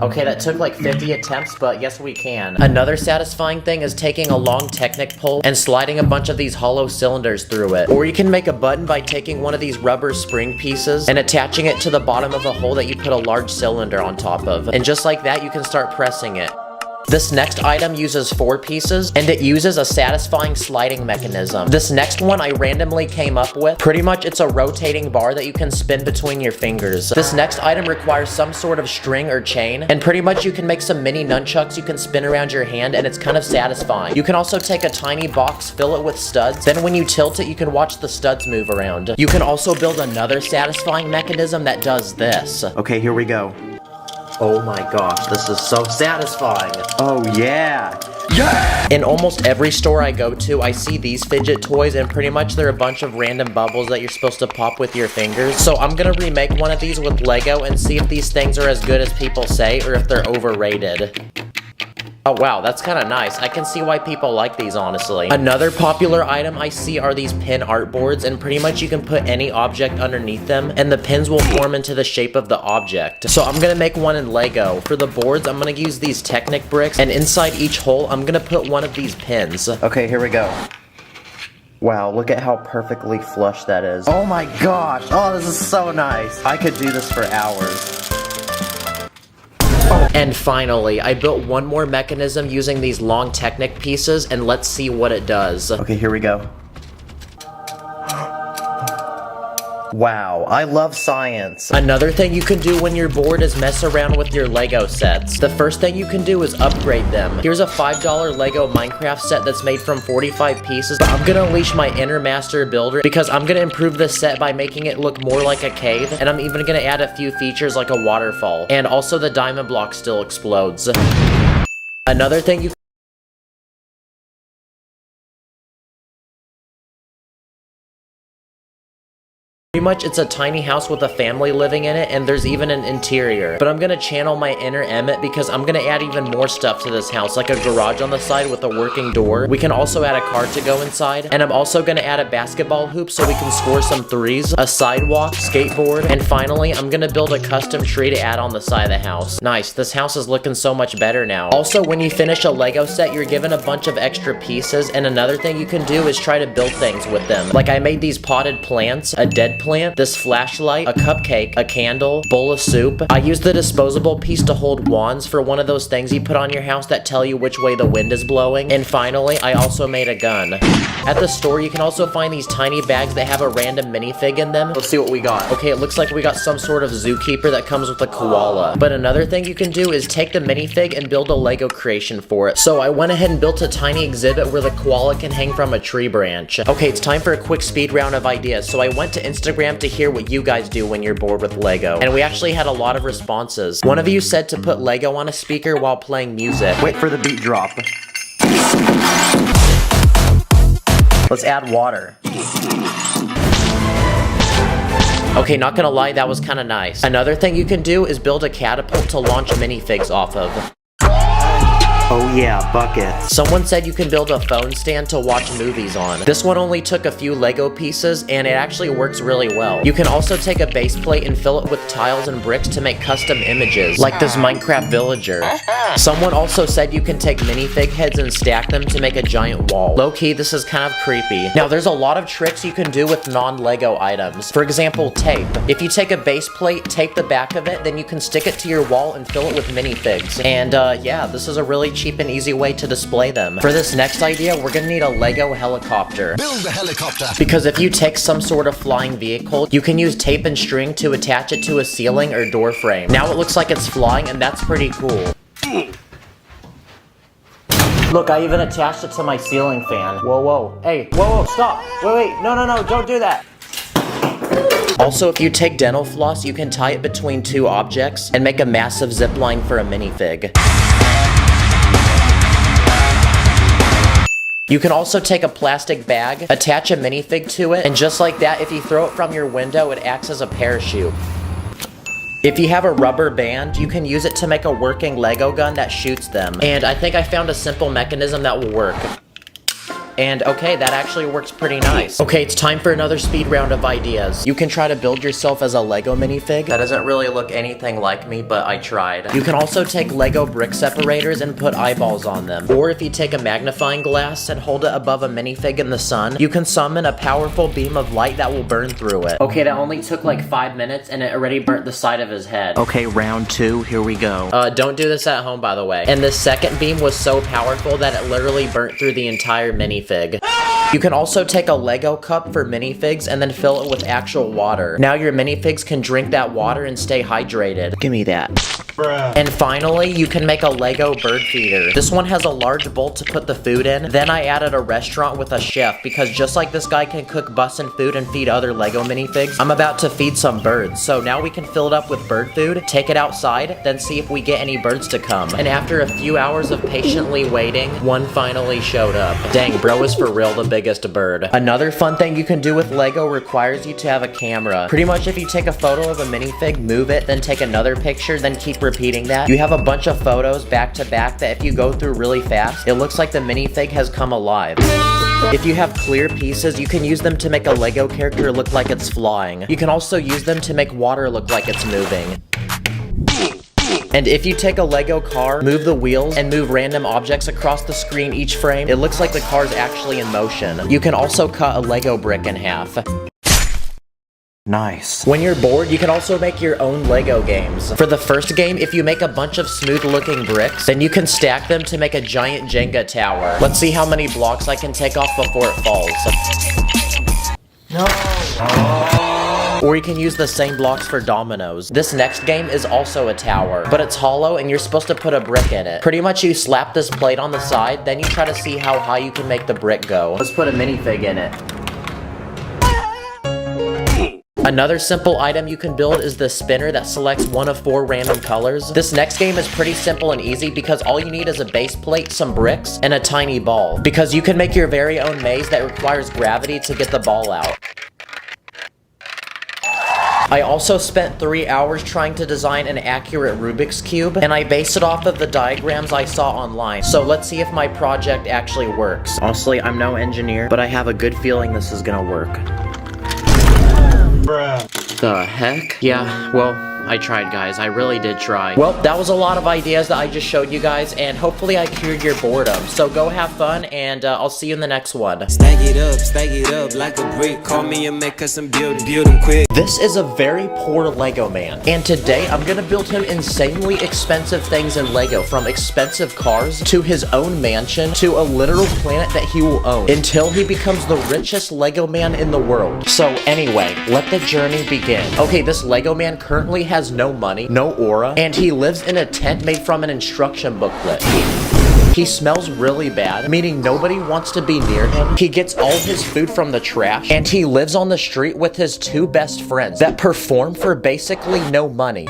Okay, that took like 50 attempts, but yes we can. Another satisfying thing is taking a long Technic pole and sliding a bunch of these hollow cylinders through it. Or you can make a button by taking one of these rubber spring pieces and attaching it to the bottom of a hole that you put a large cylinder on top of. And just like that, you can start pressing it. This next item uses 4 pieces, and it uses a satisfying sliding mechanism. This next one I randomly came up with. Pretty much it's a rotating bar that you can spin between your fingers. This next item requires some sort of string or chain, and pretty much you can make some mini nunchucks you can spin around your hand, and it's kind of satisfying. You can also take a tiny box, fill it with studs, then when you tilt it, you can watch the studs move around. You can also build another satisfying mechanism that does this. Okay, here we go. Oh my gosh, this is so satisfying. Oh yeah. In almost every store I go to, I see these fidget toys, and pretty much they're a bunch of random bubbles that you're supposed to pop with your fingers. So I'm gonna remake one of these with Lego and see if these things are as good as people say or if they're overrated. Oh wow, that's kind of nice. I can see why people like these, honestly. Another popular item I see are these pin art boards, and pretty much you can put any object underneath them, and the pins will form into the shape of the object. So I'm gonna make one in Lego. For the boards, I'm gonna use these Technic bricks, and inside each hole, I'm gonna put one of these pins. Okay, here we go. Wow, look at how perfectly flush that is. Oh my gosh, oh this is so nice. I could do this for hours. And finally, I built one more mechanism using these long Technic pieces, and let's see what it does. Okay, here we go. Wow, I love science. Another thing you can do when you're bored is mess around with your Lego sets. The first thing you can do is upgrade them. Here's a $5 Lego Minecraft set that's made from 45 pieces. But I'm gonna unleash my inner master builder because I'm gonna improve this set by making it look more like a cave, and I'm even gonna add a few features like a waterfall. And also the diamond block still explodes. Another thing you Pretty much it's a tiny house with a family living in it, and there's even an interior. But I'm gonna channel my inner Emmett because I'm gonna add even more stuff to this house, like a garage on the side with a working door. We can also add a car to go inside, and I'm also gonna add a basketball hoop so we can score some threes, a sidewalk, skateboard, and finally I'm gonna build a custom tree to add on the side of the house. Nice, this house is looking so much better now. Also, when you finish a Lego set, you're given a bunch of extra pieces, and another thing you can do is try to build things with them. Like I made these potted plants, a dead plant, this flashlight, a cupcake, a candle, bowl of soup. I used the disposable piece to hold wands for one of those things you put on your house that tell you which way the wind is blowing. And finally, I also made a gun. At the store, you can also find these tiny bags that have a random minifig in them. Let's see what we got. Okay, it looks like we got some sort of zookeeper that comes with a koala. But another thing you can do is take the minifig and build a Lego creation for it. So I went ahead and built a tiny exhibit where the koala can hang from a tree branch. Okay, it's time for a quick speed round of ideas. So I went to Instagram to hear what you guys do when you're bored with Lego, and we actually had a lot of responses. One of you said to put Lego on a speaker while playing music. Wait for the beat drop. Let's add water. Okay, not gonna lie, that was kind of nice. Another thing you can do is build a catapult to launch minifigs off of. Oh yeah, buckets. Someone said you can build a phone stand to watch movies on. This one only took a few Lego pieces and it actually works really well. You can also take a base plate and fill it with tiles and bricks to make custom images, like this Minecraft villager. Someone also said you can take minifig heads and stack them to make a giant wall. Low-key, this is kind of creepy. Now, there's a lot of tricks you can do with non-Lego items. For example, tape. If you take a base plate, tape the back of it, then you can stick it to your wall and fill it with minifigs. And yeah, this is a really cheap and easy way to display them. For this next idea, we're gonna need a Lego helicopter. Build a helicopter. Because if you take some sort of flying vehicle, you can use tape and string to attach it to a ceiling or door frame. Now it looks like it's flying, and that's pretty cool. Look, I even attached it to my ceiling fan. Whoa, whoa. Hey, whoa, stop. Wait, no, don't do that. Also, if you take dental floss, you can tie it between two objects and make a massive zip line for a minifig. You can also take a plastic bag, attach a minifig to it, and just like that, if you throw it from your window, it acts as a parachute. If you have a rubber band, you can use it to make a working Lego gun that shoots them. And I think I found a simple mechanism that will work. And okay, that actually works pretty nice. Okay, it's time for another speed round of ideas. You can try to build yourself as a Lego minifig. That doesn't really look anything like me, but I tried. You can also take Lego brick separators and put eyeballs on them. Or if you take a magnifying glass and hold it above a minifig in the sun, you can summon a powerful beam of light that will burn through it. Okay, that only took like 5 minutes and it already burnt the side of his head. Okay, round 2, here we go. Don't do this at home, by the way. And the second beam was so powerful that it literally burnt through the entire minifig. You can also take a Lego cup for minifigs and then fill it with actual water. Now your minifigs can drink that water and stay hydrated. Give me that. And finally, you can make a Lego bird feeder. This one has a large bowl to put the food in. Then I added a restaurant with a chef because just like this guy can cook bussin' food and feed other Lego minifigs, I'm about to feed some birds. So now we can fill it up with bird food, take it outside, then see if we get any birds to come. And after a few hours of patiently waiting, one finally showed up. Dang, bro is for real the biggest bird. Another fun thing you can do with Lego requires you to have a camera. Pretty much if you take a photo of a minifig, move it, then take another picture, then keep repeating that, you have a bunch of photos back to back that if you go through really fast, it looks like the minifig has come alive. If you have clear pieces, you can use them to make a Lego character look like it's flying. You can also use them to make water look like it's moving. And if you take a Lego car, move the wheels, and move random objects across the screen each frame, it looks like the car's actually in motion. You can also cut a Lego brick in half. Nice. When you're bored, you can also make your own Lego games. For the first game, if you make a bunch of smooth-looking bricks, then you can stack them to make a giant Jenga tower. Let's see how many blocks I can take off before it falls. No. Or you can use the same blocks for dominoes. This next game is also a tower, but it's hollow and you're supposed to put a brick in it. Pretty much you slap this plate on the side, then you try to see how high you can make the brick go. Let's put a minifig in it. Another simple item you can build is the spinner that selects one of 4 random colors. This next game is pretty simple and easy because all you need is a base plate, some bricks, and a tiny ball. Because you can make your very own maze that requires gravity to get the ball out. I also spent 3 hours trying to design an accurate Rubik's Cube, and I based it off of the diagrams I saw online. So let's see if my project actually works. Honestly, I'm no engineer, but I have a good feeling this is gonna work. Bruh. The heck? Yeah, well, I tried, guys. I really did try. Well, that was a lot of ideas that I just showed you guys, and hopefully I cured your boredom. So go have fun, and I'll see you in the next one. Stack it up like a brick. Call me and make us some build them quick. This is a very poor Lego man, and today I'm gonna build him insanely expensive things in Lego, from expensive cars to his own mansion to a literal planet that he will own until he becomes the richest Lego man in the world. So anyway, let the journey begin. Okay, this Lego man currently has no money, no aura, and he lives in a tent made from an instruction booklet. He smells really bad, meaning nobody wants to be near him. He gets all his food from the trash, and he lives on the street with his 2 best friends that perform for basically no money.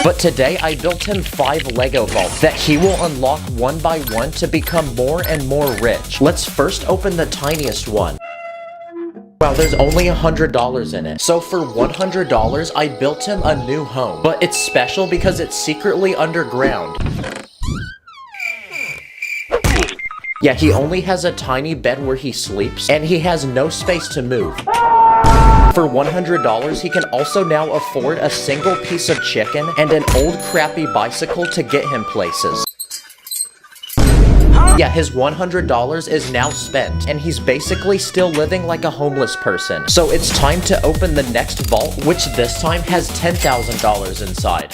But today I built him 5 Lego vaults that he will unlock one by one to become more and more rich. Let's first open the tiniest one. Wow, there's only $100 in it. So for $100, I built him a new home. But it's special because it's secretly underground. Yeah, he only has a tiny bed where he sleeps, and he has no space to move. For $100, he can also now afford a single piece of chicken and an old crappy bicycle to get him places. Yeah, his $100 is now spent, and he's basically still living like a homeless person. So it's time to open the next vault, which this time has $10,000 inside.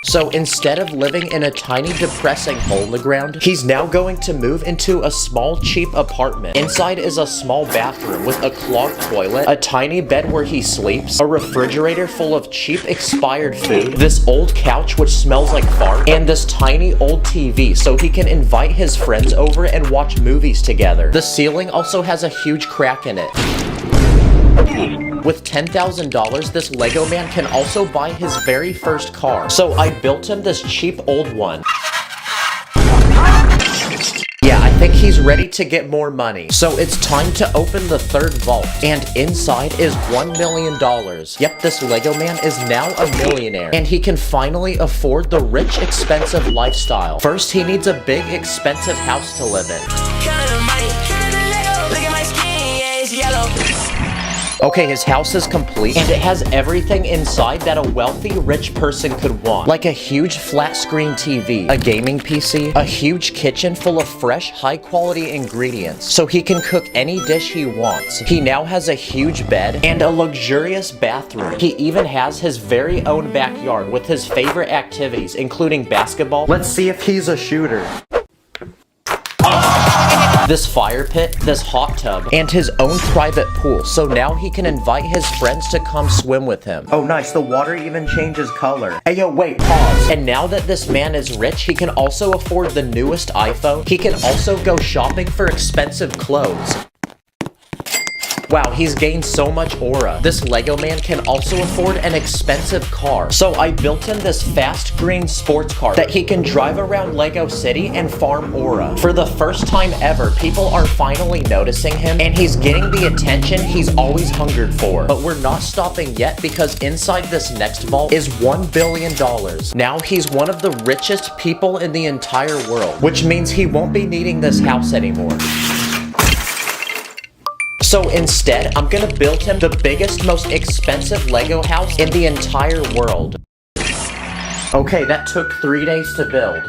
So instead of living in a tiny depressing hole in the ground, he's now going to move into a small cheap apartment. Inside is a small bathroom with a clogged toilet, a tiny bed where he sleeps, a refrigerator full of cheap expired food, this old couch which smells like fart, and this tiny old TV so he can invite his friends over and watch movies together. The ceiling also has a huge crack in it. With $10,000, this Lego man can also buy his very first car. So I built him this cheap old one. Yeah, I think he's ready to get more money. So it's time to open the third vault. And inside is $1 million. Yep, this Lego man is now a millionaire. And he can finally afford the rich, expensive lifestyle. First, he needs a big, expensive house to live in. Okay, his house is complete, and it has everything inside that a wealthy, rich person could want. Like a huge flat-screen TV, a gaming PC, a huge kitchen full of fresh, high-quality ingredients, so he can cook any dish he wants. He now has a huge bed and a luxurious bathroom. He even has his very own backyard with his favorite activities, including basketball. Let's see if he's a shooter. This fire pit, this hot tub, and his own private pool, so now he can invite his friends to come swim with him. Oh nice, the water even changes color. Hey yo, wait, pause. And now that this man is rich, he can also afford the newest iPhone. He can also go shopping for expensive clothes. Wow, he's gained so much aura. This Lego man can also afford an expensive car. So I built him this fast green sports car that he can drive around Lego City and farm aura. For the first time ever, people are finally noticing him, and he's getting the attention he's always hungered for. But we're not stopping yet, because inside this next vault is $1 billion. Now he's one of the richest people in the entire world, which means he won't be needing this house anymore. So instead, I'm gonna build him the biggest, most expensive Lego house in the entire world. Okay, that took 3 days to build.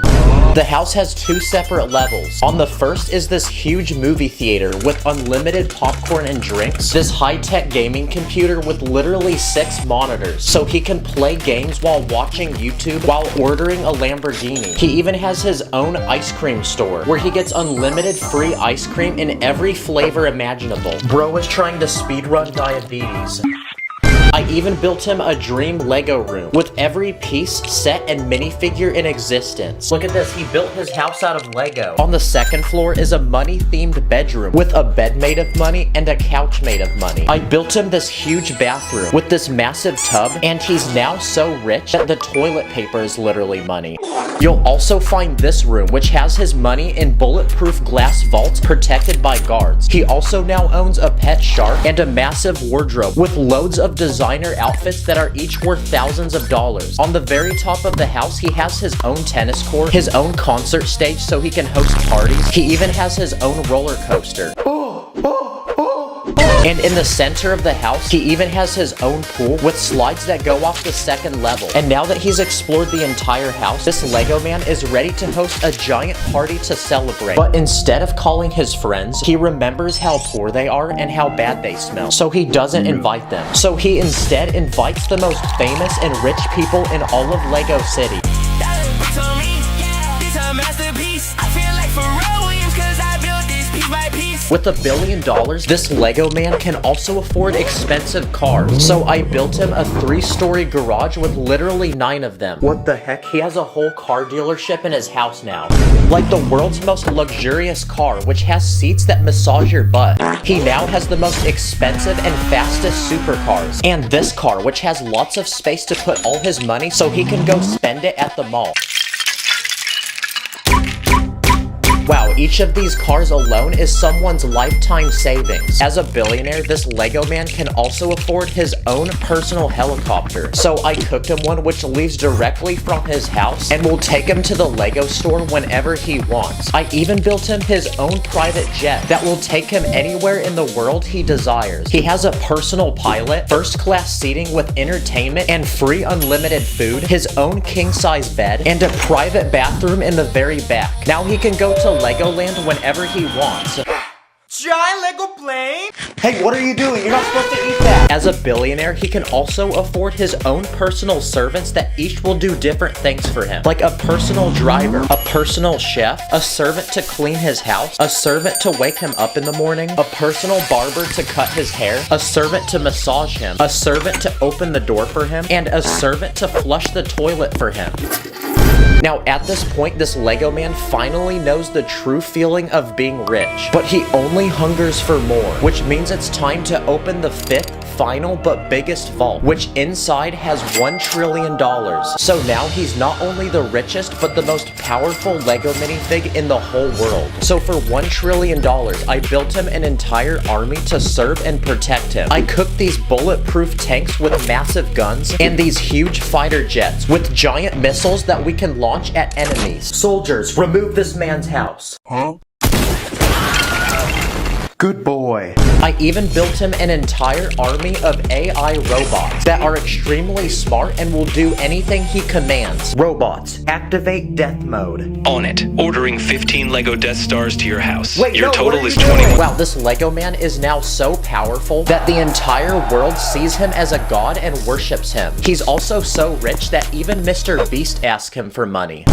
The house has 2 separate levels. On the first is this huge movie theater with unlimited popcorn and drinks, this high-tech gaming computer with literally 6 monitors, so he can play games while watching YouTube while ordering a Lamborghini. He even has his own ice cream store, where he gets unlimited free ice cream in every flavor imaginable. Bro is trying to speedrun diabetes. I even built him a dream Lego room with every piece, set, and minifigure in existence. Look at this, he built his house out of Lego. On the second floor is a money-themed bedroom with a bed made of money and a couch made of money. I built him this huge bathroom with this massive tub, and he's now so rich that the toilet paper is literally money. You'll also find this room, which has his money in bulletproof glass vaults protected by guards. He also now owns a pet shark and a massive wardrobe with loads of designer outfits that are each worth thousands of dollars. On the very top of the house, he has his own tennis court, his own concert stage so he can host parties. He even has his own roller coaster. And in the center of the house, he even has his own pool with slides that go off the second level. And now that he's explored the entire house, this Lego man is ready to host a giant party to celebrate. But instead of calling his friends, he remembers how poor they are and how bad they smell, so he doesn't invite them. So he instead invites the most famous and rich people in all of Lego City. With $1 billion, this Lego man can also afford expensive cars. So I built him a 3-story garage with literally 9 of them. What the heck? He has a whole car dealership in his house now. Like the world's most luxurious car, which has seats that massage your butt. He now has the most expensive and fastest supercars. And this car, which has lots of space to put all his money so he can go spend it at the mall. Wow, Now, each of these cars alone is someone's lifetime savings. As a billionaire, this Lego man can also afford his own personal helicopter. So I cooked him one which leaves directly from his house and will take him to the Lego store whenever he wants. I even built him his own private jet that will take him anywhere in the world he desires. He has a personal pilot, first class seating with entertainment and free unlimited food, his own king-size bed, and a private bathroom in the very back. Now he can go to Legoland whenever he wants. Giant Lego plane? Hey, what are you doing? You're not supposed to eat that! As a billionaire, he can also afford his own personal servants that each will do different things for him. Like a personal driver, a personal chef, a servant to clean his house, a servant to wake him up in the morning, a personal barber to cut his hair, a servant to massage him, a servant to open the door for him, and a servant to flush the toilet for him. Now, at this point, this Lego man finally knows the true feeling of being rich, but he only hungers for more, which means it's time to open the fifth, final, but biggest vault, which inside has $1 trillion. So now he's not only the richest, but the most powerful Lego minifig in the whole world. So for $1 trillion, I built him an entire army to serve and protect him. I cooked these bulletproof tanks with massive guns, and these huge fighter jets with giant missiles that we can launch at enemies. Soldiers, remove this man's house. Huh? Good boy. I even built him an entire army of AI robots that are extremely smart and will do anything he commands. Robots, activate death mode. On it. Ordering 15 Lego Death Stars to your house. Wait, your no, total is 21. Wow, this Lego man is now so powerful that the entire world sees him as a god and worships him. He's also so rich that even Mr. Beast asks him for money.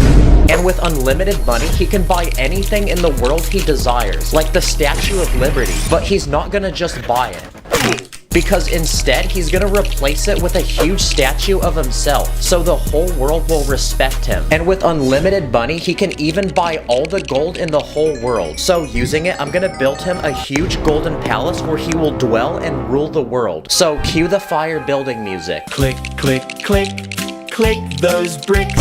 And with unlimited money, he can buy anything in the world he desires, like the Statue of Liberty. But he's not gonna just buy it, because instead he's gonna replace it with a huge statue of himself, so the whole world will respect him. And with unlimited money, he can even buy all the gold in the whole world. So using it, I'm gonna build him a huge golden palace where he will dwell and rule the world. So cue the fire building music. Click, click, click. Click those bricks.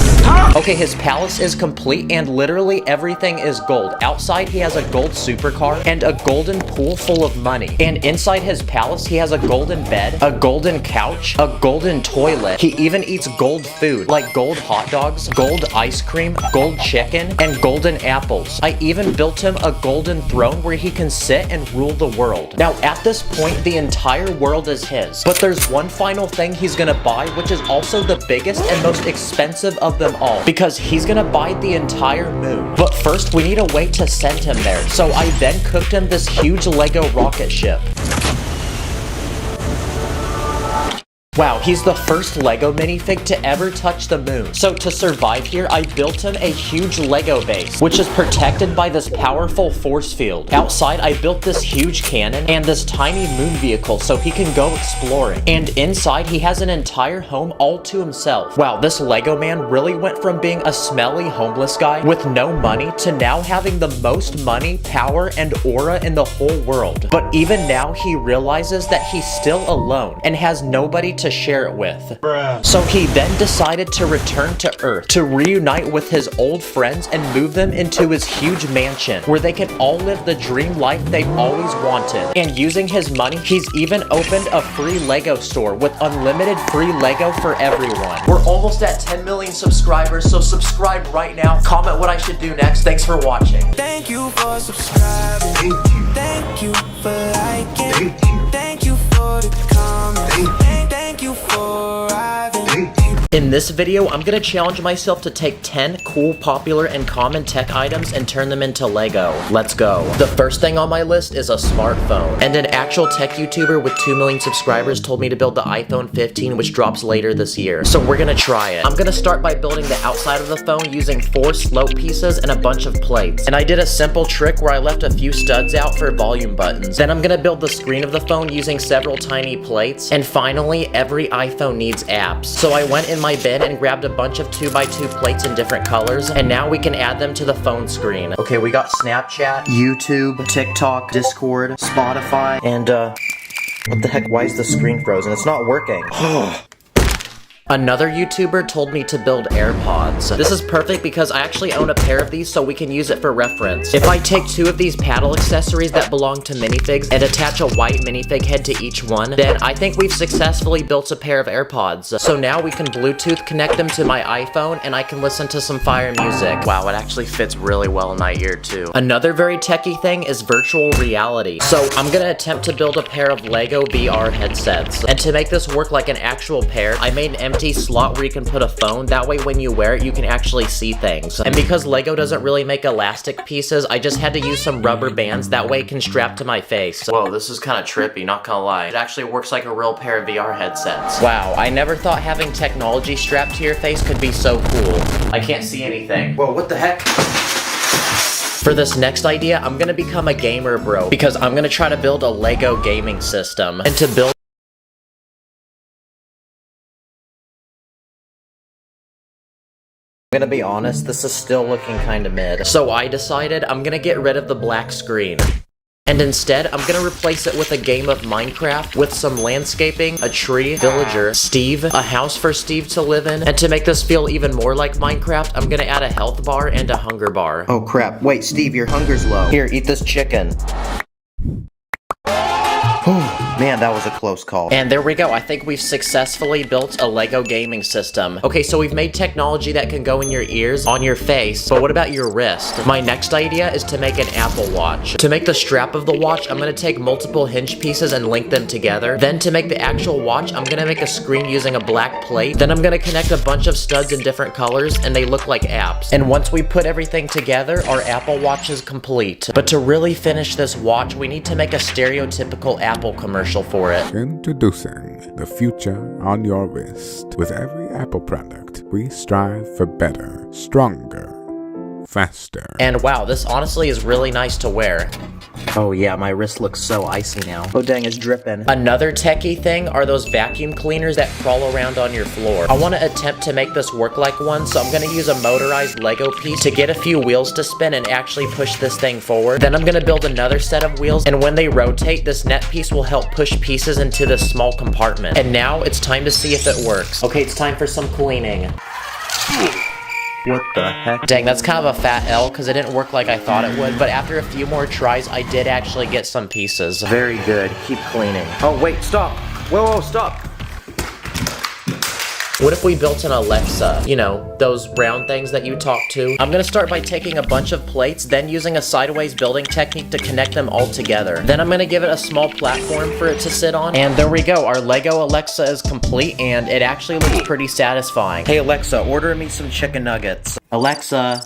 Okay, his palace is complete and literally everything is gold. Outside, he has a gold supercar and a golden pool full of money. And inside his palace, he has a golden bed, a golden couch, a golden toilet. He even eats gold food, like gold hot dogs, gold ice cream, gold chicken, and golden apples. I even built him a golden throne where he can sit and rule the world. Now, at this point, the entire world is his. But there's one final thing he's gonna buy, which is also the biggest and most expensive of them all, because he's gonna buy the entire moon. But first, we need a way to send him there, so I then cooked him this huge Lego rocket ship. Wow, he's the first Lego minifig to ever touch the moon. So to survive here, I built him a huge Lego base, which is protected by this powerful force field. Outside, I built this huge cannon and this tiny moon vehicle so he can go exploring. And inside, he has an entire home all to himself. Wow, this Lego man really went from being a smelly homeless guy with no money to now having the most money, power, and aura in the whole world. But even now, he realizes that he's still alone and has nobody to share it with. Bruh. So he then decided to return to Earth to reunite with his old friends and move them into his huge mansion where they can all live the dream life they've always wanted. And using his money, he's even opened a free Lego store with unlimited free Lego for everyone. We're almost at 10 million subscribers, so subscribe right now. Comment what I should do next. Thanks for watching. Thank you for subscribing. Thank you. Thank you for liking. Thank you. Thank you for the comment. Thank you for arriving. In this video, I'm gonna challenge myself to take 10 cool, popular, and common tech items and turn them into Lego. Let's go. The first thing on my list is a smartphone. And an actual tech YouTuber with 2 million subscribers told me to build the iPhone 15, which drops later this year. So we're gonna try it. I'm gonna start by building the outside of the phone using 4 slope pieces and a bunch of plates. And I did a simple trick where I left a few studs out for volume buttons. Then I'm gonna build the screen of the phone using several tiny plates. And finally, every iPhone needs apps. So I went in my bin and grabbed a bunch of 2x2 plates in different colors, and now we can add them to the phone screen. Okay, we got Snapchat, YouTube, TikTok, Discord, Spotify, and what the heck, why is the screen frozen? It's not working. Another YouTuber told me to build AirPods. This is perfect because I actually own a pair of these so we can use it for reference. If I take 2 of these paddle accessories that belong to minifigs and attach a white minifig head to each one, then I think we've successfully built a pair of AirPods. So now we can Bluetooth connect them to my iPhone and I can listen to some fire music. Wow, it actually fits really well in my ear too. Another very techie thing is virtual reality. So I'm gonna attempt to build a pair of Lego VR headsets. And to make this work like an actual pair, I made an empty slot where you can put a phone. That way when you wear it, you can actually see things. And because Lego doesn't really make elastic pieces, I just had to use some rubber bands. That way it can strap to my face. Whoa, this is kind of trippy, not gonna lie. It actually works like a real pair of VR headsets. Wow, I never thought having technology strapped to your face could be so cool. I can't see anything. Whoa, what the heck? For this next idea, I'm gonna become a gamer bro because I'm gonna try to build a Lego gaming system. And to build I'm gonna be honest, this is still looking kinda mid. So I decided I'm gonna get rid of the black screen. And instead, I'm gonna replace it with a game of Minecraft with some landscaping, a tree, villager, Steve, a house for Steve to live in, and to make this feel even more like Minecraft, I'm gonna add a health bar and a hunger bar. Oh crap, wait Steve, your hunger's low. Here, eat this chicken. Man, that was a close call. And there we go. I think we've successfully built a Lego gaming system. Okay, so we've made technology that can go in your ears, on your face, but what about your wrist? My next idea is to make an Apple Watch. To make the strap of the watch, I'm gonna take multiple hinge pieces and link them together. Then to make the actual watch, I'm gonna make a screen using a black plate. Then I'm gonna connect a bunch of studs in different colors, and they look like apps. And once we put everything together, our Apple Watch is complete. But to really finish this watch, we need to make a stereotypical Apple commercial for it. Introducing the future on your wrist. With every Apple product, we strive for better, stronger, faster. And wow, this honestly is really nice to wear. Oh yeah, my wrist looks so icy now. Oh dang, it's dripping. Another techie thing are those vacuum cleaners that crawl around on your floor. I want to attempt to make this work like one, so I'm going to use a motorized Lego piece to get a few wheels to spin and actually push this thing forward. Then I'm going to build another set of wheels, and when they rotate, this net piece will help push pieces into this small compartment. And now it's time to see if it works. Okay, it's time for some cleaning. What the heck? Dang, that's kind of a fat L because it didn't work like I thought it would, but after a few more tries, I did actually get some pieces. Very good. Keep cleaning. Oh, wait, stop. Whoa, stop. What if we built an Alexa? You know, those round things that you talk to? I'm gonna start by taking a bunch of plates, then using a sideways building technique to connect them all together. Then I'm gonna give it a small platform for it to sit on. And there we go, our Lego Alexa is complete, and it actually looks pretty satisfying. Hey Alexa, order me some chicken nuggets. Alexa.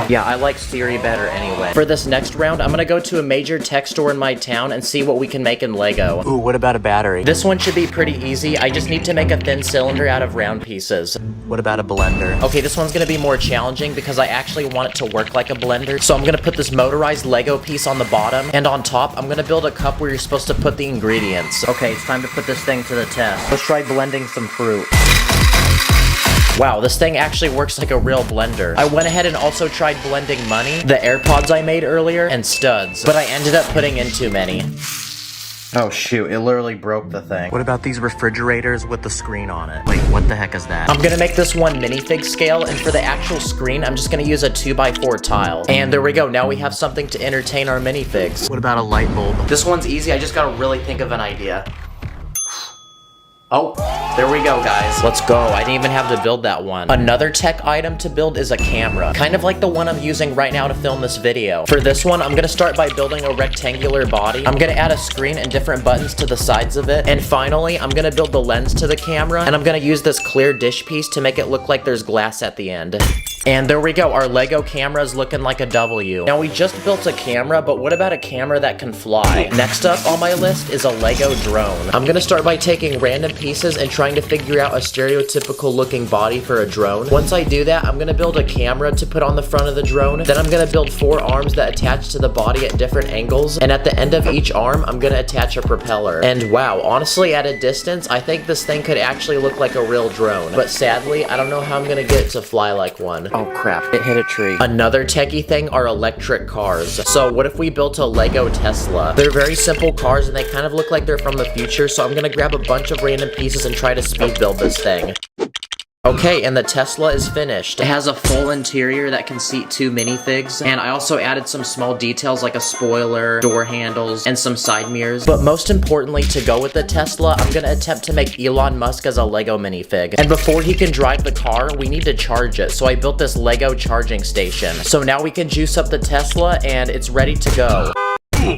Yeah, I like Siri better anyway. For this next round, I'm gonna go to a major tech store in my town and see what we can make in Lego. Ooh, what about a battery? This one should be pretty easy. I just need to make a thin cylinder out of round pieces. What about a blender? Okay, this one's gonna be more challenging because I actually want it to work like a blender. So I'm gonna put this motorized Lego piece on the bottom, and on top, I'm gonna build a cup where you're supposed to put the ingredients. Okay, it's time to put this thing to the test. Let's try blending some fruit. Wow, this thing actually works like a real blender. I went ahead and also tried blending money, the AirPods I made earlier, and studs, but I ended up putting in too many. Oh shoot, it literally broke the thing. What about these refrigerators with the screen on it? Wait, what the heck is that? I'm gonna make this one minifig scale, and for the actual screen, I'm just gonna use a 2x4 tile. And there we go, now we have something to entertain our minifigs. What about a light bulb? This one's easy, I just gotta really think of an idea. Oh, there we go, guys. Let's go. I didn't even have to build that one. Another tech item to build is a camera, kind of like the one I'm using right now to film this video. For this one, I'm gonna start by building a rectangular body. I'm gonna add a screen and different buttons to the sides of it. And finally, I'm gonna build the lens to the camera, and I'm gonna use this clear dish piece to make it look like there's glass at the end. And there we go, our Lego camera is looking like a W. Now we just built a camera, but what about a camera that can fly? Next up on my list is a Lego drone. I'm gonna start by taking random pieces and trying to figure out a stereotypical looking body for a drone. Once I do that, I'm gonna build a camera to put on the front of the drone. Then I'm gonna build 4 arms that attach to the body at different angles. And at the end of each arm, I'm gonna attach a propeller. And wow, honestly, at a distance, I think this thing could actually look like a real drone. But sadly, I don't know how I'm gonna get it to fly like one. Oh crap, it hit a tree. Another techie thing are electric cars. So what if we built a Lego Tesla? They're very simple cars and they kind of look like they're from the future, so I'm gonna grab a bunch of random pieces and try to speed build this thing. Okay, and the Tesla is finished. It has a full interior that can seat 2 minifigs, and I also added some small details like a spoiler, door handles, and some side mirrors. But most importantly, to go with the Tesla, I'm gonna attempt to make Elon Musk as a Lego minifig. And before he can drive the car, we need to charge it, so I built this Lego charging station. So now we can juice up the Tesla, and it's ready to go.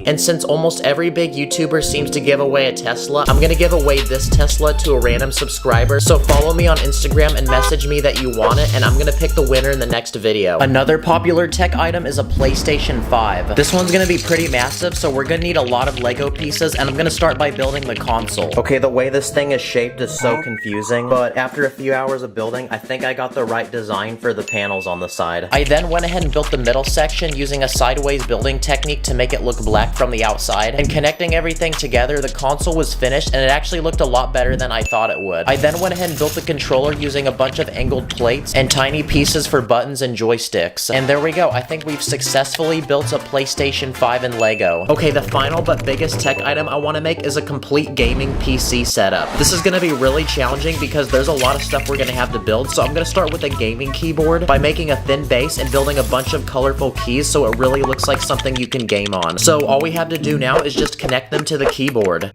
And since almost every big YouTuber seems to give away a Tesla, I'm gonna give away this Tesla to a random subscriber. So follow me on Instagram and message me that you want it, and I'm gonna pick the winner in the next video. Another popular tech item is a PlayStation 5. This one's gonna be pretty massive, so we're gonna need a lot of Lego pieces, and I'm gonna start by building the console. Okay, the way this thing is shaped is so confusing, but after a few hours of building, I think I got the right design for the panels on the side. I then went ahead and built the middle section using a sideways building technique to make it look black from the outside, and connecting everything together, the console was finished and it actually looked a lot better than I thought it would. I then went ahead and built the controller using a bunch of angled plates and tiny pieces for buttons and joysticks. And there we go, I think we've successfully built a PlayStation 5 in Lego. Okay, the final but biggest tech item I want to make is a complete gaming PC setup. This is going to be really challenging because there's a lot of stuff we're going to have to build, so I'm going to start with a gaming keyboard by making a thin base and building a bunch of colorful keys so it really looks like something you can game on. So all we have to do now is just connect them to the keyboard.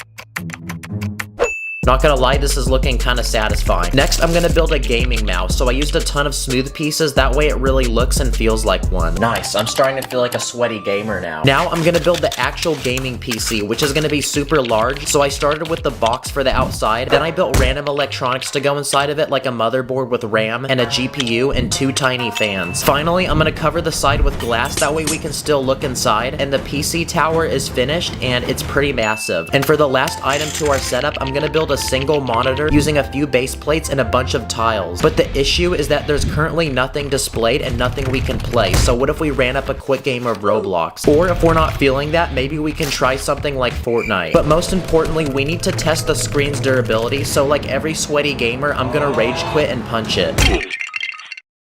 Not gonna lie, this is looking kinda satisfying. Next, I'm gonna build a gaming mouse, so I used a ton of smooth pieces, that way it really looks and feels like one. Nice, I'm starting to feel like a sweaty gamer now. Now, I'm gonna build the actual gaming PC, which is gonna be super large, so I started with the box for the outside, then I built random electronics to go inside of it, like a motherboard with RAM, and a GPU, and 2 tiny fans. Finally, I'm gonna cover the side with glass, that way we can still look inside, and the PC tower is finished, and it's pretty massive. And for the last item to our setup, I'm gonna build a single monitor using a few base plates and a bunch of tiles. But the issue is that there's currently nothing displayed and nothing we can play, so what if we ran up a quick game of Roblox? Or if we're not feeling that, maybe we can try something like Fortnite. But most importantly, we need to test the screen's durability, so like every sweaty gamer, I'm gonna rage quit and punch it.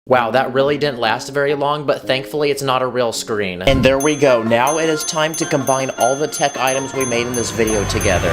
Wow, that really didn't last very long, but thankfully it's not a real screen. And there we go, now it is time to combine all the tech items we made in this video together.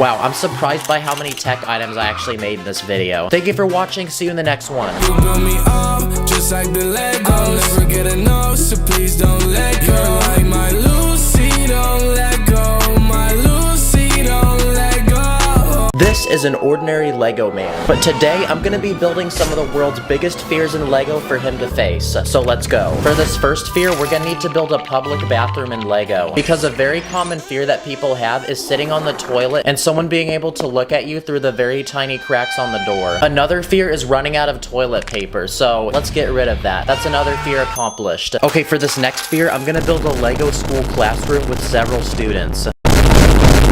Wow, I'm surprised by how many tech items I actually made in this video. Thank you for watching, see you in the next one. You build me up, just like the Legos. I'll never get enough, so please don't let go. You're like my Lucy, don't let go. My Lucy, don't let go. This is an ordinary Lego man, but today I'm gonna be building some of the world's biggest fears in Lego for him to face, so let's go. For this first fear, we're gonna need to build a public bathroom in Lego, because a very common fear that people have is sitting on the toilet and someone being able to look at you through the very tiny cracks on the door. Another fear is running out of toilet paper, so let's get rid of that. That's another fear accomplished. Okay, for this next fear, I'm gonna build a Lego school classroom with several students.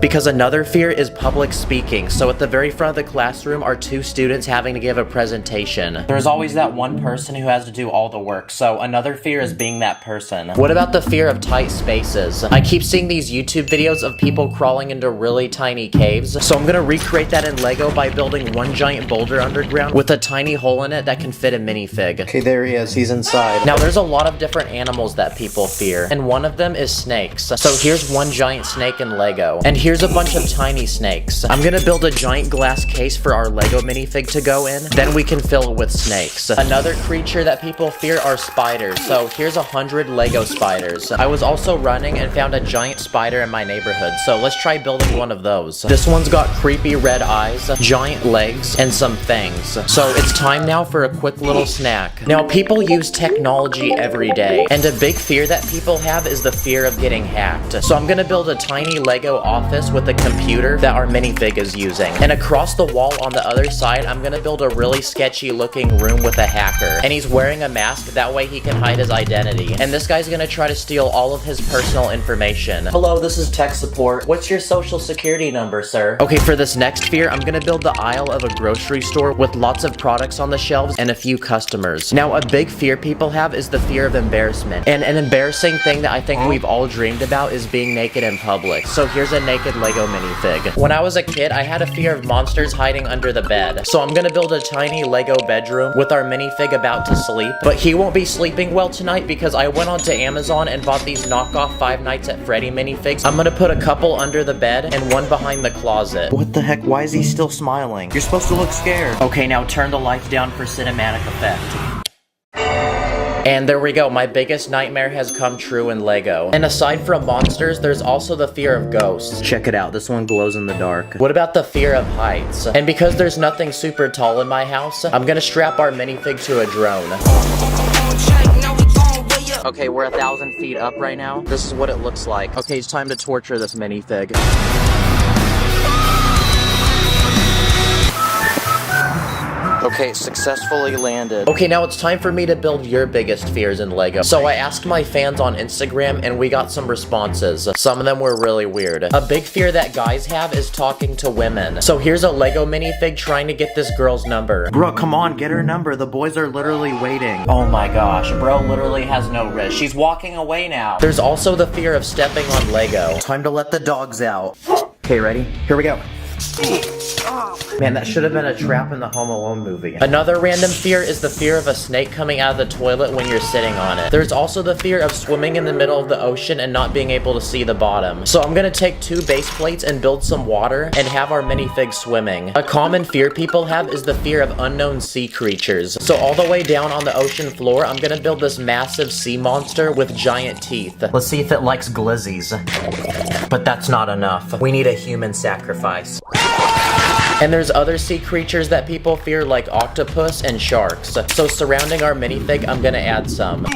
Because another fear is public speaking, so at the very front of the classroom are 2 students having to give a presentation. There's always that one person who has to do all the work, so another fear is being that person. What about the fear of tight spaces? I keep seeing these YouTube videos of people crawling into really tiny caves, so I'm gonna recreate that in Lego by building one giant boulder underground with a tiny hole in it that can fit a minifig. Okay, there he is, he's inside. Now there's a lot of different animals that people fear, and one of them is snakes. So here's one giant snake in Lego, and here's a bunch of tiny snakes. I'm gonna build a giant glass case for our Lego minifig to go in, then we can fill it with snakes. Another creature that people fear are spiders, so here's 100 Lego spiders. I was also running and found a giant spider in my neighborhood, so let's try building one of those. This one's got creepy red eyes, giant legs, and some fangs. So it's time now for a quick little snack. Now people use technology every day, and a big fear that people have is the fear of getting hacked. So I'm gonna build a tiny Lego office with a computer that our minifig is using. And across the wall on the other side, I'm gonna build a really sketchy looking room with a hacker. And he's wearing a mask, that way he can hide his identity. And this guy's gonna try to steal all of his personal information. Hello, this is tech support. What's your social security number, sir? Okay, for this next fear, I'm gonna build the aisle of a grocery store with lots of products on the shelves and a few customers. Now, a big fear people have is the fear of embarrassment. And an embarrassing thing that I think we've all dreamed about is being naked in public. So here's a naked animated Lego minifig. When I was a kid, I had a fear of monsters hiding under the bed. So I'm gonna build a tiny Lego bedroom with our minifig about to sleep. But he won't be sleeping well tonight because I went onto Amazon and bought these knockoff Five Nights at Freddy minifigs. I'm gonna put a couple under the bed and one behind the closet. What the heck? Why is he still smiling? You're supposed to look scared. Okay, now turn the lights down for cinematic effect. And there we go, my biggest nightmare has come true in Lego. And aside from monsters, there's also the fear of ghosts. Check it out, this one glows in the dark. What about the fear of heights? And because there's nothing super tall in my house, I'm gonna strap our minifig to a drone. Okay, we're 1,000 feet up right now. This is what it looks like. Okay, it's time to torture this minifig. Okay, successfully landed. Okay, now it's time for me to build your biggest fears in Lego. So I asked my fans on Instagram and we got some responses. Some of them were really weird. A big fear that guys have is talking to women. So here's a Lego minifig trying to get this girl's number. Bro, come on, get her number. The boys are literally waiting. Oh my gosh, bro literally has no wrist. She's walking away now. There's also the fear of stepping on Lego. Time to let the dogs out. Okay, ready? Here we go. Man, that should have been a trap in the Home Alone movie. Another random fear is the fear of a snake coming out of the toilet when you're sitting on it. There's also the fear of swimming in the middle of the ocean and not being able to see the bottom. So I'm gonna take 2 base plates and build some water and have our minifig swimming. A common fear people have is the fear of unknown sea creatures. So all the way down on the ocean floor, I'm gonna build this massive sea monster with giant teeth. Let's see if it likes glizzies. But that's not enough. We need a human sacrifice. And there's other sea creatures that people fear like octopus and sharks. So surrounding our minifig, I'm gonna add some.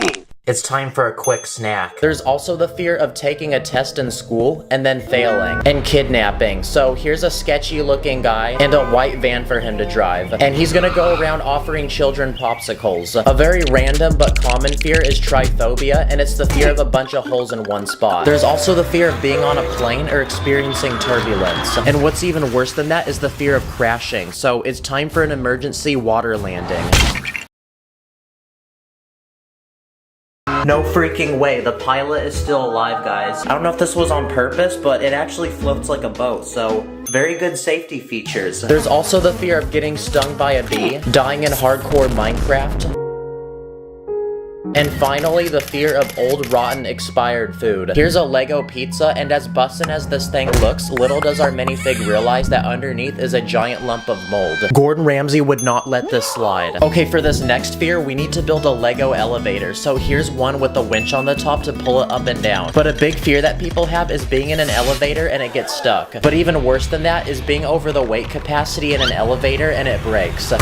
It's time for a quick snack. There's also the fear of taking a test in school and then failing. And kidnapping. So here's a sketchy looking guy and a white van for him to drive. And he's gonna go around offering children popsicles. A very random but common fear is tryphobia, and it's the fear of a bunch of holes in one spot. There's also the fear of being on a plane or experiencing turbulence. And what's even worse than that is the fear of crashing. So it's time for an emergency water landing. No freaking way, the pilot is still alive, guys. I don't know if this was on purpose, but it actually floats like a boat, so very good safety features. There's also the fear of getting stung by a bee, dying in hardcore Minecraft. And finally, the fear of old, rotten, expired food. Here's a Lego pizza, and as bussin' as this thing looks, little does our minifig realize that underneath is a giant lump of mold. Gordon Ramsay would not let this slide. Okay, for this next fear, we need to build a Lego elevator. So here's one with a winch on the top to pull it up and down. But a big fear that people have is being in an elevator and it gets stuck. But even worse than that is being over the weight capacity in an elevator and it breaks.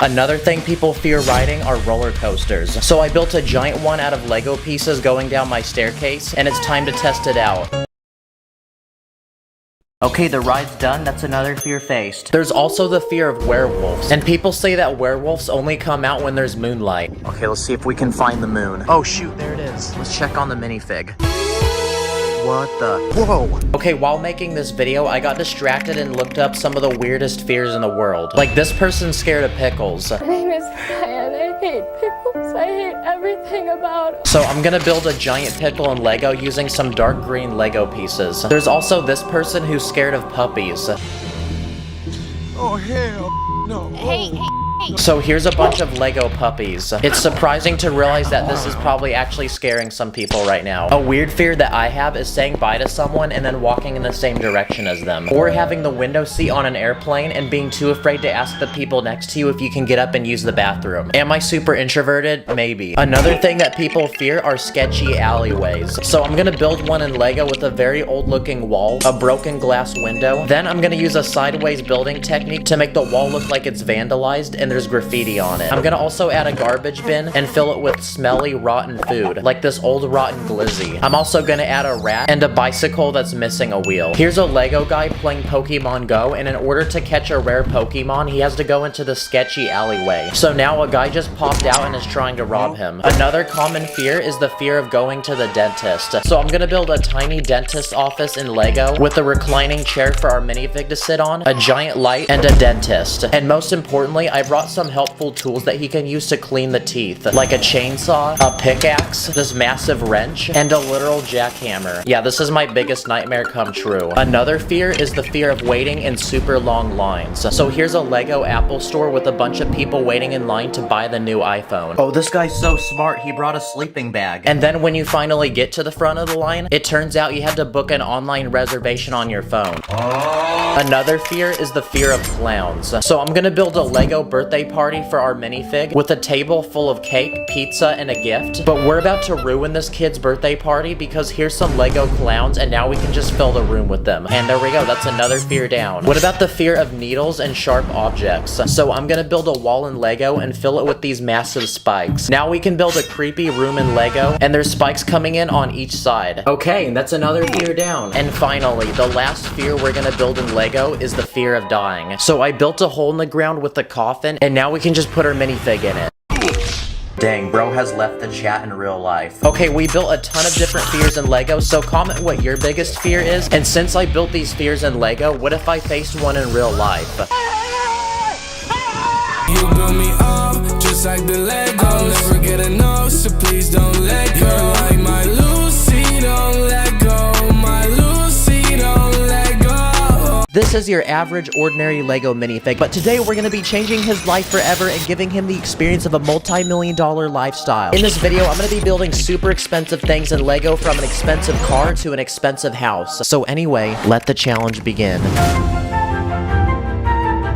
Another thing people fear riding are roller coasters. So I built a giant one out of Lego pieces going down my staircase, and it's time to test it out. Okay, the ride's done. That's another fear faced. There's also the fear of werewolves. And people say that werewolves only come out when there's moonlight. Okay, let's see if we can find the moon. Oh shoot, there it is. Let's check on the minifig. What the? Whoa! Okay, while making this video, I got distracted and looked up some of the weirdest fears in the world. Like, this person's scared of pickles. My name is Diane. I hate pickles. I hate everything about them. So I'm gonna build a giant pickle in Lego using some dark green Lego pieces. There's also this person who's scared of puppies. Oh, hell no. Hey. So here's a bunch of Lego puppies. It's surprising to realize that this is probably actually scaring some people right now. A weird fear that I have is saying bye to someone and then walking in the same direction as them. Or having the window seat on an airplane and being too afraid to ask the people next to you if you can get up and use the bathroom. Am I super introverted? Maybe. Another thing that people fear are sketchy alleyways. So I'm gonna build one in Lego with a very old looking wall, a broken glass window. Then I'm gonna use a sideways building technique to make the wall look like it's vandalized and there's graffiti on it. I'm gonna also add a garbage bin and fill it with smelly, rotten food, like this old rotten glizzy. I'm also gonna add a rat and a bicycle that's missing a wheel. Here's a Lego guy playing Pokemon Go, and in order to catch a rare Pokemon, he has to go into the sketchy alleyway. So now a guy just popped out and is trying to rob him. Another common fear is the fear of going to the dentist. So I'm gonna build a tiny dentist office in Lego with a reclining chair for our minifig to sit on, a giant light, and a dentist. And most importantly, I brought got some helpful tools that he can use to clean the teeth, like a chainsaw, a pickaxe, this massive wrench, and a literal jackhammer. Yeah, this is my biggest nightmare come true. Another fear is the fear of waiting in super long lines. So here's a Lego Apple store with a bunch of people waiting in line to buy the new iPhone. Oh, this guy's so smart, he brought a sleeping bag. And then when you finally get to the front of the line, it turns out you had to book an online reservation on your phone. Another fear is the fear of clowns. So I'm gonna build a Lego birthday party for our minifig with a table full of cake, pizza, and a gift. But we're about to ruin this kid's birthday party because here's some Lego clowns and now we can just fill the room with them. And there we go, that's another fear down. What about the fear of needles and sharp objects? So I'm gonna build a wall in Lego and fill it with these massive spikes. Now we can build a creepy room in Lego and there's spikes coming in on each side. Okay, that's another fear down. And finally, the last fear we're gonna build in Lego is the fear of dying. So I built a hole in the ground with a coffin and now we can just put our minifig in it. Dang, bro has left the chat in real life. Okay, we built a ton of different fears in Lego, so comment what your biggest fear is. And since I built these fears in Lego, what if I faced one in real life? You build me up just like the Legos. I'll never get enough, so please don't let go. You're like my Lucy, don't let go. My Lucy, don't let go. This is your average, ordinary Lego minifig, but today we're going to be changing his life forever and giving him the experience of a multi-million-dollar lifestyle. In this video, I'm going to be building super expensive things in Lego, from an expensive car to an expensive house. So anyway, let the challenge begin.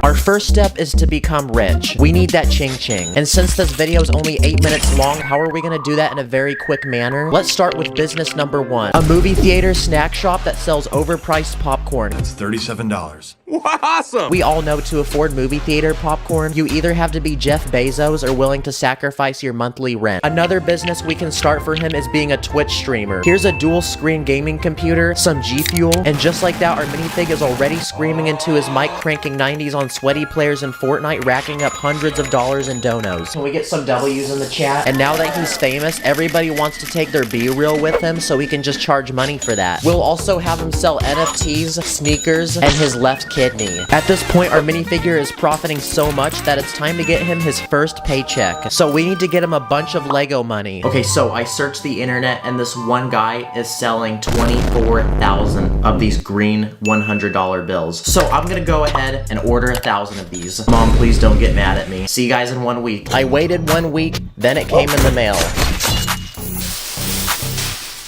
Our first step is to become rich. We need that ching-ching. And since this video is only 8 minutes long, how are we gonna do that in a very quick manner? Let's start with business number 1. A movie theater snack shop that sells overpriced popcorn. That's $37. Awesome! We all know to afford movie theater popcorn, you either have to be Jeff Bezos or willing to sacrifice your monthly rent. Another business we can start for him is being a Twitch streamer. Here's a dual screen gaming computer, some G Fuel, and just like that, our minifig is already screaming into his mic, cranking 90s on sweaty players in Fortnite, racking up hundreds of dollars in donos. Can we get some W's in the chat? And now that he's famous, everybody wants to take their B-reel with him, so we can just charge money for that. We'll also have him sell NFTs, sneakers, and his left kidney. At this point, our minifigure is profiting so much that it's time to get him his first paycheck. So we need to get him a bunch of Lego money. Okay, so I searched the internet and this one guy is selling 24,000 of these green $100 bills. So I'm gonna go ahead and order 1,000 of these. Mom, please don't get mad at me. See you guys in 1 week. I waited 1 week, then it came in the mail.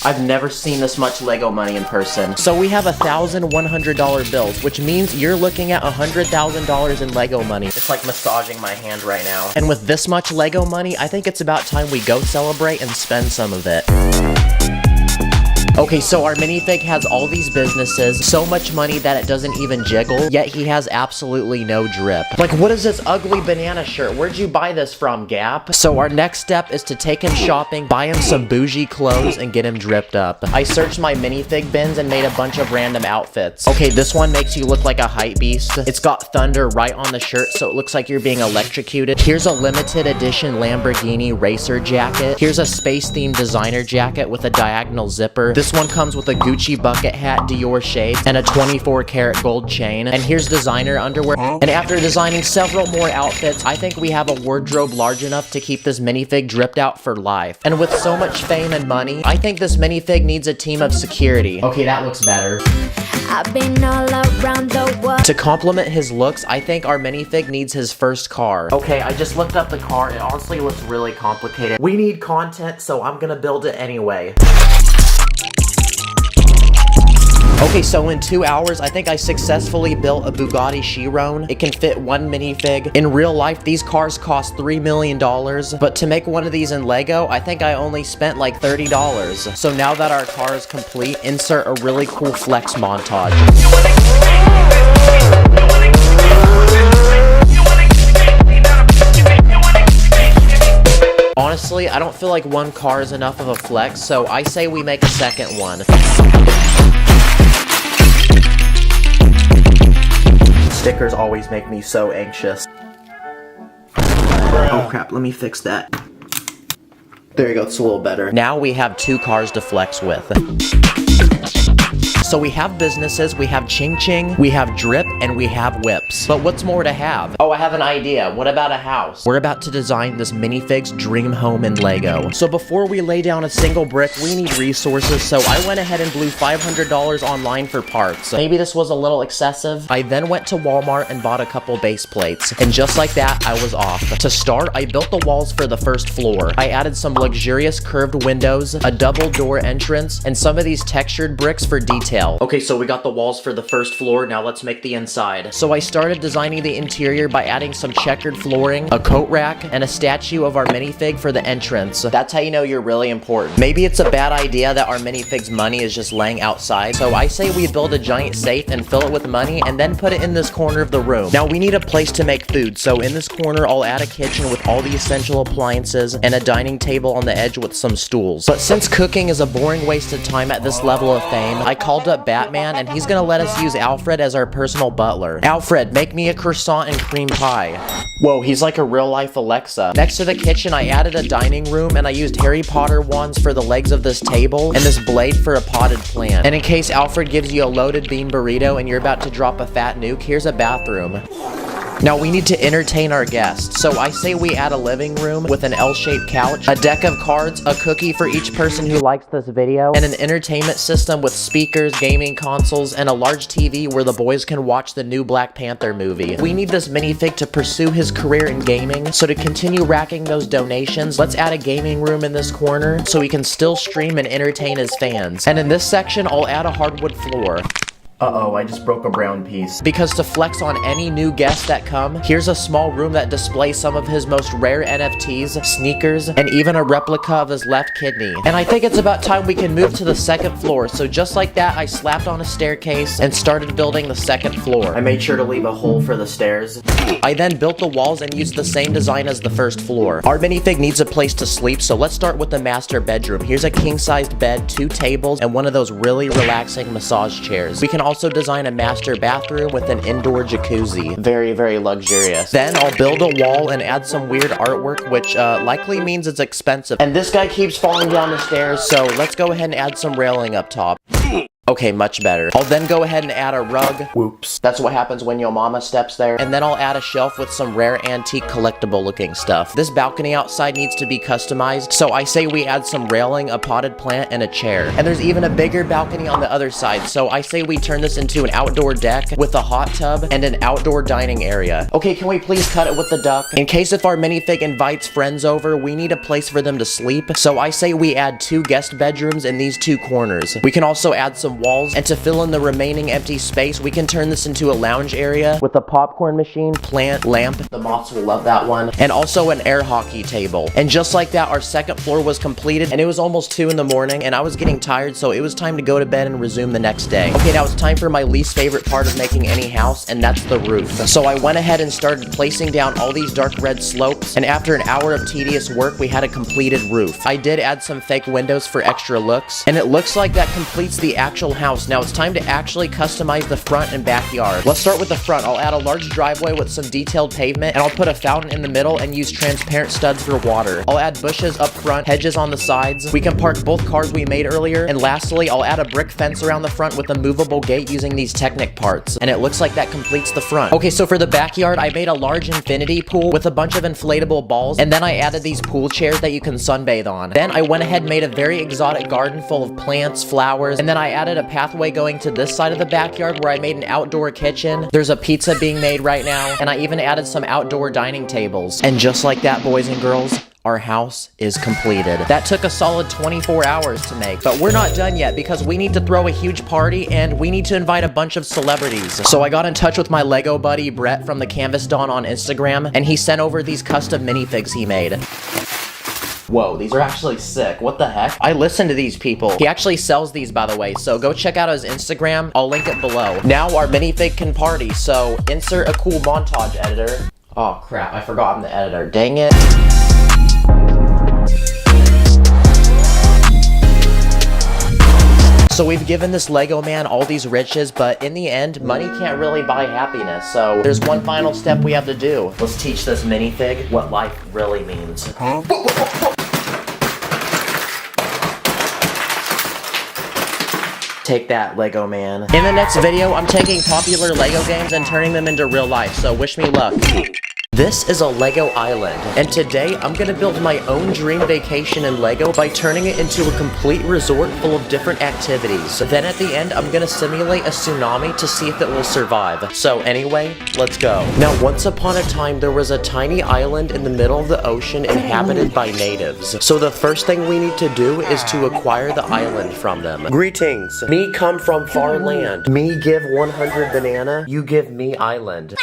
I've never seen this much Lego money in person. So we have 1,000 $100 bills, which means you're looking at $100,000 in Lego money. It's like massaging my hand right now. And with this much Lego money, I think it's about time we go celebrate and spend some of it. Okay, so our minifig has all these businesses, so much money that it doesn't even jiggle, yet he has absolutely no drip. Like, what is this ugly banana shirt? Where'd you buy this from, Gap? So our next step is to take him shopping, buy him some bougie clothes, and get him dripped up. I searched my minifig bins and made a bunch of random outfits. Okay, this one makes you look like a hype beast. It's got thunder right on the shirt, so it looks like you're being electrocuted. Here's a limited edition Lamborghini racer jacket. Here's a space-themed designer jacket with a diagonal zipper. This one comes with a Gucci bucket hat, Dior shades, and a 24-karat gold chain. And here's designer underwear. And after designing several more outfits, I think we have a wardrobe large enough to keep this minifig dripped out for life. And with so much fame and money, I think this minifig needs a team of security. Okay, that looks better. I've been all around the world. To complement his looks, I think our minifig needs his first car. Okay, I just looked up the car. It honestly looks really complicated. We need content, so I'm gonna build it anyway. Okay, so in 2 hours, I think I successfully built a Bugatti Chiron. It can fit one minifig. In real life, these cars cost $3 million, but to make one of these in Lego, I think I only spent like $30. So now that our car is complete, insert a really cool flex montage. Honestly, I don't feel like one car is enough of a flex, so I say we make a second one. Stickers always make me so anxious. Oh crap, let me fix that. There you go, it's a little better. Now we have 2 cars to flex with. So we have businesses, we have Ching Ching, we have Drip, and we have Whips. But what's more to have? Oh, I have an idea. What about a house? We're about to design this minifig's dream home in Lego. So before we lay down a single brick, we need resources, so I went ahead and blew $500 online for parts. Maybe this was a little excessive. I then went to Walmart and bought a couple base plates, and just like that, I was off. To start, I built the walls for the first floor. I added some luxurious curved windows, a double door entrance, and some of these textured bricks for detail. Okay, so we got the walls for the first floor, now let's make the inside. So I started designing the interior by adding some checkered flooring, a coat rack, and a statue of our minifig for the entrance. That's how you know you're really important. Maybe it's a bad idea that our minifig's money is just laying outside, so I say we build a giant safe and fill it with money and then put it in this corner of the room. Now we need a place to make food, so in this corner I'll add a kitchen with all the essential appliances and a dining table on the edge with some stools. But since cooking is a boring waste of time at this level of fame, I called up Batman and he's gonna let us use Alfred as our personal butler. Alfred, make me a croissant and cream pie. Whoa, he's like a real-life Alexa. Next to the kitchen, I added a dining room and I used Harry Potter wands for the legs of this table and this blade for a potted plant. And in case Alfred gives you a loaded bean burrito and you're about to drop a fat nuke, here's a bathroom. Now we need to entertain our guests, so I say we add a living room with an L-shaped couch, a deck of cards, a cookie for each person who likes this video, and an entertainment system with speakers, gaming consoles, and a large TV where the boys can watch the new Black Panther movie. We need this minifig to pursue his career in gaming, so to continue racking those donations, let's add a gaming room in this corner so he can still stream and entertain his fans. And in this section, I'll add a hardwood floor. Uh-oh, I just broke a brown piece. Because to flex on any new guests that come, here's a small room that displays some of his most rare NFTs, sneakers, and even a replica of his left kidney. And I think it's about time we can move to the second floor, so just like that, I slapped on a staircase and started building the second floor. I made sure to leave a hole for the stairs. I then built the walls and used the same design as the first floor. Our minifig needs a place to sleep, so let's start with the master bedroom. Here's a king-sized bed, 2 tables, and one of those really relaxing massage chairs. We can also design a master bathroom with an indoor jacuzzi. Very, very luxurious. Then I'll build a wall and add some weird artwork, which likely means it's expensive. And this guy keeps falling down the stairs, so let's go ahead and add some railing up top. Okay, much better. I'll then go ahead and add a rug. Whoops. That's what happens when your mama steps there. And then I'll add a shelf with some rare antique collectible looking stuff. This balcony outside needs to be customized, so I say we add some railing, a potted plant, and a chair. And there's even a bigger balcony on the other side, so I say we turn this into an outdoor deck with a hot tub and an outdoor dining area. Okay, can we please cut it with the duck? In case if our minifig invites friends over, we need a place for them to sleep, so I say we add 2 guest bedrooms in these 2 corners. We can also add some walls, and to fill in the remaining empty space, we can turn this into a lounge area with a popcorn machine, plant, lamp, the moths will love that one, and also an air hockey table. And just like that, our second floor was completed, and it was almost 2 in the morning, and I was getting tired, so it was time to go to bed and resume the next day. Okay, now it's time for my least favorite part of making any house, and that's the roof. So I went ahead and started placing down all these dark red slopes, and after an hour of tedious work, we had a completed roof. I did add some fake windows for extra looks, and it looks like that completes the actual house. Now it's time to actually customize the front and backyard. Let's start with the front. I'll add a large driveway with some detailed pavement, and I'll put a fountain in the middle and use transparent studs for water. I'll add bushes up front, hedges on the sides. We can park both cars we made earlier, and lastly, I'll add a brick fence around the front with a movable gate using these Technic parts, and it looks like that completes the front. Okay, so for the backyard, I made a large infinity pool with a bunch of inflatable balls, and then I added these pool chairs that you can sunbathe on. Then I went ahead and made a very exotic garden full of plants, flowers, and then I added a pathway going to this side of the backyard where I made an outdoor kitchen. There's a pizza being made right now, and I even added some outdoor dining tables. And just like that, boys and girls, our house is completed. That took a solid 24 hours to make, but we're not done yet because we need to throw a huge party and we need to invite a bunch of celebrities. So I got in touch with my Lego buddy Brett from the Canvas Dawn on Instagram, and he sent over these custom minifigs he made. Whoa, these are actually sick. What the heck? I listen to these people. He actually sells these, by the way, so go check out his Instagram. I'll link it below. Now our minifig can party, so insert a cool montage editor. Oh crap, I forgot I'm the editor. Dang it. So we've given this Lego man all these riches, but in the end, money can't really buy happiness. So there's one final step we have to do. Let's teach this minifig what life really means. Huh? Take that, Lego man. In the next video, I'm taking popular Lego games and turning them into real life, so wish me luck. This is a Lego island, and today I'm gonna build my own dream vacation in Lego by turning it into a complete resort full of different activities. Then at the end, I'm gonna simulate a tsunami to see if it will survive. So anyway, let's go. Now, once upon a time, there was a tiny island in the middle of the ocean inhabited by natives. So the first thing we need to do is to acquire the island from them. Greetings. Me come from far land. Me give 100 banana, you give me island.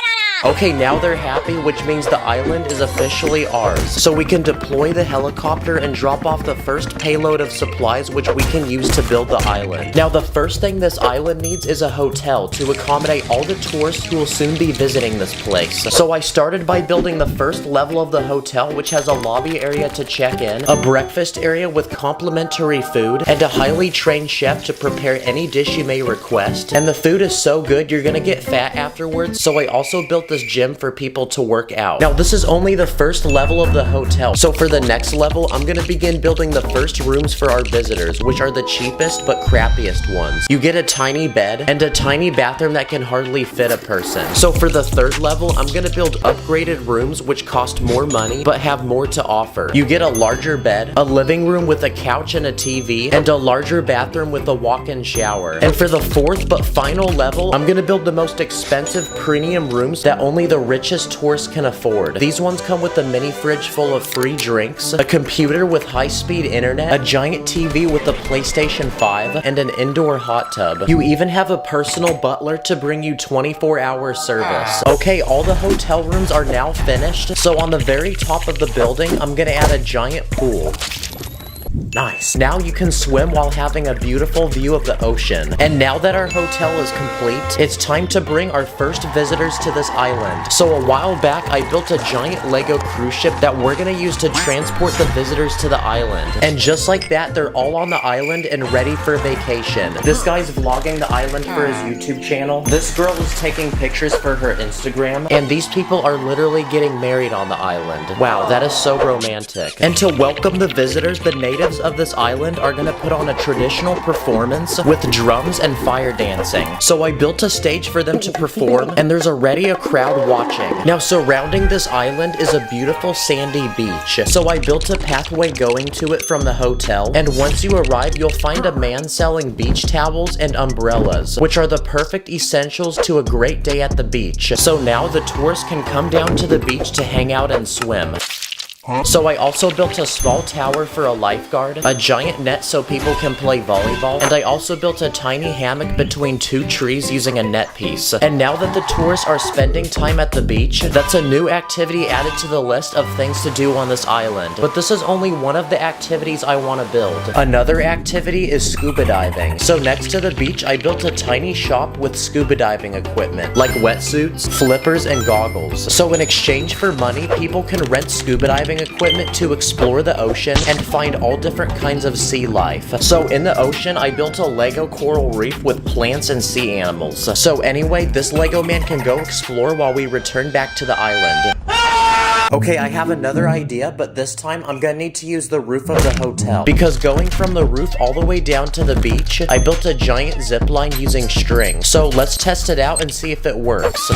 Okay, now they're happy, which means the island is officially ours. So we can deploy the helicopter and drop off the first payload of supplies which we can use to build the island. Now, the first thing this island needs is a hotel to accommodate all the tourists who will soon be visiting this place. So I started by building the first level of the hotel, which has a lobby area to check in, a breakfast area with complimentary food, and a highly trained chef to prepare any dish you may request. And the food is so good, you're gonna get fat afterwards. So I also built this gym for people to work out. Now, this is only the first level of the hotel. So for the next level, I'm gonna begin building the first rooms for our visitors, which are the cheapest but crappiest ones. You get a tiny bed and a tiny bathroom that can hardly fit a person. So for the third level, I'm gonna build upgraded rooms which cost more money but have more to offer. You get a larger bed, a living room with a couch and a TV, and a larger bathroom with a walk-in shower. And for the fourth but final level, I'm gonna build the most expensive premium rooms that only the richest tourists can afford. These ones come with a mini fridge full of free drinks, a computer with high-speed internet, a giant TV with a PlayStation 5, and an indoor hot tub. You even have a personal butler to bring you 24-hour service. Okay, all the hotel rooms are now finished, so on the very top of the building, I'm gonna add a giant pool. Nice. Now you can swim while having a beautiful view of the ocean. And now that our hotel is complete, it's time to bring our first visitors to this island. So a while back, I built a giant Lego cruise ship that we're gonna use to transport the visitors to the island. And just like that, they're all on the island and ready for vacation. This guy's vlogging the island for his YouTube channel. This girl is taking pictures for her Instagram. And these people are literally getting married on the island. Wow, that is so romantic. And to welcome the visitors, the natives of this island are gonna put on a traditional performance with drums and fire dancing. So I built a stage for them to perform, and there's already a crowd watching. Now, surrounding this island is a beautiful sandy beach. So I built a pathway going to it from the hotel, and once you arrive, you'll find a man selling beach towels and umbrellas, which are the perfect essentials to a great day at the beach. So now the tourists can come down to the beach to hang out and swim. So I also built a small tower for a lifeguard, a giant net so people can play volleyball, and I also built a tiny hammock between two trees using a net piece. And now that the tourists are spending time at the beach, that's a new activity added to the list of things to do on this island. But this is only one of the activities I want to build. Another activity is scuba diving. So next to the beach, I built a tiny shop with scuba diving equipment, like wetsuits, flippers, and goggles. So in exchange for money, people can rent scuba diving equipment to explore the ocean and find all different kinds of sea life. So in the ocean, I built a Lego coral reef with plants and sea animals. So anyway, this Lego man can go explore while we return back to the island. Okay, I have another idea, but this time I'm gonna need to use the roof of the hotel. Because going from the roof all the way down to the beach, I built a giant zip line using string. So let's test it out and see if it works.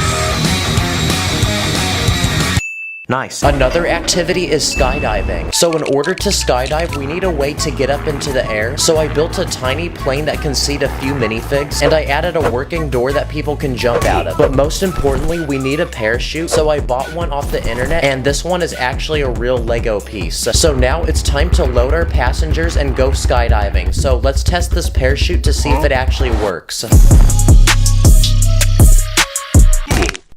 Nice. Another activity is skydiving. So in order to skydive, we need a way to get up into the air. So I built a tiny plane that can seat a few minifigs, and I added a working door that people can jump out of. But most importantly, we need a parachute, so I bought one off the internet, and this one is actually a real Lego piece. So now it's time to load our passengers and go skydiving. So let's test this parachute to see if it actually works.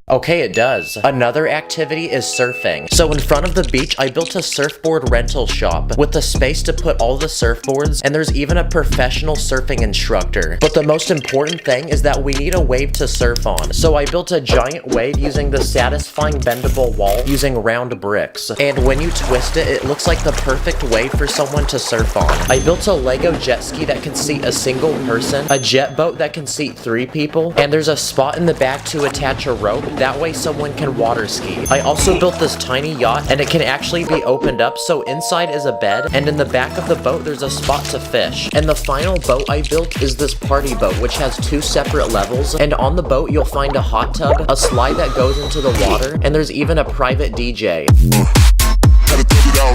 Okay, it does. Another activity is surfing. So in front of the beach, I built a surfboard rental shop with a space to put all the surfboards, and there's even a professional surfing instructor. But the most important thing is that we need a wave to surf on. So I built a giant wave using the satisfying bendable wall using round bricks. And when you twist it, it looks like the perfect wave for someone to surf on. I built a Lego jet ski that can seat a single person, a jet boat that can seat 3 people, and there's a spot in the back to attach a rope that way someone can water ski. I also built this tiny yacht, and it can actually be opened up, so inside is a bed, and in the back of the boat there's a spot to fish. And the final boat I built is this party boat, which has 2 separate levels, and on the boat you'll find a hot tub, a slide that goes into the water, and there's even a private DJ.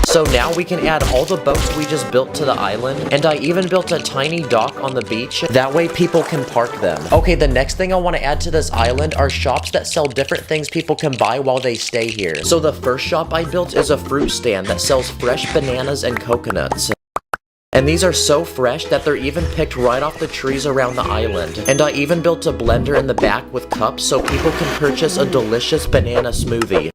So now we can add all the boats we just built to the island, and I even built a tiny dock on the beach, that way people can park them. Okay, the next thing I want to add to this island are shops that sell different things people can buy while they stay here. So the first shop I built is a fruit stand that sells fresh bananas and coconuts. And these are so fresh that they're even picked right off the trees around the island. And I even built a blender in the back with cups so people can purchase a delicious banana smoothie.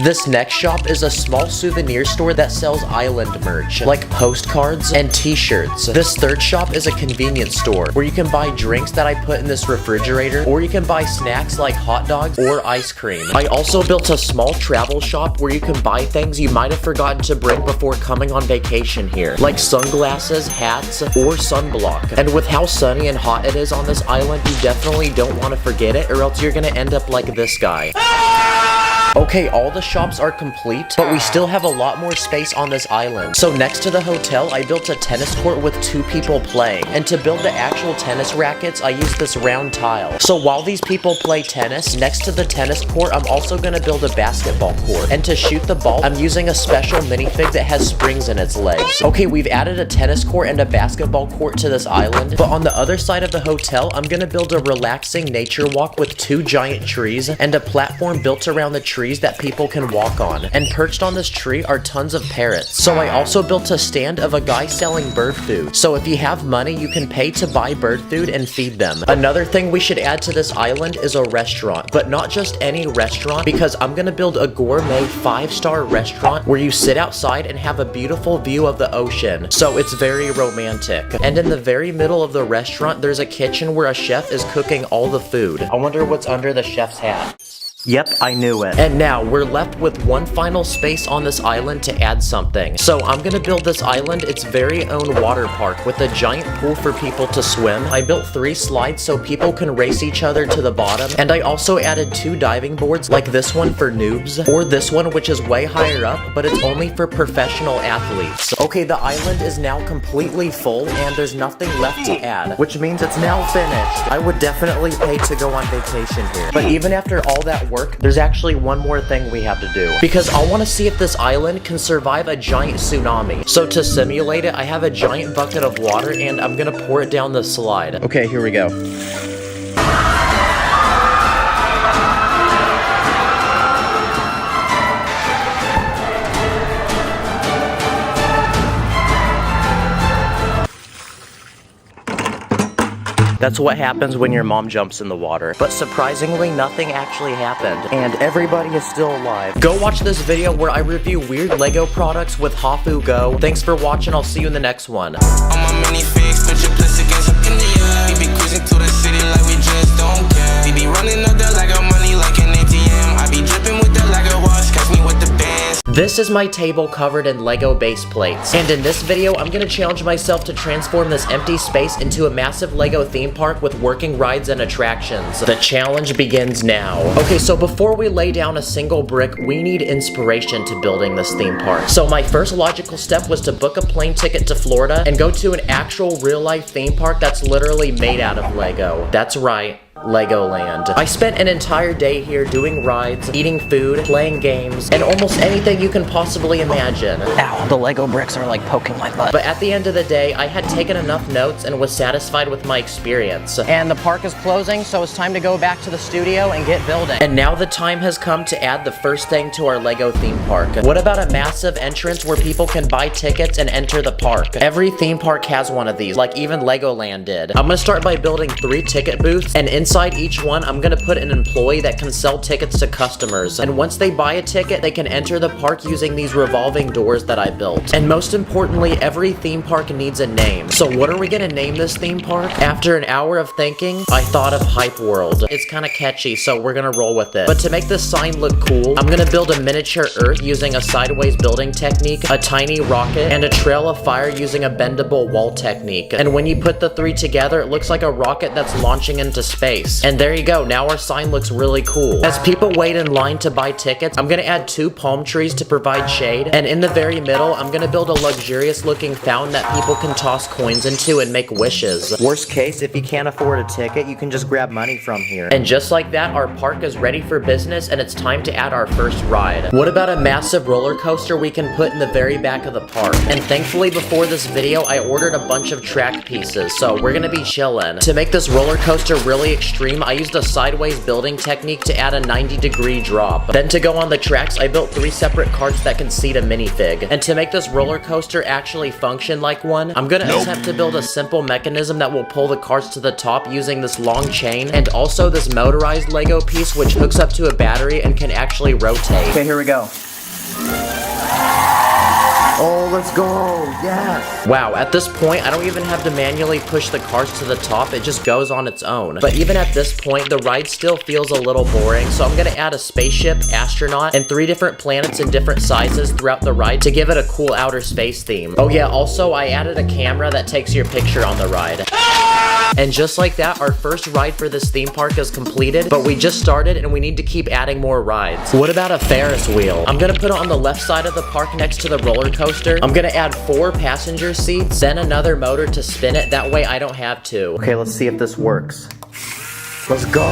This next shop is a small souvenir store that sells island merch, like postcards and t-shirts. This third shop is a convenience store, where you can buy drinks that I put in this refrigerator, or you can buy snacks like hot dogs or ice cream. I also built a small travel shop where you can buy things you might have forgotten to bring before coming on vacation here, like sunglasses, hats, or sunblock. And with how sunny and hot it is on this island, you definitely don't want to forget it, or else you're gonna end up like this guy. Okay, all the shops are complete, but we still have a lot more space on this island. So next to the hotel, I built a tennis court with 2 people playing. And to build the actual tennis rackets, I used this round tile. So while these people play tennis, next to the tennis court, I'm also gonna build a basketball court. And to shoot the ball, I'm using a special minifig that has springs in its legs. Okay, we've added a tennis court and a basketball court to this island, but on the other side of the hotel, I'm gonna build a relaxing nature walk with 2 giant trees and a platform built around the trees that people can walk on. And perched on this tree are tons of parrots. So I also built a stand of a guy selling bird food. So if you have money, you can pay to buy bird food and feed them. Another thing we should add to this island is a restaurant, but not just any restaurant, because I'm gonna build a gourmet 5-star restaurant where you sit outside and have a beautiful view of the ocean. So it's very romantic. And in the very middle of the restaurant, there's a kitchen where a chef is cooking all the food. I wonder what's under the chef's hat. Yep, I knew it. And now, we're left with one final space on this island to add something. So I'm gonna build this island its very own water park with a giant pool for people to swim. I built 3 slides so people can race each other to the bottom. And I also added 2 diving boards, like this one for noobs, or this one which is way higher up, but it's only for professional athletes. Okay, the island is now completely full, and there's nothing left to add, which means it's now finished. I would definitely pay to go on vacation here. But even after all that work, there's actually one more thing we have to do, because I want to see if this island can survive a giant tsunami. So to simulate it, I have a giant bucket of water and I'm gonna pour it down the slide. Okay, here we go. That's what happens when your mom jumps in the water. But surprisingly, nothing actually happened, and everybody is still alive. Go watch this video where I review weird Lego products with Hafu Go. Thanks for watching, I'll see you in the next one. On my minifix, put your place against up in the air. We be cruising to the city like we just don't care. We be running up that Lego money like an ATM. I be dripping with that Lego watch, catch me with the bands. This is my table covered in Lego base plates. And in this video, I'm gonna challenge myself to transform this empty space into a massive Lego theme park with working rides and attractions. The challenge begins now. Okay, so before we lay down a single brick, we need inspiration to building this theme park. So my first logical step was to book a plane ticket to Florida and go to an actual real-life theme park that's literally made out of Lego. That's right. Legoland. I spent an entire day here doing rides, eating food, playing games, and almost anything you can possibly imagine. Ow, the Lego bricks are like poking my butt. But at the end of the day, I had taken enough notes and was satisfied with my experience. And the park is closing, so it's time to go back to the studio and get building. And now the time has come to add the first thing to our Lego theme park. What about a massive entrance where people can buy tickets and enter the park? Every theme park has one of these, like even Legoland did. I'm gonna start by building 3 ticket booths, and inside each one, I'm gonna put an employee that can sell tickets to customers. And once they buy a ticket, they can enter the park using these revolving doors that I built. And most importantly, every theme park needs a name. So what are we gonna name this theme park? After an hour of thinking, I thought of Hype World. It's kind of catchy, so we're gonna roll with it. But to make this sign look cool, I'm gonna build a miniature Earth using a sideways building technique, a tiny rocket, and a trail of fire using a bendable wall technique. And when you put the 3 together, it looks like a rocket that's launching into space. space. And there you go, now our sign looks really cool. As people wait in line to buy tickets, I'm gonna add 2 palm trees to provide shade, and in the very middle, I'm gonna build a luxurious looking fountain that people can toss coins into and make wishes. Worst case, if you can't afford a ticket, you can just grab money from here. And just like that, our park is ready for business and it's time to add our first ride. What about a massive roller coaster we can put in the very back of the park? And thankfully before this video, I ordered a bunch of track pieces, so we're gonna be chillin'. To make this roller coaster really extreme, I used a sideways building technique to add a 90-degree drop. Then to go on the tracks, I built 3 separate carts that can seat a minifig. And to make this roller coaster actually function like one, I'm gonna attempt to build a simple mechanism that will pull the carts to the top using this long chain, and also this motorized Lego piece which hooks up to a battery and can actually rotate. Okay, here we go. Oh, let's go, yes! Wow, at this point, I don't even have to manually push the carts to the top, it just goes on its own. But even at this point, the ride still feels a little boring, so I'm gonna add a spaceship, astronaut, and 3 different planets in different sizes throughout the ride to give it a cool outer space theme. Oh yeah, also, I added a camera that takes your picture on the ride. And just like that, our first ride for this theme park is completed, but we just started and we need to keep adding more rides. What about a Ferris wheel? I'm gonna put it on the left side of the park next to the roller coaster. I'm gonna add 4 passenger seats, then another motor to spin it, that way I don't have to. Okay, let's see if this works. Let's go!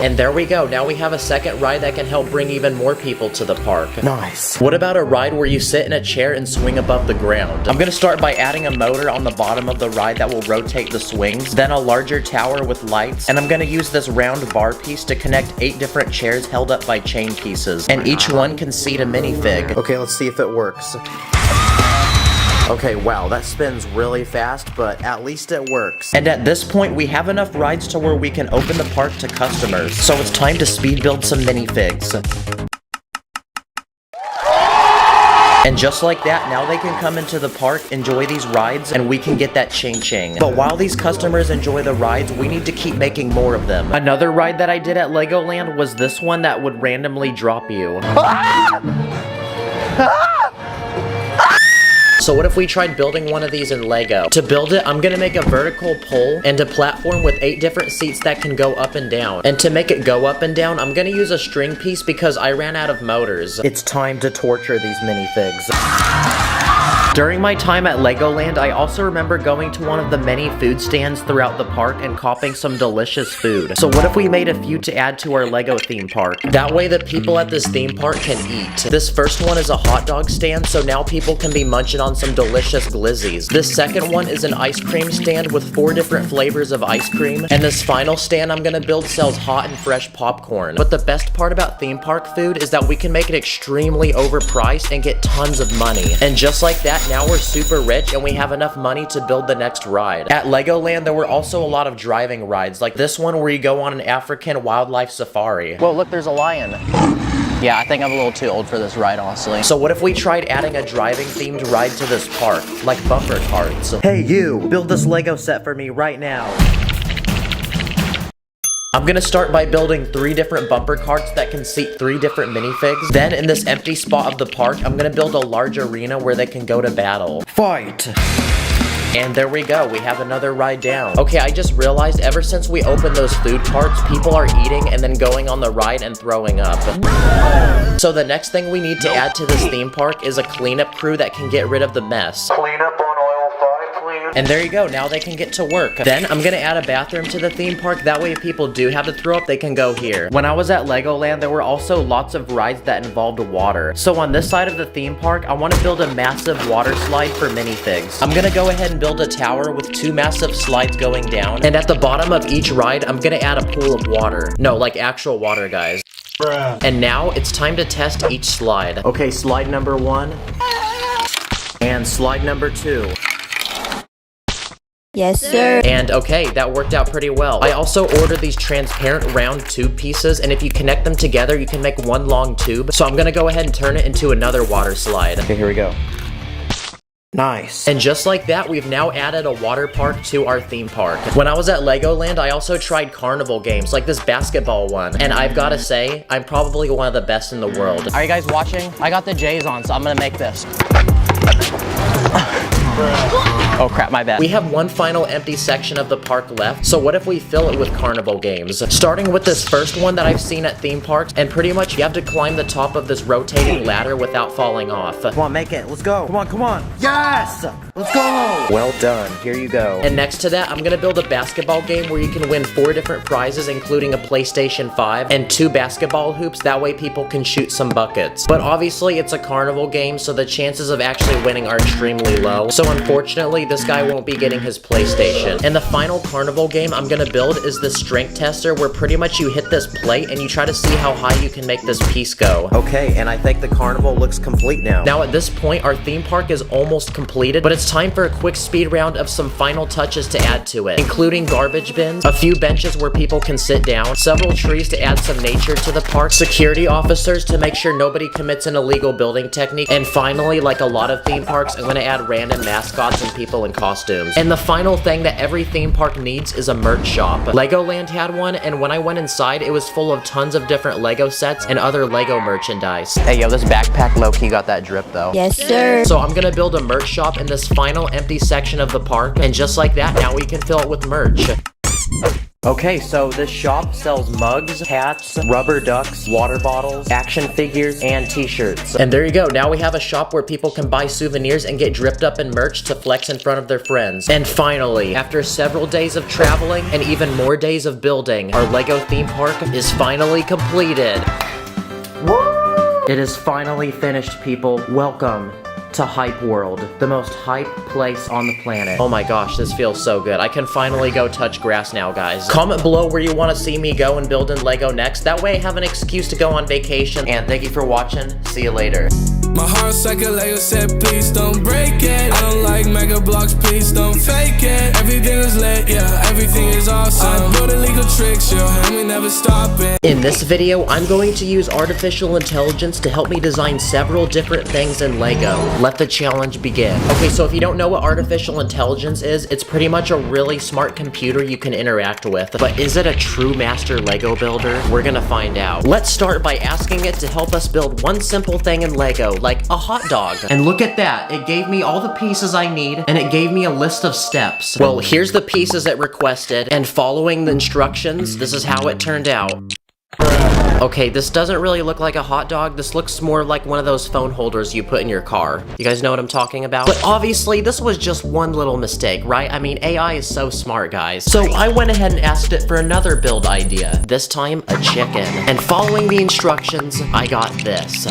And there we go, now we have a second ride that can help bring even more people to the park. Nice. What about a ride where you sit in a chair and swing above the ground? I'm gonna start by adding a motor on the bottom of the ride that will rotate the swings, then a larger tower with lights, and I'm gonna use this round bar piece to connect 8 different chairs held up by chain pieces, and each one can seat a minifig. Okay, let's see if it works. Okay, wow, that spins really fast, but at least it works. And at this point, we have enough rides to where we can open the park to customers. So it's time to speed build some minifigs. And just like that, now they can come into the park, enjoy these rides, and we can get that ching-ching. But while these customers enjoy the rides, we need to keep making more of them. Another ride that I did at Legoland was this one that would randomly drop you. So what if we tried building one of these in Lego? To build it, I'm gonna make a vertical pole and a platform with 8 different seats that can go up and down. And to make it go up and down, I'm gonna use a string piece because I ran out of motors. It's time to torture these minifigs. During my time at Legoland, I also remember going to one of the many food stands throughout the park and copying some delicious food. So what if we made a few to add to our Lego theme park? That way the people at this theme park can eat. This first one is a hot dog stand, so now people can be munching on some delicious glizzies. This second one is an ice cream stand with 4 different flavors of ice cream. And this final stand I'm gonna build sells hot and fresh popcorn. But the best part about theme park food is that we can make it extremely overpriced and get tons of money. And just like that, now we're super rich and we have enough money to build the next ride. At Legoland, there were also a lot of driving rides, like this one where you go on an African wildlife safari. Whoa, look, there's a lion. Yeah, I think I'm a little too old for this ride, honestly. So what if we tried adding a driving themed ride to this park, like bumper carts? Hey you, build this Lego set for me right now. I'm gonna start by building 3 different bumper carts that can seat 3 different minifigs. Then in this empty spot of the park, I'm gonna build a large arena where they can go to battle. Fight! And there we go, we have another ride down. Okay, I just realized ever since we opened those food carts, people are eating and then going on the ride and throwing up. So the next thing we need to add to this theme park is a cleanup crew that can get rid of the mess. Clean up on aisle 5, please. And there you go, now they can get to work. Then I'm gonna add a bathroom to the theme park, that way if people do have to throw up, they can go here. When I was at Legoland, there were also lots of rides that involved water. So on this side of the theme park, I wanna build a massive water slide for minifigs. I'm gonna go ahead and build a tower with 2 massive slides going down. And at the bottom of each ride, I'm gonna add a pool of water. No, like actual water, guys. Bruh. And now it's time to test each slide. Okay, slide number 1. And slide number 2. Yes, sir. And okay, that worked out pretty well. I also ordered these transparent round tube pieces, and if you connect them together, you can make one long tube. So I'm gonna go ahead and turn it into another water slide. Okay, here we go. Nice. And just like that, we've now added a water park to our theme park. When I was at Legoland, I also tried carnival games, like this basketball one. And I've gotta say, I'm probably one of the best in the world. Are you guys watching? I got the J's on, so I'm gonna make this. Oh crap, my bad. We have one final empty section of the park left, so what if we fill it with carnival games? Starting with this first one that I've seen at theme parks, and pretty much you have to climb the top of this rotating ladder without falling off. Come on, make it. Let's go. Come on, come on. Yes! Let's go! Well done. Here you go. And next to that, I'm gonna build a basketball game where you can win 4 different prizes, including a PlayStation 5 and 2 basketball hoops. That way people can shoot some buckets. But obviously, it's a carnival game, so the chances of actually winning are extremely low. So unfortunately, this guy won't be getting his PlayStation. And the final carnival game I'm gonna build is the strength tester, where pretty much you hit this plate and you try to see how high you can make this piece go. Okay, and I think the carnival looks complete now. Now at this point, our theme park is almost completed, but it's time for a quick speed round of some final touches to add to it, including garbage bins, a few benches where people can sit down, several trees to add some nature to the park, security officers to make sure nobody commits an illegal building technique, and finally, like a lot of theme parks, I'm gonna add random mascots and people in costumes. And the final thing that every theme park needs is a merch shop. Legoland had one, and when I went inside, it was full of tons of different Lego sets and other Lego merchandise. Hey yo, this backpack low-key got that drip though. Yes, sir. So I'm gonna build a merch shop in this final empty section of the park, and just like that, now we can fill it with merch. Okay, so this shop sells mugs, hats, rubber ducks, water bottles, action figures, and t-shirts. And there you go, now we have a shop where people can buy souvenirs and get dripped up in merch to flex in front of their friends. And finally, after several days of traveling and even more days of building, our Lego theme park is finally completed. It is finally finished, people. Welcome to Hype World, the most hype place on the planet. Oh my gosh, this feels so good. I can finally go touch grass now, guys. Comment below where you want to see me go and build in Lego next. That way I have an excuse to go on vacation. And thank you for watching. See you later. My heart's like a Lego set, please don't break it. I don't like mega blocks, please don't fake it. Everything is lit, yeah, everything is awesome. I build illegal tricks, yeah, and we never stop it. In this video, I'm going to use artificial intelligence to help me design several different things in Lego. Let the challenge begin. Okay, so if you don't know what artificial intelligence is, it's pretty much a really smart computer you can interact with. But is it a true master Lego builder? We're gonna find out. Let's start by asking it to help us build one simple thing in Lego, like a hot dog. And look at that, it gave me all the pieces I need, and it gave me a list of steps. Well, here's the pieces it requested, and following the instructions, this is how it turned out. Okay, this doesn't really look like a hot dog. This looks more like one of those phone holders you put in your car. You guys know what I'm talking about? But obviously, this was just one little mistake, right? I mean, AI is so smart, guys. So I went ahead and asked it for another build idea. This time, a chicken. And following the instructions, I got this.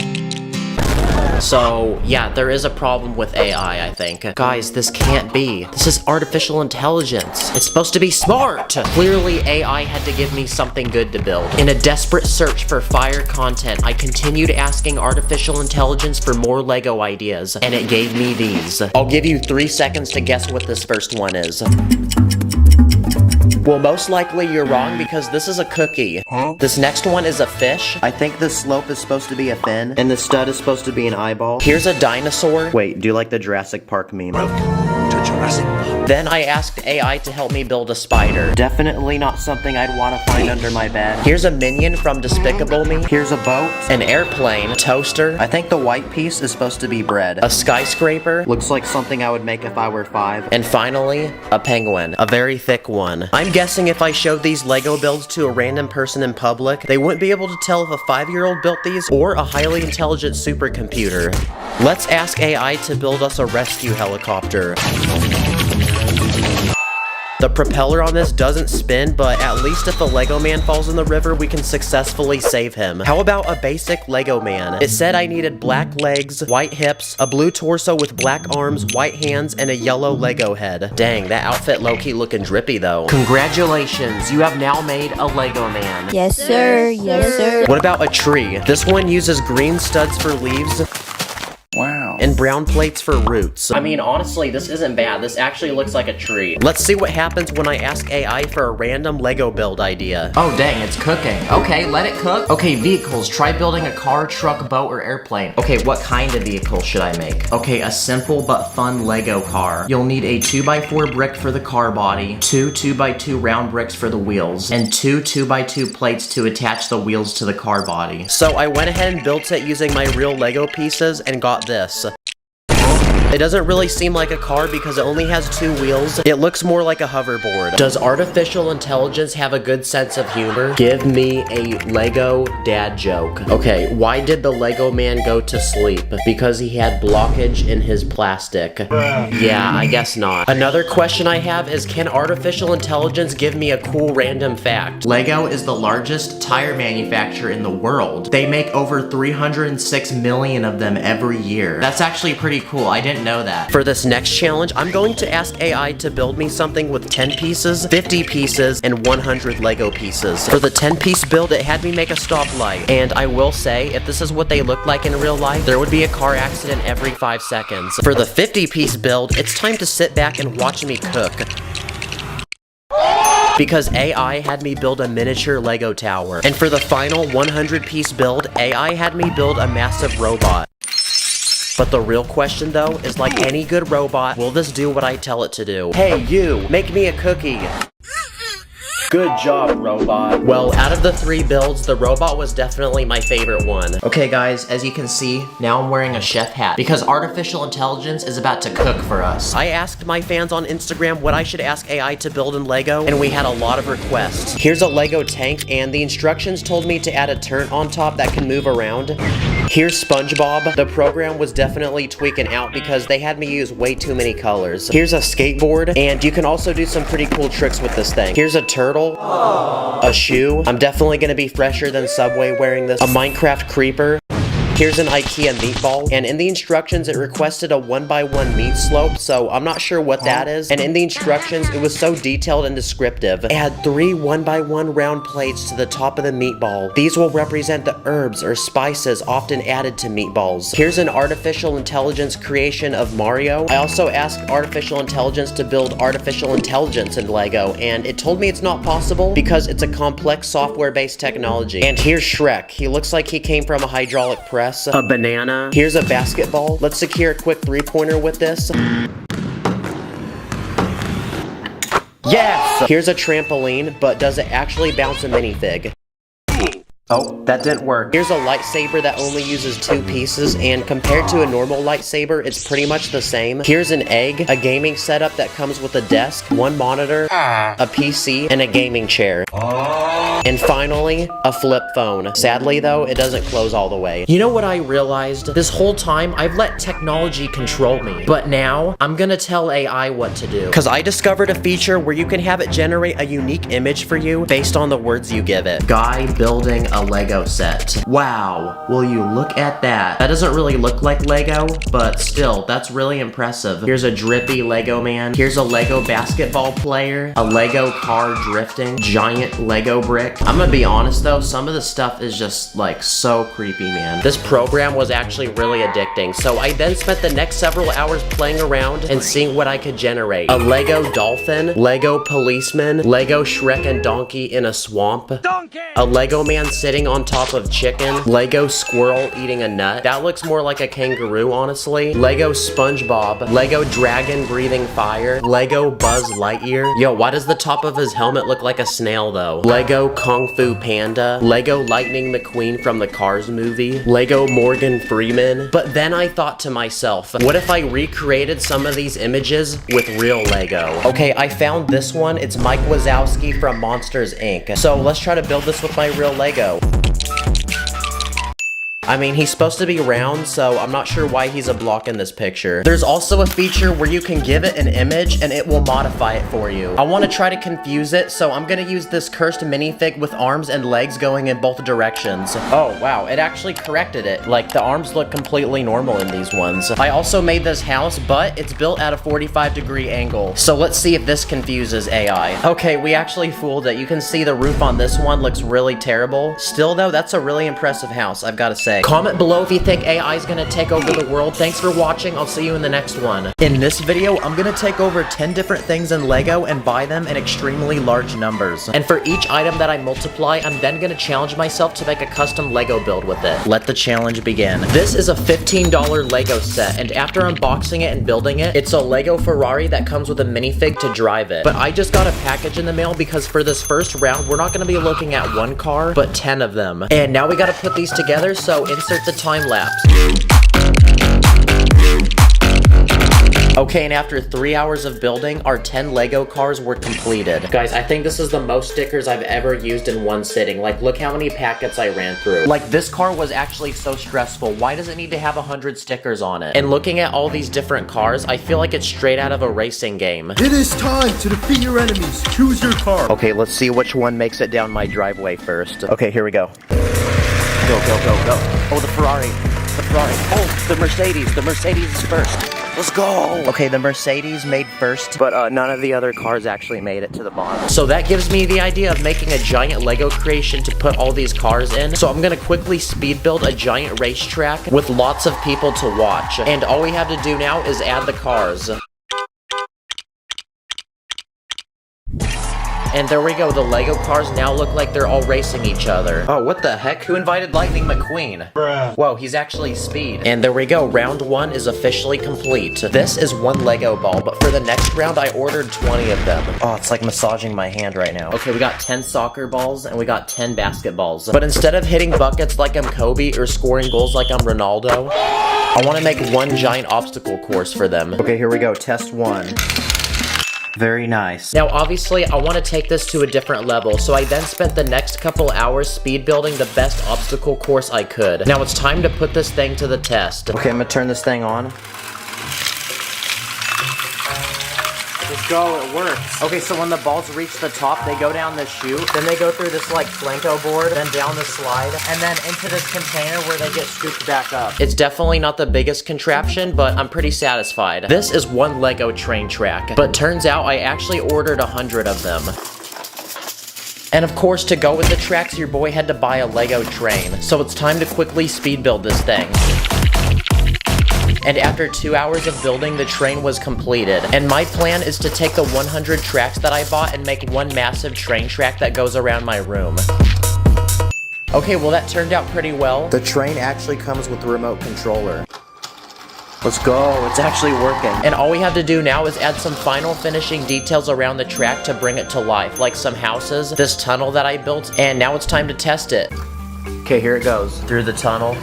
So, yeah, there is a problem with AI, I think. Guys, this can't be. This is artificial intelligence. It's supposed to be smart. Clearly, AI had to give me something good to build. In a desperate search for fire content, I continued asking artificial intelligence for more Lego ideas, and it gave me these. I'll give you 3 seconds to guess what this first one is. Well, most likely you're wrong because this is a cookie. This next one is a fish. I think the slope is supposed to be a fin, and the stud is supposed to be an eyeball. Here's a dinosaur. Wait, do you like the Jurassic Park meme? Welcome to Jurassic Park. Then I asked AI to help me build a spider. Definitely not something I'd want to find under my bed. Here's a minion from Despicable Me. Here's a boat. An airplane. A toaster. I think the white piece is supposed to be bread. A skyscraper. Looks like something I would make if I were 5. And finally, a penguin. A very thick one. I'm guessing if I showed these Lego builds to a random person in public, they wouldn't be able to tell if a 5-year-old built these or a highly intelligent supercomputer. Let's ask AI to build us a rescue helicopter. The propeller on this doesn't spin, but at least if a Lego man falls in the river, we can successfully save him. How about a basic Lego man? It said I needed black legs, white hips, a blue torso with black arms, white hands, and a yellow Lego head. Dang, that outfit low-key looking drippy though. Congratulations, you have now made a Lego man. Yes, sir. Yes, sir. What about a tree? This one uses green studs for leaves. Wow. And brown plates for roots. I mean, honestly, this isn't bad. This actually looks like a tree. Let's see what happens when I ask AI for a random Lego build idea. Oh, dang, it's cooking. Okay, let it cook. Okay, vehicles. Try building a car, truck, boat, or airplane. Okay, what kind of vehicle should I make? Okay, a simple but fun Lego car. You'll need a 2x4 brick for the car body, 2 2x2 round bricks for the wheels, and 2 2x2 plates to attach the wheels to the car body. So I went ahead and built it using my real Lego pieces and got this. It doesn't really seem like a car because it only has 2 wheels. It looks more like a hoverboard. Does artificial intelligence have a good sense of humor? Give me a Lego dad joke. Okay, why did the Lego man go to sleep? Because he had blockage in his plastic. Yeah, I guess not. Another question I have is, can artificial intelligence give me a cool random fact? Lego is the largest tire manufacturer in the world. They make over 306 million of them every year. That's actually pretty cool. I didn't know that. For this next challenge, I'm going to ask AI to build me something with 10 pieces, 50 pieces, and 100 Lego pieces. For the 10-piece build, it had me make a stoplight. And I will say, if this is what they look like in real life, there would be a car accident every 5 seconds. For the 50-piece build, it's time to sit back and watch me cook. Because AI had me build a miniature Lego tower. And for the final 100-piece build, AI had me build a massive robot. But the real question though is, like any good robot, will this do what I tell it to do? Hey you, make me a cookie. Good job, robot. Well, out of the 3 builds, the robot was definitely my favorite one. Okay guys, as you can see, now I'm wearing a chef hat because artificial intelligence is about to cook for us. I asked my fans on Instagram what I should ask AI to build in Lego, and we had a lot of requests. Here's a Lego tank, and the instructions told me to add a turret on top that can move around. Here's SpongeBob. The program was definitely tweaking out because they had me use way too many colors. Here's a skateboard, and you can also do some pretty cool tricks with this thing. Here's a turtle. A shoe. I'm definitely gonna be fresher than Subway wearing this. A Minecraft creeper. Here's an IKEA meatball, and in the instructions it requested a 1x1 meat slope, so I'm not sure what that is. And in the instructions it was so detailed and descriptive. It had 3 1x1 round plates to the top of the meatball. These will represent the herbs or spices often added to meatballs. Here's an artificial intelligence creation of Mario. I also asked artificial intelligence to build artificial intelligence in Lego, and it told me it's not possible because it's a complex software-based technology. And here's Shrek. He looks like he came from a hydraulic press. A banana. Here's a basketball. Let's secure a quick 3-pointer with this. Yes! Here's a trampoline, but does it actually bounce a minifig? Oh, that didn't work. Here's a lightsaber that only uses 2 pieces, and compared to a normal lightsaber, it's pretty much the same. Here's an egg, a gaming setup that comes with a desk, 1 monitor, a PC, and a gaming chair. And finally, a flip phone. Sadly though, it doesn't close all the way. You know what I realized? This whole time, I've let technology control me. But now, I'm gonna tell AI what to do. Cause I discovered a feature where you can have it generate a unique image for you based on the words you give it. Guy building a Lego set. Wow, will you look at that? That doesn't really look like Lego, but still, that's really impressive. Here's a drippy Lego man. Here's a Lego basketball player. A Lego car drifting. Giant Lego brick. I'm gonna be honest though, some of the stuff is just like so creepy, man. This program was actually really addicting, so I then spent the next several hours playing around and seeing what I could generate. A Lego dolphin, Lego policeman, Lego Shrek and Donkey in a swamp, a Lego man sitting on top of chicken, Lego squirrel eating a nut. That looks more like a kangaroo, honestly. Lego SpongeBob, Lego dragon breathing fire, Lego Buzz Lightyear. Yo, why does the top of his helmet look like a snail though? Lego Kung Fu Panda, Lego Lightning McQueen from the Cars movie, Lego Morgan Freeman. But then I thought to myself, what if I recreated some of these images with real Lego? Okay, I found this one. It's Mike Wazowski from Monsters Inc. So let's try to build this with my real Lego. I mean, he's supposed to be round, so I'm not sure why he's a block in this picture. There's also a feature where you can give it an image and it will modify it for you. I want to try to confuse it, so I'm gonna use this cursed minifig with arms and legs going in both directions. Oh, wow, it actually corrected it. Like, the arms look completely normal in these ones. I also made this house, but it's built at a 45-degree angle. So let's see if this confuses AI. Okay, we actually fooled it. You can see the roof on this one looks really terrible. Still though, that's a really impressive house, I've got to say. Comment below if you think AI is gonna take over the world. Thanks for watching. I'll see you in the next one. In this video, I'm gonna take over 10 different things in Lego and buy them in extremely large numbers. And for each item that I multiply, I'm then gonna challenge myself to make a custom Lego build with it. Let the challenge begin. This is a $15 Lego set, and after unboxing it and building it, it's a Lego Ferrari that comes with a minifig to drive it. But I just got a package in the mail because for this first round, we're not gonna be looking at one car, but 10 of them. And now we gotta put these together, so insert the time lapse. Okay, and after 3 hours of building, our 10 Lego cars were completed. Guys, I think this is the most stickers I've ever used in one sitting. Like, look how many packets I ran through. Like, this car was actually so stressful. Why does it need to have 100 stickers on it? And looking at all these different cars, I feel like it's straight out of a racing game. It is time to defeat your enemies. Choose your car. Okay, let's see which one makes it down my driveway first. Okay, here we go. Go, go, go, go. Oh, the Ferrari. The Ferrari. Oh, the Mercedes. The Mercedes is first. Let's go! Okay, the Mercedes made first, but none of the other cars actually made it to the bottom. So that gives me the idea of making a giant Lego creation to put all these cars in. So I'm gonna quickly speed build a giant racetrack with lots of people to watch. And all we have to do now is add the cars. And there we go, the Lego cars now look like they're all racing each other. Oh, what the heck? Who invited Lightning McQueen? Bruh. Whoa, he's actually Speed. And there we go, round 1 is officially complete. This is 1 Lego ball, but for the next round, I ordered 20 of them. Oh, it's like massaging my hand right now. Okay, we got 10 soccer balls, and we got 10 basketballs. But instead of hitting buckets like I'm Kobe or scoring goals like I'm Ronaldo, I want to make 1 giant obstacle course for them. Okay, here we go, test 1. Very nice. Now, obviously, I want to take this to a different level, so I then spent the next couple hours speed building the best obstacle course I could. Now, it's time to put this thing to the test. Okay, I'm gonna turn this thing on. Let's go, it works. Okay, so when the balls reach the top, they go down the chute, then they go through this like Plinko board, then down the slide, and then into this container where they get scooped back up. It's definitely not the biggest contraption, but I'm pretty satisfied. This is 1 Lego train track, but turns out I actually ordered 100 of them. And of course, to go with the tracks, your boy had to buy a Lego train. So it's time to quickly speed build this thing. And after 2 hours of building, the train was completed. And my plan is to take the 100 tracks that I bought and make 1 massive train track that goes around my room. Okay, well that turned out pretty well. The train actually comes with the remote controller. Let's go, it's actually working. And all we have to do now is add some final finishing details around the track to bring it to life, like some houses, this tunnel that I built, and now it's time to test it. Okay, here it goes. Through the tunnel.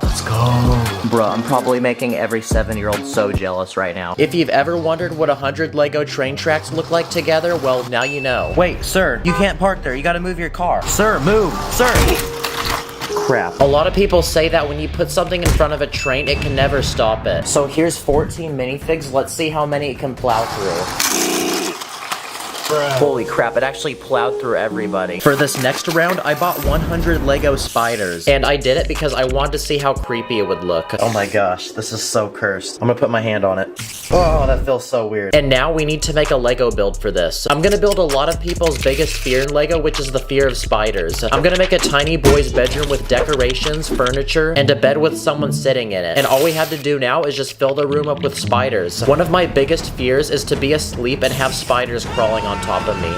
Let's go. Bruh, I'm probably making every 7-year-old so jealous right now. If you've ever wondered what 100 Lego train tracks look like together, well, now you know. Wait, sir, you can't park there. You gotta move your car. Sir, move. Sir. Crap. A lot of people say that when you put something in front of a train, it can never stop it. So here's 14 minifigs. Let's see how many it can plow through. Holy crap, it actually plowed through everybody. For this next round, I bought 100 Lego spiders. And I did it because I wanted to see how creepy it would look. Oh my gosh, this is so cursed. I'm gonna put my hand on it. Oh, that feels so weird. And now we need to make a Lego build for this. I'm gonna build a lot of people's biggest fear in Lego, which is the fear of spiders. I'm gonna make a tiny boy's bedroom with decorations, furniture, and a bed with someone sitting in it. And all we have to do now is just fill the room up with spiders. One of my biggest fears is to be asleep and have spiders crawling on top of me.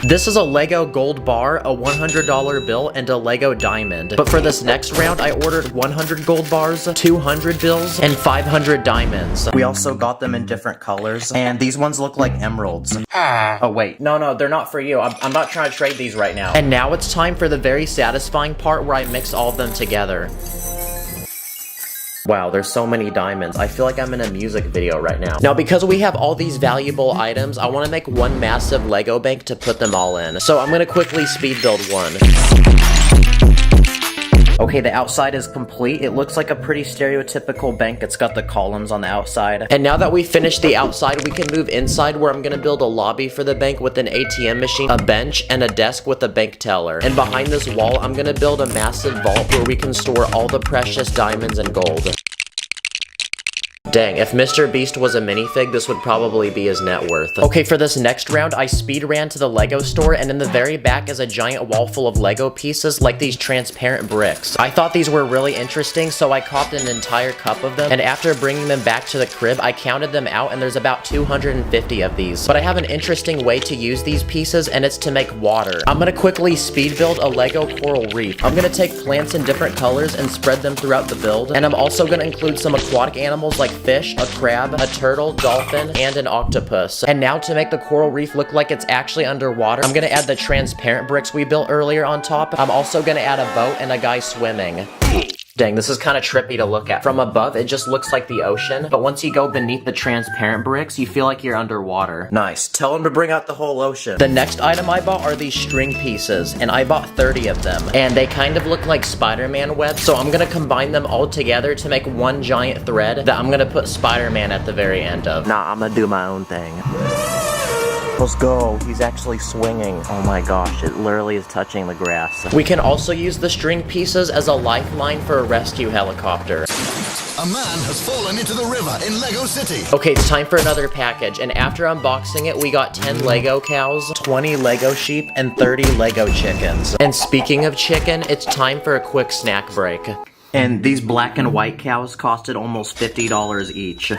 This is a Lego gold bar, a $100 bill, and a Lego diamond. But for this next round, I ordered 100 gold bars, 200 bills, and 500 diamonds. We also got them in different colors, and these ones look like emeralds. Oh, wait. No, they're not for you. I'm not trying to trade these right now. And now it's time for the very satisfying part where I mix all of them together. Wow, there's so many diamonds. I feel like I'm in a music video right now. Now, because we have all these valuable items, I want to make 1 massive Lego bank to put them all in. So I'm going to quickly speed build 1. Okay, the outside is complete. It looks like a pretty stereotypical bank. It's got the columns on the outside. And now that we've finished the outside, we can move inside where I'm gonna build a lobby for the bank with an ATM machine, a bench, and a desk with a bank teller. And behind this wall, I'm gonna build a massive vault where we can store all the precious diamonds and gold. Dang, if Mr. Beast was a minifig, this would probably be his net worth. Okay, for this next round, I speed ran to the Lego store, and in the very back is a giant wall full of Lego pieces, like these transparent bricks. I thought these were really interesting, so I copped an entire cup of them, and after bringing them back to the crib, I counted them out, and there's about 250 of these. But I have an interesting way to use these pieces, and it's to make water. I'm gonna quickly speed build a Lego coral reef. I'm gonna take plants in different colors and spread them throughout the build, and I'm also gonna include some aquatic animals like fish, a crab, a turtle, dolphin, and an octopus. And now to make the coral reef look like it's actually underwater, I'm gonna add the transparent bricks we built earlier on top. I'm also gonna add a boat and a guy swimming. Dang, this is kind of trippy to look at. From above, it just looks like the ocean, but once you go beneath the transparent bricks, you feel like you're underwater. Nice. Tell him to bring out the whole ocean. The next item I bought are these string pieces, and I bought 30 of them. And they kind of look like Spider-Man web, so I'm gonna combine them all together to make one giant thread that I'm gonna put Spider-Man at the very end of. Nah, I'm gonna do my own thing. Let's go. He's actually swinging. Oh my gosh, it literally is touching the grass. We can also use the string pieces as a lifeline for a rescue helicopter. A man has fallen into the river in Lego City. Okay, it's time for another package, and after unboxing it, we got 10 Lego cows, 20 Lego sheep, and 30 Lego chickens. And speaking of chicken, it's time for a quick snack break. And these black and white cows costed almost $50 each.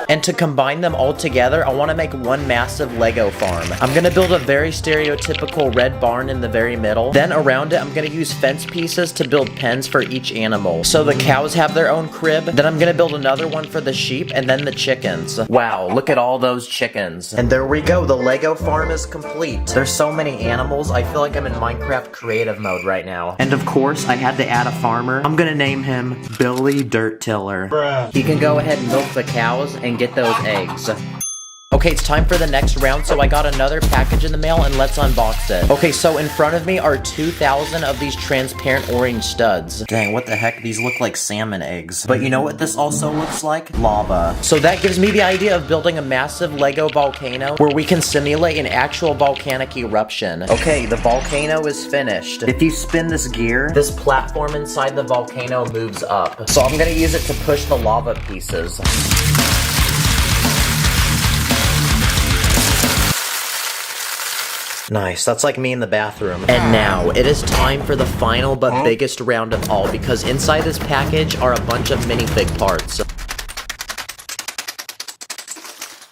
And to combine them all together, I want to make one massive Lego farm. I'm going to build a very stereotypical red barn in the very middle. Then around it, I'm going to use fence pieces to build pens for each animal. So the cows have their own crib. Then I'm going to build another one for the sheep and then the chickens. Wow, look at all those chickens. And there we go, the Lego farm is complete. There's so many animals, I feel like I'm in Minecraft creative mode right now. And of course, I had to add a farmer. I'm going to name him Billy Dirt Tiller. Bruh. He can go ahead and milk the cows and get those eggs. Okay, it's time for the next round, so I got another package in the mail, and let's unbox it. Okay, so in front of me are 2,000 of these transparent orange studs. Dang, what the heck? These look like salmon eggs. But you know what this also looks like? Lava. So that gives me the idea of building a massive Lego volcano where we can simulate an actual volcanic eruption. Okay, the volcano is finished. If you spin this gear, this platform inside the volcano moves up. So I'm gonna use it to push the lava pieces. Nice, that's like me in the bathroom. And now, it is time for the final but biggest round of all, because inside this package are a bunch of minifig parts.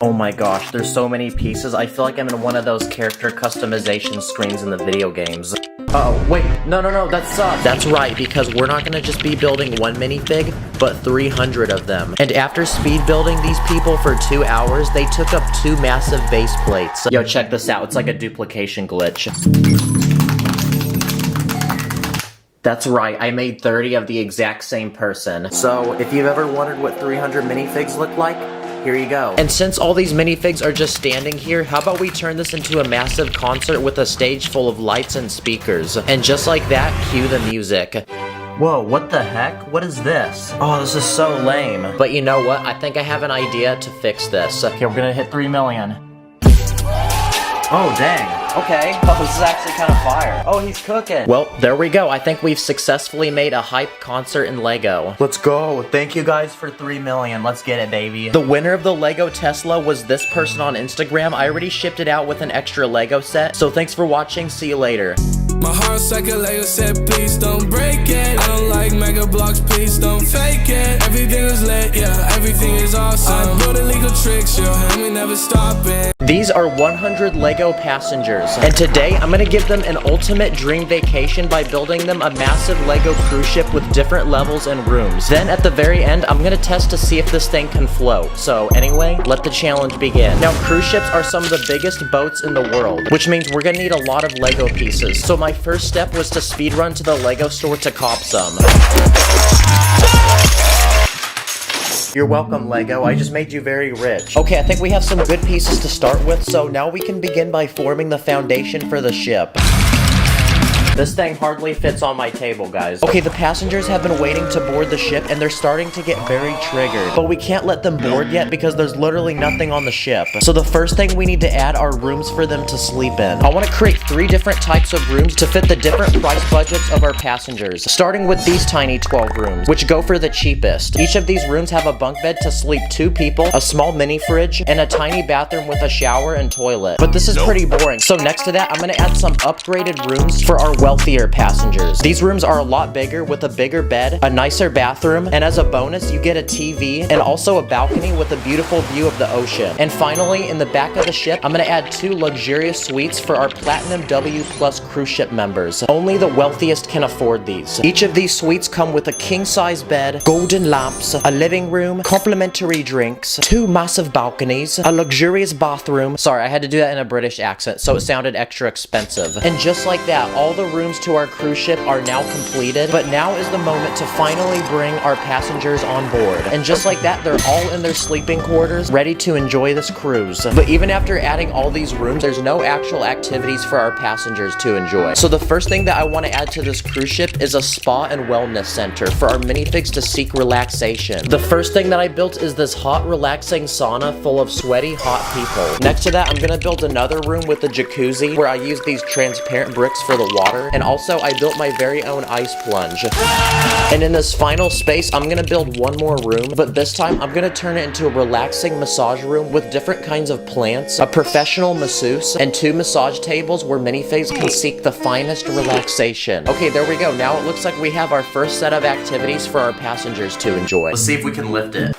Oh my gosh, there's so many pieces. I feel like I'm in one of those character customization screens in the video games. Uh-oh, wait, no, that sucks. That's right, because we're not gonna just be building one minifig, but 300 of them. And after speed building these people for 2 hours, they took up 2 massive base plates. Yo, check this out, it's like a duplication glitch. That's right, I made 30 of the exact same person. So, if you've ever wondered what 300 minifigs look like, here you go. And since all these minifigs are just standing here, how about we turn this into a massive concert with a stage full of lights and speakers? And just like that, cue the music. Whoa, what the heck? What is this? Oh, this is so lame. But you know what? I think I have an idea to fix this. Okay, we're gonna hit 3 million. Oh, dang. Okay. Oh, this is actually kind of fire. Oh, he's cooking. Well, there we go. I think we've successfully made a hype concert in Lego. Let's go. Thank you guys for 3 million. Let's get it, baby. The winner of the Lego Tesla was this person on Instagram. I already shipped it out with an extra Lego set. So thanks for watching. See you later. My heart's like a Lego set, please don't break it. I don't like mega blocks, please don't fake it. Everything is lit, yeah, everything is awesome. I build illegal tricks, yeah, and we never stopping. These are 100 Lego passengers, and today I'm gonna give them an ultimate dream vacation by building them a massive Lego cruise ship with different levels and rooms. Then at the very end, I'm gonna test to see if this thing can float. So anyway, let the challenge begin. Now, cruise ships are some of the biggest boats in the world, which means we're gonna need a lot of Lego pieces. So my first step was to speedrun to the Lego store to cop some. You're welcome, Lego. I just made you very rich. Okay, I think we have some good pieces to start with, so now we can begin by forming the foundation for the ship. This thing hardly fits on my table, guys. Okay, the passengers have been waiting to board the ship, and they're starting to get very triggered. But we can't let them board yet because there's literally nothing on the ship. So the first thing we need to add are rooms for them to sleep in. I want to create 3 different types of rooms to fit the different price budgets of our passengers. Starting with these tiny 12 rooms, which go for the cheapest. Each of these rooms have a bunk bed to sleep 2 people, a small mini fridge, and a tiny bathroom with a shower and toilet. But this is pretty boring. So next to that, I'm going to add some upgraded rooms for our wealthier passengers. These rooms are a lot bigger with a bigger bed, a nicer bathroom, and as a bonus, you get a TV and also a balcony with a beautiful view of the ocean. And finally, in the back of the ship, I'm gonna add 2 luxurious suites for our Platinum W Plus cruise ship members. Only the wealthiest can afford these. Each of these suites come with a king-size bed, golden lamps, a living room, complimentary drinks, 2 massive balconies, a luxurious bathroom. Sorry, I had to do that in a British accent, so it sounded extra expensive. And just like that, all the rooms to our cruise ship are now completed, but now is the moment to finally bring our passengers on board. And just like that, they're all in their sleeping quarters, ready to enjoy this cruise. But even after adding all these rooms, there's no actual activities for our passengers to enjoy. So the first thing that I want to add to this cruise ship is a spa and wellness center for our minifigs to seek relaxation. The first thing that I built is this hot, relaxing sauna full of sweaty, hot people. Next to that, I'm gonna build another room with a jacuzzi where I use these transparent bricks for the water, and also I built my very own ice plunge. And in this final space, I'm gonna build one more room, but this time I'm gonna turn it into a relaxing massage room with different kinds of plants, a professional masseuse, and 2 massage tables where minifigs can seek the finest relaxation. Okay, there we go. Now it looks like we have our first set of activities for our passengers to enjoy. Let's see if we can lift it.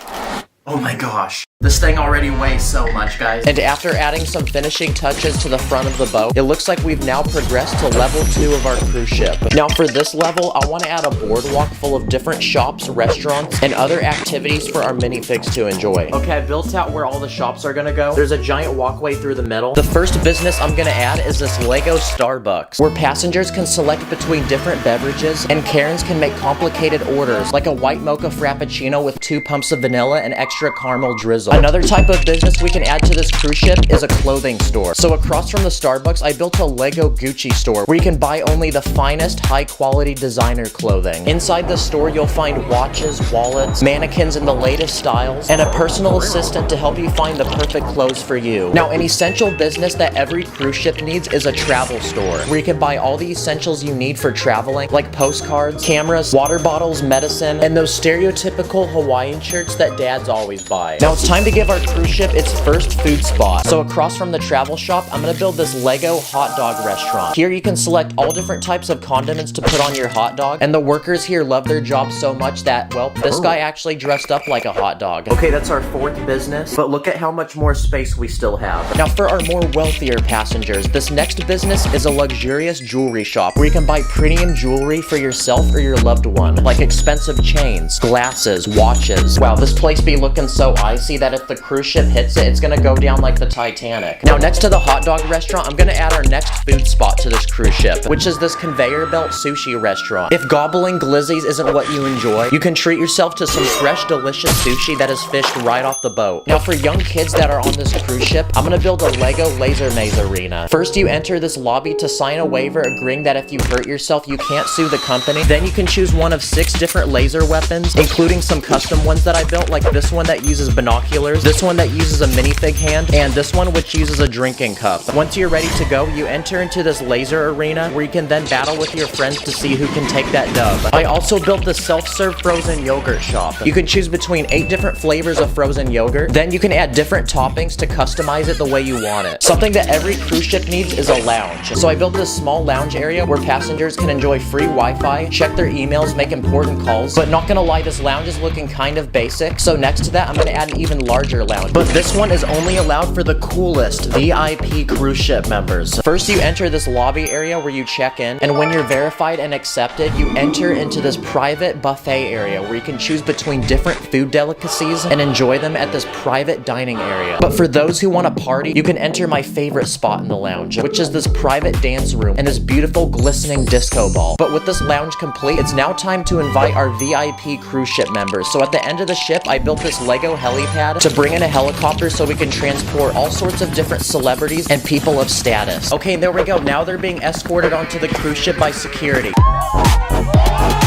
Oh my gosh. This thing already weighs so much, guys. And after adding some finishing touches to the front of the boat, it looks like we've now progressed to level 2 of our cruise ship. Now for this level, I want to add a boardwalk full of different shops, restaurants, and other activities for our minifigs to enjoy. Okay, I built out where all the shops are gonna go. There's a giant walkway through the middle. The first business I'm gonna add is this Lego Starbucks, where passengers can select between different beverages, and Karens can make complicated orders, like a white mocha frappuccino with 2 pumps of vanilla and extra caramel drizzle. Another type of business we can add to this cruise ship is a clothing store. So across from the Starbucks, I built a Lego Gucci store where you can buy only the finest high-quality designer clothing. Inside the store, you'll find watches, wallets, mannequins in the latest styles, and a personal assistant to help you find the perfect clothes for you. Now, an essential business that every cruise ship needs is a travel store where you can buy all the essentials you need for traveling, like postcards, cameras, water bottles, medicine, and those stereotypical Hawaiian shirts that dads always buy. Now it's time to give our cruise ship its first food spot. So across from the travel shop, I'm gonna build this Lego hot dog restaurant. Here you can select all different types of condiments to put on your hot dog, and the workers here love their job so much that, well, this guy actually dressed up like a hot dog. Okay, that's our 4th business, but look at how much more space we still have. Now for our more wealthier passengers, this next business is a luxurious jewelry shop where you can buy premium jewelry for yourself or your loved one, like expensive chains, glasses, watches. Wow, this place be looking so icy that if the cruise ship hits it, it's gonna go down like the Titanic. Now next to the hot dog restaurant, I'm gonna add our next food spot to this cruise ship, which is this conveyor belt sushi restaurant. If gobbling glizzies isn't what you enjoy, you can treat yourself to some fresh, delicious sushi that is fished right off the boat. Now for young kids that are on this cruise ship, I'm gonna build a Lego laser maze arena. First, you enter this lobby to sign a waiver agreeing that if you hurt yourself, you can't sue the company. Then you can choose one of 6 different laser weapons, including some custom ones that I built, like this one that uses binoculars, this one that uses a minifig hand, and this one which uses a drinking cup. Once you're ready to go, you enter into this laser arena where you can then battle with your friends to see who can take that dub. I also built the self-serve frozen yogurt shop. You can choose between 8 different flavors of frozen yogurt. Then you can add different toppings to customize it the way you want it. Something that every cruise ship needs is a lounge. So I built this small lounge area where passengers can enjoy free Wi-Fi, check their emails, make important calls. But not gonna lie, this lounge is looking kind of basic. So next to that, I'm gonna add an even larger lounge. But this one is only allowed for the coolest VIP cruise ship members. First, you enter this lobby area where you check in, and when you're verified and accepted, you enter into this private buffet area where you can choose between different food delicacies and enjoy them at this private dining area. But for those who want to party, you can enter my favorite spot in the lounge, which is this private dance room and this beautiful glistening disco ball. But with this lounge complete, it's now time to invite our VIP cruise ship members. So at the end of the ship, I built this Lego helipad to bring in a helicopter so we can transport all sorts of different celebrities and people of status. Okay, there we go. Now they're being escorted onto the cruise ship by security.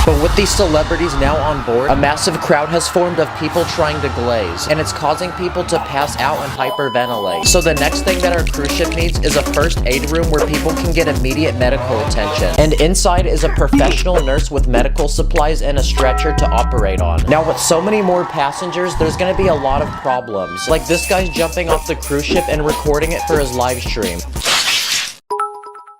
But with these celebrities now on board, a massive crowd has formed of people trying to glaze, and it's causing people to pass out and hyperventilate. So the next thing that our cruise ship needs is a first aid room where people can get immediate medical attention. And inside is a professional nurse with medical supplies and a stretcher to operate on. Now with so many more passengers, there's gonna be a lot of problems. Like this guy's jumping off the cruise ship and recording it for his live stream.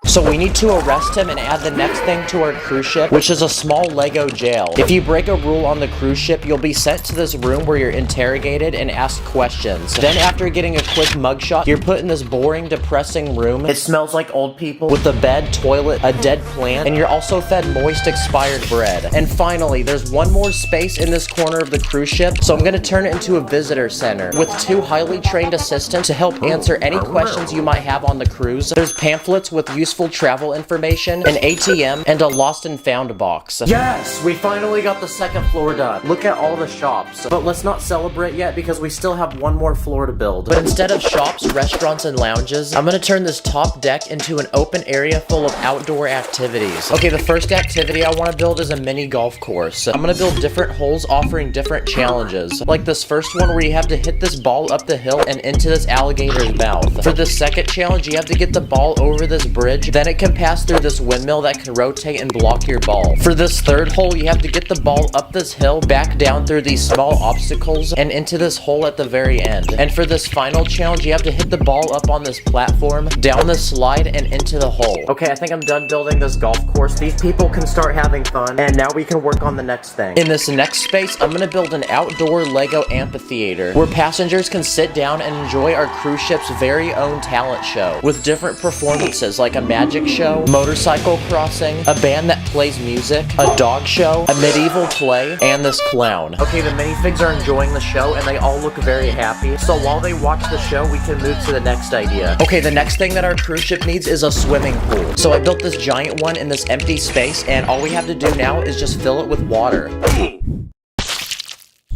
So we need to arrest him and add the next thing to our cruise ship, which is a small Lego jail. If you break a rule on the cruise ship, you'll be sent to this room where you're interrogated and asked questions. Then after getting a quick mugshot, you're put in this boring, depressing room. It smells like old people with a bed, toilet, a dead plant, and you're also fed moist, expired bread. And finally, there's one more space in this corner of the cruise ship, so I'm gonna turn it into a visitor center with 2 highly trained assistants to help answer any questions you might have on the cruise. There's pamphlets with useful useful travel information, an ATM, and a lost and found box. Yes! We finally got the second floor done. Look at all the shops. But let's not celebrate yet because we still have one more floor to build. But instead of shops, restaurants, and lounges, I'm gonna turn this top deck into an open area full of outdoor activities. Okay, the first activity I want to build is a mini golf course. I'm gonna build different holes offering different challenges. Like this first one where you have to hit this ball up the hill and into this alligator's mouth. For this second challenge, you have to get the ball over this bridge, then it can pass through this windmill that can rotate and block your ball. For this third hole, you have to get the ball up this hill, back down through these small obstacles, and into this hole at the very end. And for this final challenge, you have to hit the ball up on this platform, down this slide, and into the hole. Okay, I think I'm done building this golf course. These people can start having fun, and now we can work on the next thing. In this next space, I'm gonna build an outdoor Lego amphitheater where passengers can sit down and enjoy our cruise ship's very own talent show with different performances like a magic show, motorcycle crossing, a band that plays music, a dog show, a medieval play, and this clown. Okay, the minifigs are enjoying the show and they all look very happy. So while they watch the show, we can move to the next idea. Okay, the next thing that our cruise ship needs is a swimming pool. So I built this giant one in this empty space, and all we have to do now is just fill it with water.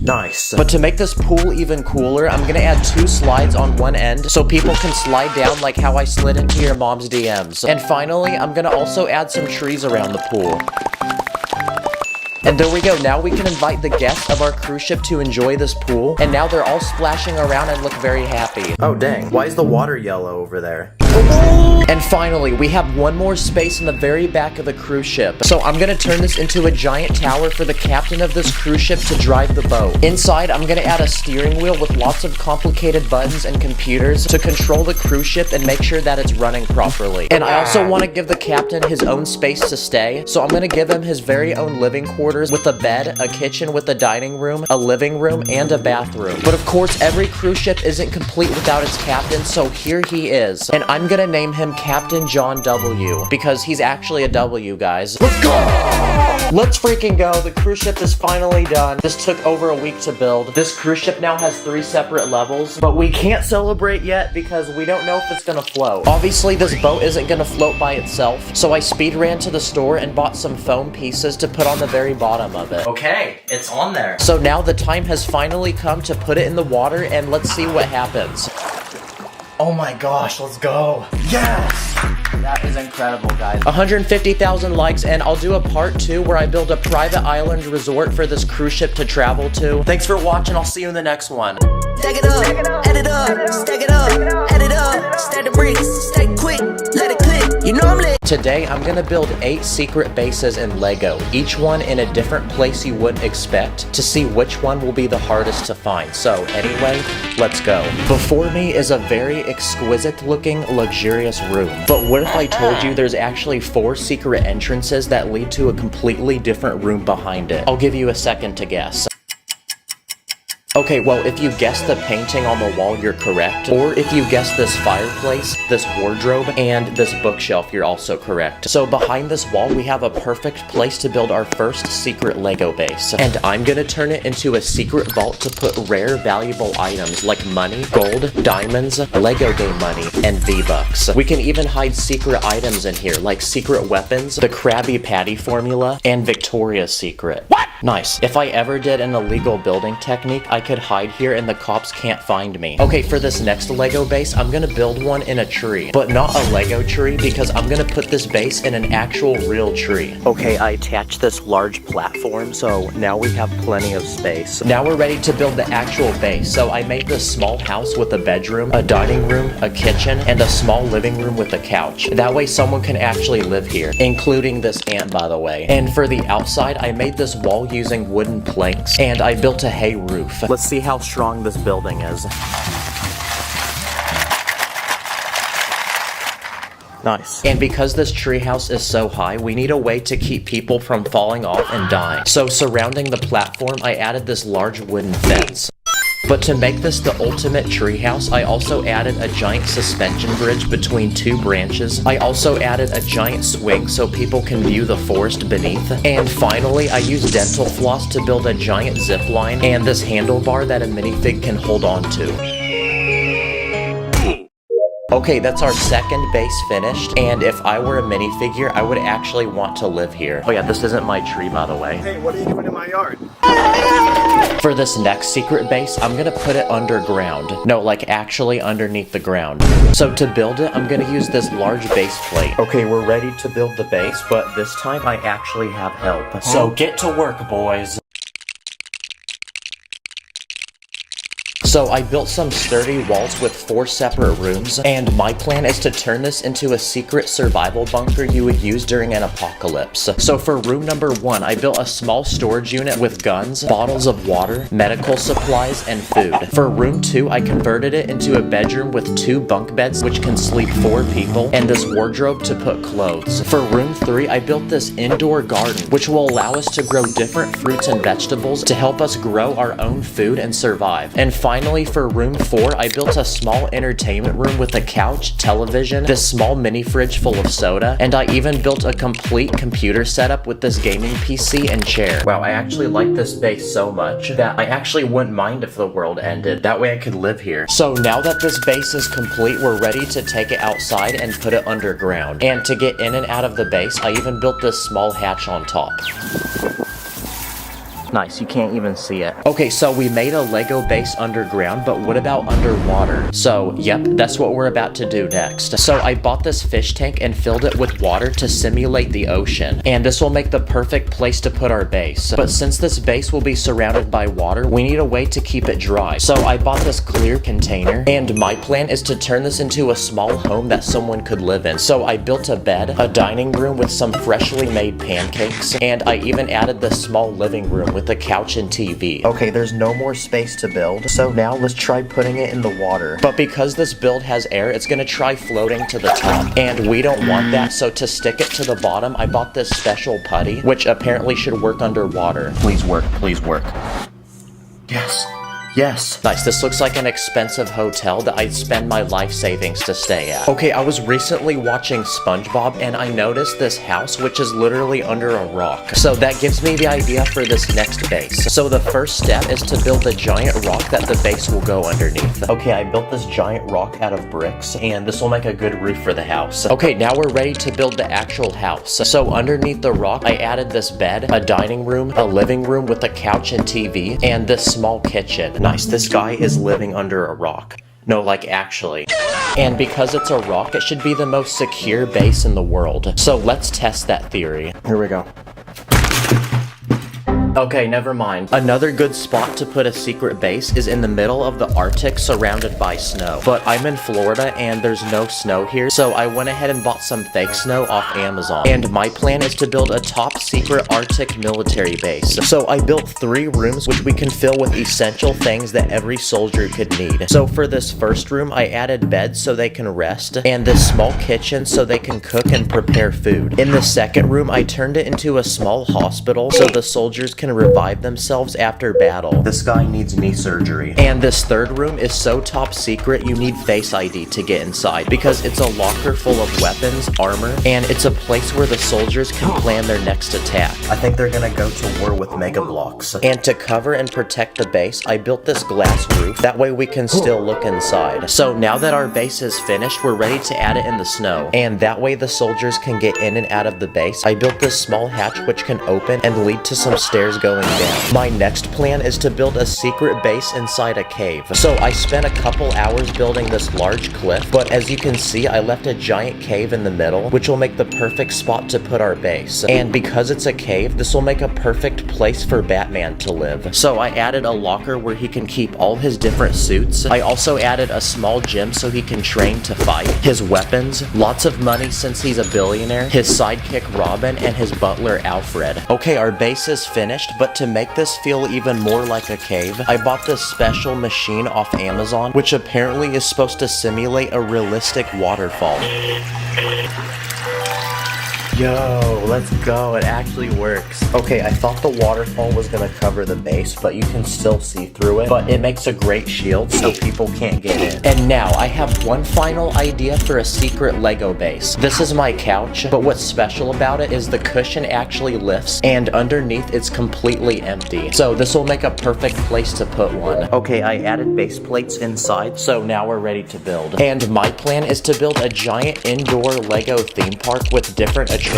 Nice. But to make this pool even cooler, I'm gonna add 2 slides on one end so people can slide down like how I slid into your mom's DMs. And finally, I'm gonna also add some trees around the pool. And there we go, now we can invite the guests of our cruise ship to enjoy this pool, and now they're all splashing around and look very happy. Oh dang, why is the water yellow over there? And finally, we have one more space in the very back of the cruise ship. So I'm gonna turn this into a giant tower for the captain of this cruise ship to drive the boat. Inside, I'm gonna add a steering wheel with lots of complicated buttons and computers to control the cruise ship and make sure that it's running properly. And I also wanna give the captain his own space to stay, so I'm gonna give him his very own living quarters with a bed, a kitchen with a dining room, a living room, and a bathroom. But of course, every cruise ship isn't complete without its captain, so here he is. And I'm gonna name him Captain John W, because he's actually a W, guys. Let's go! Let's freaking go. The cruise ship is finally done. This took over a week to build. This cruise ship now has 3 separate levels, but we can't celebrate yet because we don't know if it's gonna float. Obviously, this boat isn't gonna float by itself, so I speed ran to the store and bought some foam pieces to put on the very bottom of it. Okay, it's on there. So now the time has finally come to put it in the water, and let's see what happens. Oh my gosh, let's go. Yes! That is incredible, guys. 150,000 likes, and I'll do a part 2 where I build a private island resort for this cruise ship to travel to. Thanks for watching. I'll see you in the next one. Stack it up, add it up, stack it up, add it up, stack the bricks, stack quick, let it click, you know I'm lit. Today, I'm gonna build 8 secret bases in Lego, each one in a different place you wouldn't expect, to see which one will be the hardest to find. So anyway, let's go. Before me is a very exquisite looking, luxurious room. But what if I told you there's actually 4 secret entrances that lead to a completely different room behind it? I'll give you a second to guess. Okay, well, if you guess the painting on the wall, you're correct. Or if you guess this fireplace, this wardrobe, and this bookshelf, you're also correct. So behind this wall, we have a perfect place to build our first secret Lego base. And I'm gonna turn it into a secret vault to put rare, valuable items like money, gold, diamonds, Lego game money, and V-Bucks. We can even hide secret items in here, like secret weapons, the Krabby Patty formula, and Victoria's Secret. What? Nice. If I ever did an illegal building technique, I could hide here and the cops can't find me. Okay, for this next Lego base, I'm gonna build one in a tree, but not a Lego tree because I'm gonna put this base in an actual real tree. Okay, I attached this large platform, so now we have plenty of space. Now we're ready to build the actual base. So I made this small house with a bedroom, a dining room, a kitchen, and a small living room with a couch. That way someone can actually live here, including this ant, by the way. And for the outside, I made this wall using wooden planks, and I built a hay roof. Let's see how strong this building is. Nice. And because this treehouse is so high, we need a way to keep people from falling off and dying. So surrounding the platform, I added this large wooden fence. But to make this the ultimate treehouse, I also added a giant suspension bridge between 2 branches. I also added a giant swing so people can view the forest beneath. And finally, I used dental floss to build a giant zip line and this handlebar that a minifig can hold on to. Okay, that's our second base finished, and if I were a minifigure, I would actually want to live here. Oh yeah, this isn't my tree, by the way. Hey, what are you doing in my yard? For this next secret base, I'm gonna put it underground. No, like actually underneath the ground. So to build it, I'm gonna use this large base plate. Okay, we're ready to build the base, but this time I actually have help. So get to work, boys. So I built some sturdy walls with 4 separate rooms, and my plan is to turn this into a secret survival bunker you would use during an apocalypse. So for room number 1, I built a small storage unit with guns, bottles of water, medical supplies, and food. For room 2, I converted it into a bedroom with 2 bunk beds which can sleep 4 people, and this wardrobe to put clothes. For room 3, I built this indoor garden which will allow us to grow different fruits and vegetables to help us grow our own food and survive. And finally, for room 4, I built a small entertainment room with a couch, television, this small mini fridge full of soda, and I even built a complete computer setup with this gaming PC and chair. Wow, I actually like this base so much that I actually wouldn't mind if the world ended. That way I could live here. So now that this base is complete, we're ready to take it outside and put it underground. And to get in and out of the base, I even built this small hatch on top. Nice, you can't even see it. Okay, so we made a Lego base underground, but what about underwater? So, yep, that's what we're about to do next. So I bought this fish tank and filled it with water to simulate the ocean. And this will make the perfect place to put our base. But since this base will be surrounded by water, we need a way to keep it dry. So I bought this clear container, and my plan is to turn this into a small home that someone could live in. So I built a bed, a dining room with some freshly made pancakes, and I even added this small living room with a couch and TV. Okay, there's no more space to build, so now let's try putting it in the water. But because this build has air, it's gonna try floating to the top, and we don't want that, so to stick it to the bottom, I bought this special putty, which apparently should work underwater. Please work, please work. Yes. Yes. Nice, this looks like an expensive hotel that I'd spend my life savings to stay at. Okay, I was recently watching SpongeBob and I noticed this house which is literally under a rock. So that gives me the idea for this next base. So the first step is to build a giant rock that the base will go underneath. Okay, I built this giant rock out of bricks and this will make a good roof for the house. Okay, now we're ready to build the actual house. So underneath the rock, I added this bed, a dining room, a living room with a couch and TV, and this small kitchen. Nice, this guy is living under a rock. No, like actually. And because it's a rock, it should be the most secure base in the world. So let's test that theory. Here we go. Okay, never mind. Another good spot to put a secret base is in the middle of the Arctic surrounded by snow. But I'm in Florida and there's no snow here, so I went ahead and bought some fake snow off Amazon. And my plan is to build a top secret Arctic military base. So I built 3 rooms which we can fill with essential things that every soldier could need. So for this first room, I added beds so they can rest, and this small kitchen so they can cook and prepare food. In the second room, I turned it into a small hospital so the soldiers can revive themselves after battle. This guy needs knee surgery. And this third room is so top secret you need Face ID to get inside because it's a locker full of weapons, armor, and it's a place where the soldiers can plan their next attack. I think they're gonna go to war with Mega Blocks. And to cover and protect the base, I built this glass roof. That way we can still look inside. So now that our base is finished, we're ready to add it in the snow. And that way the soldiers can get in and out of the base. I built this small hatch which can open and lead to some stairs going down. My next plan is to build a secret base inside a cave. So I spent a couple hours building this large cliff, but as you can see, I left a giant cave in the middle, which will make the perfect spot to put our base. And because it's a cave, this will make a perfect place for Batman to live. So I added a locker where he can keep all his different suits. I also added a small gym so he can train to fight, his weapons, lots of money since he's a billionaire, his sidekick Robin, and his butler Alfred. Okay, our base is finished, but to make this feel even more like a cave, I bought this special machine off Amazon, which apparently is supposed to simulate a realistic waterfall. Yo, let's go. It actually works. Okay, I thought the waterfall was gonna cover the base, but you can still see through it. But it makes a great shield so people can't get in. And now I have one final idea for a secret Lego base. This is my couch, but what's special about it is the cushion actually lifts and underneath it's completely empty. So this will make a perfect place to put one. Okay, I added base plates inside, so now we're ready to build. And my plan is to build a giant indoor Lego theme park with different attractions.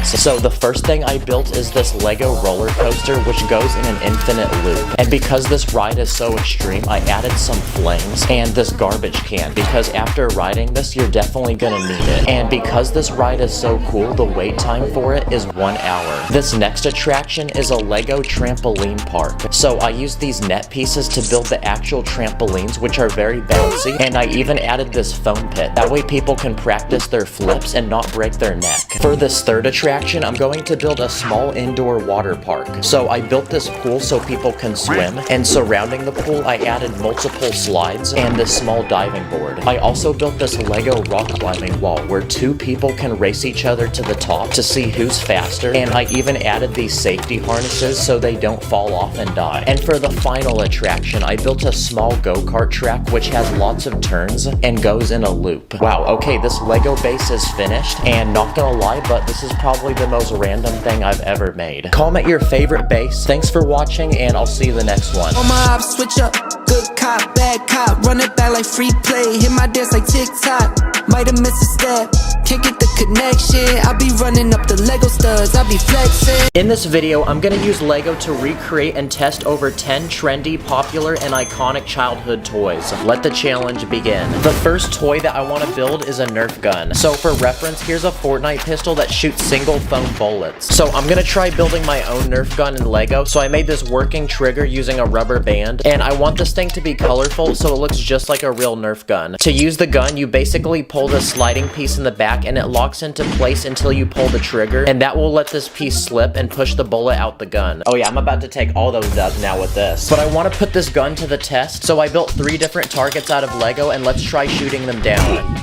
So the first thing I built is this Lego roller coaster which goes in an infinite loop. And because this ride is so extreme, I added some flames and this garbage can because after riding this, you're definitely gonna need it. And because this ride is so cool, the wait time for it is 1 hour. This next attraction is a Lego trampoline park. So I used these net pieces to build the actual trampolines, which are very bouncy, and I even added this foam pit. That way people can practice their flips and not break their neck. For this third attraction, I'm going to build a small indoor water park. So I built this pool so people can swim, and surrounding the pool, I added multiple slides and this small diving board. I also built this Lego rock climbing wall where 2 people can race each other to the top to see who's faster, and I even added these safety harnesses so they don't fall off and die. And for the final attraction, I built a small go-kart track which has lots of turns and goes in a loop. Wow, okay, this Lego base is finished, and not gonna lie, but this is probably the most random thing I've ever made. Comment your favorite base. Thanks for watching, and I'll see you the next one. On my ops, switch up. Good cop, bad cop. Run it back like free play. Hit my dance like TikTok. Might have missed a step. Can't get the connection. I'll be running up the Lego studs. I'll be flexing. In this video, I'm gonna use Lego to recreate and test over 10 trendy, popular, and iconic childhood toys. Let the challenge begin. The first toy that I want to build is a Nerf gun. So for reference, here's a Fortnite pistol that shoots single foam bullets. So I'm gonna try building my own Nerf gun in Lego. So I made this working trigger using a rubber band, and I want this thing to be colorful so it looks just like a real Nerf gun. To use the gun, you basically pull the sliding piece in the back and it locks into place until you pull the trigger, and that will let this piece slip and push the bullet out the gun. Oh yeah, I'm about to take all those dubs now with this. But I want to put this gun to the test, so I built 3 different targets out of Lego, and let's try shooting them down.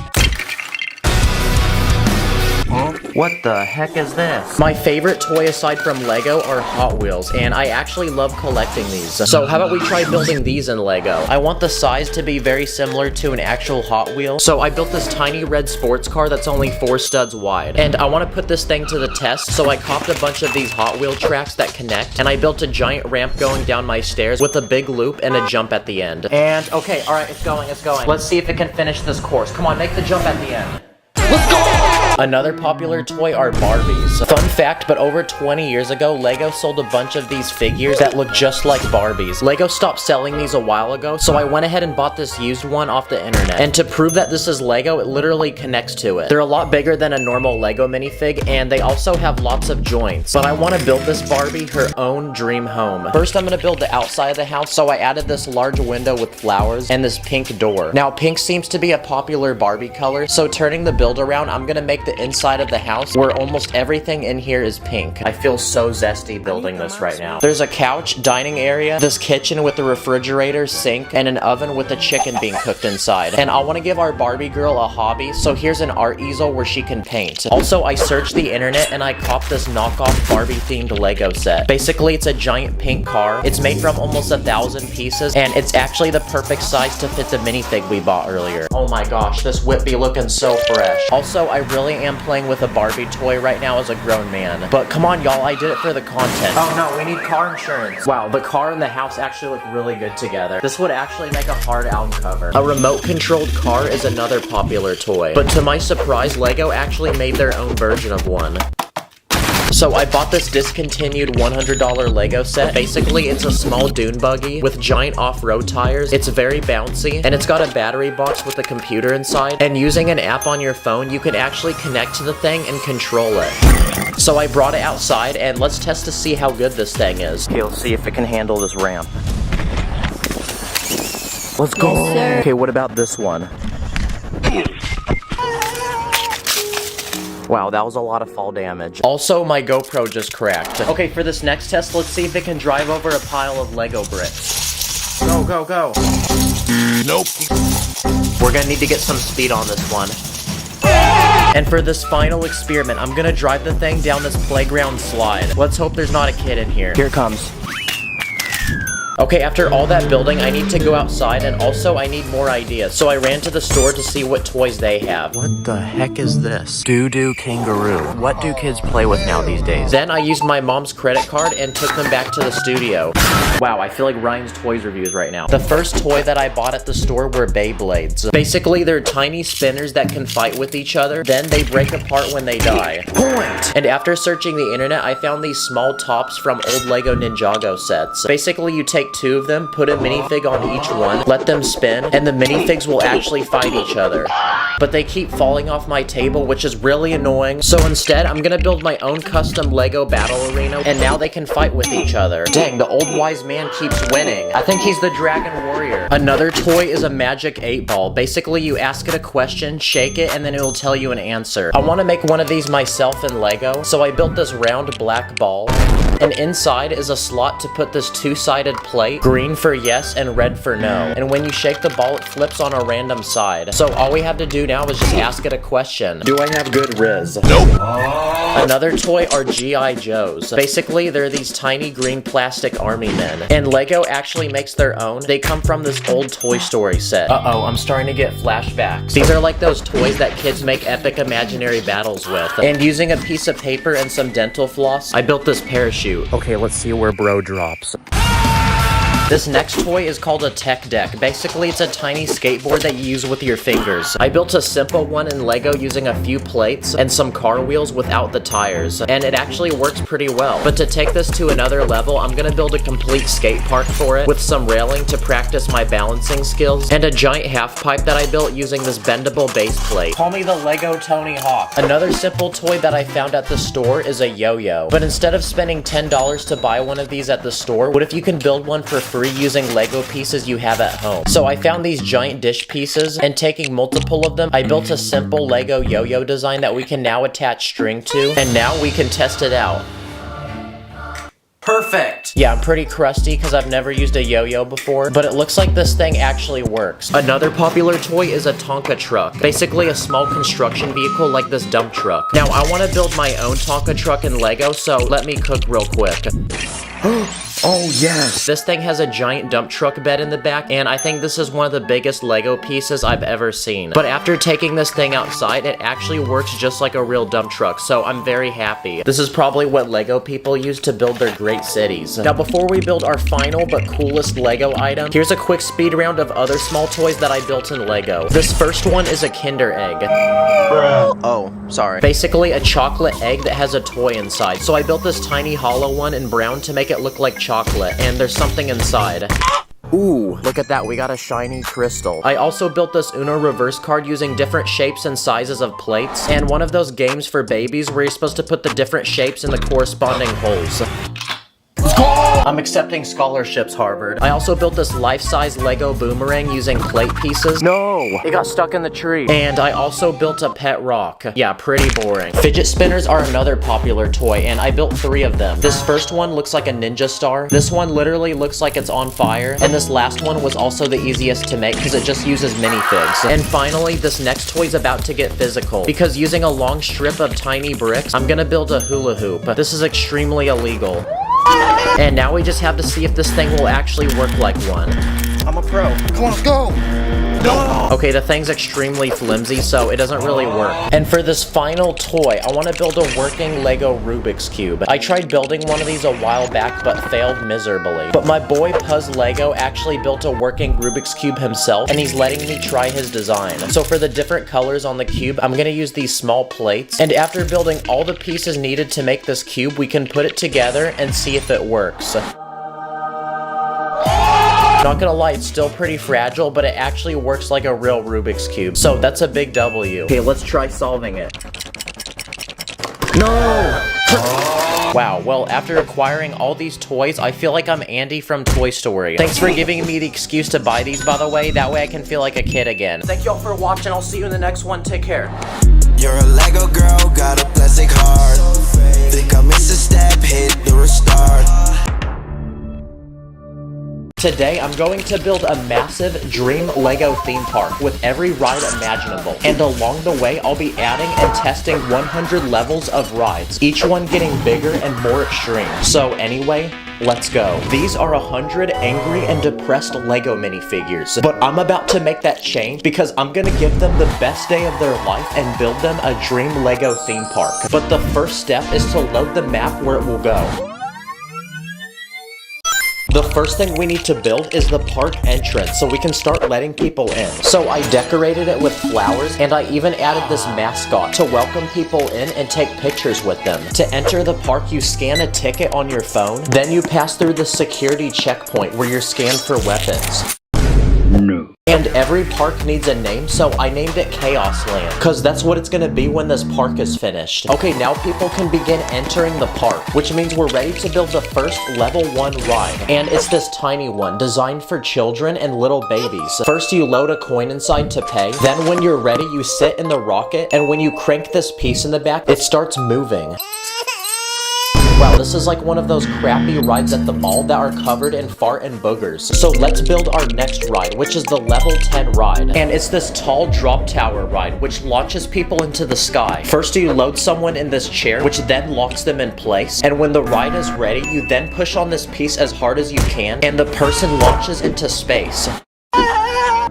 What the heck is this? My favorite toy aside from Lego are Hot Wheels, and I actually love collecting these. So how about we try building these in Lego? I want the size to be very similar to an actual Hot Wheel, so I built this tiny red sports car that's only 4 studs wide. And I want to put this thing to the test, so I copped a bunch of these Hot Wheel tracks that connect, and I built a giant ramp going down my stairs with a big loop and a jump at the end. And okay, alright, it's going. Let's see if it can finish this course. Come on, make the jump at the end. Let's go! Another popular toy are Barbies. Fun fact, but over 20 years ago, Lego sold a bunch of these figures that look just like Barbies. Lego stopped selling these a while ago, so I went ahead and bought this used one off the internet. And to prove that this is Lego, it literally connects to it. They're a lot bigger than a normal Lego minifig, and they also have lots of joints. But I want to build this Barbie her own dream home. First, I'm going to build the outside of the house, so I added this large window with flowers and this pink door. Now, pink seems to be a popular Barbie color, so turning the build around, I'm going to make the inside of the house where almost everything in here is pink. I feel so zesty building this right now. There's a couch, dining area, this kitchen with a refrigerator, sink, and an oven with a chicken being cooked inside. And I want to give our Barbie girl a hobby, so here's an art easel where she can paint. Also, I searched the internet and I copped this knockoff Barbie themed Lego set. Basically, it's a giant pink car. It's made from almost 1,000 pieces, and it's actually the perfect size to fit the minifig we bought earlier. Oh my gosh, this whip be looking so fresh. Also, I really am playing with a Barbie toy right now as a grown man. But come on, y'all, I did it for the content. Oh no, we need car insurance. Wow, the car and the house actually look really good together. This would actually make a hard album cover. A remote-controlled car is another popular toy. But to my surprise, Lego actually made their own version of one. So I bought this discontinued $100 Lego set. Basically, it's a small dune buggy with giant off-road tires. It's very bouncy, and it's got a battery box with a computer inside. And using an app on your phone, you can actually connect to the thing and control it. So I brought it outside, and let's test to see how good this thing is. Okay, let's see if it can handle this ramp. Let's go! Yes, okay, what about this one? Wow, that was a lot of fall damage. Also, my GoPro just cracked. Okay, for this next test, let's see if it can drive over a pile of Lego bricks. Go, go, go. Nope. We're gonna need to get some speed on this one. And for this final experiment, I'm gonna drive the thing down this playground slide. Let's hope there's not a kid in here. Here it comes. Okay, after all that building, I need to go outside, and also I need more ideas. So I ran to the store to see what toys they have. What the heck is this? Doo-doo kangaroo. What do kids play with now these days? Then I used my mom's credit card and took them back to the studio. Wow, I feel like Ryan's Toys reviews right now. The first toy that I bought at the store were Beyblades. Basically, they're tiny spinners that can fight with each other, then they break apart when they die. Point! And after searching the internet, I found these small tops from old Lego Ninjago sets. Basically, you take 2 of them, put a minifig on each one, let them spin, and the minifigs will actually fight each other. But they keep falling off my table, which is really annoying. So instead, I'm gonna build my own custom Lego battle arena, and now they can fight with each other. Dang, the old wise man keeps winning. I think he's the Dragon Warrior. Another toy is a magic 8-ball. Basically, you ask it a question, shake it, and then it will tell you an answer. I want to make one of these myself in Lego, so I built this round black ball. And inside is a slot to put this 2-sided plate, green for yes and red for no. And when you shake the ball, it flips on a random side. So all we have to do now is just ask it a question. Do I have good riz? Nope. Another toy are G.I. Joes. Basically, they're these tiny green plastic army men. And Lego actually makes their own. They come from this old Toy Story set. Uh-oh, I'm starting to get flashbacks. These are like those toys that kids make epic imaginary battles with. And using a piece of paper and some dental floss, I built this parachute. Okay, let's see where bro drops. This next toy is called a tech deck. Basically, it's a tiny skateboard that you use with your fingers. I built a simple one in Lego using a few plates and some car wheels without the tires, and it actually works pretty well. But to take this to another level, I'm gonna build a complete skate park for it with some railing to practice my balancing skills, and a giant half pipe that I built using this bendable base plate. Call me the Lego Tony Hawk. Another simple toy that I found at the store is a yo-yo. But instead of spending $10 to buy one of these at the store, what if you can build one for free using Lego pieces you have at home? So I found these giant dish pieces, and taking multiple of them, I built a simple Lego yo-yo design that we can now attach string to, and now we can test it out. Perfect! Yeah, I'm pretty crusty because I've never used a yo-yo before, but it looks like this thing actually works. Another popular toy is a Tonka truck. Basically a small construction vehicle like this dump truck. Now, I want to build my own Tonka truck in Lego, so let me cook real quick. Oh yes! This thing has a giant dump truck bed in the back, and I think this is one of the biggest Lego pieces I've ever seen. But after taking this thing outside, it actually works just like a real dump truck, so I'm very happy. This is probably what Lego people use to build their great cities. Now before we build our final but coolest Lego item, here's a quick speed round of other small toys that I built in Lego. This first one is a Kinder Egg. Oh, sorry. Basically a chocolate egg that has a toy inside. So I built this tiny hollow one in brown to make it look like chocolate, and there's something inside. Ooh, look at that, we got a shiny crystal. I also built this Uno reverse card using different shapes and sizes of plates, and one of those games for babies where you're supposed to put the different shapes in the corresponding holes. I'm accepting scholarships, Harvard. I also built this life-size Lego boomerang using plate pieces. No! It got stuck in the tree. And I also built a pet rock. Yeah, pretty boring. Fidget spinners are another popular toy, and I built 3 of them. This first one looks like a ninja star. This one literally looks like it's on fire. And this last one was also the easiest to make because it just uses minifigs. And finally, this next toy's about to get physical. Because using a long strip of tiny bricks, I'm gonna build a hula hoop. This is extremely illegal. And now we just have to see if this thing will actually work like one. I'm a pro. Come on, go! No! Okay, the thing's extremely flimsy, so it doesn't really work. And for this final toy, I want to build a working Lego Rubik's Cube. I tried building one of these a while back, but failed miserably. But my boy Puzz Lego actually built a working Rubik's Cube himself, and he's letting me try his design. So for the different colors on the cube, I'm gonna use these small plates. And after building all the pieces needed to make this cube, we can put it together and see if it works. Not gonna lie, it's still pretty fragile, but it actually works like a real Rubik's Cube. So that's a big W. Okay, let's try solving it. No! Wow, well, after acquiring all these toys, I feel like I'm Andy from Toy Story. Thanks for giving me the excuse to buy these, by the way. That way I can feel like a kid again. Thank y'all for watching. I'll see you in the next one. Take care. You're a Lego girl, got a plastic heart. Think I missed a step, hit the restart. Today, I'm going to build a massive dream Lego theme park with every ride imaginable. And along the way, I'll be adding and testing 100 levels of rides, each one getting bigger and more extreme. So anyway, let's go. These are 100 angry and depressed Lego minifigures, but I'm about to make that change because I'm gonna give them the best day of their life and build them a dream Lego theme park. But the first step is to load the map where it will go. The first thing we need to build is the park entrance so we can start letting people in. So I decorated it with flowers and I even added this mascot to welcome people in and take pictures with them. To enter the park, you scan a ticket on your phone, then you pass through the security checkpoint where you're scanned for weapons. No. And every park needs a name, so I named it Chaos Land, because that's what it's going to be when this park is finished. Okay, now people can begin entering the park, which means we're ready to build the first level 1 ride. And it's this tiny one, designed for children and little babies. First, you load a coin inside to pay. Then when you're ready, you sit in the rocket, and when you crank this piece in the back, it starts moving. Wow, this is like one of those crappy rides at the mall that are covered in fart and boogers. So let's build our next ride, which is the level 10 ride. And it's this tall drop tower ride, which launches people into the sky. First, you load someone in this chair, which then locks them in place. And when the ride is ready, you then push on this piece as hard as you can, and the person launches into space.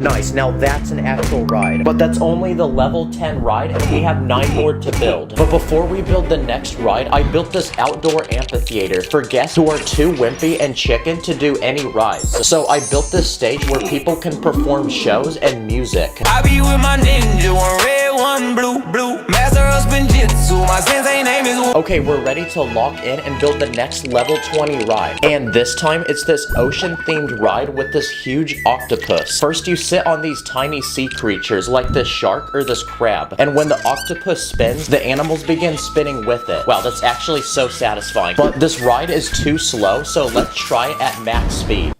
Nice, now that's an actual ride. But that's only the level 10 ride, and we have 9 more to build. But before we build the next ride, I built this outdoor amphitheater for guests who are too wimpy and chicken to do any rides. So I built this stage where people can perform shows and music. I be with my ninja, one red, one blue. Master of spinjitzu, my sensei name is... Okay, we're ready to lock in and build the next level 20 ride. And this time, it's this ocean-themed ride with this huge octopus. First, you sit on these tiny sea creatures like this shark or this crab, and when the octopus spins, the animals begin spinning with it. Wow, that's actually so satisfying. But this ride is too slow, so let's try it at max speed.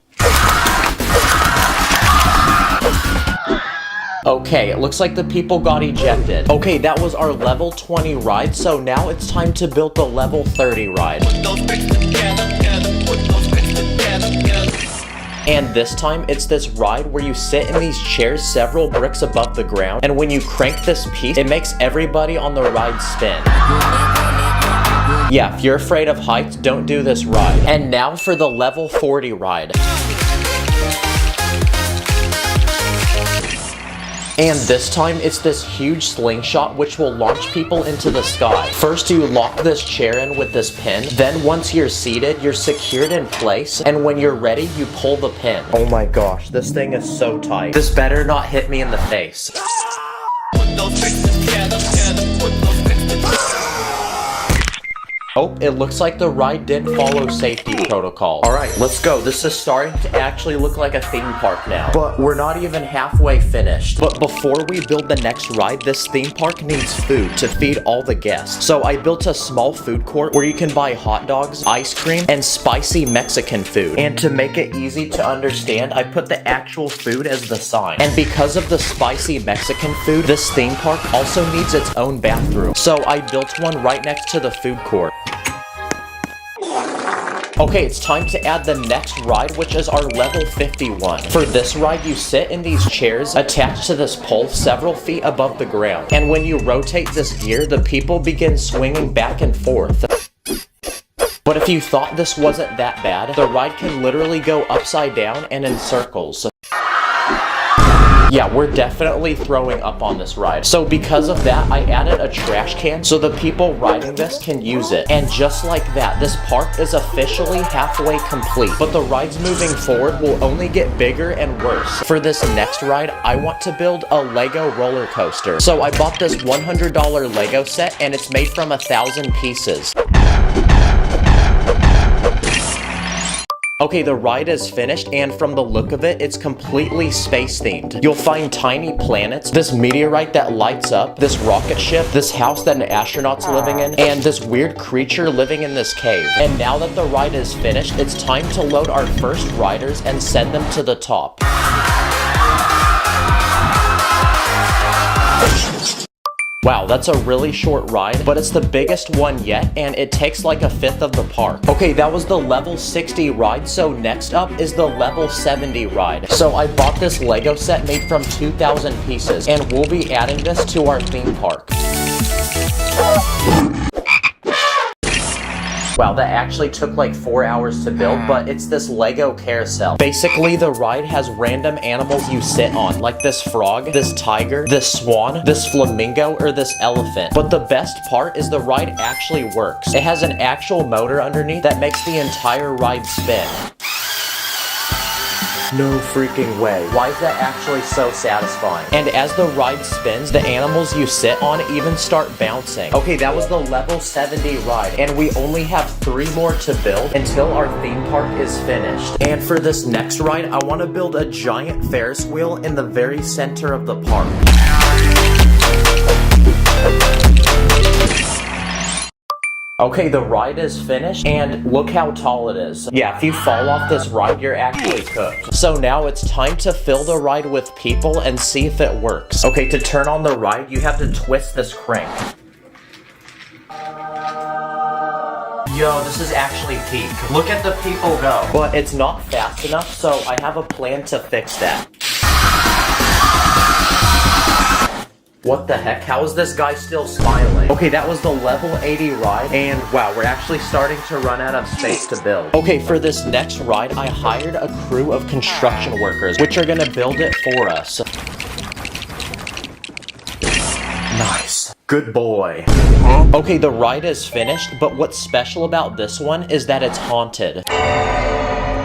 Okay, it looks like the people got ejected. Okay, that was our level 20 ride, so now it's time to build the level 30 ride. And this time, it's this ride where you sit in these chairs several bricks above the ground, and when you crank this piece, it makes everybody on the ride spin. Yeah, if you're afraid of heights, don't do this ride. And now for the level 40 ride. And this time, it's this huge slingshot which will launch people into the sky. First, you lock this chair in with this pin. Then once you're seated, you're secured in place. And when you're ready, you pull the pin. Oh my gosh, this thing is so tight. This better not hit me in the face. Oh, it looks like the ride didn't follow safety protocol. Alright, let's go. This is starting to actually look like a theme park now. But we're not even halfway finished. But before we build the next ride, this theme park needs food to feed all the guests. So I built a small food court where you can buy hot dogs, ice cream, and spicy Mexican food. And to make it easy to understand, I put the actual food as the sign. And because of the spicy Mexican food, this theme park also needs its own bathroom. So I built one right next to the food court. Okay, it's time to add the next ride, which is our level 51. For this ride, you sit in these chairs attached to this pole several feet above the ground. And when you rotate this gear, the people begin swinging back and forth. But if you thought this wasn't that bad, the ride can literally go upside down and in circles. Yeah, we're definitely throwing up on this ride. So because of that, I added a trash can so the people riding this can use it. And just like that, this park is officially halfway complete. But the rides moving forward will only get bigger and worse. For this next ride, I want to build a Lego roller coaster. So I bought this $100 Lego set, and it's made from 1,000 pieces. Okay, the ride is finished, and from the look of it, it's completely space-themed. You'll find tiny planets, this meteorite that lights up, this rocket ship, this house that an astronaut's living in, and this weird creature living in this cave. And now that the ride is finished, it's time to load our first riders and send them to the top. Wow, that's a really short ride, but it's the biggest one yet, and it takes like a fifth of the park. Okay, that was the level 60 ride, so next up is the level 70 ride. So I bought this Lego set made from 2,000 pieces, and we'll be adding this to our theme park. Wow, that actually took like 4 hours to build, but it's this Lego carousel. Basically, the ride has random animals you sit on, like this frog, this tiger, this swan, this flamingo, or this elephant. But the best part is the ride actually works. It has an actual motor underneath that makes the entire ride spin. No freaking way. Why is that actually so satisfying? And as the ride spins, the animals you sit on even start bouncing. Okay, that was the level 70 ride, and we only have 3 more to build until our theme park is finished. And for this next ride, I want to build a giant Ferris wheel in the very center of the park. Okay, the ride is finished, and look how tall it is. Yeah, if you fall off this ride, you're actually cooked. So now it's time to fill the ride with people and see if it works. Okay, to turn on the ride, you have to twist this crank. Yo, this is actually peak. Look at the people go. But it's not fast enough, so I have a plan to fix that. What the heck? How is this guy still smiling? Okay, that was the level 80 ride, and wow, we're actually starting to run out of space to build. Okay, for this next ride, I hired a crew of construction workers, which are gonna build it for us. Nice. Good boy. Okay, the ride is finished, but what's special about this one is that it's haunted.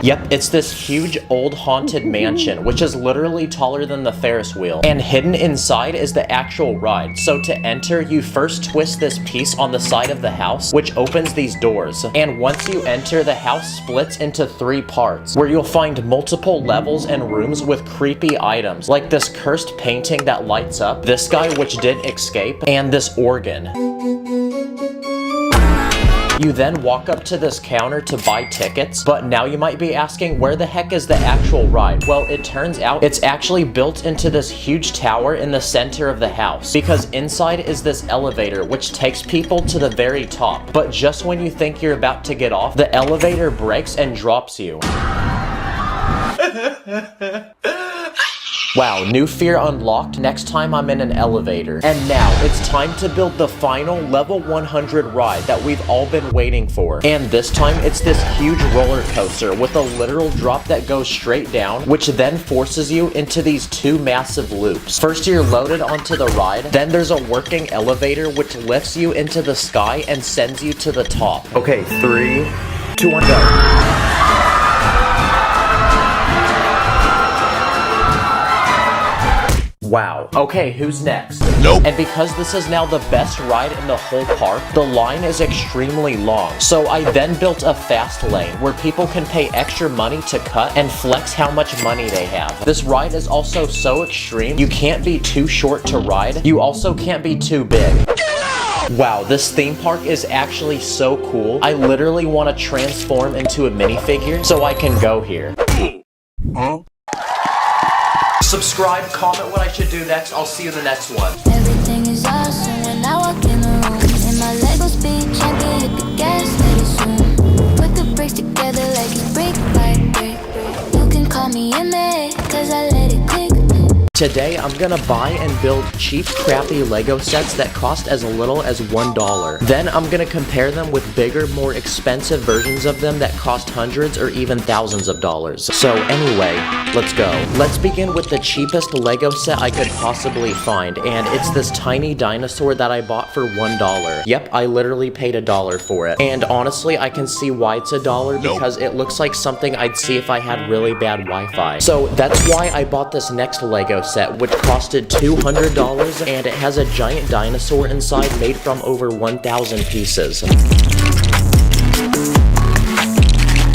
Yep, it's this huge old haunted mansion, which is literally taller than the Ferris wheel. And hidden inside is the actual ride. So to enter, you first twist this piece on the side of the house, which opens these doors. And once you enter, the house splits into 3 parts, where you'll find multiple levels and rooms with creepy items, like this cursed painting that lights up, this guy which didn't escape, and this organ. You then walk up to this counter to buy tickets, but now you might be asking, where the heck is the actual ride? Well, it turns out it's actually built into this huge tower in the center of the house, because inside is this elevator which takes people to the very top. But just when you think you're about to get off, the elevator breaks and drops you. Wow, new fear unlocked. Next time I'm in an elevator. And now, it's time to build the final level 100 ride that we've all been waiting for. And this time, it's this huge roller coaster with a literal drop that goes straight down, which then forces you into these 2 massive loops. First, you're loaded onto the ride, then there's a working elevator which lifts you into the sky and sends you to the top. Okay, 3, 2, 1, go. Wow. Okay, who's next? Nope. And because this is now the best ride in the whole park, the line is extremely long. So I then built a fast lane where people can pay extra money to cut and flex how much money they have. This ride is also so extreme, you can't be too short to ride. You also can't be too big. Wow, this theme park is actually so cool. I literally want to transform into a minifigure so I can go here. Huh? Subscribe, comment what I should do next. I'll see you in the next one. Everything is awesome when I walk in the room. In my Lego speed, champion, hit the gas, let it zoom. Put the bricks together like it's brick by brick. You can call me image, cause I let it click. Today, I'm gonna buy and build cheap, crappy Lego sets that cost as little as $1. Then I'm gonna compare them with bigger, more expensive versions of them that cost hundreds or even thousands of dollars. So anyway, let's go. Let's begin with the cheapest Lego set I could possibly find, and it's this tiny dinosaur that I bought for $1. Yep, I literally paid $1 for it. And honestly, I can see why it's $1 because it looks like something I'd see if I had really bad Wi-Fi. So that's why I bought this next Lego set, which costed $200, and it has a giant dinosaur inside made from over 1,000 pieces.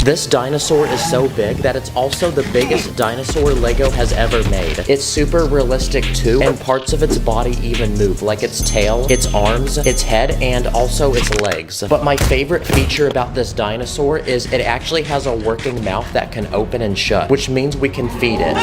This dinosaur is so big that it's also the biggest dinosaur Lego has ever made. It's super realistic too, and parts of its body even move, like its tail, its arms, its head, and also its legs. But my favorite feature about this dinosaur is it actually has a working mouth that can open and shut, which means we can feed it.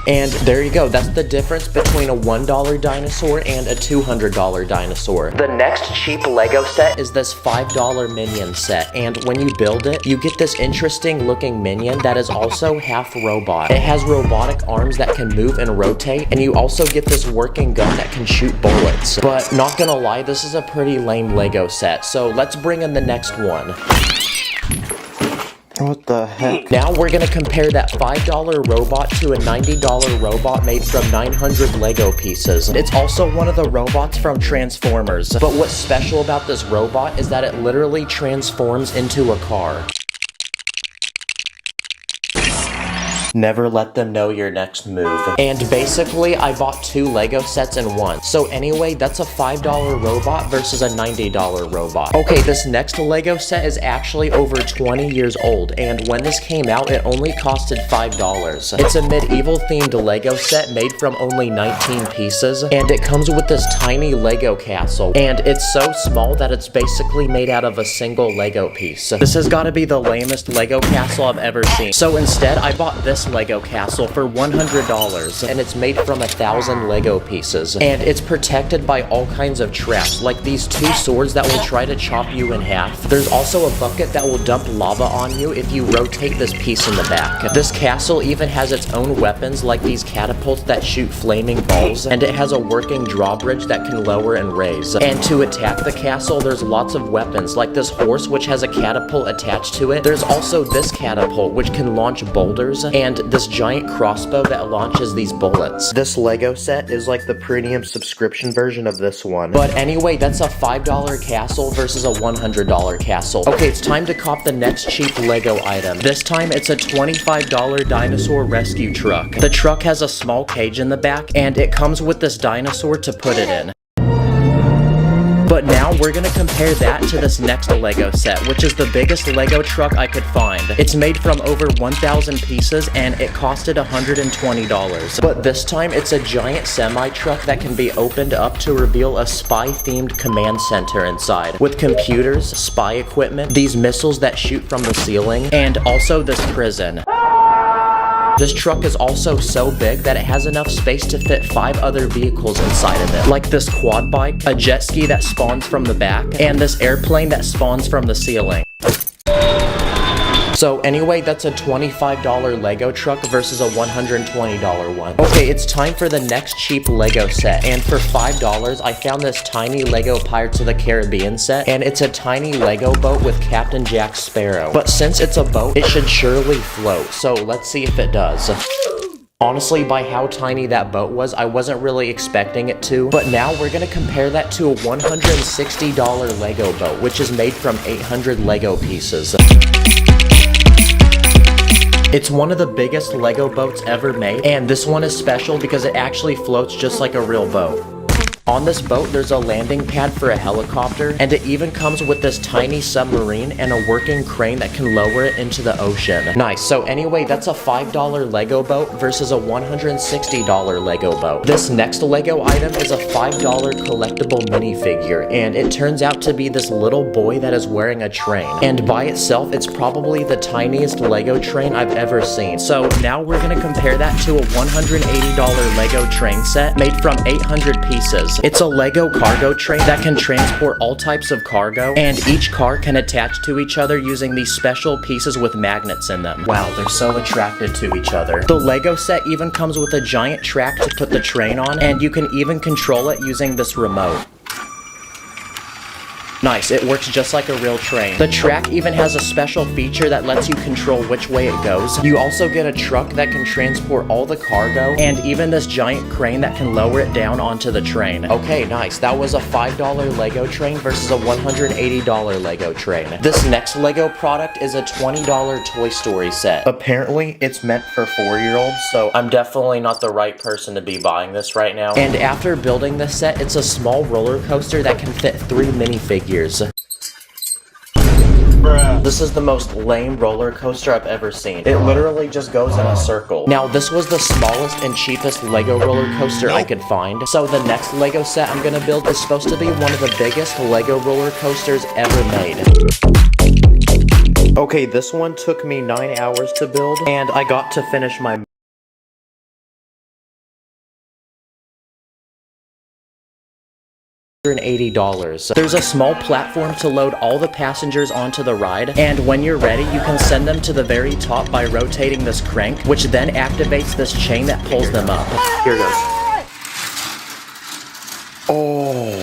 And there you go, that's the difference between a $1 dinosaur and a $200 dinosaur. The next cheap Lego set is this $5 minion set, and when you build it, you get this interesting looking minion that is also half robot. It has robotic arms that can move and rotate, and you also get this working gun that can shoot bullets. But not gonna lie, this is a pretty lame Lego set, so let's bring in the next one. What the heck? Now we're gonna compare that $5 robot to a $90 robot made from 900 Lego pieces. It's also one of the robots from Transformers, but what's special about this robot is that it literally transforms into a car. Never let them know your next move. And basically, I bought 2 Lego sets in one. So anyway, that's a $5 robot versus a $90 robot. Okay, this next Lego set is actually over 20 years old, and when this came out, it only costed $5. It's a medieval themed Lego set made from only 19 pieces, and it comes with this tiny Lego castle, and it's so small that it's basically made out of a single Lego piece. This has got to be the lamest Lego castle I've ever seen. So instead, I bought this Lego castle for $100, and it's made from 1,000 Lego pieces, and it's protected by all kinds of traps, like these 2 swords that will try to chop you in half. There's also a bucket that will dump lava on you if you rotate this piece in the back. This castle even has its own weapons, like these catapults that shoot flaming balls, and it has a working drawbridge that can lower and raise. And to attack the castle, there's lots of weapons, like this horse which has a catapult attached to it. There's also this catapult which can launch boulders, and this giant crossbow that launches these bullets. This Lego set is like the premium subscription version of this one. But anyway, that's a $5 castle versus a $100 castle. Okay, it's time to cop the next cheap Lego item. This time, it's a $25 dinosaur rescue truck. The truck has a small cage in the back, and it comes with this dinosaur to put it in. But now we're gonna compare that to this next Lego set, which is the biggest Lego truck I could find. It's made from over 1,000 pieces, and it costed $120. But this time, it's a giant semi-truck that can be opened up to reveal a spy-themed command center inside, with computers, spy equipment, these missiles that shoot from the ceiling, and also this prison. This truck is also so big that it has enough space to fit 5 other vehicles inside of it, like this quad bike, a jet ski that spawns from the back, and this airplane that spawns from the ceiling. So anyway, that's a $25 Lego truck versus a $120 one. Okay, it's time for the next cheap Lego set, and for $5, I found this tiny Lego Pirates of the Caribbean set, and it's a tiny Lego boat with Captain Jack Sparrow. But since it's a boat, it should surely float, so let's see if it does. Honestly, by how tiny that boat was, I wasn't really expecting it to. But now we're gonna compare that to a $160 Lego boat, which is made from 800 Lego pieces. It's one of the biggest Lego boats ever made, and this one is special because it actually floats just like a real boat. On this boat, there's a landing pad for a helicopter, and it even comes with this tiny submarine and a working crane that can lower it into the ocean. Nice, so anyway, that's a $5 Lego boat versus a $160 Lego boat. This next Lego item is a $5 collectible minifigure, and it turns out to be this little boy that is wearing a train. And by itself, it's probably the tiniest Lego train I've ever seen. So now we're gonna compare that to a $180 Lego train set made from 800 pieces. It's a Lego cargo train that can transport all types of cargo, and each car can attach to each other using these special pieces with magnets in them. Wow, they're so attracted to each other. The Lego set even comes with a giant track to put the train on, and you can even control it using this remote. Nice, it works just like a real train. The track even has a special feature that lets you control which way it goes. You also get a truck that can transport all the cargo, and even this giant crane that can lower it down onto the train. Okay, nice. That was a $5 Lego train versus a $180 Lego train. This next Lego product is a $20 Toy Story set. Apparently, it's meant for 4-year-olds, so I'm definitely not the right person to be buying this right now. And after building this set, it's a small roller coaster that can fit 3 minifigures. This is the most lame roller coaster I've ever seen. It literally just goes in a circle. Now, this was the smallest and cheapest Lego roller coaster I could find. So the next Lego set I'm gonna build is supposed to be one of the biggest Lego roller coasters ever made. Okay, this one took me 9 hours to build, and I got to finish my $80. There's a small platform to load all the passengers onto the ride, and when you're ready, you can send them to the very top by rotating this crank, which then activates this chain that pulls them up. Here it goes. Oh.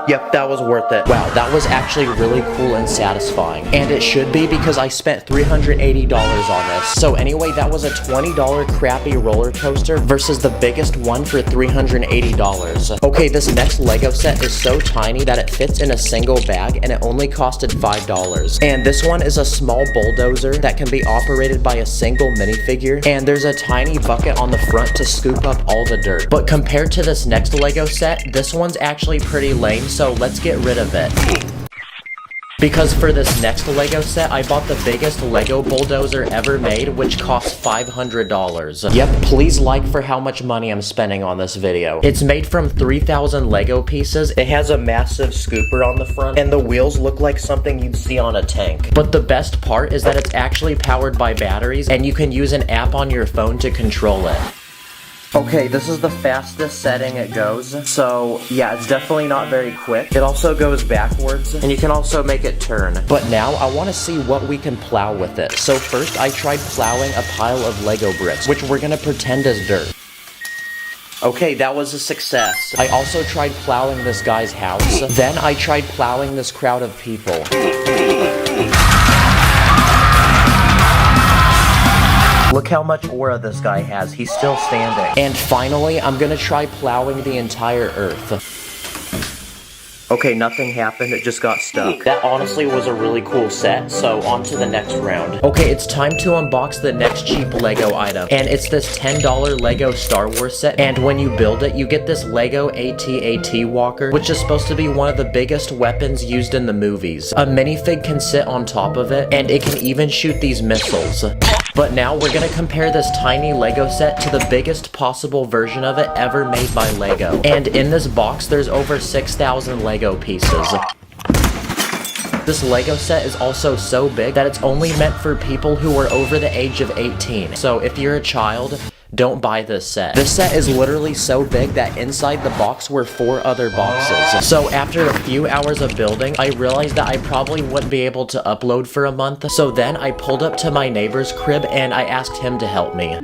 Yep, that was worth it. Wow, that was actually really cool and satisfying. And it should be because I spent $380 on this. So anyway, that was a $20 crappy roller coaster versus the biggest one for $380. Okay, this next Lego set is so tiny that it fits in a single bag and it only costed $5. And this one is a small bulldozer that can be operated by a single minifigure. And there's a tiny bucket on the front to scoop up all the dirt. But compared to this next Lego set, this one's actually pretty lame. So let's get rid of it. Because for this next Lego set, I bought the biggest Lego bulldozer ever made, which costs $500. Yep, please like for how much money I'm spending on this video. It's made from 3,000 Lego pieces, it has a massive scooper on the front, and the wheels look like something you'd see on a tank. But the best part is that it's actually powered by batteries, and you can use an app on your phone to control it. Okay, this is the fastest setting it goes, so yeah, it's definitely not very quick. It also goes backwards, and you can also make it turn. But now, I want to see what we can plow with it. So first, I tried plowing a pile of Lego bricks, which we're gonna pretend is dirt. Okay, that was a success. I also tried plowing this guy's house. Then I tried plowing this crowd of people. Look how much aura this guy has, he's still standing. And finally, I'm gonna try plowing the entire earth. Okay, nothing happened, it just got stuck. That honestly was a really cool set, so on to the next round. Okay, it's time to unbox the next cheap Lego item. And it's this $10 Lego Star Wars set, and when you build it, you get this Lego AT-AT walker, which is supposed to be one of the biggest weapons used in the movies. A minifig can sit on top of it, and it can even shoot these missiles. But now we're gonna compare this tiny Lego set to the biggest possible version of it ever made by Lego. And in this box, there's over 6,000 Lego pieces. This Lego set is also so big that it's only meant for people who are over the age of 18. So if you're a child, don't buy this set. This set is literally so big that inside the box were 4 other boxes. So after a few hours of building, I realized that I probably wouldn't be able to upload for a month. So then I pulled up to my neighbor's crib and I asked him to help me.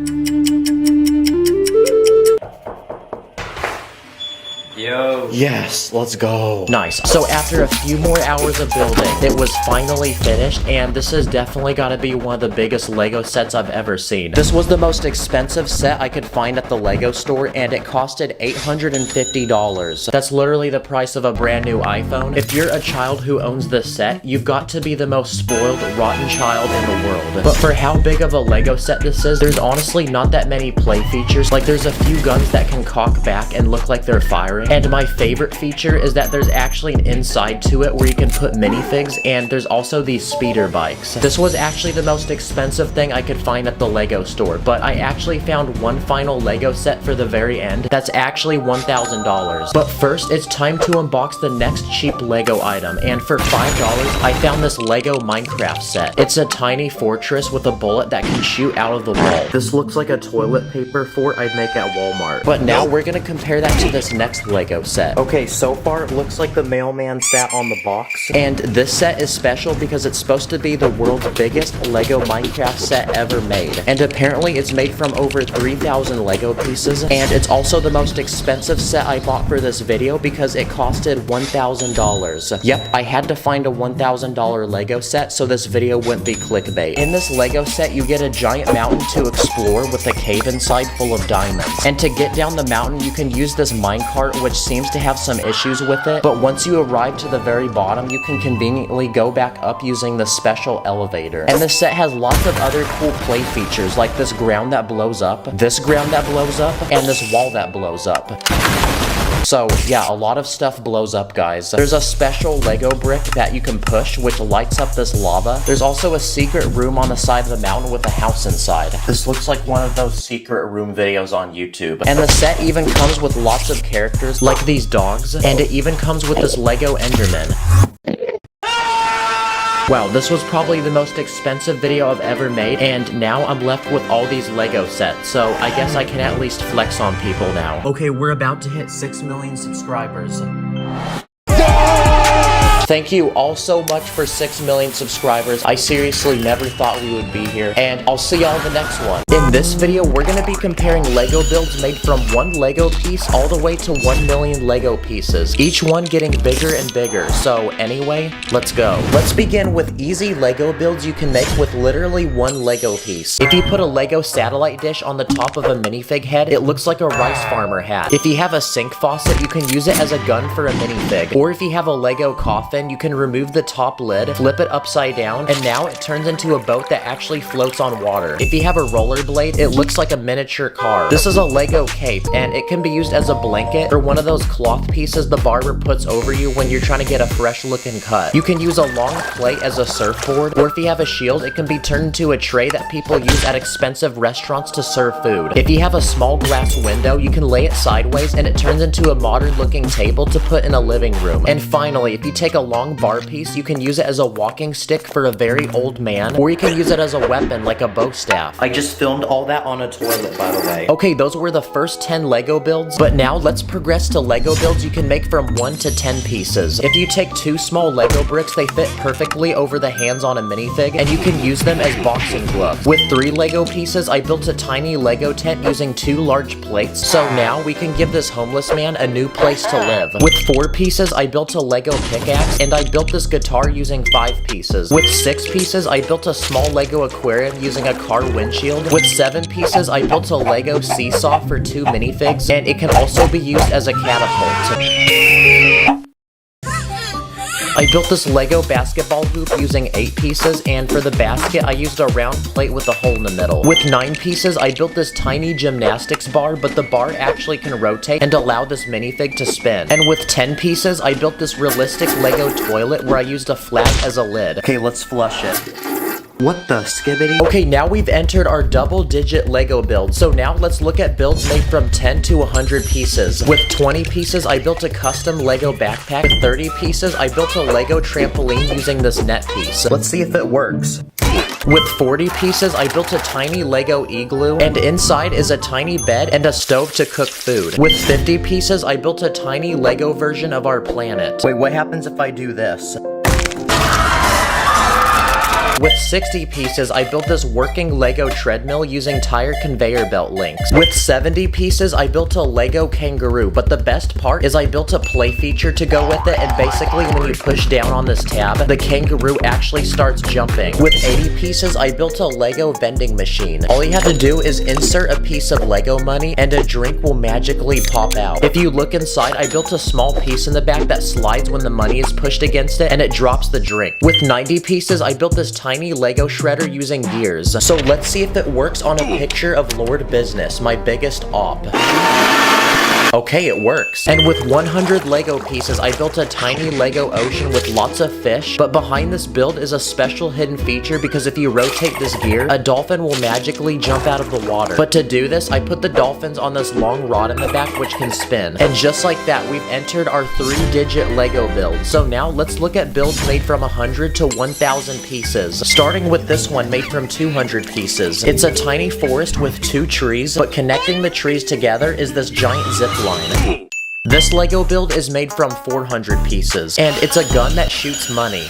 Yo. Yes, let's go. Nice. So after a few more hours of building, it was finally finished, and this has definitely got to be one of the biggest Lego sets I've ever seen. This was the most expensive set I could find at the Lego store, and it costed $850. That's literally the price of a brand new iPhone. If you're a child who owns this set, you've got to be the most spoiled, rotten child in the world. But for how big of a Lego set this is, there's honestly not that many play features. Like, there's a few guns that can cock back and look like they're firing. And my favorite feature is that there's actually an inside to it where you can put minifigs, and there's also these speeder bikes. This was actually the most expensive thing I could find at the Lego store, but I actually found one final Lego set for the very end that's actually $1,000. But first, it's time to unbox the next cheap Lego item, and for $5, I found this Lego Minecraft set. It's a tiny fortress with a bullet that can shoot out of the wall. This looks like a toilet paper fort I'd make at Walmart. But now we're gonna compare that to this next Lego set. Okay, so far it looks like the mailman sat on the box. And this set is special because it's supposed to be the world's biggest Lego Minecraft set ever made. And apparently it's made from over 3,000 Lego pieces. And it's also the most expensive set I bought for this video because it costed $1,000. Yep, I had to find a $1,000 Lego set so this video wouldn't be clickbait. In this Lego set, you get a giant mountain to explore with a cave inside full of diamonds. And to get down the mountain, you can use this minecart, which seems to have some issues with it, but once you arrive to the very bottom, you can conveniently go back up using the special elevator. And this set has lots of other cool play features, like this ground that blows up, this ground that blows up, and this wall that blows up. So yeah, a lot of stuff blows up, guys. There's a special Lego brick that you can push, which lights up this lava. There's also a secret room on the side of the mountain with a house inside. This looks like one of those secret room videos on YouTube. And the set even comes with lots of characters, like these dogs, and it even comes with this Lego Enderman. Wow, this was probably the most expensive video I've ever made, and now I'm left with all these Lego sets, so I guess I can at least flex on people now. Okay, we're about to hit 6 million subscribers. Thank you all so much for 6 million subscribers. I seriously never thought we would be here, and I'll see y'all in the next one. In this video, we're gonna be comparing Lego builds made from 1 Lego piece all the way to 1 million Lego pieces, each one getting bigger and bigger. So anyway, let's go. Let's begin with easy Lego builds you can make with literally 1 Lego piece. If you put a Lego satellite dish on the top of a minifig head, it looks like a rice farmer hat. If you have a sink faucet, you can use it as a gun for a minifig. Or if you have a Lego coffin, you can remove the top lid, flip it upside down, and now it turns into a boat that actually floats on water. If you have a rollerblade, it looks like a miniature car. This is a Lego cape, and it can be used as a blanket or one of those cloth pieces the barber puts over you when you're trying to get a fresh looking cut. You can use a long plate as a surfboard, or if you have a shield, it can be turned into a tray that people use at expensive restaurants to serve food. If you have a small glass window, you can lay it sideways and it turns into a modern looking table to put in a living room. And finally, if you take a long bar piece, you can use it as a walking stick for a very old man, or you can use it as a weapon like a bow staff. I just filmed all that on a toilet, by the way. Okay, those were the first 10 Lego builds, but now let's progress to Lego builds you can make from 1 to 10 pieces. If you take 2 small Lego bricks, they fit perfectly over the hands on a minifig, and you can use them as boxing gloves. With 3 Lego pieces, I built a tiny Lego tent using 2 large plates, so now we can give this homeless man a new place to live. With 4 pieces, I built a Lego pickaxe, and I built this guitar using 5 pieces. With 6 pieces, I built a small Lego aquarium using a car windshield. With 7 pieces, I built a Lego seesaw for 2 minifigs, and it can also be used as a catapult. I built this Lego basketball hoop using 8 pieces, and for the basket, I used a round plate with a hole in the middle. With 9 pieces, I built this tiny gymnastics bar, but the bar actually can rotate and allow this minifig to spin. And with 10 pieces, I built this realistic Lego toilet where I used a flag as a lid. Okay, let's flush it. What the skibbity? Okay, now we've entered our double-digit Lego build. So now let's look at builds made from 10 to 100 pieces. With 20 pieces, I built a custom Lego backpack. With 30 pieces, I built a Lego trampoline using this net piece. Let's see if it works. With 40 pieces, I built a tiny Lego igloo, and inside is a tiny bed and a stove to cook food. With 50 pieces, I built a tiny Lego version of our planet. Wait, what happens if I do this? With 60 pieces, I built this working Lego treadmill using tire conveyor belt links. With 70 pieces, I built a Lego kangaroo, but the best part is I built a play feature to go with it, and basically when you push down on this tab, the kangaroo actually starts jumping. With 80 pieces, I built a Lego vending machine. All you have to do is insert a piece of Lego money, and a drink will magically pop out. If you look inside, I built a small piece in the back that slides when the money is pushed against it, and it drops the drink. With 90 pieces, I built this tiny Lego shredder using gears. So let's see if it works on a picture of Lord Business, my biggest op. Okay, it works. And with 100 Lego pieces, I built a tiny Lego ocean with lots of fish, but behind this build is a special hidden feature because if you rotate this gear, a dolphin will magically jump out of the water. But to do this, I put the dolphins on this long rod in the back which can spin. And just like that, we've entered our 3-digit Lego build. So now let's look at builds made from 100 to 1,000 pieces. Starting with this one made from 200 pieces. It's a tiny forest with 2 trees, but connecting the trees together is this giant zip line. This Lego build is made from 400 pieces, and it's a gun that shoots money.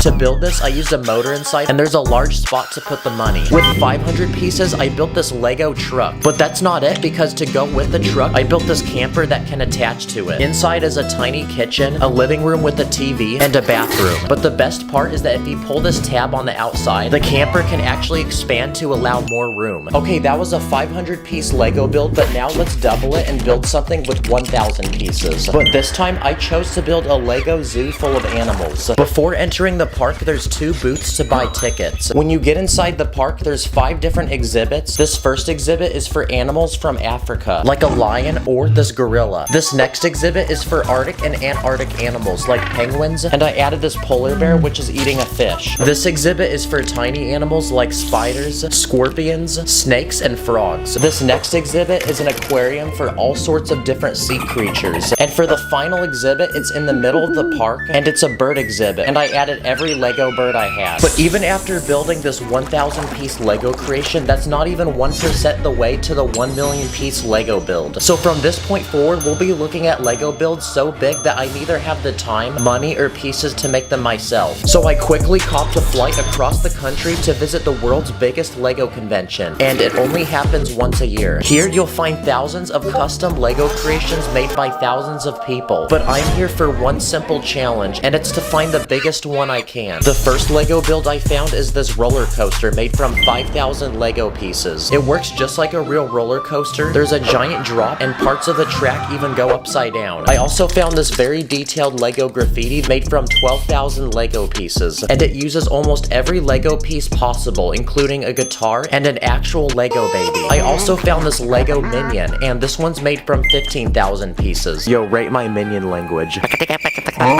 To build this, I used a motor inside, and there's a large spot to put the money. With 500 pieces, I built this Lego truck. But that's not it, because to go with the truck, I built this camper that can attach to it. Inside is a tiny kitchen, a living room with a TV, and a bathroom. But the best part is that if you pull this tab on the outside, the camper can actually expand to allow more room. Okay, that was a 500-piece Lego build, but now let's double it and build something with 1,000 pieces. But this time, I chose to build a Lego zoo full of animals. Before entering the park, there's 2 booths to buy tickets. When you get inside the park, there's 5 different exhibits. This first exhibit is for animals from Africa, like a lion or this gorilla. This next exhibit is for Arctic and Antarctic animals, like penguins, and I added this polar bear, which is eating a fish. This exhibit is for tiny animals like spiders, scorpions, snakes, and frogs. This next exhibit is an aquarium for all sorts of different sea creatures. And for the final exhibit, it's in the middle of the park, and it's a bird exhibit. And I added every Lego bird I had. But even after building this 1,000 piece Lego creation, that's not even 1% the way to the 1 million piece Lego build. So from this point forward, we'll be looking at Lego builds so big that I neither have the time, money, or pieces to make them myself. So I quickly copped a flight across the country to visit the world's biggest Lego convention, and it only happens once a year. Here you'll find thousands of custom Lego creations made by thousands of people, but I'm here for one simple challenge, and it's to find the biggest one I can. The first Lego build I found is this roller coaster made from 5,000 Lego pieces. It works just like a real roller coaster. There's a giant drop, and parts of the track even go upside down. I also found this very detailed Lego graffiti made from 12,000 Lego pieces, and it uses almost every Lego piece possible, including a guitar and an actual Lego baby. I also found this Lego minion, and this one's made from 15,000 pieces. Yo, rate my minion language.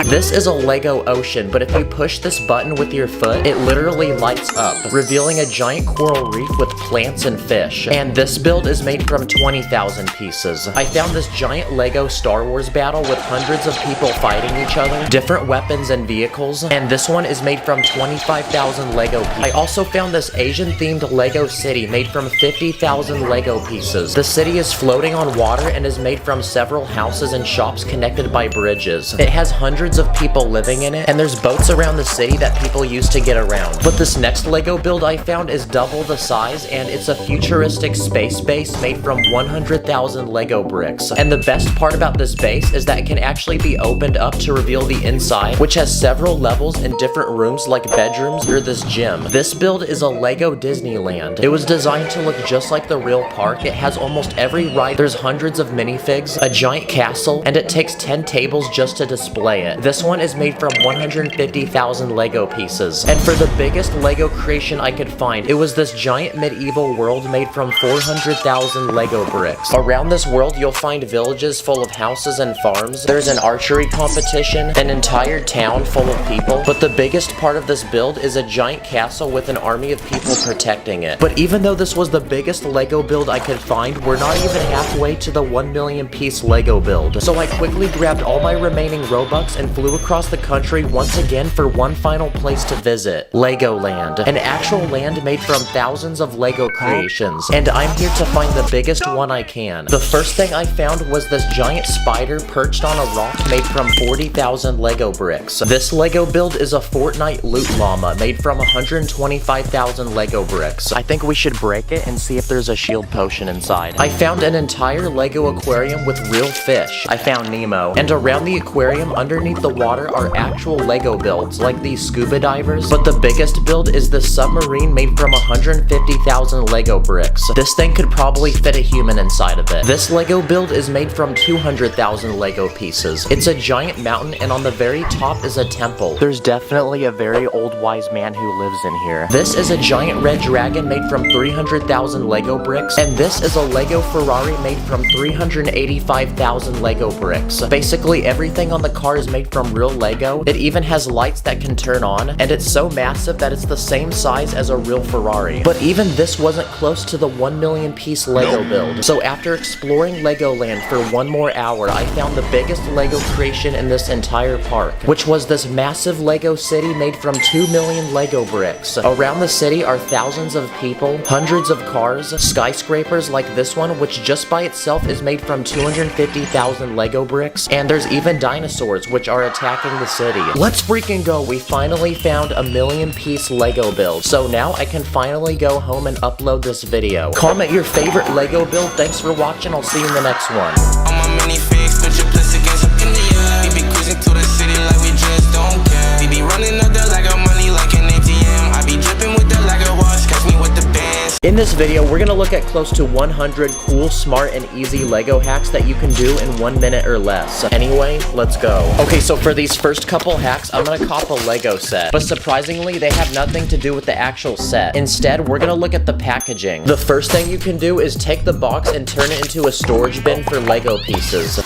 This is a Lego ocean, but if you push this button with your foot, it literally lights up, revealing a giant coral reef with plants and fish. And this build is made from 20,000 pieces. I found this giant Lego Star Wars battle with hundreds of people fighting each other, different weapons and vehicles, and this one is made from 25,000 Lego pieces. I also found this Asian-themed Lego city made from 50,000 Lego pieces. The city is floating on water and is made from several houses and shops connected by bridges. It has hundreds of people living in it, and there's boats around the city that people use to get around. But this next Lego build I found is double the size, and it's a futuristic space base made from 100,000 Lego bricks. And the best part about this base is that it can actually be opened up to reveal the inside, which has several levels and different rooms like bedrooms or this gym. This build is a Lego Disneyland. It was designed to look just like the real park. It has almost every ride. There's hundreds of minifigs, a giant castle, and it takes 10 tables just to display it. This one is made from 150,000 Lego pieces. And for the biggest Lego creation I could find, it was this giant medieval world made from 400,000 Lego bricks. Around this world, you'll find villages full of houses and farms. There's an archery competition, an entire town full of people. But the biggest part of this build is a giant castle with an army of people protecting it. But even though this was the biggest Lego build I could find, we're not even halfway to the 1 million piece Lego build. So I quickly grabbed all my remaining Robux and flew across the country once again for one final place to visit, Legoland, an actual land made from thousands of Lego creations, and I'm here to find the biggest one I can. The first thing I found was this giant spider perched on a rock made from 40,000 Lego bricks. This Lego build is a Fortnite loot llama made from 125,000 Lego bricks. I think we should break it and see if there's a shield potion inside. I found an entire Lego aquarium with real fish. I found Nemo, and around the aquarium underneath the water are actual Lego builds like these scuba divers, but the biggest build is the submarine made from 150,000 Lego bricks. This thing could probably fit a human inside of it. This Lego build is made from 200,000 Lego pieces. It's a giant mountain, and on the very top is a temple. There's definitely a very old wise man who lives in here. This is a giant red dragon made from 300,000 Lego bricks, and this is a Lego Ferrari made from 385,000 Lego bricks. Basically everything on the car is made from real Lego. It even has lights that can turn on, and it's so massive that it's the same size as a real Ferrari. But even this wasn't close to the 1 million piece Lego build. So after exploring Legoland for one more hour, I found the biggest Lego creation in this entire park, which was this massive Lego city made from 2 million Lego bricks. Around the city are thousands of people, hundreds of cars, skyscrapers like this one, which just by itself is made from 250,000 Lego bricks, and there's even dinosaurs which are attacking the city. Let's freaking go! We finally found a 1 million piece Lego build. So now I can finally go home and upload this video. Comment your favorite Lego build. Thanks for watching. I'll see you in the next one. On my minifigs, put your place against up in the air. We be cruising to the city like we just don't care. We be running up the Lego money like an ATM. I be dripping with the Lego wash, catch me with the bands. In this video, we're gonna look at close to 100 cool, smart, and easy Lego hacks that you can do in 1 minute or less. Anyway, let's go. Okay, so for these first couple hacks, I'm gonna cop a Lego set. But surprisingly, they have nothing to do with the actual set. Instead, we're gonna look at the packaging. The first thing you can do is take the box and turn it into a storage bin for Lego pieces.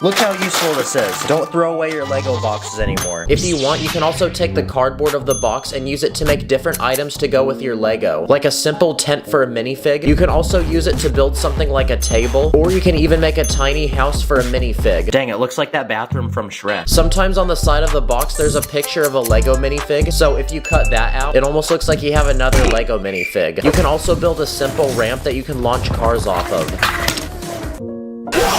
Look how useful this is. Don't throw away your Lego boxes anymore. If you want, you can also take the cardboard of the box and use it to make different items to go with your Lego. Like a simple tent for a minifig. You can also use it to build something like a table, or you can even make a tiny house for a minifig. Dang, it looks like that bathroom from Shrek. Sometimes on the side of the box there's a picture of a Lego minifig, so if you cut that out, it almost looks like you have another Lego minifig. You can also build a simple ramp that you can launch cars off of.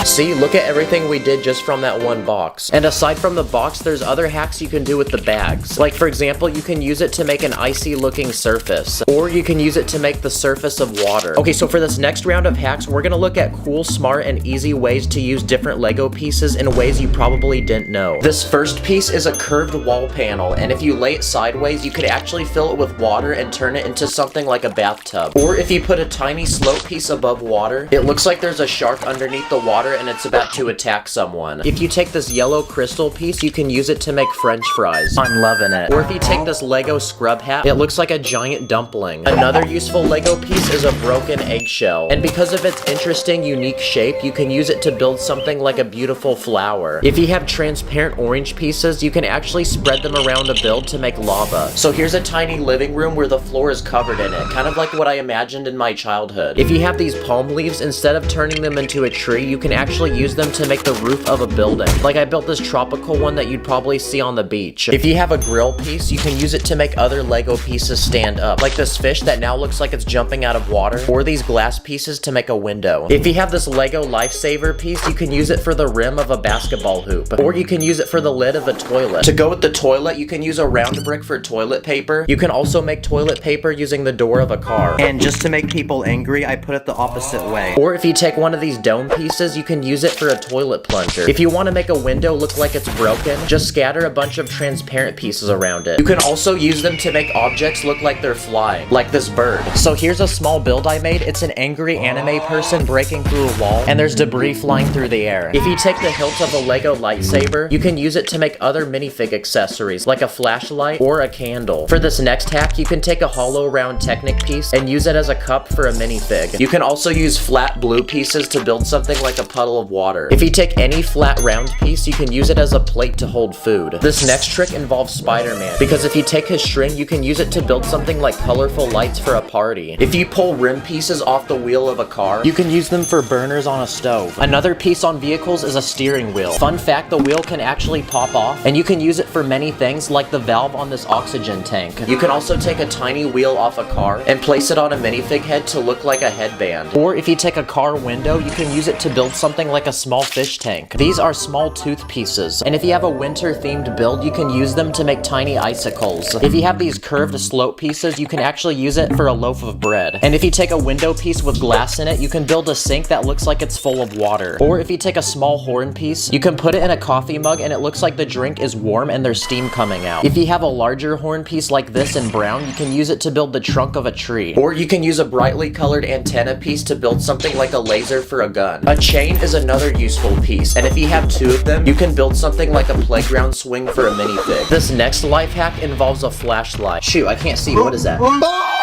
See, look at everything we did just from that one box. And aside from the box, there's other hacks you can do with the bags. Like for example, you can use it to make an icy looking surface, or you can use it to make the surface of water. Okay, so for this next round of hacks, we're gonna look at cool, smart, and easy ways to use different Lego pieces in ways you probably didn't know. This first piece is a curved wall panel, and if you lay it sideways, you could actually fill it with water and turn it into something like a bathtub. Or if you put a tiny slope piece above water, it looks like there's a shark underneath the water and it's about to attack someone. If you take this yellow crystal piece, you can use it to make French fries. I'm loving it. Or if you take this Lego scrub hat, it looks like a giant dumpling. Another useful Lego piece is a broken eggshell. And because of its interesting, unique shape, you can use it to build something like a beautiful flower. If you have transparent orange pieces, you can actually spread them around a build to make lava. So here's a tiny living room where the floor is covered in it, kind of like what I imagined in my childhood. If you have these palm leaves, instead of turning them into a tree, you can actually use them to make the roof of a building. Like I built this tropical one that you'd probably see on the beach. If you have a grill piece, you can use it to make other Lego pieces stand up. Like this fish that now looks like it's jumping out of water, or these glass pieces to make a window. If you have this Lego lifesaver piece, you can use it for the rim of a basketball hoop, or you can use it for the lid of a toilet. To go with the toilet, you can use a round brick for toilet paper. You can also make toilet paper using the door of a car. And just to make people angry, I put it the opposite way. Or if you take one of these dome pieces, you can use it for a toilet plunger. If you want to make a window look like it's broken, just scatter a bunch of transparent pieces around it. You can also use them to make objects look like they're flying, like this bird. So here's a small build I made. It's an angry anime person breaking through a wall, and there's debris flying through the air. If you take the hilt of a Lego lightsaber, you can use it to make other minifig accessories, like a flashlight or a candle. For this next hack, you can take a hollow round Technic piece and use it as a cup for a minifig. You can also use flat blue pieces to build something like a puddle of water. If you take any flat round piece, you can use it as a plate to hold food. This next trick involves Spider-Man, because if you take his string, you can use it to build something like colorful lights for a party. If you pull rim pieces off the wheel of a car, you can use them for burners on a stove. Another piece on vehicles is a steering wheel. Fun fact, the wheel can actually pop off, and you can use it for many things, like the valve on this oxygen tank. You can also take a tiny wheel off a car and place it on a minifig head to look like a headband. Or if you take a car window, you can use it to build something like a small fish tank. These are small tooth pieces, and if you have a winter themed build, you can use them to make tiny icicles. If you have these curved slope pieces, you can actually use it for a loaf of bread. And if you take a window piece with glass in it, you can build a sink that looks like it's full of water. Or if you take a small horn piece, you can put it in a coffee mug and it looks like the drink is warm and there's steam coming out. If you have a larger horn piece like this in brown, you can use it to build the trunk of a tree. Or you can use a brightly colored antenna piece to build something like a laser for a gun. A chain is another useful piece, and if you have two of them, you can build something like a playground swing for a minifig. This next life hack involves a flashlight. Shoot, I can't see. What is that?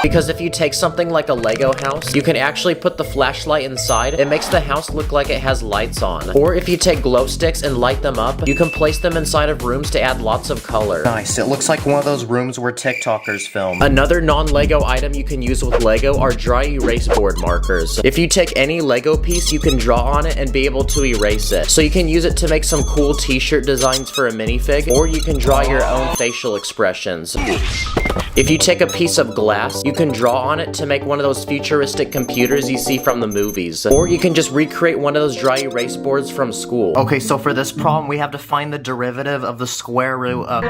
Because if you take something like a Lego house, you can actually put the flashlight inside. It makes the house look like it has lights on. Or if you take glow sticks and light them up, you can place them inside of rooms to add lots of color. Nice, it looks like one of those rooms where TikTokers film. Another non-Lego item you can use with Lego are dry erase board markers. If you take any Lego piece, you can draw on it and be able to erase it. So you can use it to make some cool t-shirt designs for a minifig, or you can draw your own facial expressions. If you take a piece of glass, you can draw on it to make one of those futuristic computers you see from the movies. Or you can just recreate one of those dry erase boards from school. Okay, so for this problem, we have to find the derivative of the square root of...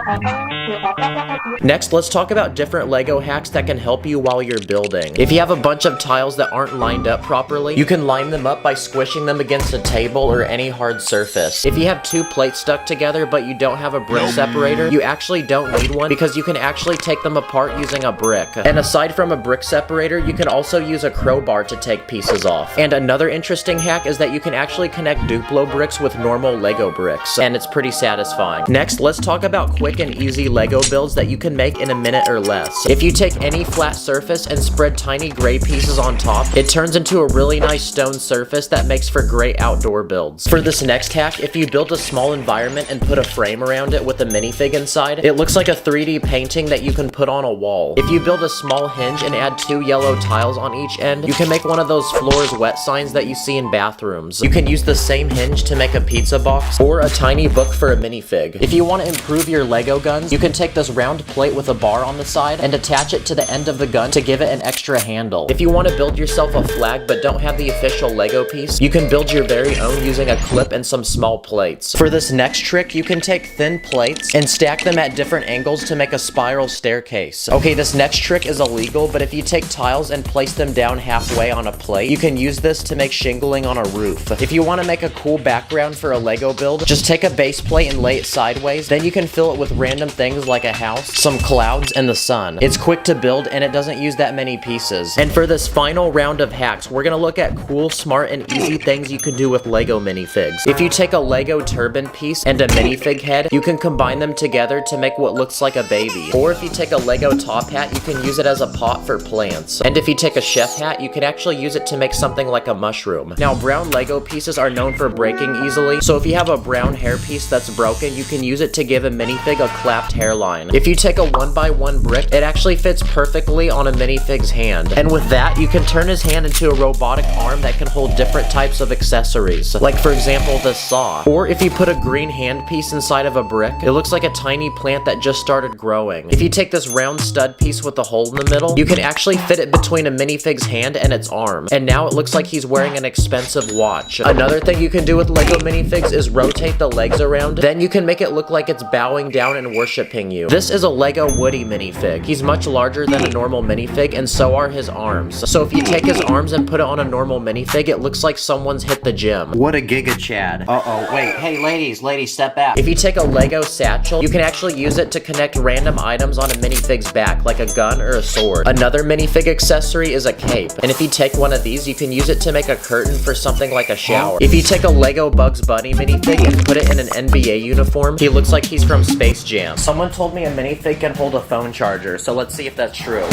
Next, let's talk about different Lego hacks that can help you while you're building. If you have a bunch of tiles that aren't lined up properly, you can line them up by squishing them against a table or any hard surface. If you have two plates stuck together but you don't have a brick separator, you actually don't need one because you can actually take them apart using a brick. And aside Aside from a brick separator, you can also use a crowbar to take pieces off. And another interesting hack is that you can actually connect Duplo bricks with normal Lego bricks, and it's pretty satisfying. Next, let's talk about quick and easy Lego builds that you can make in a minute or less. If you take any flat surface and spread tiny gray pieces on top, it turns into a really nice stone surface that makes for great outdoor builds. For this next hack, if you build a small environment and put a frame around it with a minifig inside, it looks like a 3D painting that you can put on a wall. If you build a small hinge and add 2 yellow tiles on each end, you can make one of those floors wet signs that you see in bathrooms. You can use the same hinge to make a pizza box or a tiny book for a minifig. If you want to improve your Lego guns, you can take this round plate with a bar on the side and attach it to the end of the gun to give it an extra handle. If you want to build yourself a flag but don't have the official Lego piece, you can build your very own using a clip and some small plates. For this next trick, you can take thin plates and stack them at different angles to make a spiral staircase. Okay, this next trick is illegal, but if you take tiles and place them down halfway on a plate, you can use this to make shingling on a roof. If you want to make a cool background for a Lego build, just take a base plate and lay it sideways, then you can fill it with random things like a house, some clouds, and the sun. It's quick to build and it doesn't use that many pieces. And for this final round of hacks, we're gonna look at cool, smart, and easy things you can do with Lego minifigs. If you take a Lego turban piece and a minifig head, you can combine them together to make what looks like a baby. Or if you take a Lego top hat, you can use it as a pot for plants. And if you take a chef hat, you can actually use it to make something like a mushroom. Now, brown Lego pieces are known for breaking easily, so if you have a brown hairpiece that's broken, you can use it to give a minifig a clapped hairline. If you take a 1x1 brick, it actually fits perfectly on a minifig's hand. And with that, you can turn his hand into a robotic arm that can hold different types of accessories, like for example this saw. Or if you put a green handpiece inside of a brick, it looks like a tiny plant that just started growing. If you take this round stud piece with a hole in the middle, you can actually fit it between a minifig's hand and its arm, and now it looks like he's wearing an expensive watch. Another thing you can do with Lego minifigs is rotate the legs around, then you can make it look like it's bowing down and worshipping you. This is a Lego Woody minifig. He's much larger than a normal minifig, and so are his arms. So if you take his arms and put it on a normal minifig, it looks like someone's hit the gym. What a giga Chad. Uh-oh, wait, hey ladies, step back. If you take a Lego satchel, you can actually use it to connect random items on a minifig's back, like a gun or a sword. Another minifig accessory is a cape, and if you take one of these, you can use it to make a curtain for something like a shower. If you take a Lego Bugs Bunny minifig and put it in an NBA uniform, he looks like he's from Space Jam. Someone told me a minifig can hold a phone charger, so let's see if that's true.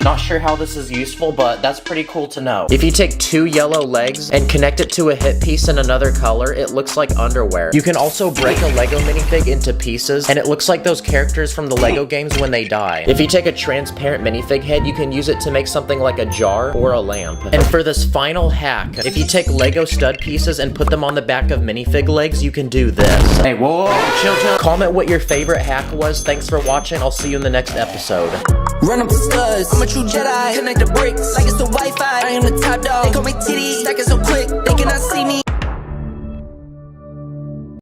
Not sure how this is useful, but that's pretty cool to know. If you take 2 yellow legs and connect it to a hip piece in another color, it looks like underwear. You can also break a Lego minifig into pieces, and it looks like those characters from the Lego games when they die. If you take a transparent minifig head, you can use it to make something like a jar or a lamp. And for this final hack, if you take Lego stud pieces and put them on the back of minifig legs, you can do this. Hey, whoa, chill. Comment what your favorite hack was. Thanks for watching. I'll see you in the next episode. Run up the studs, I'm a true Jedi. Connect the bricks like it's the Wi-Fi. I am the top dog, they call me titty. Stacking so quick, they cannot see me.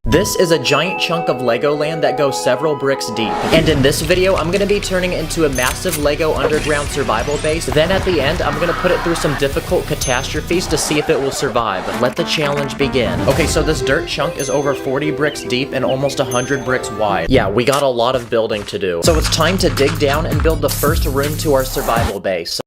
This is a giant chunk of Legoland that goes several bricks deep. And in this video, I'm gonna be turning it into a massive Lego underground survival base. Then at the end, I'm gonna put it through some difficult catastrophes to see if it will survive. Let the challenge begin. Okay, so this dirt chunk is over 40 bricks deep and almost 100 bricks wide. Yeah, we got a lot of building to do. So it's time to dig down and build the first room to our survival base.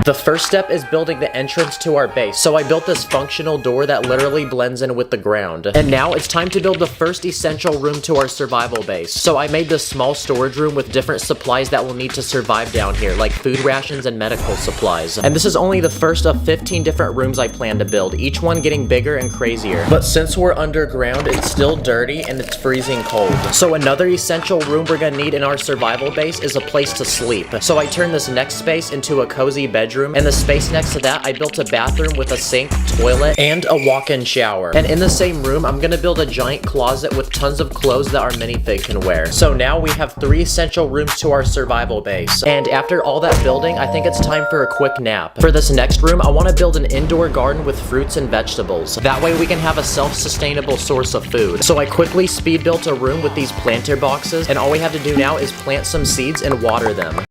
The first step is building the entrance to our base, so I built this functional door that literally blends in with the ground. And now it's time to build the first essential room to our survival base. So I made this small storage room with different supplies that we'll need to survive down here, like food rations and medical supplies. And this is only the first of 15 different rooms I plan to build, each one getting bigger and crazier. But since we're underground, it's still dirty and it's freezing cold. So another essential room we're gonna need in our survival base is a place to sleep. So I turned this next space into a cozy bedroom, and the space next to that I built a bathroom with a sink, toilet, and a walk-in shower. And in the same room, I'm gonna build a giant closet with tons of clothes that our minifig can wear. So now we have 3 essential rooms to our survival base. And after all that building, I think it's time for a quick nap. For this next room, I want to build an indoor garden with fruits and vegetables. That way we can have a self-sustainable source of food. So I quickly speed built a room with these planter boxes, and all we have to do now is plant some seeds and water them.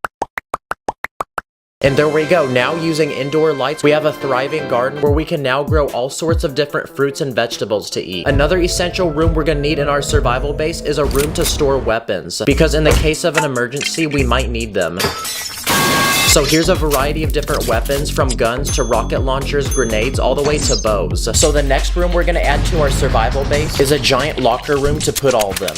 And there we go. Now using indoor lights, we have a thriving garden where we can now grow all sorts of different fruits and vegetables to eat. Another essential room we're gonna need in our survival base is a room to store weapons, because in the case of an emergency, we might need them. So here's a variety of different weapons, from guns to rocket launchers, grenades, all the way to bows. So the next room we're gonna add to our survival base is a giant locker room to put all of them.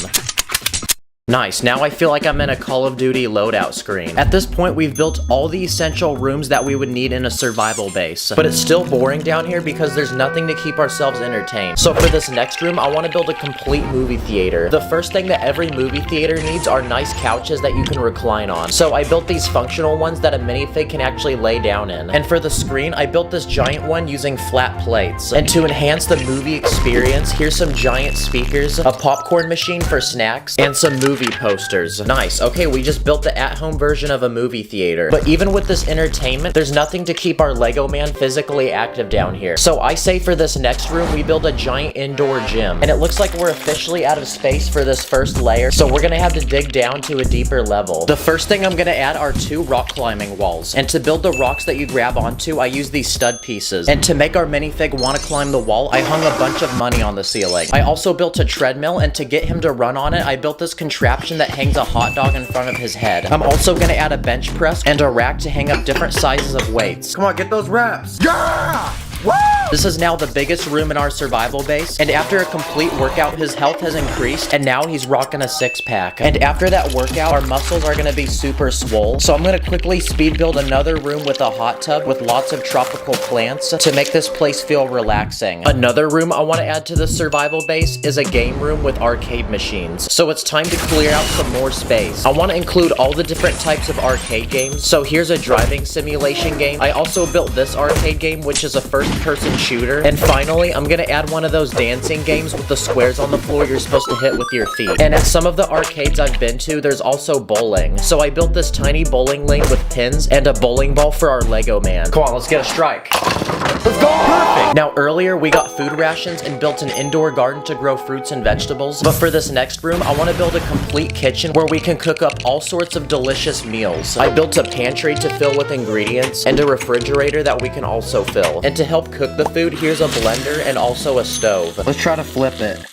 Nice, now I feel like I'm in a Call of Duty loadout screen. At this point, we've built all the essential rooms that we would need in a survival base. But it's still boring down here because there's nothing to keep ourselves entertained. So for this next room, I want to build a complete movie theater. The first thing that every movie theater needs are nice couches that you can recline on. So I built these functional ones that a minifig can actually lay down in. And for the screen, I built this giant one using flat plates. And to enhance the movie experience, here's some giant speakers, a popcorn machine for snacks, and some movie posters. Nice. Okay, we just built the at-home version of a movie theater. But even with this entertainment, there's nothing to keep our Lego man physically active down here. So I say for this next room, we build a giant indoor gym. And it looks like we're officially out of space for this first layer, so we're gonna have to dig down to a deeper level. The first thing I'm gonna add are 2 rock climbing walls. And to build the rocks that you grab onto, I use these stud pieces. And to make our minifig wanna climb the wall, I hung a bunch of money on the ceiling. I also built a treadmill, and to get him to run on it, I built this contraption that hangs a hot dog in front of his head. I'm also gonna add a bench press and a rack to hang up different sizes of weights. Come on, get those reps. Yeah! Woo! This is now the biggest room in our survival base, and after a complete workout, his health has increased, and now he's rocking a 6-pack. And after that workout, our muscles are gonna be super swole, so I'm gonna quickly speed build another room with a hot tub with lots of tropical plants to make this place feel relaxing. Another room I want to add to the survival base is a game room with arcade machines, so it's time to clear out some more space. I want to include all the different types of arcade games, so here's a driving simulation game. I also built this arcade game, which is a first-person shooter. And finally, I'm gonna add one of those dancing games with the squares on the floor you're supposed to hit with your feet. And at some of the arcades I've been to, there's also bowling. So I built this tiny bowling lane with pins and a bowling ball for our Lego man. Come on, let's get a strike. Let's go! Perfect! Now earlier, we got food rations and built an indoor garden to grow fruits and vegetables. But for this next room, I want to build a complete kitchen where we can cook up all sorts of delicious meals. I built a pantry to fill with ingredients and a refrigerator that we can also fill. And to help cook the food, here's a blender and also a stove. Let's try to flip it.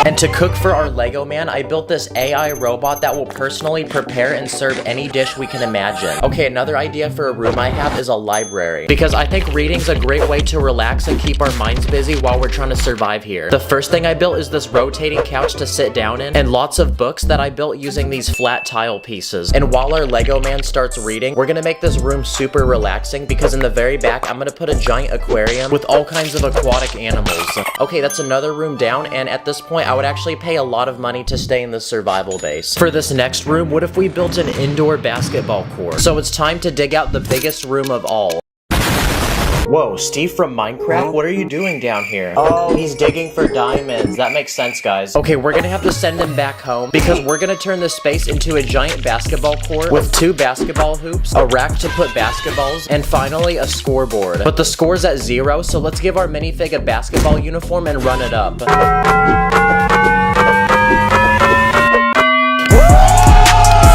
And to cook for our Lego man, I built this AI robot that will personally prepare and serve any dish we can imagine. Okay, another idea for a room I have is a library, because I think reading's a great way to relax and keep our minds busy while we're trying to survive here. The first thing I built is this rotating couch to sit down in, and lots of books that I built using these flat tile pieces. And while our Lego man starts reading, we're gonna make this room super relaxing, because in the very back, I'm gonna put a giant aquarium with all kinds of aquatic animals. Okay, that's another room down, and at this point, I would actually pay a lot of money to stay in this survival base. For this next room, what if we built an indoor basketball court? So it's time to dig out the biggest room of all. Whoa, Steve from Minecraft? What are you doing down here? Oh, he's digging for diamonds. That makes sense, guys. Okay, we're gonna have to send him back home because we're gonna turn this space into a giant basketball court with 2 basketball hoops, a rack to put basketballs, and finally a scoreboard. But the score's at 0, so let's give our minifig a basketball uniform and run it up.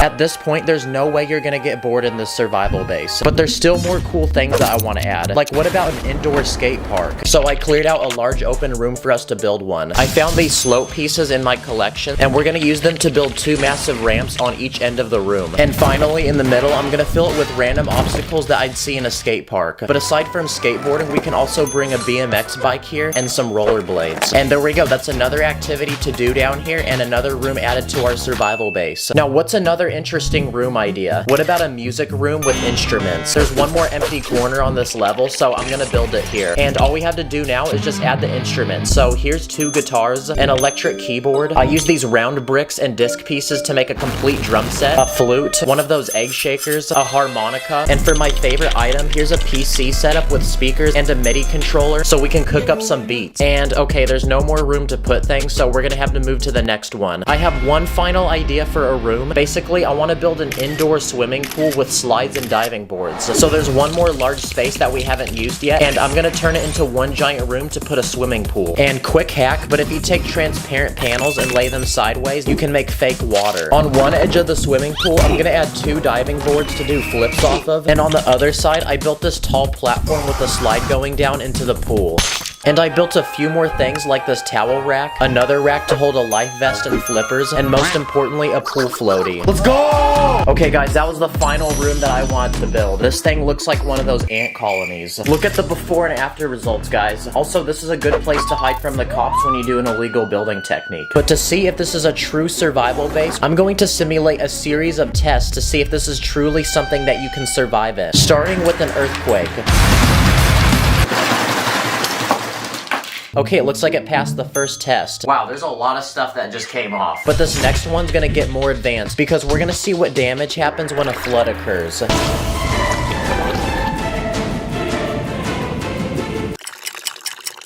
At this point, there's no way you're gonna get bored in this survival base. But there's still more cool things that I want to add. Like, what about an indoor skate park? So I cleared out a large open room for us to build one. I found these slope pieces in my collection, and we're gonna use them to build 2 massive ramps on each end of the room. And finally, in the middle, I'm gonna fill it with random obstacles that I'd see in a skate park. But aside from skateboarding, we can also bring a BMX bike here and some rollerblades. And there we go, that's another activity to do down here and another room added to our survival base. Now, what's another interesting room idea? What about a music room with instruments? There's one more empty corner on this level, so I'm gonna build it here. And all we have to do now is just add the instruments. So here's 2 guitars, an electric keyboard. I use these round bricks and disc pieces to make a complete drum set, a flute, one of those egg shakers, a harmonica, and for my favorite item, here's a PC setup with speakers and a MIDI controller so we can cook up some beats. And okay, there's no more room to put things, so we're gonna have to move to the next one. I have one final idea for a room. Basically, I want to build an indoor swimming pool with slides and diving boards. So there's one more large space that we haven't used yet, and I'm gonna turn it into one giant room to put a swimming pool. And quick hack, but if you take transparent panels and lay them sideways, you can make fake water. On one edge of the swimming pool, I'm gonna add 2 diving boards to do flips off of, and on the other side, I built this tall platform with a slide going down into the pool. And I built a few more things like this towel rack, another rack to hold a life vest and flippers, and most importantly, a pool floaty. Let's go! Okay guys, that was the final room that I wanted to build. This thing looks like one of those ant colonies. Look at the before and after results, guys. Also, this is a good place to hide from the cops when you do an illegal building technique. But to see if this is a true survival base, I'm going to simulate a series of tests to see if this is truly something that you can survive in. Starting with an earthquake. Okay, it looks like it passed the first test. Wow, there's a lot of stuff that just came off. But this next one's gonna get more advanced because we're gonna see what damage happens when a flood occurs.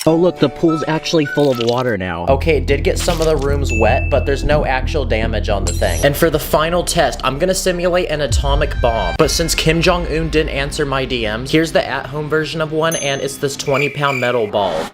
Oh look, the pool's actually full of water now. Okay, it did get some of the rooms wet, but there's no actual damage on the thing. And for the final test, I'm gonna simulate an atomic bomb. But since Kim Jong-un didn't answer my DMs, here's the at-home version of one, and it's this 20-pound metal ball.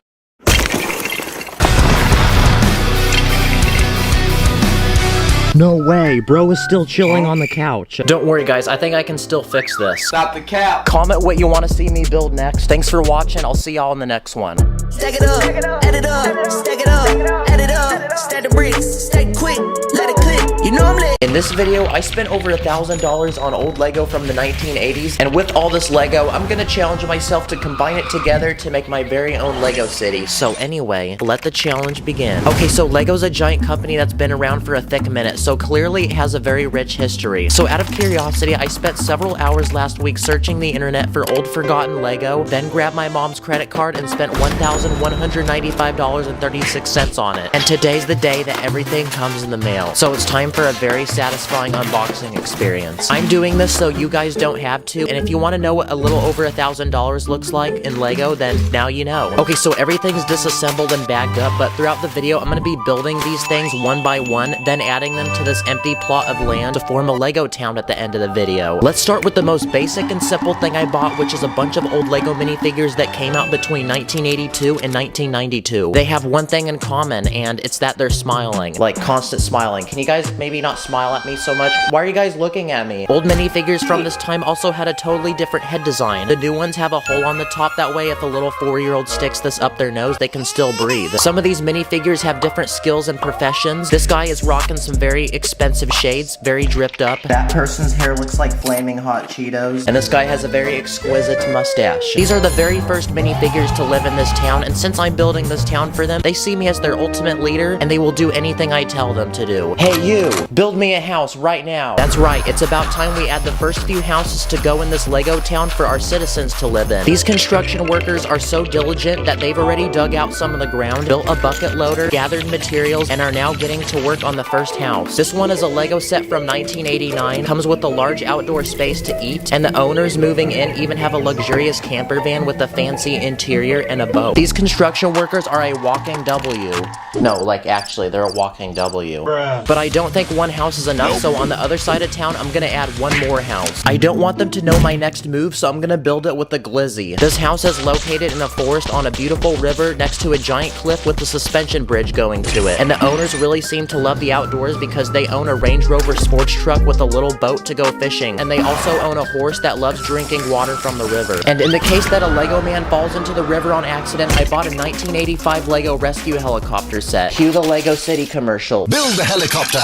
No way, bro is still chilling on the couch. Don't worry guys, I think I can still fix this. Stop the cap. Comment what you want to see me build next. Thanks for watching, I'll see y'all in the next one. Stack it up, add it up, stack it up, add it up, stack the bricks, stack quick, let it click, you know I'm lit. In this video, I spent over $1,000 on old Lego from the 1980s, and with all this Lego, I'm gonna challenge myself to combine it together to make my very own Lego city. So anyway, let the challenge begin. Okay, so Lego's a giant company that's been around for a thick minute, so clearly it has a very rich history. So out of curiosity, I spent several hours last week searching the internet for old forgotten Lego, then grabbed my mom's credit card and spent $1,195.36 on it. And today's the day that everything comes in the mail. So it's time for a very satisfying unboxing experience. I'm doing this so you guys don't have to, and if you want to know what a little over $1,000 looks like in Lego, then now you know. Okay, so everything's disassembled and bagged up, but throughout the video, I'm gonna be building these things one by one, then adding them to this empty plot of land to form a Lego town at the end of the video. Let's start with the most basic and simple thing I bought, which is a bunch of old Lego minifigures that came out between 1982 and 1992. They have one thing in common, and it's that they're smiling. Like, constant smiling. Can you guys maybe not smile at me so much? Why are you guys looking at me? Old minifigures from this time also had a totally different head design. The new ones have a hole on the top, that way if a little 4-year-old sticks this up their nose, they can still breathe. Some of these minifigures have different skills and professions. This guy is rocking some very expensive shades, very dripped up. That person's hair looks like flaming hot Cheetos. And this guy has a very exquisite mustache. These are the very first minifigures to live in this town, and since I'm building this town for them, they see me as their ultimate leader, and they will do anything I tell them to do. Hey you, build me a house right now. That's right, it's about time we add the first few houses to go in this Lego town for our citizens to live in. These construction workers are so diligent that they've already dug out some of the ground, built a bucket loader, gathered materials, and are now getting to work on the first house. This one is a Lego set from 1989, comes with a large outdoor space to eat, and the owners moving in even have a luxurious camper van with a fancy interior and a boat. These construction workers are a walking W. No, like actually, they're a walking W. Bruh. But I don't think one house is enough, so on the other side of town, I'm gonna add one more house. I don't want them to know my next move, so I'm gonna build it with a glizzy. This house is located in a forest on a beautiful river next to a giant cliff with a suspension bridge going to it. And the owners really seem to love the outdoors because they own a Range Rover sports truck with a little boat to go fishing. And they also own a horse that loves drinking water from the river. And in the case that a Lego man falls into the river on accident, I bought a 1985 Lego rescue helicopter set. Cue the Lego City commercial. Build the helicopter.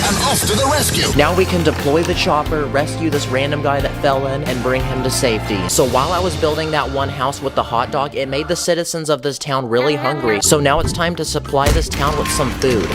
And off to the rescue. Now we can deploy the chopper, rescue this random guy that fell in, and bring him to safety. So while I was building that one house with the hot dog, it made the citizens of this town really hungry. So now it's time to supply this town with some food.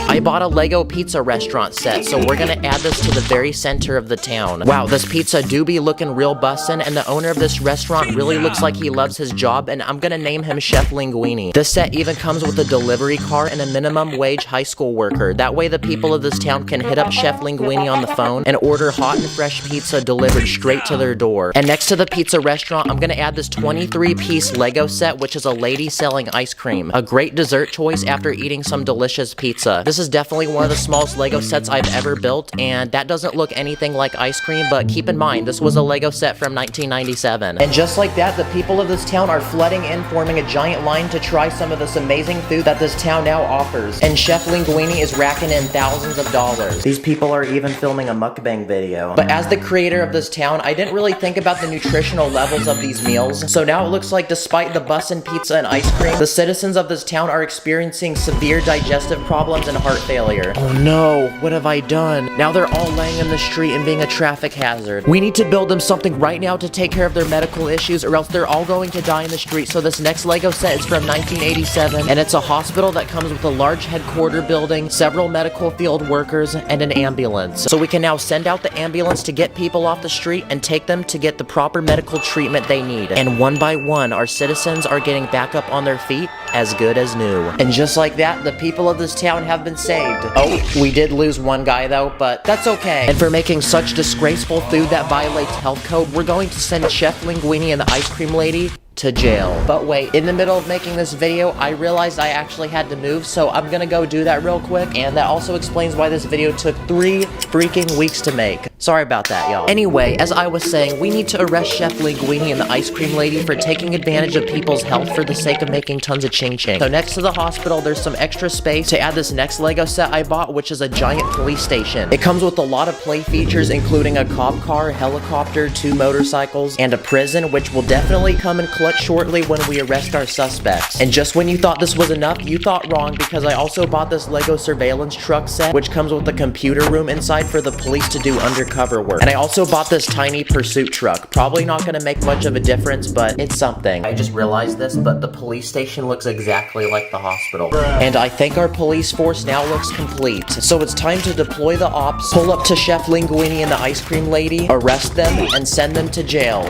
I bought a Lego pizza restaurant set, so we're gonna add this to the very center of the town. Wow, this pizza do be looking real bussin', and the owner of this restaurant really looks like he loves his job, and I'm gonna name him Chef Linguini. This set even comes with a delivery car and a minimum wage high school worker. That way the people of this town can hit up Chef Linguini on the phone and order hot and fresh pizza delivered straight to their door. And next to the pizza restaurant, I'm gonna add this 23-piece Lego set, which is a lady selling ice cream. A great dessert choice after eating some delicious pizza. This is definitely one of the smallest Lego sets I've ever built, and that doesn't look anything like ice cream, but keep in mind, this was a Lego set from 1997. And just like that, the people of this town are flooding in, forming a giant line to try some of this amazing food that this town now offers. And Chef Linguini is racking in thousands of dollars. These people are even filming a mukbang video. But as the creator of this town, I didn't really think about the nutritional levels of these meals. So now it looks like despite the bussin' pizza and ice cream, the citizens of this town are experiencing severe digestive problems and heart failure. Oh no, what have I done? Now they're all laying in the street and being a traffic hazard. We need to build them something right now to take care of their medical issues, or else they're all going to die in the street. So this next Lego set is from 1987, and it's a hospital that comes with a large headquarter building, several medical field workers, and an ambulance. So we can now send out the ambulance to get people off the street and take them to get the proper medical treatment they need. And one by one, our citizens are getting back up on their feet as good as new. And just like that, the people of this town have been saved. Oh, we did lose one guy though, but that's okay. And for making such disgraceful food that violates health code, we're going to send Chef Linguini and the ice cream lady to jail. But wait, in the middle of making this video, I realized I actually had to move, so I'm gonna go do that real quick, and that also explains why this video took 3 freaking weeks to make. Sorry about that, y'all. Anyway, as I was saying, we need to arrest Chef Linguini and the ice cream lady for taking advantage of people's health for the sake of making tons of ching-ching. So next to the hospital, there's some extra space to add this next Lego set I bought, which is a giant police station. It comes with a lot of play features, including a cop car, helicopter, 2 motorcycles, and a prison, which will definitely come in clutch shortly when we arrest our suspects. And just when you thought this was enough, you thought wrong, because I also bought this Lego surveillance truck set, which comes with a computer room inside for the police to do undercover work. And I also bought this tiny pursuit truck. Probably not gonna make much of a difference, but it's something. I just realized this, but the police station looks exactly like the hospital. And I think our police force now looks complete. So it's time to deploy the ops, pull up to Chef Linguini and the ice cream lady, arrest them, and send them to jail.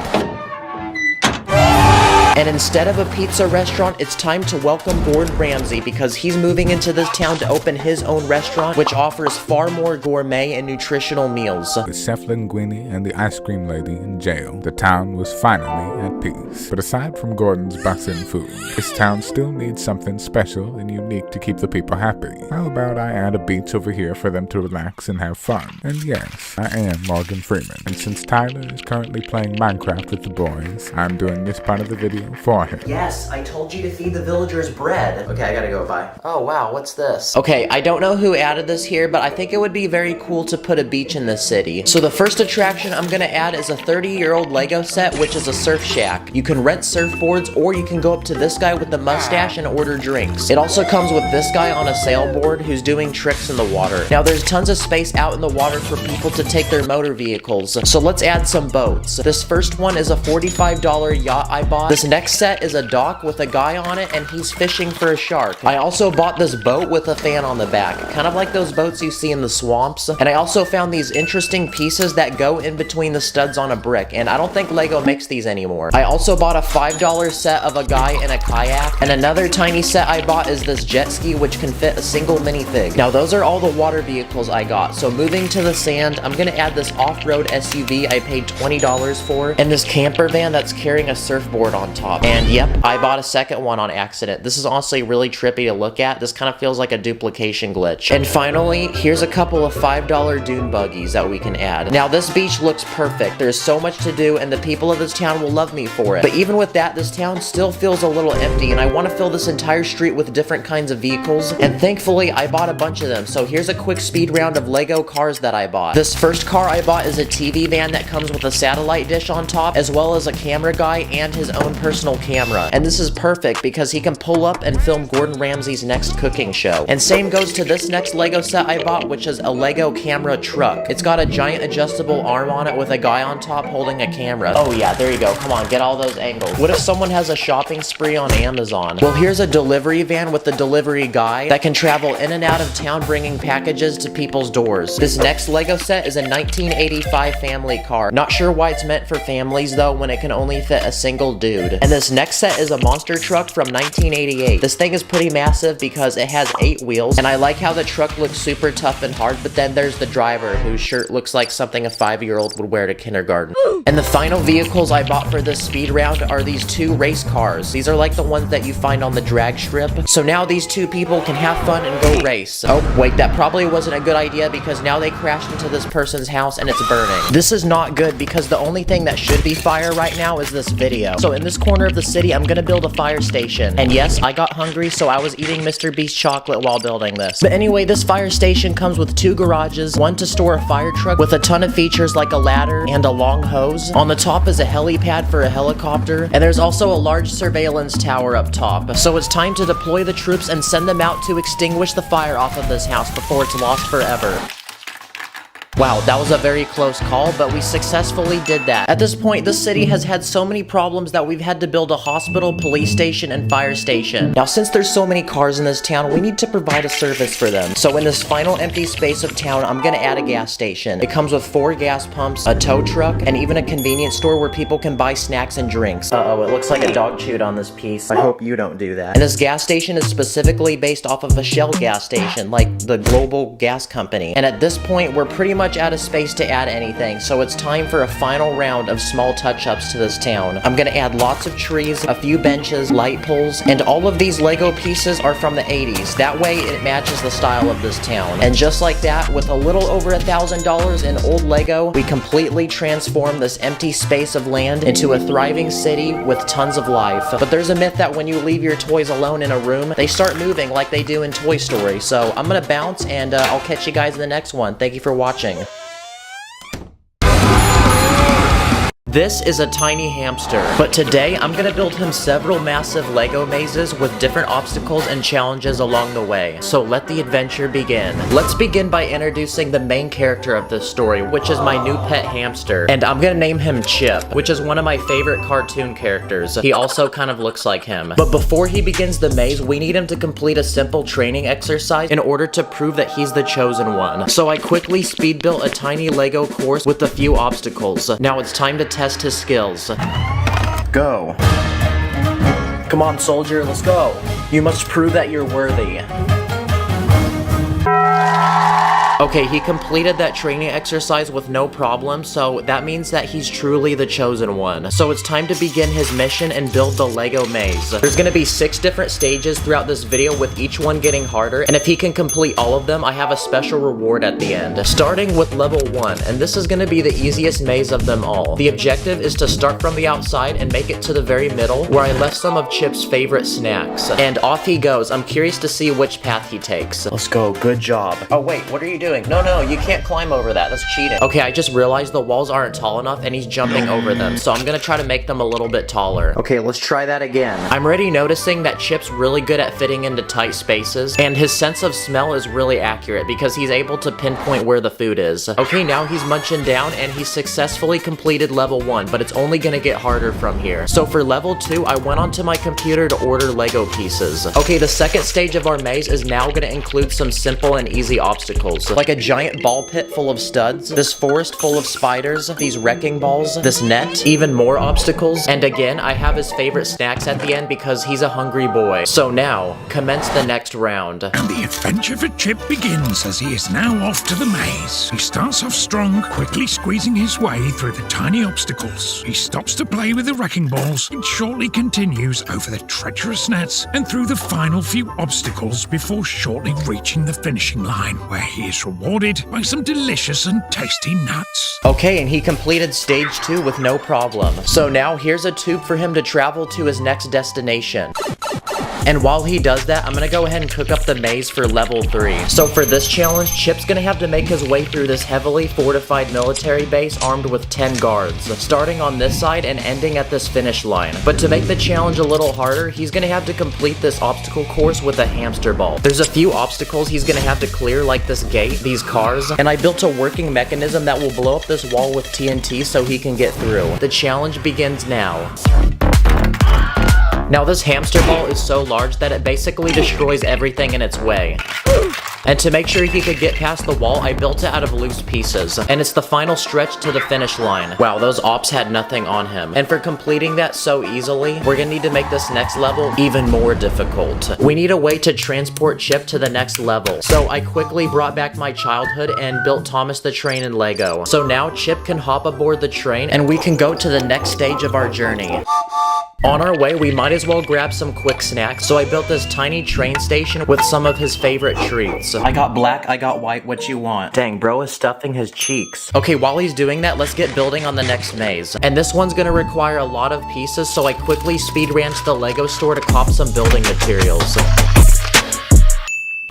And instead of a pizza restaurant, it's time to welcome Gordon Ramsay, because he's moving into this town to open his own restaurant, which offers far more gourmet and nutritional meals. With Chef Linguini and the ice cream lady in jail, the town was finally at peace. But aside from Gordon's bussin' food, this town still needs something special and unique to keep the people happy. How about I add a beach over here for them to relax and have fun? And yes, I am Morgan Freeman. And since Tyler is currently playing Minecraft with the boys, I'm doing this part of the video for him. Yes, I told you to feed the villagers bread. Okay, I gotta go, bye. Oh wow, what's this? Okay, I don't know who added this here, but I think it would be very cool to put a beach in this city. So the first attraction I'm gonna add is a 30-year-old Lego set, which is a surf shack. You can rent surfboards, or you can go up to this guy with the mustache and order drinks. It also comes with this guy on a sailboard who's doing tricks in the water. Now there's tons of space out in the water for people to take their motor vehicles. So let's add some boats. This first one is a $45 yacht I bought. This next set is a dock with a guy on it, and he's fishing for a shark. I also bought this boat with a fan on the back, kind of like those boats you see in the swamps. And I also found these interesting pieces that go in between the studs on a brick, and I don't think Lego makes these anymore. I also bought a $5 set of a guy in a kayak, and another tiny set I bought is this jet ski, which can fit a single minifig. Now those are all the water vehicles I got. So moving to the sand, I'm gonna add this off-road SUV I paid $20 for, and this camper van that's carrying a surfboard on top. And yep, I bought a second one on accident. This is honestly really trippy to look at. This kind of feels like a duplication glitch. And finally, here's a couple of $5 dune buggies that we can add. Now this beach looks perfect. There's so much to do, and the people of this town will love me for it. But even with that, this town still feels a little empty, and I want to fill this entire street with different kinds of vehicles. And thankfully, I bought a bunch of them. So here's a quick speed round of Lego cars that I bought. This first car I bought is a TV van that comes with a satellite dish on top, as well as a camera guy and his own personal camera. And this is perfect because he can pull up and film Gordon Ramsay's next cooking show. And same goes to this next Lego set I bought, which is a Lego camera truck. It's got a giant adjustable arm on it with a guy on top holding a camera. Oh yeah, there you go. Come on, get all those angles. What if someone has a shopping spree on Amazon? Well, here's a delivery van with the delivery guy that can travel in and out of town bringing packages to people's doors. This next Lego set is a 1985 family car. Not sure why it's meant for families though, when it can only fit a single dude. And this next set is a monster truck from 1988. This thing is pretty massive because it has 8 wheels, and I like how the truck looks super tough and hard, but then there's the driver whose shirt looks like something a 5-year-old would wear to kindergarten. And the final vehicles I bought for this speed round are these 2 race cars. These are like the ones that you find on the drag strip. So now these 2 people can have fun and go race. Oh, wait, that probably wasn't a good idea because now they crashed into this person's house and it's burning. This is not good because the only thing that should be fire right now is this video. So in this corner of the city, I'm gonna build a fire station. And yes, I got hungry, so I was eating Mr. Beast chocolate while building this. But anyway, this fire station comes with 2 garages, one to store a fire truck with a ton of features like a ladder and a long hose. On the top is a helipad for a helicopter, and there's also a large surveillance tower up top. So it's time to deploy the troops and send them out to extinguish the fire off of this house before it's lost forever. Wow, that was a very close call, but we successfully did that. At this point, this city has had so many problems that we've had to build a hospital, police station, and fire station. Now, since there's so many cars in this town, we need to provide a service for them. So in this final empty space of town, I'm gonna add a gas station. It comes with 4 gas pumps, a tow truck, and even a convenience store where people can buy snacks and drinks. Uh-oh, it looks like a dog chewed on this piece. I hope you don't do that. And this gas station is specifically based off of a Shell gas station, like the global gas company. And at this point, we're pretty much out of space to add anything, so it's time for a final round of small touch-ups to this town. I'm gonna add lots of trees, a few benches, light poles, and all of these Lego pieces are from the 80s. That way it matches the style of this town. And just like that, with a little over $1,000 in old Lego, we completely transform this empty space of land into a thriving city with tons of life. But there's a myth that when you leave your toys alone in a room, they start moving like they do in Toy Story. So I'm gonna bounce, and I'll catch you guys in the next one. Thank you for watching. This is a tiny hamster, but today I'm gonna build him several massive Lego mazes with different obstacles and challenges along the way. So let the adventure begin. Let's begin by introducing the main character of this story, which is my new pet hamster. And I'm gonna name him Chip, which is one of my favorite cartoon characters. He also kind of looks like him. But before he begins the maze, we need him to complete a simple training exercise in order to prove that he's the chosen one. So I quickly speed built a tiny Lego course with a few obstacles. Now it's time to test his skills. Go. Come on, soldier, let's go. You must prove that you're worthy. Okay, he completed that training exercise with no problem, so that means that he's truly the chosen one. So it's time to begin his mission and build the Lego maze. There's gonna be 6 different stages throughout this video, with each one getting harder, and if he can complete all of them, I have a special reward at the end. Starting with level 1, and this is gonna be the easiest maze of them all. The objective is to start from the outside and make it to the very middle, where I left some of Chip's favorite snacks. And off he goes. I'm curious to see which path he takes. Let's go, good job. Oh wait, what are you doing? No, you can't climb over that. That's cheating. Okay, I just realized the walls aren't tall enough and he's jumping over them, so I'm gonna try to make them a little bit taller. Okay, let's try that again. I'm already noticing that Chip's really good at fitting into tight spaces, and his sense of smell is really accurate because he's able to pinpoint where the food is. Okay, now he's munching down and he's successfully completed level 1, but it's only gonna get harder from here. So for level 2, I went onto my computer to order Lego pieces. Okay, the second stage of our maze is now gonna include some simple and easy obstacles, like a giant ball pit full of studs, this forest full of spiders, these wrecking balls, this net, even more obstacles, and again, I have his favorite snacks at the end because he's a hungry boy. So now, commence the next round. And the adventure for Chip begins as he is now off to the maze. He starts off strong, quickly squeezing his way through the tiny obstacles. He stops to play with the wrecking balls and shortly continues over the treacherous nets and through the final few obstacles before shortly reaching the finishing line, where he is rewarded by some delicious and tasty nuts. Okay, and he completed stage 2 with no problem. So now here's a tube for him to travel to his next destination. And while he does that, I'm gonna go ahead and cook up the maze for level 3. So for this challenge, Chip's gonna have to make his way through this heavily fortified military base armed with 10 guards, starting on this side and ending at this finish line. But to make the challenge a little harder, he's gonna have to complete this obstacle course with a hamster ball. There's a few obstacles he's gonna have to clear, like this gate, these cars, and I built a working mechanism that will blow up this wall with TNT so he can get through. The challenge begins now. Now this hamster ball is so large that it basically destroys everything in its way. And to make sure he could get past the wall, I built it out of loose pieces. And it's the final stretch to the finish line. Wow, those ops had nothing on him. And for completing that so easily, we're gonna need to make this next level even more difficult. We need a way to transport Chip to the next level. So I quickly brought back my childhood and built Thomas the Train in Lego. So now Chip can hop aboard the train and we can go to the next stage of our journey. On our way, we might as well grab some quick snacks, so I built this tiny train station with some of his favorite treats. I got black, I got white, what you want? Dang, bro is stuffing his cheeks. Okay, while he's doing that, let's get building on the next maze. And this one's gonna require a lot of pieces, so I quickly speed ran to the Lego store to cop some building materials.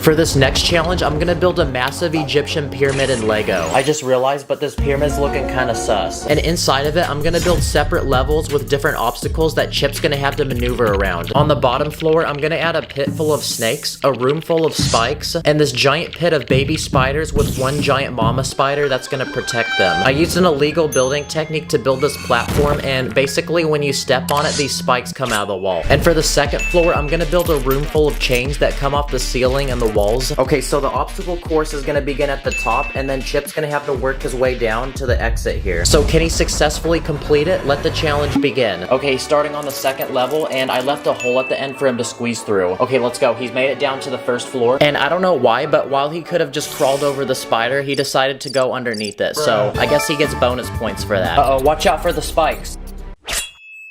For this next challenge, I'm gonna build a massive Egyptian pyramid in Lego. I just realized, but this pyramid's looking kinda sus. And inside of it, I'm gonna build separate levels with different obstacles that Chip's gonna have to maneuver around. On the bottom floor, I'm gonna add a pit full of snakes, a room full of spikes, and this giant pit of baby spiders with one giant mama spider that's gonna protect them. I used an illegal building technique to build this platform, and basically when you step on it, these spikes come out of the wall. And for the second floor, I'm gonna build a room full of chains that come off the ceiling and the walls. Okay, so the obstacle course is gonna begin at the top, and then Chip's gonna have to work his way down to the exit here. So can he successfully complete it? Let the challenge begin. Okay, starting on the second level, and I left a hole at the end for him to squeeze through. Okay, let's go. He's made it down to the first floor, and I don't know why, but while he could have just crawled over the spider, he decided to go underneath it. So I guess he gets bonus points for that. Uh-oh, watch out for the spikes.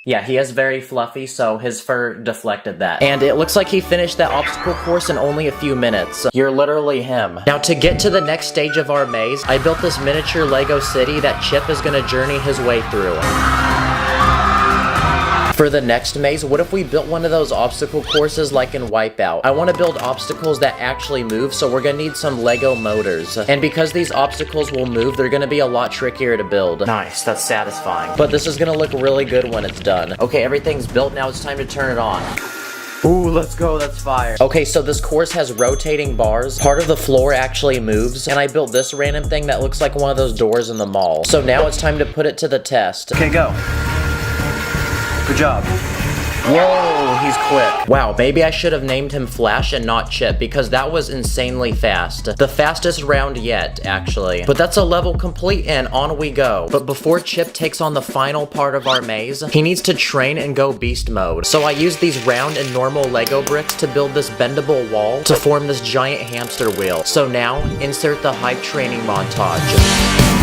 Yeah, he is very fluffy, so his fur deflected that. And it looks like he finished that obstacle course in only a few minutes. You're literally him. Now, to get to the next stage of our maze, I built this miniature Lego city that Chip is gonna journey his way through. For the next maze, what if we built one of those obstacle courses like in Wipeout? I want to build obstacles that actually move, so we're gonna need some Lego motors. And because these obstacles will move, they're gonna be a lot trickier to build. Nice, that's satisfying. But this is gonna look really good when it's done. Okay, everything's built, now it's time to turn it on. Ooh, let's go, that's fire. Okay, so this course has rotating bars. Part of the floor actually moves, and I built this random thing that looks like one of those doors in the mall. So now it's time to put it to the test. Okay, go. Good job. Whoa, he's quick. Wow, maybe I should have named him Flash and not Chip, because that was insanely fast. The fastest round yet, actually. But that's a level complete, and on we go. But before Chip takes on the final part of our maze, he needs to train and go beast mode. So I used these round and normal Lego bricks to build this bendable wall to form this giant hamster wheel. So now, insert the hype training montage.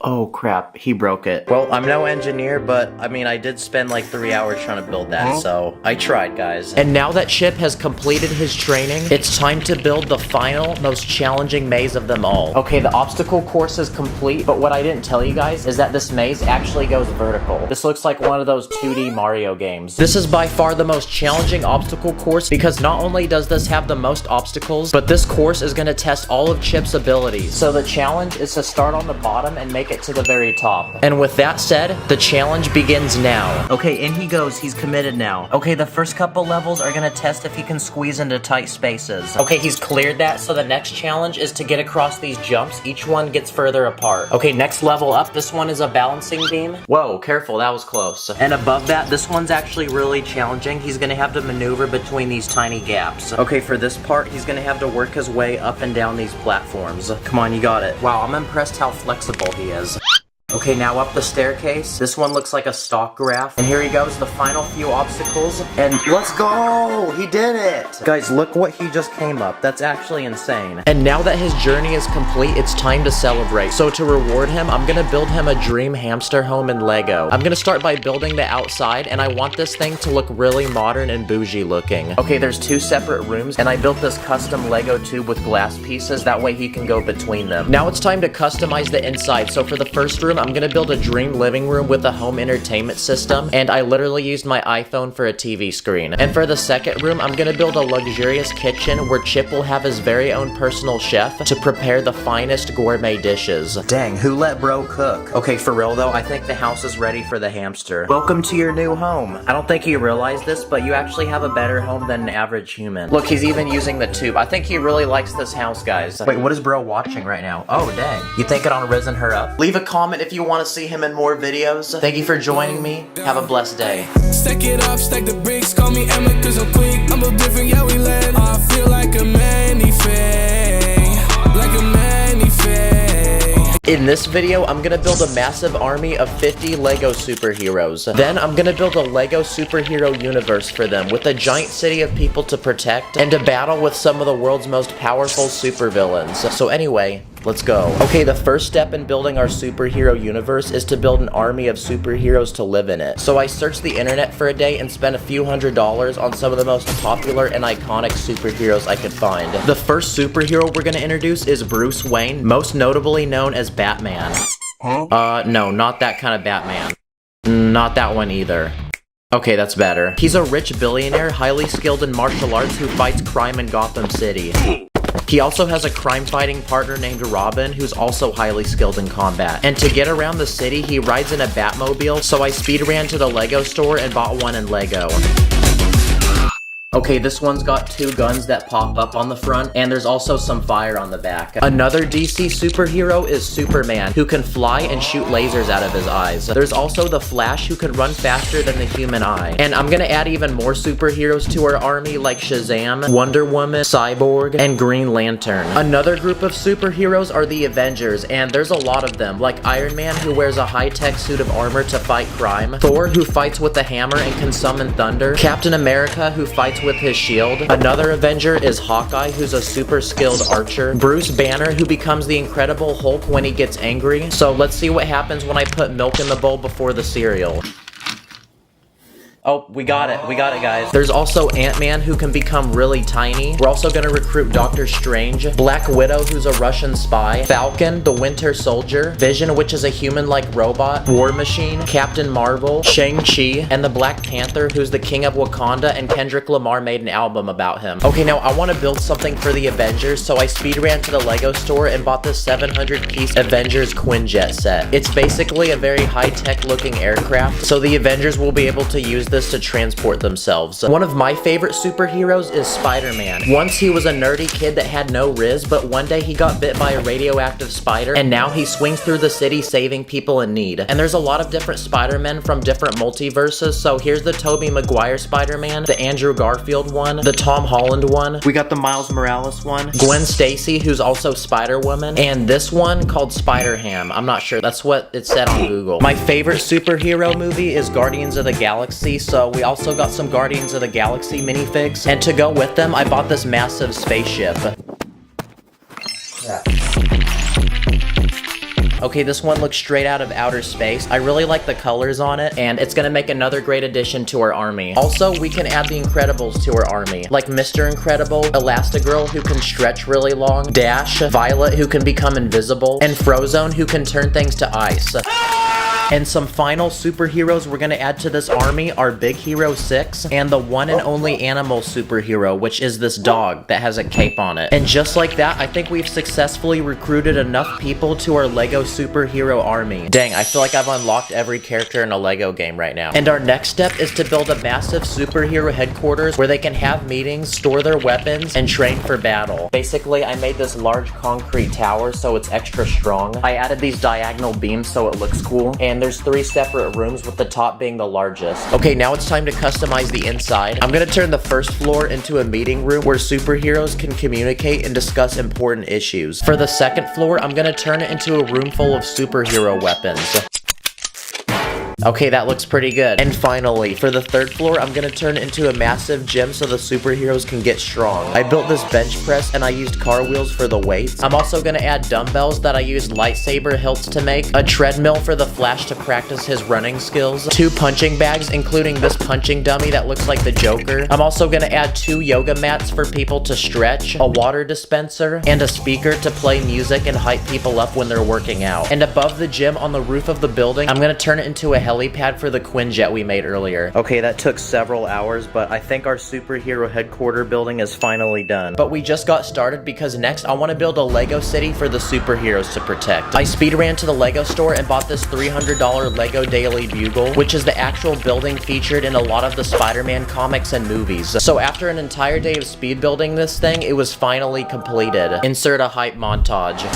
Oh crap, he broke it. Well, I'm no engineer, but I mean, I did spend like 3 hours trying to build that, so I tried, guys. And now that Chip has completed his training, it's time to build the final, most challenging maze of them all. Okay, the obstacle course is complete, but what I didn't tell you guys is that this maze actually goes vertical. This looks like one of those 2D Mario games. This is by far the most challenging obstacle course because not only does this have the most obstacles, but this course is gonna test all of Chip's abilities. So the challenge is to start on the bottom and make it to the very top. And with that said, the challenge begins now. Okay, in he goes. He's committed now. Okay, the first couple levels are gonna test if he can squeeze into tight spaces. Okay, he's cleared that, so the next challenge is to get across these jumps. Each one gets further apart. Okay, next level up, this one is a balancing beam. Whoa, careful, that was close. And above that, this one's actually really challenging. He's gonna have to maneuver between these tiny gaps. Okay, for this part, he's gonna have to work his way up and down these platforms. Come on, you got it. Wow, I'm impressed how flexible he is. Okay, now up the staircase. This one looks like a stock graph. And here he goes, the final few obstacles. And let's go! He did it! Guys, look what he just came up. That's actually insane. And now that his journey is complete, it's time to celebrate. So to reward him, I'm gonna build him a dream hamster home in Lego. I'm gonna start by building the outside, and I want this thing to look really modern and bougie looking. Okay, there's 2 separate rooms, and I built this custom Lego tube with glass pieces. That way he can go between them. Now it's time to customize the inside. So for the first room, I'm gonna build a dream living room with a home entertainment system, and I literally used my iPhone for a TV screen. And for the second room, I'm gonna build a luxurious kitchen where Chip will have his very own personal chef to prepare the finest gourmet dishes. Dang, who let bro cook? Okay, for real though, I think the house is ready for the hamster. Welcome to your new home. I don't think you realize this, but you actually have a better home than an average human. Look, he's even using the tube. I think he really likes this house, guys. Wait, what is bro watching right now? Oh, dang. You think it on Risen Her Up? Leave a comment if if you want to see him in more videos. Thank you for joining me. Have a blessed day. Stack it up, stack the bricks, call me Emma cause I'm quick. I'm a different, yeah we land. I feel like a manifest, like a manifest. In this video, I'm gonna build a massive army of 50 Lego superheroes. Then I'm gonna build a Lego superhero universe for them with a giant city of people to protect and to battle with some of the world's most powerful supervillains. So anyway, let's go. Okay, the first step in building our superhero universe is to build an army of superheroes to live in it. So I searched the internet for a day and spent a few $100s on some of the most popular and iconic superheroes I could find. The first superhero we're gonna introduce is Bruce Wayne, most notably known as Batman. No, not that kind of Batman. Not that one either. Okay, that's better. He's a rich billionaire, highly skilled in martial arts who fights crime in Gotham City. He also has a crime-fighting partner named Robin, who's also highly skilled in combat. And to get around the city, he rides in a Batmobile, so I speed ran to the Lego store and bought one in Lego. Okay, this one's got two guns that pop up on the front, and there's also some fire on the back. Another DC superhero is Superman, who can fly and shoot lasers out of his eyes. There's also the Flash, who can run faster than the human eye. And I'm gonna add even more superheroes to our army, like Shazam, Wonder Woman, Cyborg, and Green Lantern. Another group of superheroes are the Avengers, and there's a lot of them, like Iron Man, who wears a high-tech suit of armor to fight crime, Thor, who fights with a hammer and can summon thunder, Captain America, who fights with his shield. Another Avenger is Hawkeye, who's a super skilled archer. Bruce Banner, who becomes the Incredible Hulk when he gets angry. So let's see what happens when I put milk in the bowl before the cereal. Oh, we got it, guys. There's also Ant-Man, who can become really tiny. We're also gonna recruit Doctor Strange, Black Widow, who's a Russian spy, Falcon, the Winter Soldier, Vision, which is a human-like robot, War Machine, Captain Marvel, Shang-Chi, and the Black Panther, who's the King of Wakanda, and Kendrick Lamar made an album about him. Okay, now I want to build something for the Avengers, so I speed ran to the Lego store and bought this 700-piece Avengers Quinjet set. It's basically a very high-tech looking aircraft, so the Avengers will be able to use this to transport themselves. One of my favorite superheroes is Spider-Man. Once he was a nerdy kid that had no riz, but one day he got bit by a radioactive spider, and now he swings through the city saving people in need. And there's a lot of different Spider-Men from different multiverses, so here's the Tobey Maguire Spider-Man, the Andrew Garfield one, the Tom Holland one, we got the Miles Morales one, Gwen Stacy, who's also Spider-Woman, and this one called Spider-Ham. I'm not sure, that's what it said on Google. My favorite superhero movie is Guardians of the Galaxy, so we also got some Guardians of the Galaxy minifigs, and to go with them, I bought this massive spaceship. Okay, this one looks straight out of outer space. I really like the colors on it, and it's gonna make another great addition to our army. Also, we can add the Incredibles to our army, like Mr. Incredible, Elastigirl, who can stretch really long, Dash, Violet, who can become invisible, and Frozone, who can turn things to ice. And some final superheroes we're gonna add to this army are Big Hero 6 and the one and only animal superhero, which is this dog that has a cape on it. And just like that, I think we've successfully recruited enough people to our Lego superhero army. Dang, I feel like I've unlocked every character in a Lego game right now. And our next step is to build a massive superhero headquarters where they can have meetings, store their weapons, and train for battle. Basically, I made this large concrete tower so it's extra strong. I added these diagonal beams so it looks cool, and there's 3 separate rooms with the top being the largest. Okay, now it's time to customize the inside. I'm gonna turn the first floor into a meeting room where superheroes can communicate and discuss important issues. For the second floor, I'm gonna turn it into a room full of superhero weapons. Okay, that looks pretty good. And finally, for the third floor, I'm gonna turn it into a massive gym so the superheroes can get strong. I built this bench press and I used car wheels for the weights. I'm also gonna add dumbbells that I used lightsaber hilts to make, a treadmill for the Flash to practice his running skills, 2 punching bags, including this punching dummy that looks like the Joker. I'm also gonna add 2 yoga mats for people to stretch, a water dispenser, and a speaker to play music and hype people up when they're working out. And above the gym on the roof of the building, I'm gonna turn it into a helipad for the Quinjet we made earlier. Okay, that took several hours, but I think our superhero headquarter building is finally done. But we just got started because next I want to build a Lego city for the superheroes to protect. I speed ran to the Lego store and bought this $300 Lego Daily Bugle, which is the actual building featured in a lot of the Spider-Man comics and movies. So after an entire day of speed building this thing, it was finally completed. Insert a hype montage.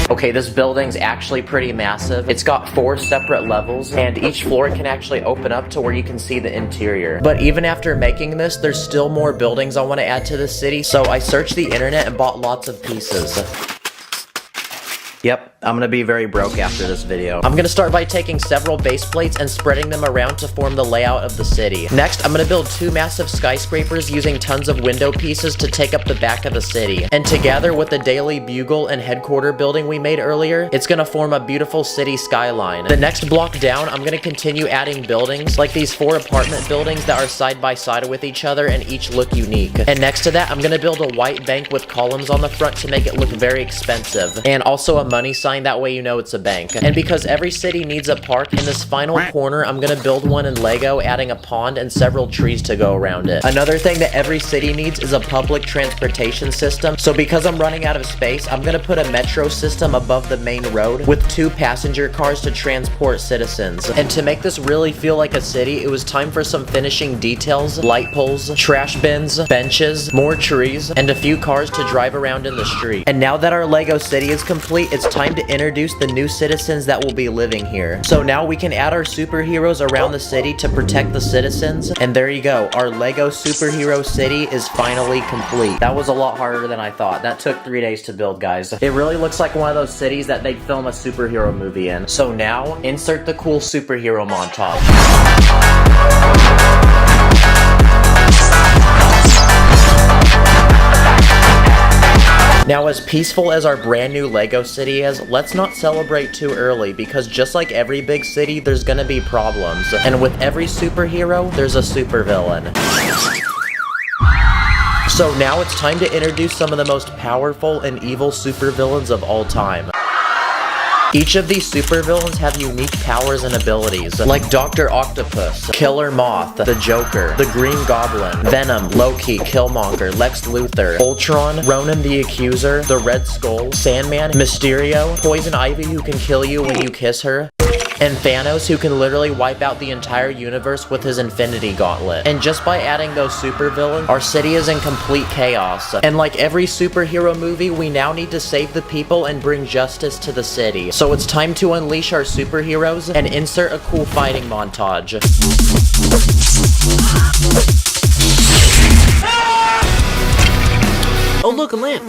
Okay, this building's actually pretty massive. It's got 4 separate levels, and each floor can actually open up to where you can see the interior. But even after making this, there's still more buildings I want to add to the city, so I searched the internet and bought lots of pieces. Yep, I'm gonna be very broke after this video. I'm gonna start by taking several base plates and spreading them around to form the layout of the city. Next, I'm gonna build 2 massive skyscrapers using tons of window pieces to take up the back of the city. And together with the Daily Bugle and headquarter building we made earlier, it's gonna form a beautiful city skyline. The next block down, I'm gonna continue adding buildings, like these 4 apartment buildings that are side by side with each other and each look unique. And next to that, I'm gonna build a white bank with columns on the front to make it look very expensive. And also a money sign, that way you know it's a bank. And because every city needs a park, in this final corner I'm gonna build one in Lego, adding a pond and several trees to go around it. Another thing that every city needs is a public transportation system, so because I'm running out of space, I'm gonna put a metro system above the main road with 2 passenger cars to transport citizens. And to make this really feel like a city, it was time for some finishing details, light poles, trash bins, benches, more trees, and a few cars to drive around in the street. And now that our Lego city is complete, it's time to introduce the new citizens that will be living here. So now we can add our superheroes around the city to protect the citizens, and there you go, our Lego superhero city is finally complete. That was a lot harder than I thought. That took 3 days to build, guys. It really looks like one of those cities that they'd film a superhero movie in. So now, insert the cool superhero montage. Now, as peaceful as our brand new Lego city is, let's not celebrate too early, because just like every big city, there's gonna be problems. And with every superhero, there's a supervillain. So now it's time to introduce some of the most powerful and evil supervillains of all time. Each of these supervillains have unique powers and abilities, like Dr. Octopus, Killer Moth, the Joker, the Green Goblin, Venom, Loki, Killmonger, Lex Luthor, Ultron, Ronan the Accuser, the Red Skull, Sandman, Mysterio, Poison Ivy who can kill you when you kiss her, and Thanos who can literally wipe out the entire universe with his Infinity Gauntlet. And just by adding those supervillains, our city is in complete chaos. And like every superhero movie, we now need to save the people and bring justice to the city. So it's time to unleash our superheroes and insert a cool fighting montage. Oh look, a lamp!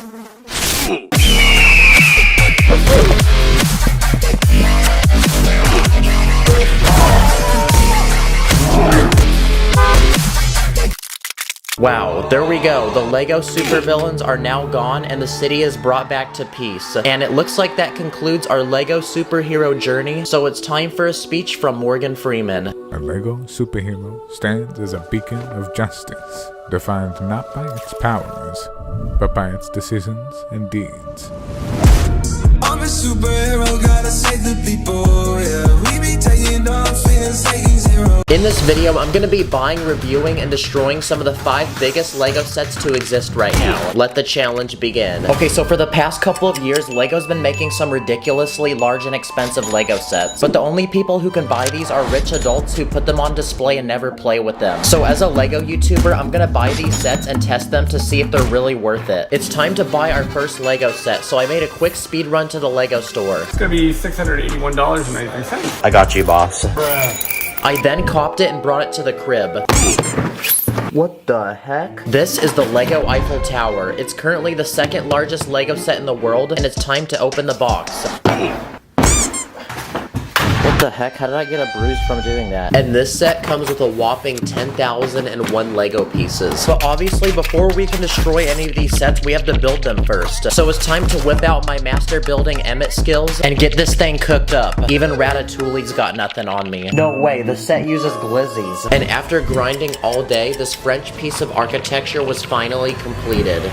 Wow, there we go. The Lego supervillains are now gone and the city is brought back to peace. And it looks like that concludes our Lego superhero journey, so it's time for a speech from Morgan Freeman. A Lego superhero stands as a beacon of justice, defined not by its powers, but by its decisions and deeds. I'm a superhero, gotta save the people, yeah. We be taking off, feeling Satan's hero. In this video, I'm gonna be buying, reviewing, and destroying some of the 5 biggest Lego sets to exist right now. Let the challenge begin. Okay, so for the past couple of years, Lego's been making some ridiculously large and expensive Lego sets, but the only people who can buy these are rich adults who put them on display and never play with them. So as a Lego YouTuber, I'm gonna buy these sets and test them to see if they're really worth it. It's time to buy our first Lego set, so I made a quick speed run to the Lego store. It's gonna be $681.93. I got you, boss. I then copped it and brought it to the crib. What the heck? This is the Lego Eiffel Tower. It's currently the 2nd largest Lego set in the world, and it's time to open the box. What the heck? How did I get a bruise from doing that? And this set comes with a whopping 10,001 Lego pieces. But obviously, before we can destroy any of these sets, we have to build them first. So it's time to whip out my master building Emmett skills and get this thing cooked up. Even Ratatouille's got nothing on me. No way, the set uses glizzies. And after grinding all day, this French piece of architecture was finally completed.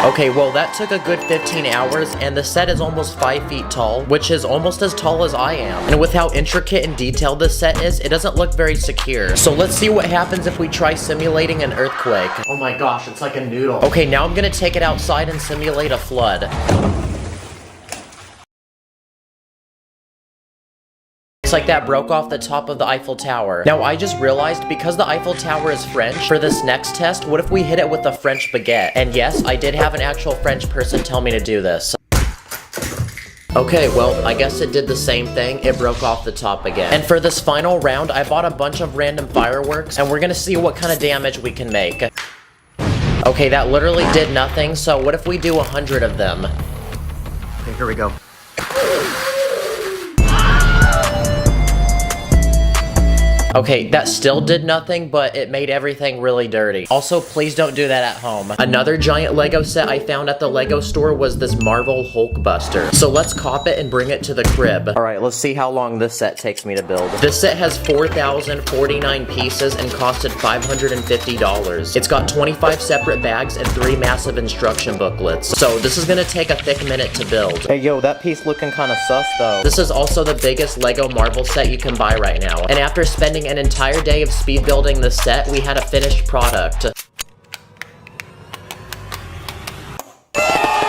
Okay, well that took a good 15 hours, and the set is almost 5 feet tall, which is almost as tall as I am. And with how intricate and detailed this set is, it doesn't look very secure. So let's see what happens if we try simulating an earthquake. Oh my gosh, it's like a noodle. Okay, now I'm gonna take it outside and simulate a flood. It's like that broke off the top of the Eiffel Tower. Now I just realized, because the Eiffel Tower is French, for this next test, what if we hit it with a French baguette? And yes, I did have an actual French person tell me to do this. Okay, well, I guess it did the same thing. It broke off the top again. And for this final round, I bought a bunch of random fireworks, and we're gonna see what kind of damage we can make. Okay, that literally did nothing, so what if we do 100 of them? Okay, here we go. Okay, that still did nothing, but it made everything really dirty. Also, please don't do that at home. Another giant Lego set I found at the Lego store was this Marvel Hulkbuster. So let's cop it and bring it to the crib. Alright, let's see how long this set takes me to build. This set has 4,049 pieces and costed $550. It's got 25 separate bags and 3 massive instruction booklets. So this is gonna take a thick minute to build. Hey yo, that piece looking kinda sus though. This is also the biggest Lego Marvel set you can buy right now. And after spending an entire day of speed building the set, we had a finished product.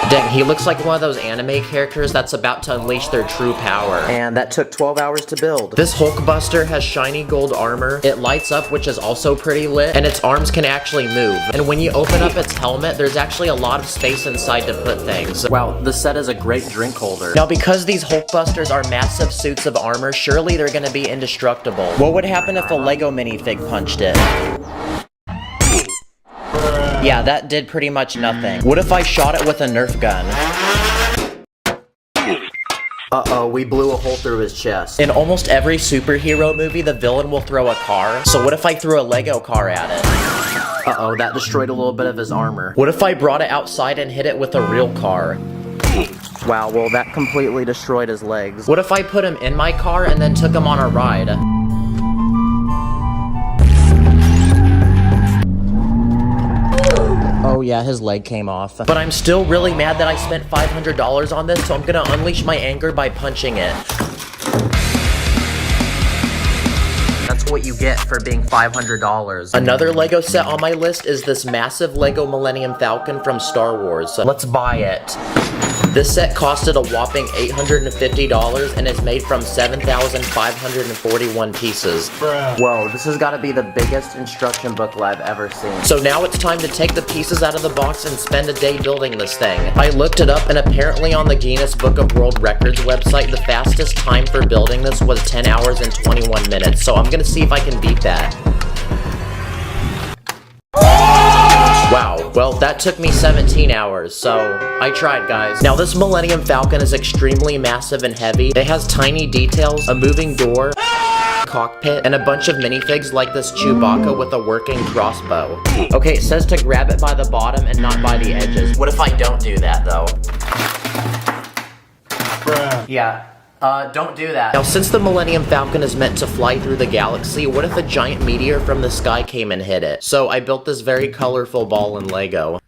Dang, he looks like one of those anime characters that's about to unleash their true power. And that took 12 hours to build. This Hulkbuster has shiny gold armor. It lights up, which is also pretty lit, and its arms can actually move. And when you open up its helmet, there's actually a lot of space inside to put things. Wow, this set is a great drink holder. Now, because these Hulkbusters are massive suits of armor, surely they're gonna be indestructible. What would happen if a Lego minifig punched it? Yeah, that did pretty much nothing. What if I shot it with a Nerf gun? Uh-oh, we blew a hole through his chest. In almost every superhero movie, the villain will throw a car. So what if I threw a Lego car at it? Uh-oh, that destroyed a little bit of his armor. What if I brought it outside and hit it with a real car? Wow, well that completely destroyed his legs. What if I put him in my car and then took him on a ride? Oh yeah, his leg came off. But I'm still really mad that I spent $500 on this, so I'm gonna unleash my anger by punching it. That's what you get for being $500. Another Lego set on my list is this massive Lego Millennium Falcon from Star Wars. Let's buy it. This set costed a whopping $850 and is made from 7,541 pieces. Whoa, this has got to be the biggest instruction booklet I've ever seen. So now it's time to take the pieces out of the box and spend a day building this thing. I looked it up, and apparently on the Guinness Book of World Records website, the fastest time for building this was 10 hours and 21 minutes. So I'm gonna see if I can beat that. Wow, well that took me 17 hours, so I tried, guys. Now this Millennium Falcon is extremely massive and heavy. It has tiny details, a moving door, cockpit, and a bunch of minifigs like this Chewbacca with a working crossbow. Okay, it says to grab it by the bottom and not by the edges. What if I don't do that, though? Yeah. Don't do that. Now, since the Millennium Falcon is meant to fly through the galaxy, what if a giant meteor from the sky came and hit it? So I built this very colorful ball in Lego.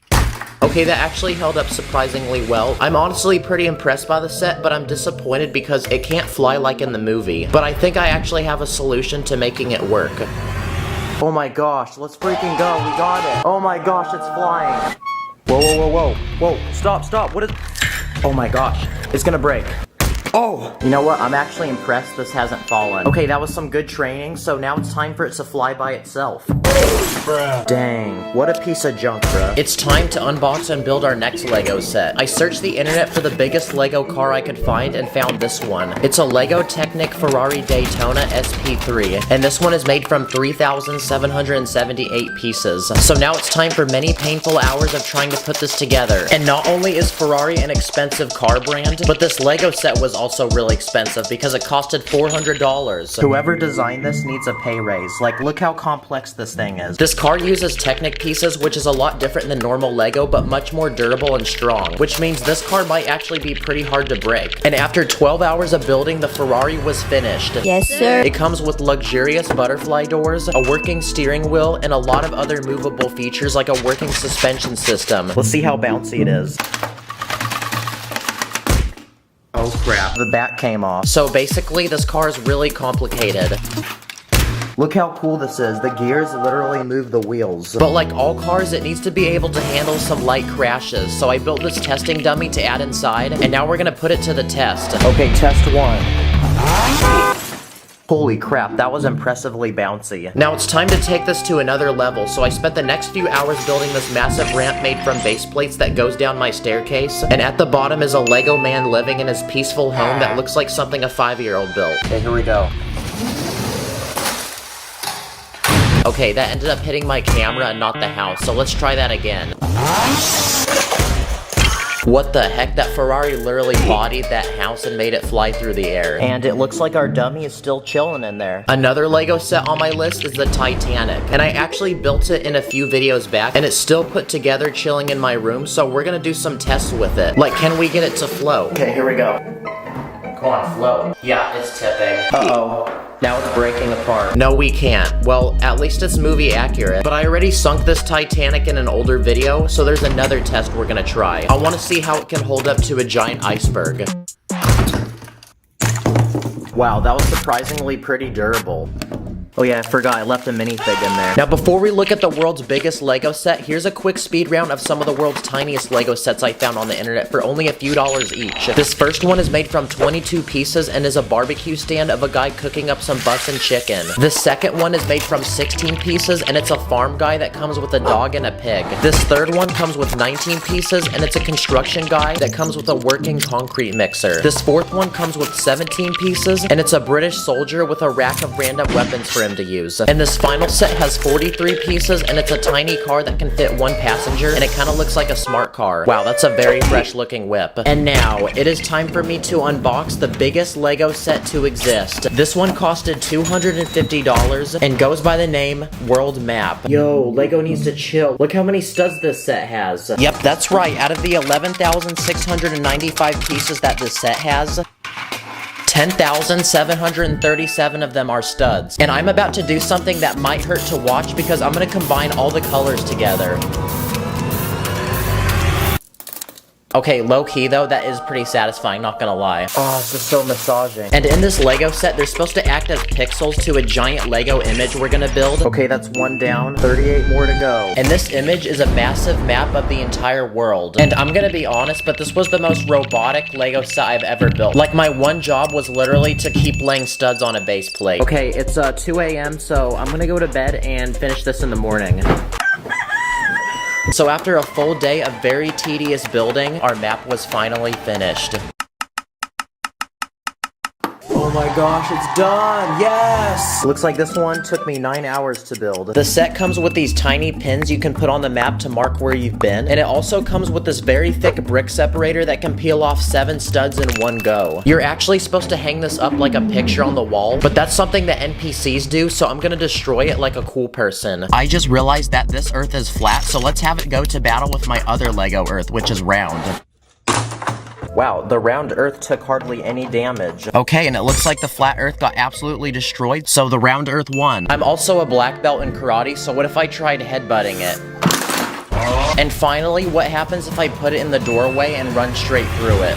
Okay, that actually held up surprisingly well. I'm honestly pretty impressed by the set, but I'm disappointed because it can't fly like in the movie. But I think I actually have a solution to making it work. Oh my gosh, let's freaking go, we got it. Oh my gosh, it's flying. Whoa, whoa, whoa, whoa, whoa, stop, what is... Oh my gosh, it's gonna break. Oh! You know what? I'm actually impressed this hasn't fallen. Okay, that was some good training, so now it's time for it to fly by itself. Bruh. Dang, what a piece of junk, bruh. It's time to unbox and build our next Lego set. I searched the internet for the biggest Lego car I could find and found this one. It's a Lego Technic Ferrari Daytona SP3, and this one is made from 3,778 pieces. So now it's time for many painful hours of trying to put this together. And not only is Ferrari an expensive car brand, but this Lego set was also really expensive because it costed $400. Whoever designed this needs a pay raise. Like, look how complex this thing is. This car uses Technic pieces, which is a lot different than normal Lego, but much more durable and strong, which means this car might actually be pretty hard to break. And after 12 hours of building, the Ferrari was finished. Yes, sir. It comes with luxurious butterfly doors, a working steering wheel, and a lot of other movable features like a working suspension system. Let's see how bouncy it is. Oh crap, the back came off. So basically, this car is really complicated. Look how cool this is. The gears literally move the wheels. But like all cars, it needs to be able to handle some light crashes. So I built this testing dummy to add inside, and now we're gonna put it to the test. Okay, test one. Holy crap, that was impressively bouncy. Now it's time to take this to another level, so I spent the next few hours building this massive ramp made from base plates that goes down my staircase, and at the bottom is a Lego man living in his peaceful home that looks like something a 5-year-old built. Okay, here we go. Okay, that ended up hitting my camera and not the house, so let's try that again. What the heck? That Ferrari literally bodied that house and made it fly through the air. And it looks like our dummy is still chilling in there. Another Lego set on my list is the Titanic. And I actually built it in a few videos back, and it's still put together chilling in my room, so we're gonna do some tests with it. Like, can we get it to float? Okay, here we go. Come on, float. Yeah, it's tipping. Uh-oh. Now it's breaking apart. No, we can't. Well, at least it's movie accurate. But I already sunk this Titanic in an older video, so there's another test we're gonna try. I want to see how it can hold up to a giant iceberg. Wow, that was surprisingly pretty durable. Oh yeah, I forgot, I left a minifig in there. Now before we look at the world's biggest Lego set, here's a quick speed round of some of the world's tiniest Lego sets I found on the internet for only a few dollars each. This first one is made from 22 pieces and is a barbecue stand of a guy cooking up some butts and chicken. The second one is made from 16 pieces and it's a farm guy that comes with a dog and a pig. This third one comes with 19 pieces and it's a construction guy that comes with a working concrete mixer. This fourth one comes with 17 pieces and it's a British soldier with a rack of random weapons for him to use. And this final set has 43 pieces and it's a tiny car that can fit one passenger and it kind of looks like a smart car. Wow, that's a very fresh looking whip. And now, it is time for me to unbox the biggest Lego set to exist. This one costed $250 and goes by the name World Map. Yo, Lego needs to chill. Look how many studs this set has. Yep, that's right. Out of the 11,695 pieces that this set has, 10,737 of them are studs. And I'm about to do something that might hurt to watch because I'm gonna combine all the colors together. Okay, low-key though, that is pretty satisfying, not gonna lie. Oh, this is so massaging. And in this Lego set, they're supposed to act as pixels to a giant Lego image we're gonna build. Okay, that's one down, 38 more to go. And this image is a massive map of the entire world. And I'm gonna be honest, but this was the most robotic Lego set I've ever built. Like, my one job was literally to keep laying studs on a base plate. Okay, it's 2 a.m., so I'm gonna go to bed and finish this in the morning. So after a full day of very tedious building, our map was finally finished. Oh my gosh, it's done! Yes! Looks like this one took me 9 hours to build. The set comes with these tiny pins you can put on the map to mark where you've been, and it also comes with this very thick brick separator that can peel off 7 studs in one go. You're actually supposed to hang this up like a picture on the wall, but that's something that NPCs do, so I'm gonna destroy it like a cool person. I just realized that this Earth is flat, so let's have it go to battle with my other Lego Earth, which is round. Wow, the round Earth took hardly any damage. Okay, and it looks like the flat Earth got absolutely destroyed, so the round Earth won. I'm also a black belt in karate, so what if I tried headbutting it? And finally, what happens if I put it in the doorway and run straight through it?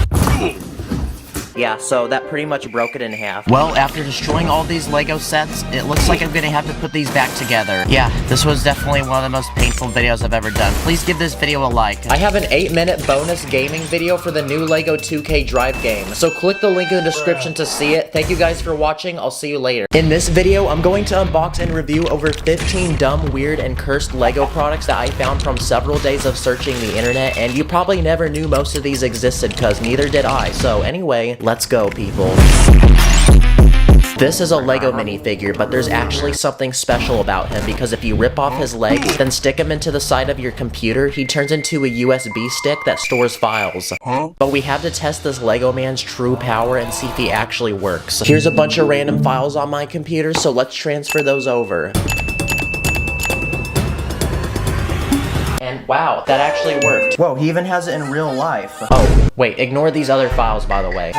Yeah, so that pretty much broke it in half. Well, after destroying all these Lego sets, it looks like I'm gonna have to put these back together. Yeah, this was definitely one of the most painful videos I've ever done. Please give this video a like. I have an 8-minute bonus gaming video for the new Lego 2K Drive game, so click the link in the description to see it. Thank you guys for watching, I'll see you later. In this video, I'm going to unbox and review over 15 dumb, weird, and cursed Lego products that I found from several days of searching the internet, and you probably never knew most of these existed, because neither did I. So anyway, let's go, people. This is a Lego minifigure, but there's actually something special about him because if you rip off his legs, then stick him into the side of your computer, he turns into a USB stick that stores files. But we have to test this Lego man's true power and see if he actually works. Here's a bunch of random files on my computer, so let's transfer those over. And wow, that actually worked. Whoa, he even has it in real life. Oh, wait, ignore these other files, by the way.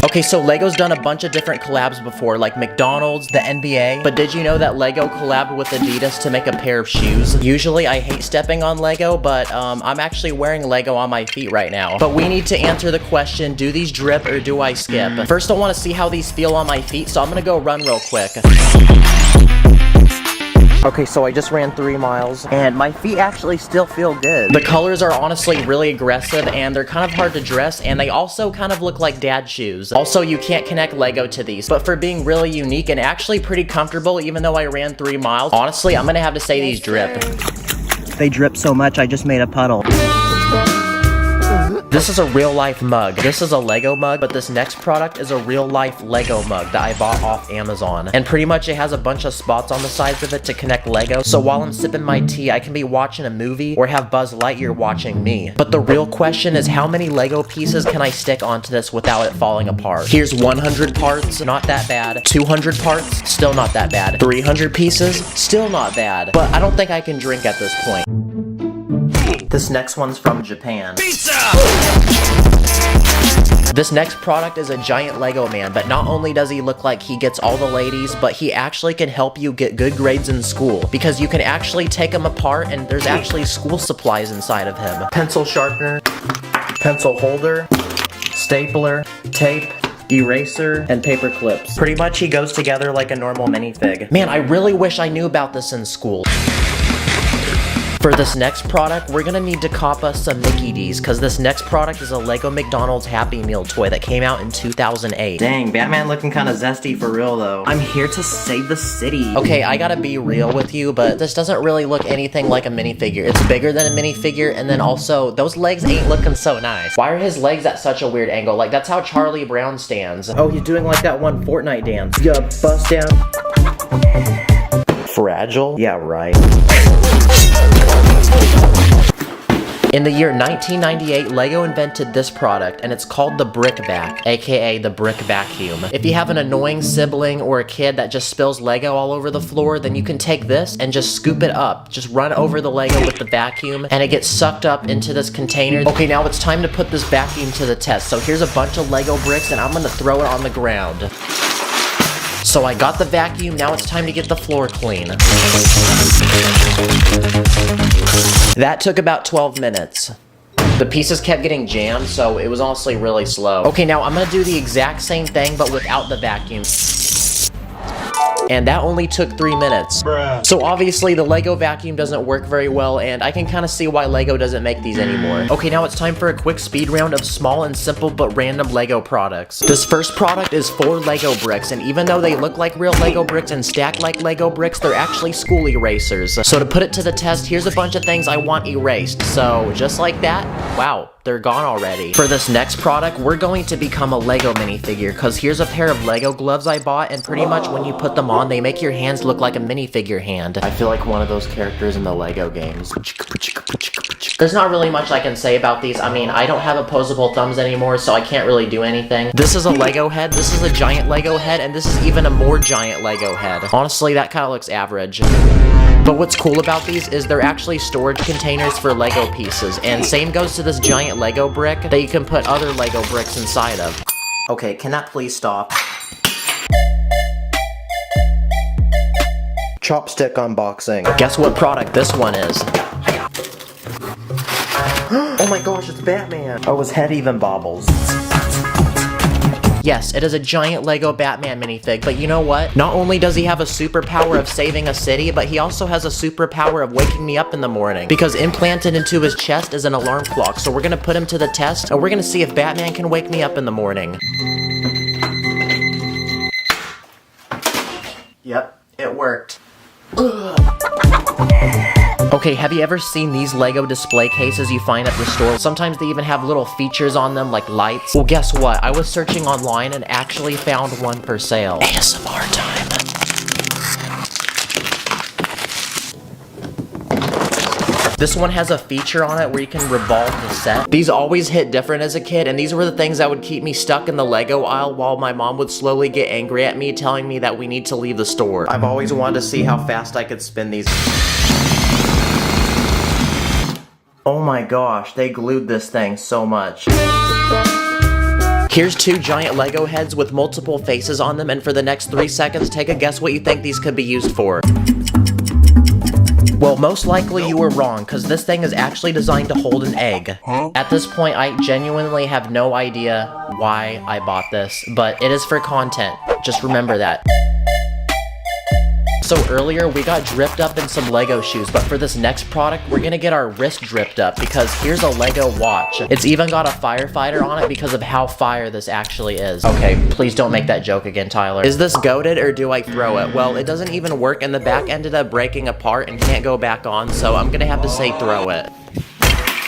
Okay, so Lego's done a bunch of different collabs before, like McDonald's, the NBA, but did you know that Lego collabed with Adidas to make a pair of shoes? Usually I hate stepping on Lego, but I'm actually wearing Lego on my feet right now. But we need to answer the question, do these drip or do I skip? First I want to see how these feel on my feet, so I'm gonna go run real quick. Okay, so I just ran 3 miles, and my feet actually still feel good. The colors are honestly really aggressive, and they're kind of hard to dress, and they also kind of look like dad shoes. Also, you can't connect Lego to these, but for being really unique and actually pretty comfortable, even though I ran 3 miles, honestly, I'm gonna have to say these drip. They drip so much, I just made a puddle. This is a real life mug. This is a Lego mug, but this next product is a real life Lego mug that I bought off Amazon. And pretty much it has a bunch of spots on the sides of it to connect Lego, so while I'm sipping my tea, I can be watching a movie or have Buzz Lightyear watching me. But the real question is, how many Lego pieces can I stick onto this without it falling apart? Here's 100 parts, not that bad. 200 parts, still not that bad. 300 pieces, still not bad. But I don't think I can drink at this point. This next one's from Japan. Pizza! This next product is a giant Lego man, but not only does he look like he gets all the ladies, but he actually can help you get good grades in school, because you can actually take him apart and there's actually school supplies inside of him. Pencil sharpener, pencil holder, stapler, tape, eraser, and paper clips. Pretty much he goes together like a normal minifig. Man, I really wish I knew about this in school. For this next product, we're gonna need to cop us some Mickey D's, because this next product is a Lego McDonald's Happy Meal toy that came out in 2008. Dang, Batman looking kinda zesty for real though. I'm here to save the city. Okay, I gotta be real with you, but this doesn't really look anything like a minifigure. It's bigger than a minifigure, and then also, those legs ain't looking so nice. Why are his legs at such a weird angle? Like, that's how Charlie Brown stands. Oh, he's doing like that one Fortnite dance. Yeah, bust down. Fragile? Yeah, right. In the year 1998, Lego invented this product, and it's called the Brick Vac, aka the Brick Vacuum. If you have an annoying sibling or a kid that just spills Lego all over the floor, then you can take this and just scoop it up. Just run over the Lego with the vacuum, and it gets sucked up into this container. Okay, now it's time to put this vacuum to the test. So here's a bunch of Lego bricks, and I'm gonna throw it on the ground. So I got the vacuum, now it's time to get the floor clean. That took about 12 minutes. The pieces kept getting jammed, so it was honestly really slow. Okay, now I'm gonna do the exact same thing, but without the vacuum. And that only took 3 minutes. Bruh. So obviously the Lego vacuum doesn't work very well, and I can kind of see why Lego doesn't make these anymore. Okay, now it's time for a quick speed round of small and simple but random Lego products. This first product is 4 Lego bricks, and even though they look like real Lego bricks and stack like Lego bricks, they're actually school erasers. So to put it to the test, here's a bunch of things I want erased. So just like that, wow, they're gone already. For this next product, we're going to become a Lego minifigure, because here's a pair of Lego gloves I bought, and pretty much when you put them on, they make your hands look like a minifigure hand. I feel like one of those characters in the Lego games. There's not really much I can say about these. I mean, I don't have opposable thumbs anymore, so I can't really do anything. This is a Lego head, this is a giant Lego head, and this is even a more giant Lego head. Honestly, that kind of looks average. But what's cool about these is they're actually storage containers for Lego pieces, and same goes to this giant Lego brick that you can put other Lego bricks inside of. Okay, can that please stop? Chopstick unboxing. Guess what product this one is? Oh my gosh, it's Batman! Oh, his head even bobbles. Yes, it is a giant Lego Batman minifig, but you know what? Not only does he have a superpower of saving a city, but he also has a superpower of waking me up in the morning. Because implanted into his chest is an alarm clock, so we're gonna put him to the test, and we're gonna see if Batman can wake me up in the morning. Yep, it worked. Okay, have you ever seen these Lego display cases you find at the store? Sometimes they even have little features on them like lights. Well, guess what? I was searching online and actually found one for sale. ASMR time. This one has a feature on it where you can revolve the set. These always hit different as a kid, and these were the things that would keep me stuck in the Lego aisle while my mom would slowly get angry at me, telling me that we need to leave the store. I've always wanted to see how fast I could spin these. Oh my gosh, they glued this thing so much. Here's 2 giant Lego heads with multiple faces on them, and for the next 3 seconds, take a guess what you think these could be used for. Well, most likely you were wrong, because this thing is actually designed to hold an egg. At this point, I genuinely have no idea why I bought this, but it is for content. Just remember that. So earlier, we got dripped up in some Lego shoes, but for this next product, we're gonna get our wrist dripped up because here's a Lego watch. It's even got a firefighter on it because of how fire this actually is. Okay, please don't make that joke again, Tyler. Is this goated or do I throw it? Well, it doesn't even work and the back ended up breaking apart and can't go back on, so I'm gonna have to say throw it.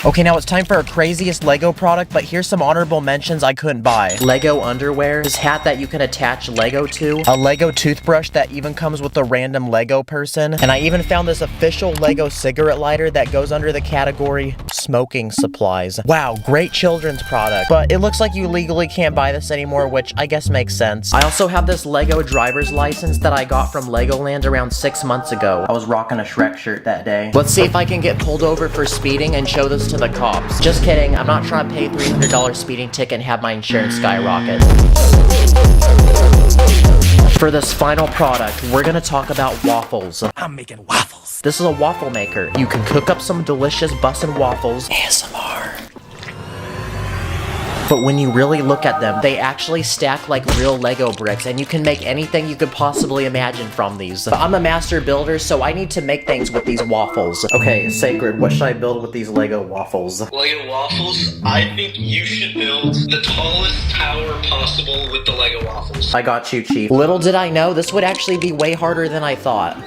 Okay, now it's time for our craziest Lego product, but here's some honorable mentions I couldn't buy. Lego underwear, this hat that you can attach Lego to, a Lego toothbrush that even comes with a random Lego person, and I even found this official Lego cigarette lighter that goes under the category smoking supplies. Wow, great children's product, but it looks like you legally can't buy this anymore, which I guess makes sense. I also have this Lego driver's license that I got from Legoland around 6 months ago. I was rocking a Shrek shirt that day. Let's see if I can get pulled over for speeding and show this to the cops. Just kidding, I'm not trying to pay $300 speeding ticket and have my insurance skyrocket. For this final product, we're gonna talk about waffles. I'm making waffles. This is a waffle maker. You can cook up some delicious bussin' waffles. ASMR. But when you really look at them, they actually stack like real Lego bricks, and you can make anything you could possibly imagine from these. But I'm a master builder, so I need to make things with these waffles. Okay, Sacred, what should I build with these Lego waffles? Lego waffles? I think you should build the tallest tower possible with the Lego waffles. I got you, Chief. Little did I know, this would actually be way harder than I thought.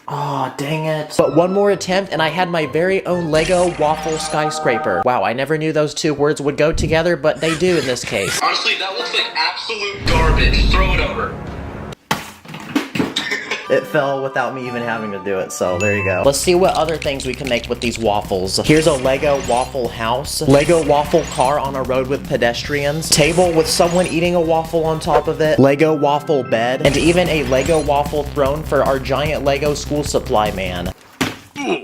Aw, dang it. But one more attempt and I had my very own Lego waffle skyscraper. Wow, I never knew those two words would go together, but they do in this case. Honestly, that looks like absolute garbage. Throw it over. It fell without me even having to do it, so there you go. Let's see what other things we can make with these waffles. Here's a Lego waffle house, Lego waffle car on a road with pedestrians, table with someone eating a waffle on top of it, Lego waffle bed, and even a Lego waffle throne for our giant Lego school supply man.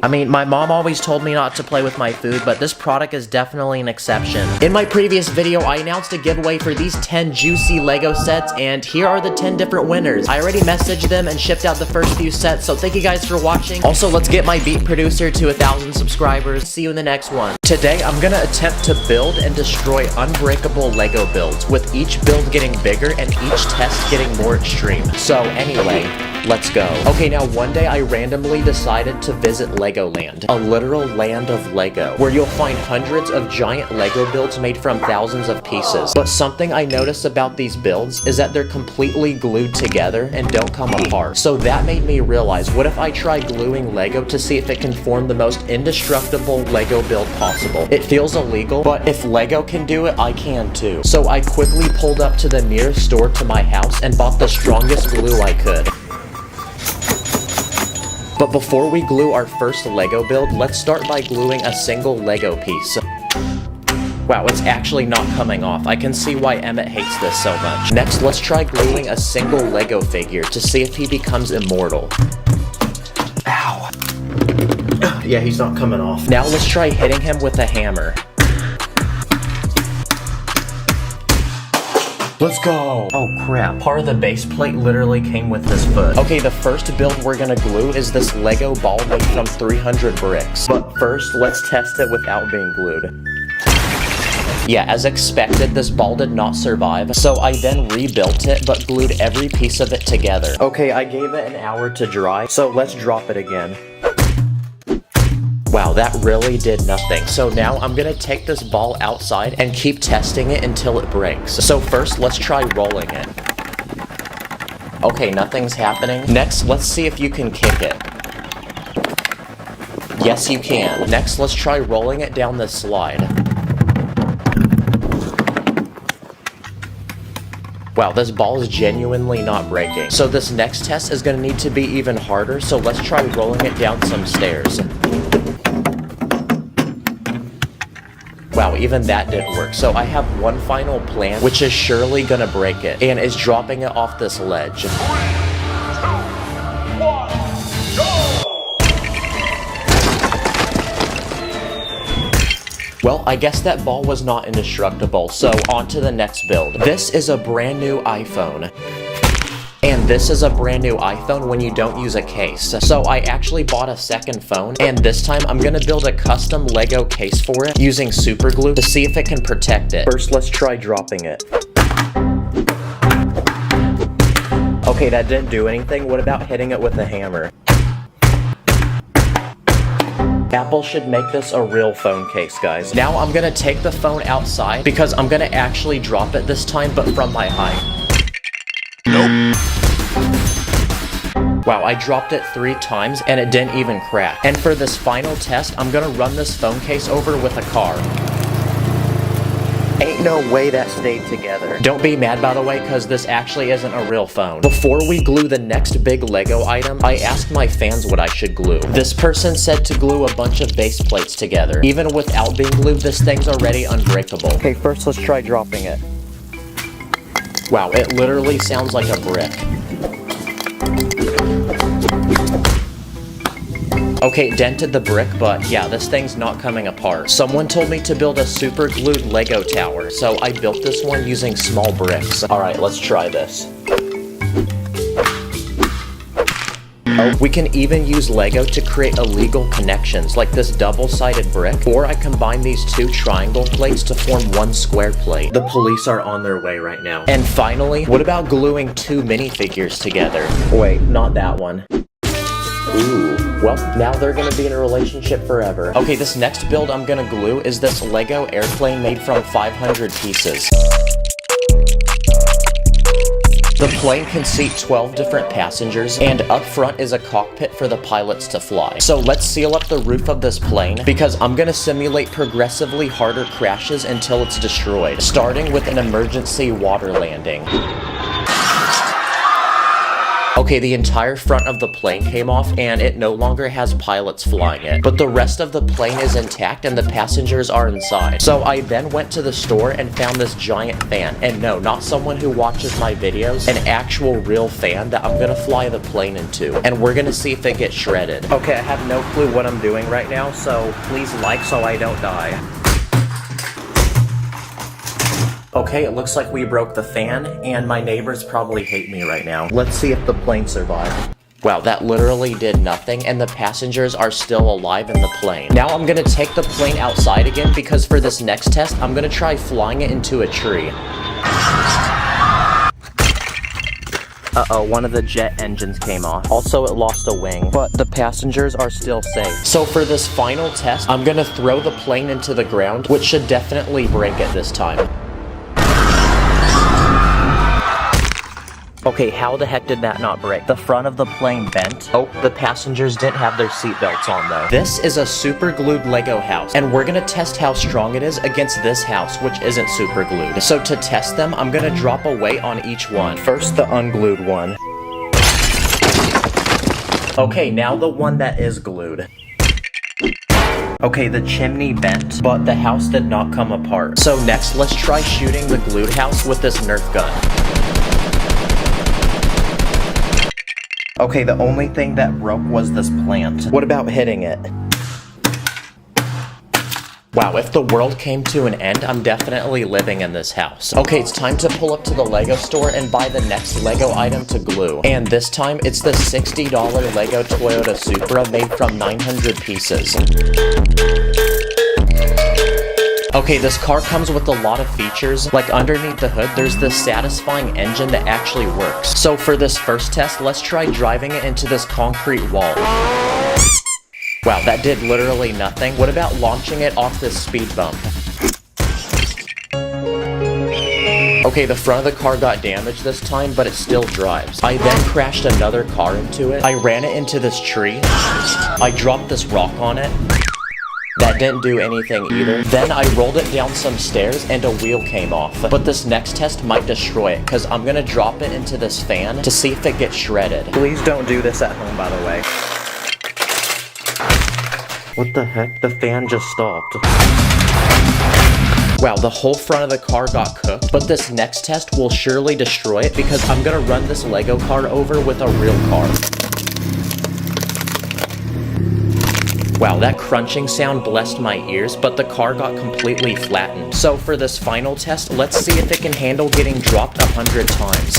I mean, my mom always told me not to play with my food, but this product is definitely an exception. In my previous video, I announced a giveaway for these 10 juicy Lego sets, and here are the 10 different winners. I already messaged them and shipped out the first few sets, so thank you guys for watching. Also, let's get my beat producer to 1,000 subscribers. See you in the next one. Today, I'm gonna attempt to build and destroy unbreakable Lego builds, with each build getting bigger and each test getting more extreme. So anyway, let's go. Okay, now one day I randomly decided to visit Legoland, a literal land of Lego, where you'll find hundreds of giant Lego builds made from thousands of pieces. But something I noticed about these builds is that they're completely glued together and don't come apart. So that made me realize, what if I try gluing Lego to see if it can form the most indestructible Lego build possible? It feels illegal, but if Lego can do it, I can too. So I quickly pulled up to the nearest store to my house and bought the strongest glue I could. But before we glue our first Lego build, let's start by gluing a single Lego piece. Wow, it's actually not coming off. I can see why Emmett hates this so much. Next, let's try gluing a single Lego figure to see if he becomes immortal. Ow. Yeah, he's not coming off. Now let's try hitting him with a hammer. Let's go! Oh crap, part of the base plate literally came with this foot. Okay, the first build we're gonna glue is this Lego ball made from 300 bricks. But first, let's test it without being glued. Yeah, as expected, this ball did not survive, so I then rebuilt it, but glued every piece of it together. Okay, I gave it an hour to dry, so let's drop it again. Wow, that really did nothing. So now I'm gonna take this ball outside and keep testing it until it breaks. So first, let's try rolling it. Okay, nothing's happening. Next, let's see if you can kick it. Yes, you can. Next, let's try rolling it down this slide. Wow, this ball is genuinely not breaking. So this next test is gonna need to be even harder, so let's try rolling it down some stairs. Wow, even that didn't work. So I have one final plan, which is surely gonna break it, and is dropping it off this ledge. 3, 2, 1, go! Well, I guess that ball was not indestructible, so on to the next build. This is a brand new iPhone. And this is a brand new iPhone when you don't use a case. So I actually bought a second phone, and this time I'm gonna build a custom Lego case for it using super glue to see if it can protect it. First, let's try dropping it. Okay, that didn't do anything. What about hitting it with a hammer? Apple should make this a real phone case, guys. Now I'm gonna take the phone outside because I'm gonna actually drop it this time, but from my height. Nope. Wow, I dropped it 3 times and it didn't even crack. And for this final test, I'm gonna run this phone case over with a car. Ain't no way that stayed together. Don't be mad, by the way, because this actually isn't a real phone. Before we glue the next big Lego item, I asked my fans what I should glue. This person said to glue a bunch of base plates together. Even without being glued, this thing's already unbreakable. Okay, first let's try dropping it. Wow, it literally sounds like a brick. Okay, it dented the brick, but yeah, this thing's not coming apart. Someone told me to build a super glued Lego tower, so I built this one using small bricks. Alright, let's try this. Oh, we can even use Lego to create illegal connections, like this double-sided brick, or I combine these 2 triangle plates to form 1 square plate. The police are on their way right now. And finally, what about gluing 2 minifigures together? Wait, not that one. Ooh, well, now they're gonna be in a relationship forever. Okay, this next build I'm gonna glue is this Lego airplane made from 500 pieces. The plane can seat 12 different passengers, and up front is a cockpit for the pilots to fly. So let's seal up the roof of this plane, because I'm gonna simulate progressively harder crashes until it's destroyed, starting with an emergency water landing. Okay, the entire front of the plane came off and it no longer has pilots flying it, but the rest of the plane is intact and the passengers are inside. So I then went to the store and found this giant fan, and no, not someone who watches my videos, an actual real fan that I'm gonna fly the plane into, and we're gonna see if it gets shredded. Okay, I have no clue what I'm doing right now, so please like so I don't die. Okay, it looks like we broke the fan, and my neighbors probably hate me right now. Let's see if the plane survived. Wow, that literally did nothing, and the passengers are still alive in the plane. Now I'm gonna take the plane outside again, because for this next test, I'm gonna try flying it into a tree. Uh-oh, one of the jet engines came off. Also, it lost a wing, but the passengers are still safe. So for this final test, I'm gonna throw the plane into the ground, which should definitely break it this time. Okay, how the heck did that not break? The front of the plane bent. Oh, the passengers didn't have their seatbelts on though. This is a super glued Lego house, and we're gonna test how strong it is against this house, which isn't super glued. So to test them, I'm gonna drop a weight on each one. First, the unglued one. Okay, now the one that is glued. Okay, the chimney bent, but the house did not come apart. So next, let's try shooting the glued house with this Nerf gun. Okay, the only thing that broke was this plant. What about hitting it? Wow, if the world came to an end, I'm definitely living in this house. Okay, it's time to pull up to the Lego store and buy the next Lego item to glue. And this time, it's the $60 Lego Toyota Supra made from 900 pieces. Okay, this car comes with a lot of features. Like underneath the hood, there's this satisfying engine that actually works. So for this first test, let's try driving it into this concrete wall. Wow, that did literally nothing. What about launching it off this speed bump? Okay, the front of the car got damaged this time, but it still drives. I then crashed another car into it. I ran it into this tree. I dropped this rock on it. That didn't do anything either. Then I rolled it down some stairs and a wheel came off. But this next test might destroy it, because I'm gonna drop it into this fan to see if it gets shredded. Please don't do this at home, by the way. What the heck? The fan just stopped. Wow, the whole front of the car got cooked, but this next test will surely destroy it because I'm gonna run this Lego car over with a real car. Wow, that crunching sound blessed my ears, but the car got completely flattened. So for this final test, let's see if it can handle getting dropped 100 times.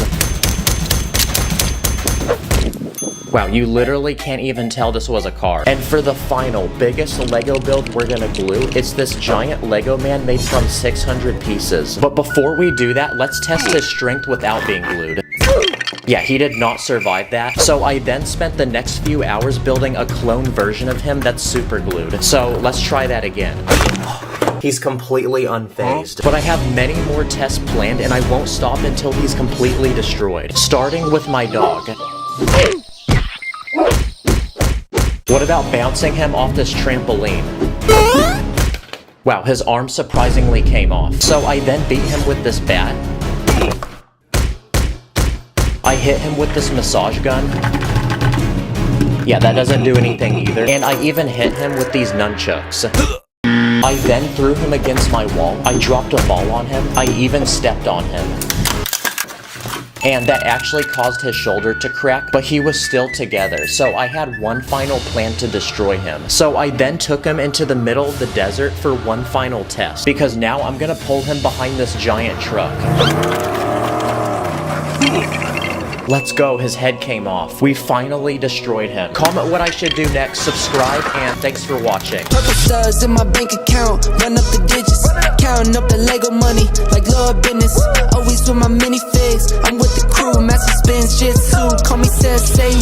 Wow, you literally can't even tell this was a car. And for the final, biggest Lego build we're gonna glue, it's this giant Lego man made from 600 pieces. But before we do that, let's test his strength without being glued. Yeah, he did not survive that. So I then spent the next few hours building a clone version of him that's super glued. So let's try that again. He's completely unfazed. But I have many more tests planned and I won't stop until he's completely destroyed. Starting with my dog. What about bouncing him off this trampoline? Wow, his arm surprisingly came off. So I then beat him with this bat. I hit him with this massage gun. Yeah, that doesn't do anything either. And I even hit him with these nunchucks. I then threw him against my wall. I dropped a ball on him. I even stepped on him. And that actually caused his shoulder to crack, but he was still together, so I had one final plan to destroy him. So I then took him into the middle of the desert for one final test, because now I'm gonna pull him behind this giant truck. Let's go, his head came off. We finally destroyed him. Comment what I should do next, subscribe, and thanks for watching. Purple stars in my bank account, run up the digits, counting up the Lego money like Lord business. Always with my minifigs, I'm with the crew, master spins, jitsu, call me Sensei.